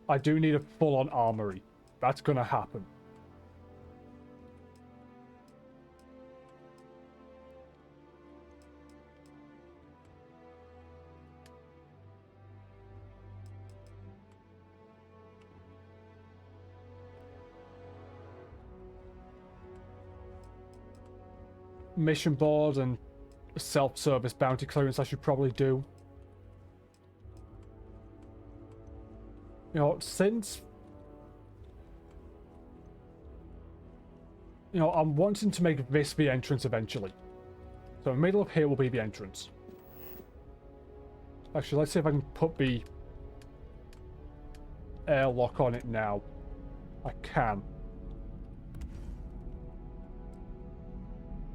Speaker 1: I do need a full-on armory. That's gonna happen. Mission board and self-service bounty clearance I should probably do. You know, since... You know, I'm wanting to make this the entrance eventually. So the middle of here will be the entrance. Actually, let's see if I can put the airlock on it now. I can.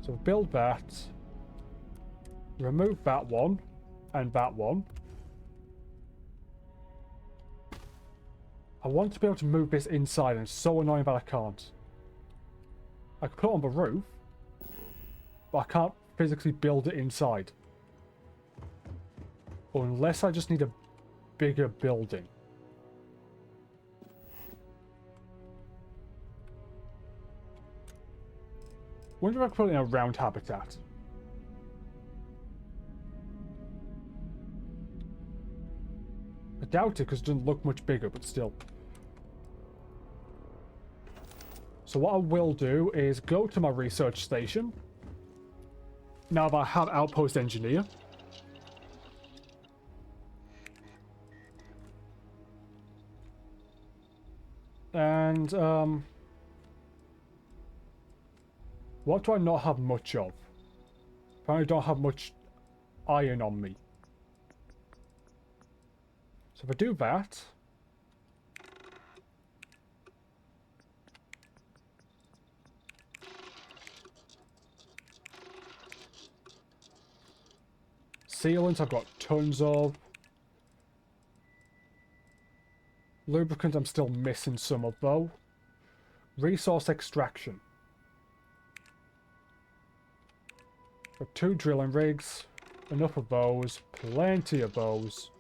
Speaker 1: So build that. Remove that one. And that one. I want to be able to move this inside, and it's so annoying that I can't. I can put it on the roof, but I can't physically build it inside. Unless I just need a bigger building. Wonder if I could put it in a round habitat. I doubt it because it doesn't look much bigger, but still. So what I will do is go to my research station. Now that I have Outpost Engineer. And, what do I not have much of? Apparently don't have much iron on me. So if I do that... Sealant I've got tons of. Lubricant I'm still missing some of though. Resource extraction. Got 2 drilling rigs. Enough of those. Plenty of those.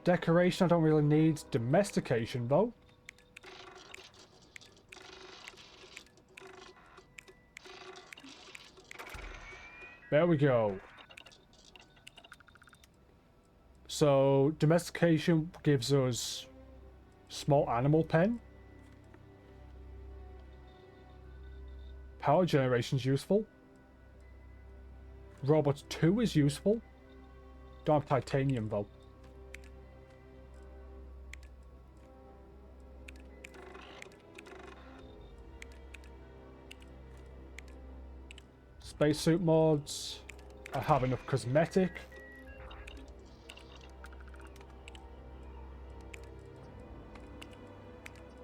Speaker 1: Decoration I don't really need. Domestication though. There we go. So domestication gives us small animal pen. Power generation is useful. Robot 2 is useful. Don't have titanium though. Spacesuit mods. I have enough cosmetic.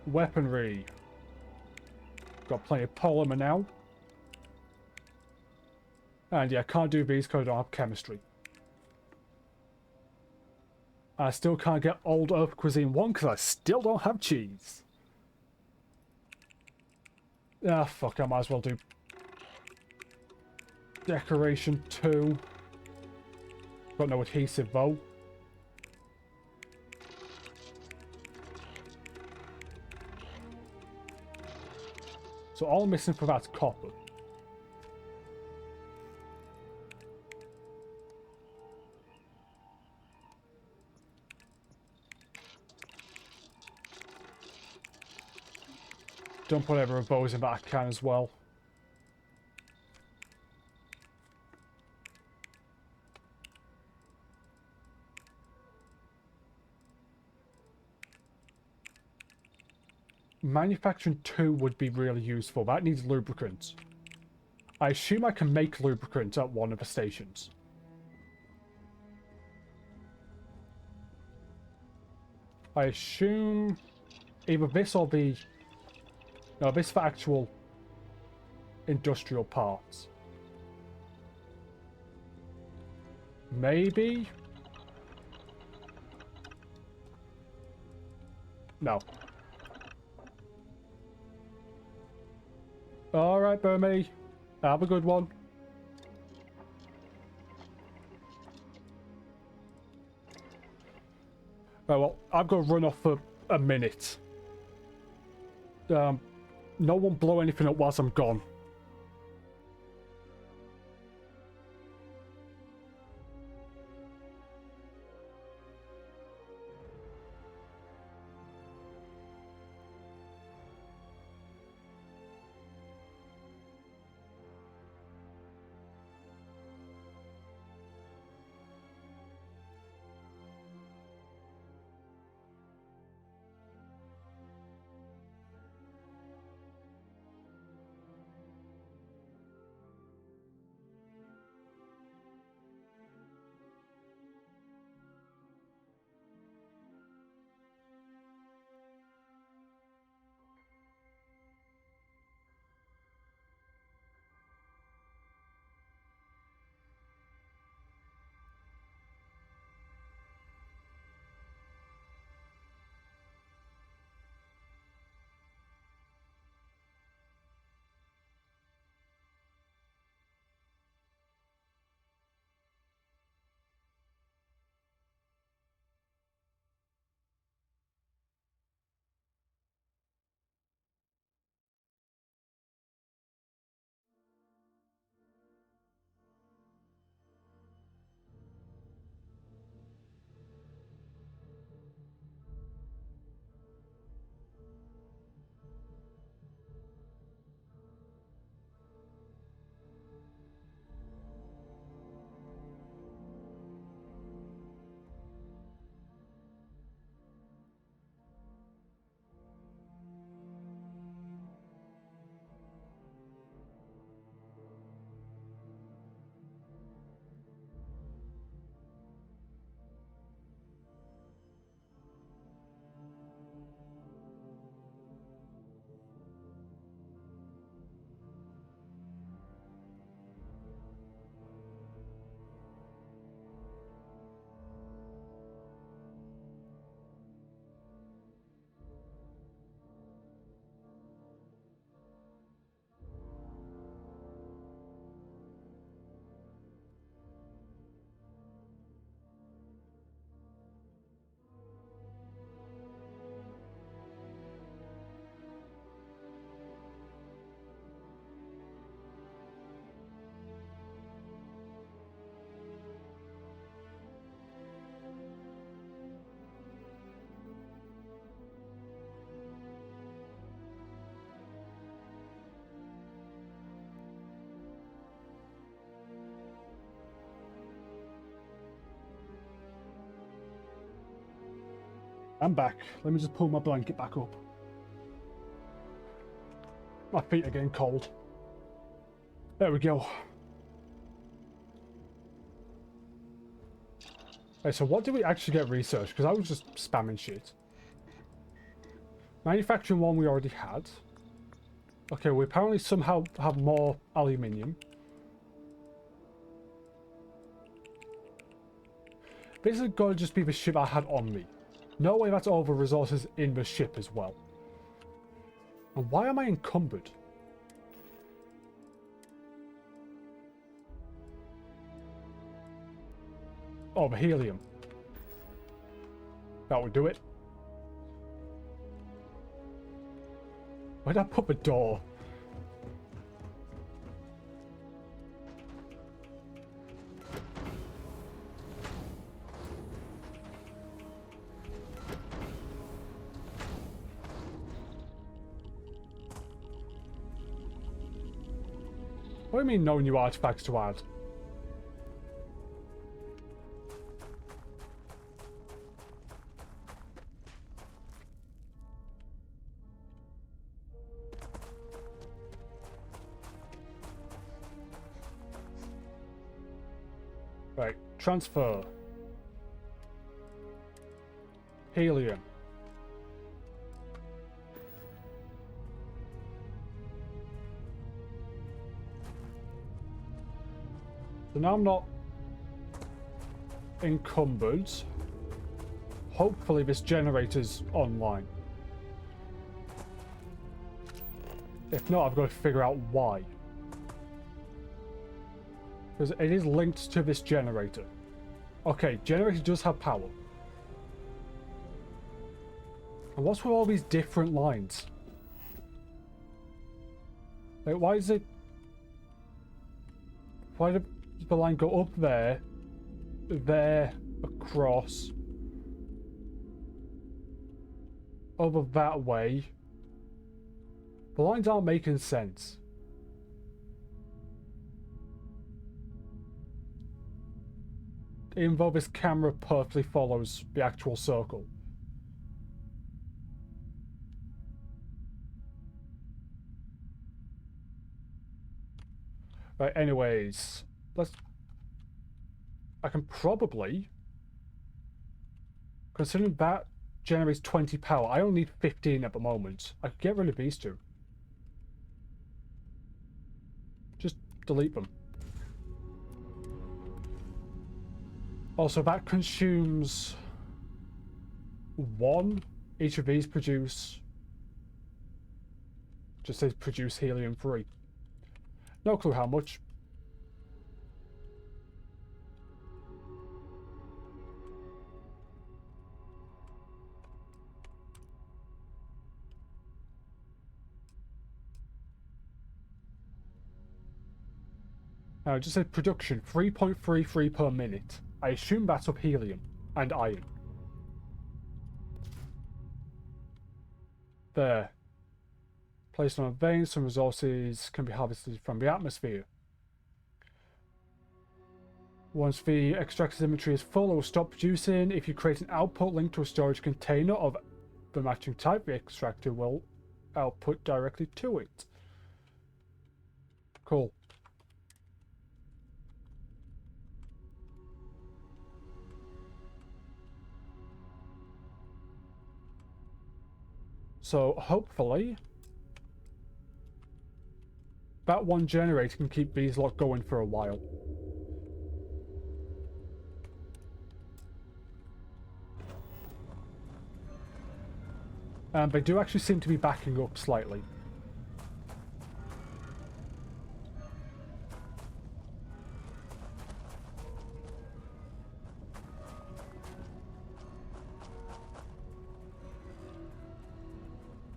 Speaker 1: Weaponry. Got plenty of polymer now. And yeah, can't do these because I don't have chemistry. I still can't get Old Earth Cuisine 1 because I still don't have cheese. Ah, fuck, I might as well do Decoration 2. Got no adhesive though. So all I'm missing for that's copper. Dump whatever of those in that I can as well. Manufacturing 2 would be really useful. That needs lubricant. I assume I can make lubricant at one of the stations. I assume either this or the... No, this for actual industrial parts. Maybe? No. Alright, Burmy. Have a good one. Right, well, I've got to run off for a minute. No one blow anything up whilst I'm gone. I'm back. Let me just pull my blanket back up. My feet are getting cold. There we go. Okay, so what did we actually get researched? Because I was just spamming shit. Manufacturing one we already had. Okay, we apparently somehow have more aluminium. This has got to just be the ship I had on me. No way that's all the resources in the ship as well. And why am I encumbered? Oh, the helium. That would do it. Where'd I put the door? What do you mean no new artifacts to add? Right, transfer. Helium. So now I'm not encumbered. Hopefully this generator's online. If not, I've got to figure out why. Because it is linked to this generator. Okay, generator does have power. And what's with all these different lines? Like, why is it... Why did the line go up there, across, over that way? The lines aren't making sense. Even though this camera perfectly follows the actual circle. Right, anyways, I can probably, considering that generates 20 power, I only need 15 at the moment. I could get rid of these two. Just delete them. Also, that consumes 1. Each of these produce... Just says produce helium-3. No clue how much. Now, it just says production 3.33 per minute. I assume that's of helium and iron. There. Placed on a vein, some resources can be harvested from the atmosphere. Once the extractor's inventory is full, it will stop producing. If you create an output linked to a storage container of the matching type, the extractor will output directly to it. Cool. So, hopefully, that one generator can keep these lot going for a while. They do actually seem to be backing up slightly.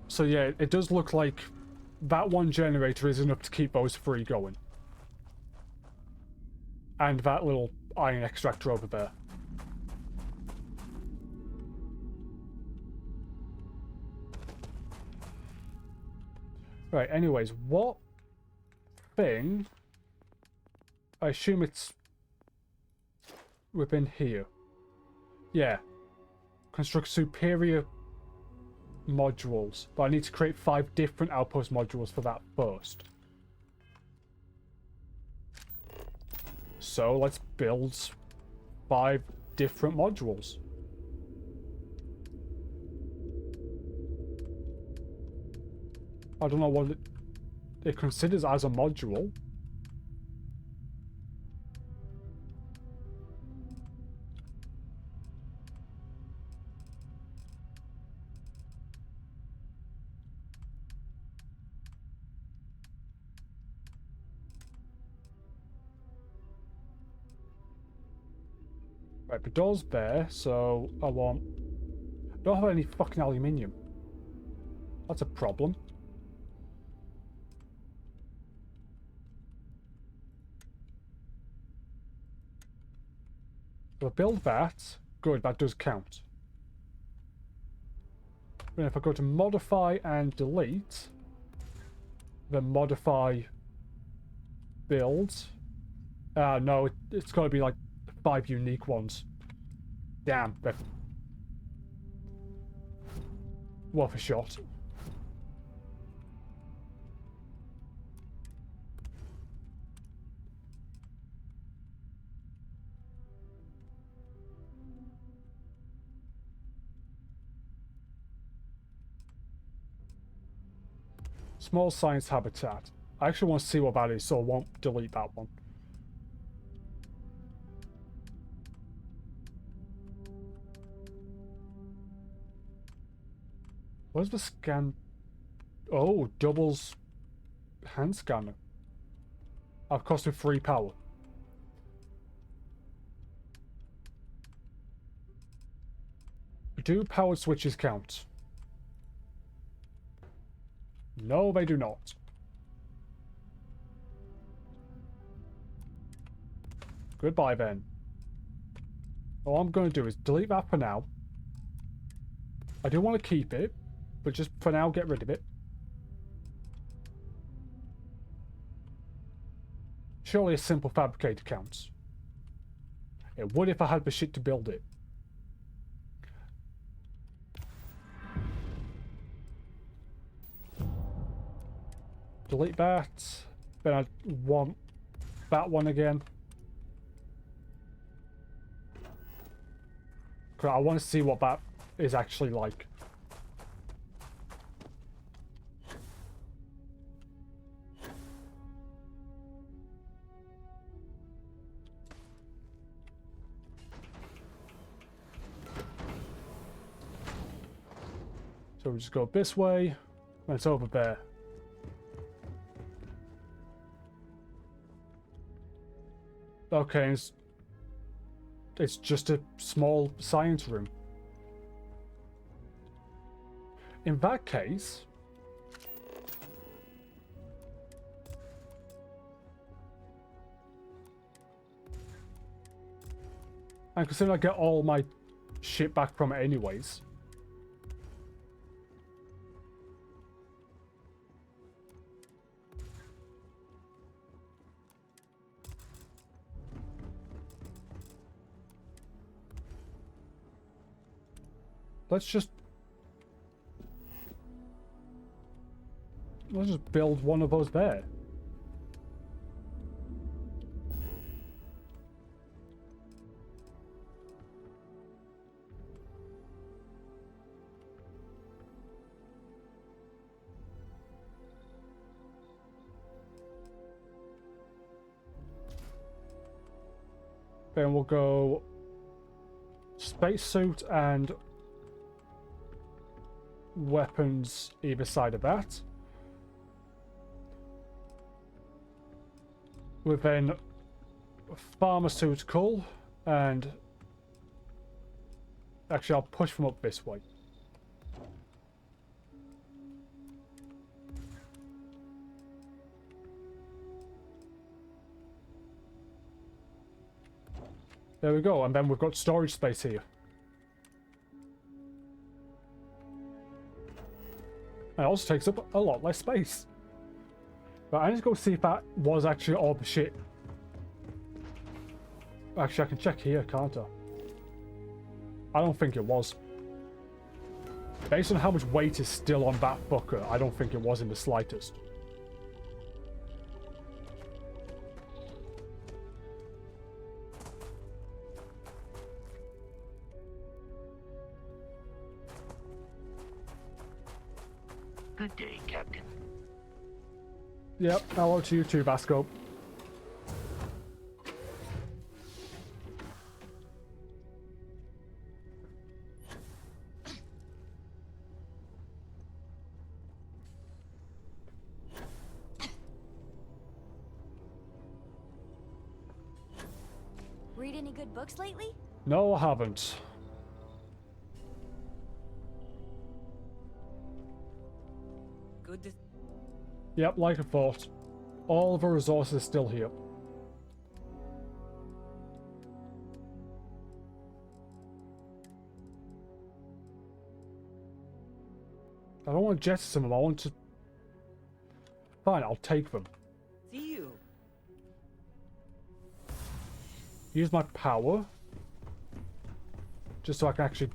Speaker 1: So yeah, it does look like that one generator is enough to keep those 3 going. And that little iron extractor over there. Right, anyways, what thing... I assume it's within here. Yeah. construct superior modules, but I need to create 5 different outpost modules for that first. So let's build 5 different modules. I don't know what it considers as a module. Right, the door's there, so I don't have any fucking aluminium. That's a problem. So I build that. Good, that does count. And if I go to modify and delete, then modify build. No, it's got to be like 5 unique ones. Damn, they're worth a shot. Small science habitat. I actually want to see what that is, so I won't delete that one. Where's the scan? Oh, doubles hand scanner. I've costed 3 power. Do powered switches count? No, they do not. Goodbye then. All I'm going to do is delete that for now. I do want to keep it, but just for now get rid of it. Surely a simple fabricator counts. It would if I had the shit to build it. Delete that. Then I want that one again. I want to see what that is actually like. So we just go this way, and it's over there. Okay, it's just a small science room. In that case, and considering I get all my shit back from it anyways. Let's just build one of those there. Then we'll go spacesuit and weapons either side of that. With then pharmaceutical and actually I'll push them up this way. There we go, and then we've got storage space here. It also takes up a lot less space. But I need to go see if that was actually all the shit. Actually, I can check here, can't I? I don't think it was. Based on how much weight is still on that fucker, I don't think it was in the slightest.
Speaker 16: Good day, Captain.
Speaker 1: Yep, hello to you too, Vasco.
Speaker 9: Read any good books lately?
Speaker 1: No, I haven't.
Speaker 9: Good to...
Speaker 1: Yep, like I thought. All of the resources are still here. I don't want to jettison them, I want to... Fine, I'll take them.
Speaker 9: See you.
Speaker 1: Use my power. Just so I can actually,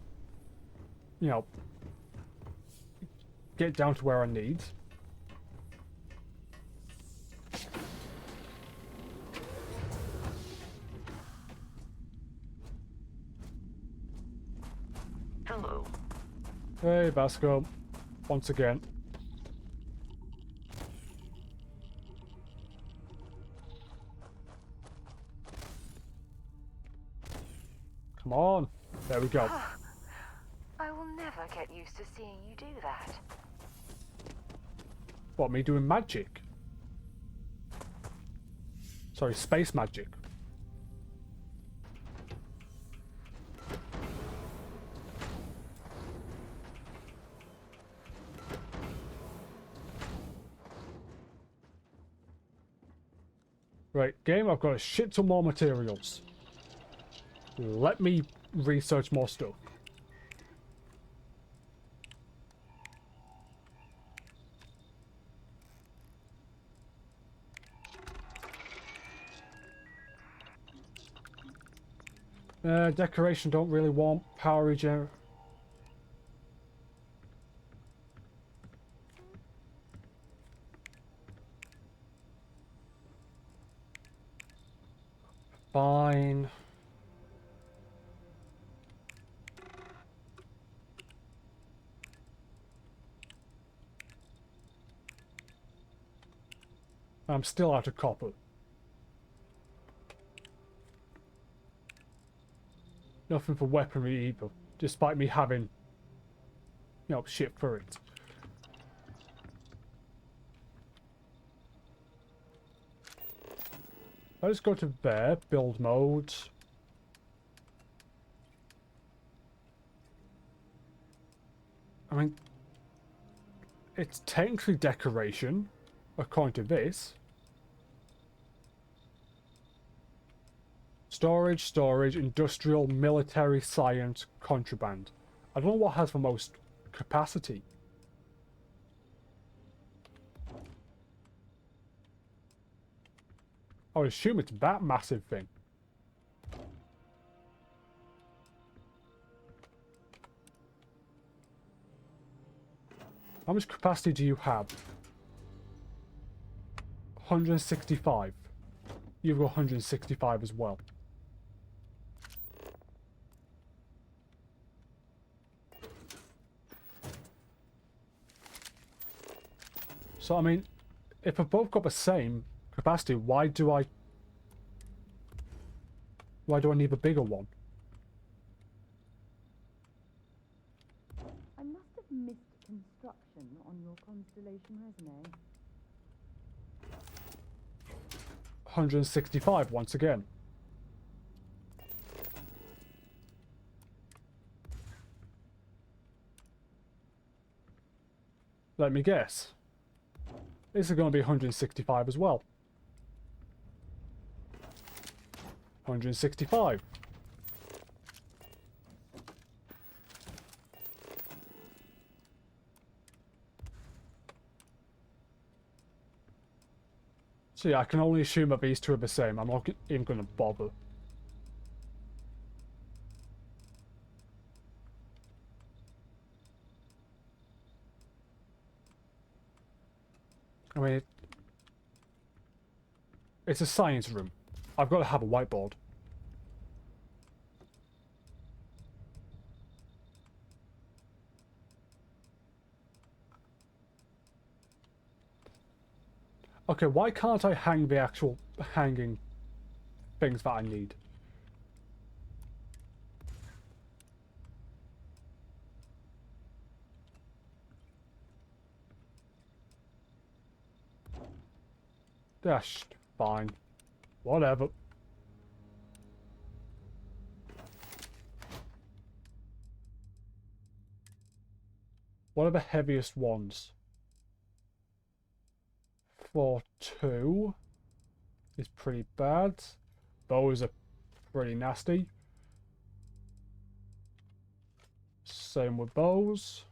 Speaker 1: you know, get down to where I need.
Speaker 16: Hello.
Speaker 1: Hey, Vasco. Once again. Come on. There we go.
Speaker 3: I will never get used to seeing you do that.
Speaker 1: What, me doing magic? Sorry, space magic. Right, game, I've got a shit ton more materials. Let me research more stuff. Decoration don't really want power regen. Fine. I'm still out of copper. Nothing for weaponry either, despite me having, you know, shit for it. Let's go to there, build mode. I mean, it's technically decoration, according to this. Storage, storage, industrial, military, science, contraband. I don't know what has the most capacity. I would assume it's that massive thing. How much capacity do you have? 165. You've got 165 as well. So, I mean, if we've both got the same capacity, why do I need a bigger one?
Speaker 15: I must have missed construction on your Constellation resume.
Speaker 1: 165 once again. Let me guess. This is going to be 165 as well. 165. So yeah, I can only assume that these two are the same. I'm not even going to bother. I mean, it's a science room. I've got to have a whiteboard. Okay, why can't I hang the actual hanging things that I need? That's fine. Whatever. What are the heaviest ones? 4-2 is pretty bad. Those are pretty nasty. Same with those.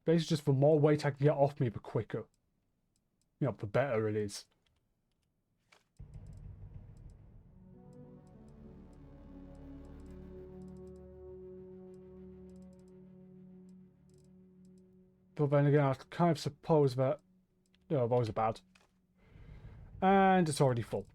Speaker 1: Basically, just the more weight I can get off me, the quicker. You know, the better it is. But then again, I kind of suppose that... Oh, those are bad. And it's already full.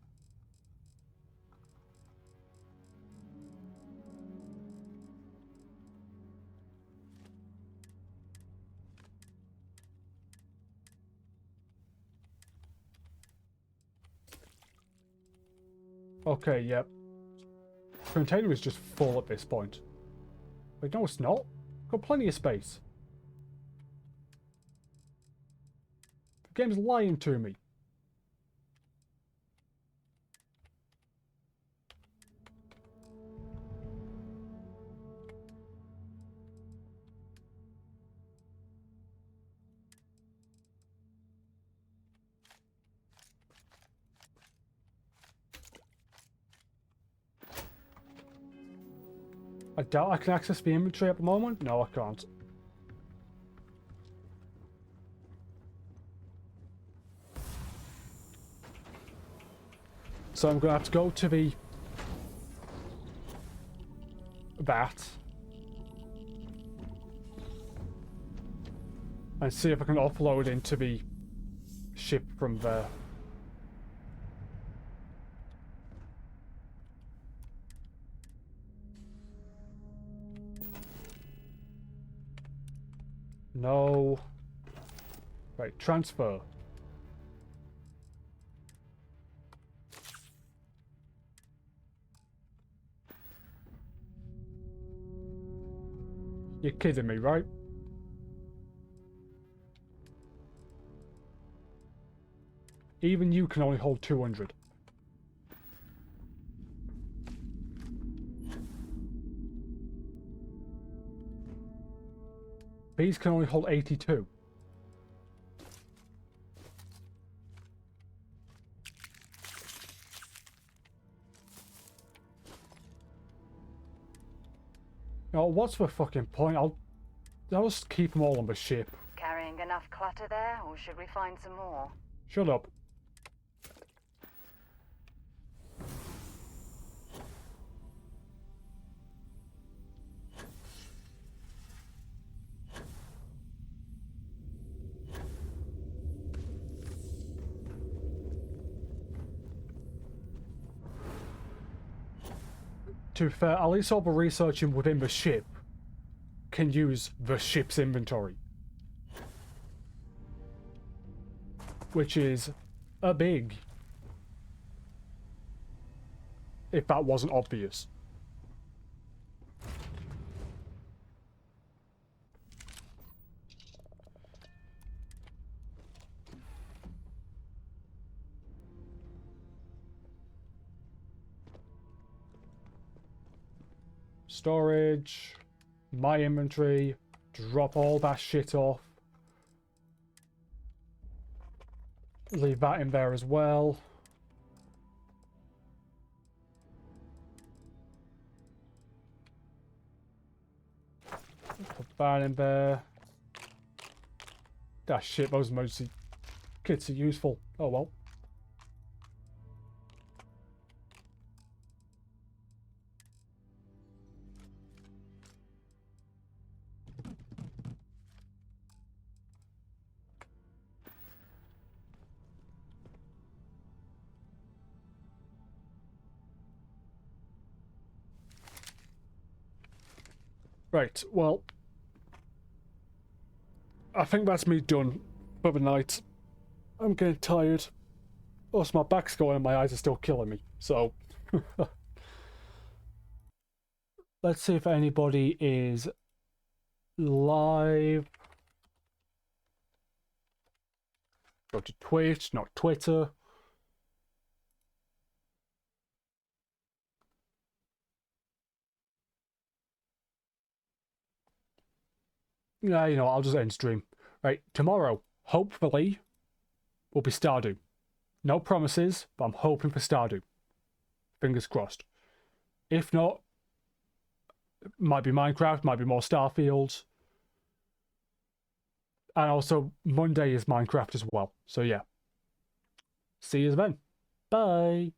Speaker 1: Okay, yep. The container is just full at this point. Wait, no it's not. Got plenty of space. The game's lying to me. I doubt I can access the inventory at the moment. No, I can't. So I'm going to have to go to the... that. And see if I can offload into the ship from there. No. Right, transfer. You're kidding me, right? Even you can only hold 200. These can only hold 82. Oh, what's the fucking point? I'll just keep them all on the ship.
Speaker 3: Carrying enough clutter there, or should we find some more?
Speaker 1: Shut up. To be fair, at least all the researching within the ship can use the ship's inventory. Which is a big... if that wasn't obvious. Storage, my inventory, drop all that shit off. Leave that in there as well. Put that in there. Ah shit, those emergency kits are useful. Oh well. Right, well, I think that's me done for the night. I'm getting tired. Also, my back's going and my eyes are still killing me, so... Let's see if anybody is live. Go to Twitch, not Twitter. Yeah, you know, I'll just end stream. Right, tomorrow, hopefully, will be Stardew. No promises, but I'm hoping for Stardew. Fingers crossed. If not, might be Minecraft, might be more Starfield. And also, Monday is Minecraft as well. So yeah. See you then. Bye.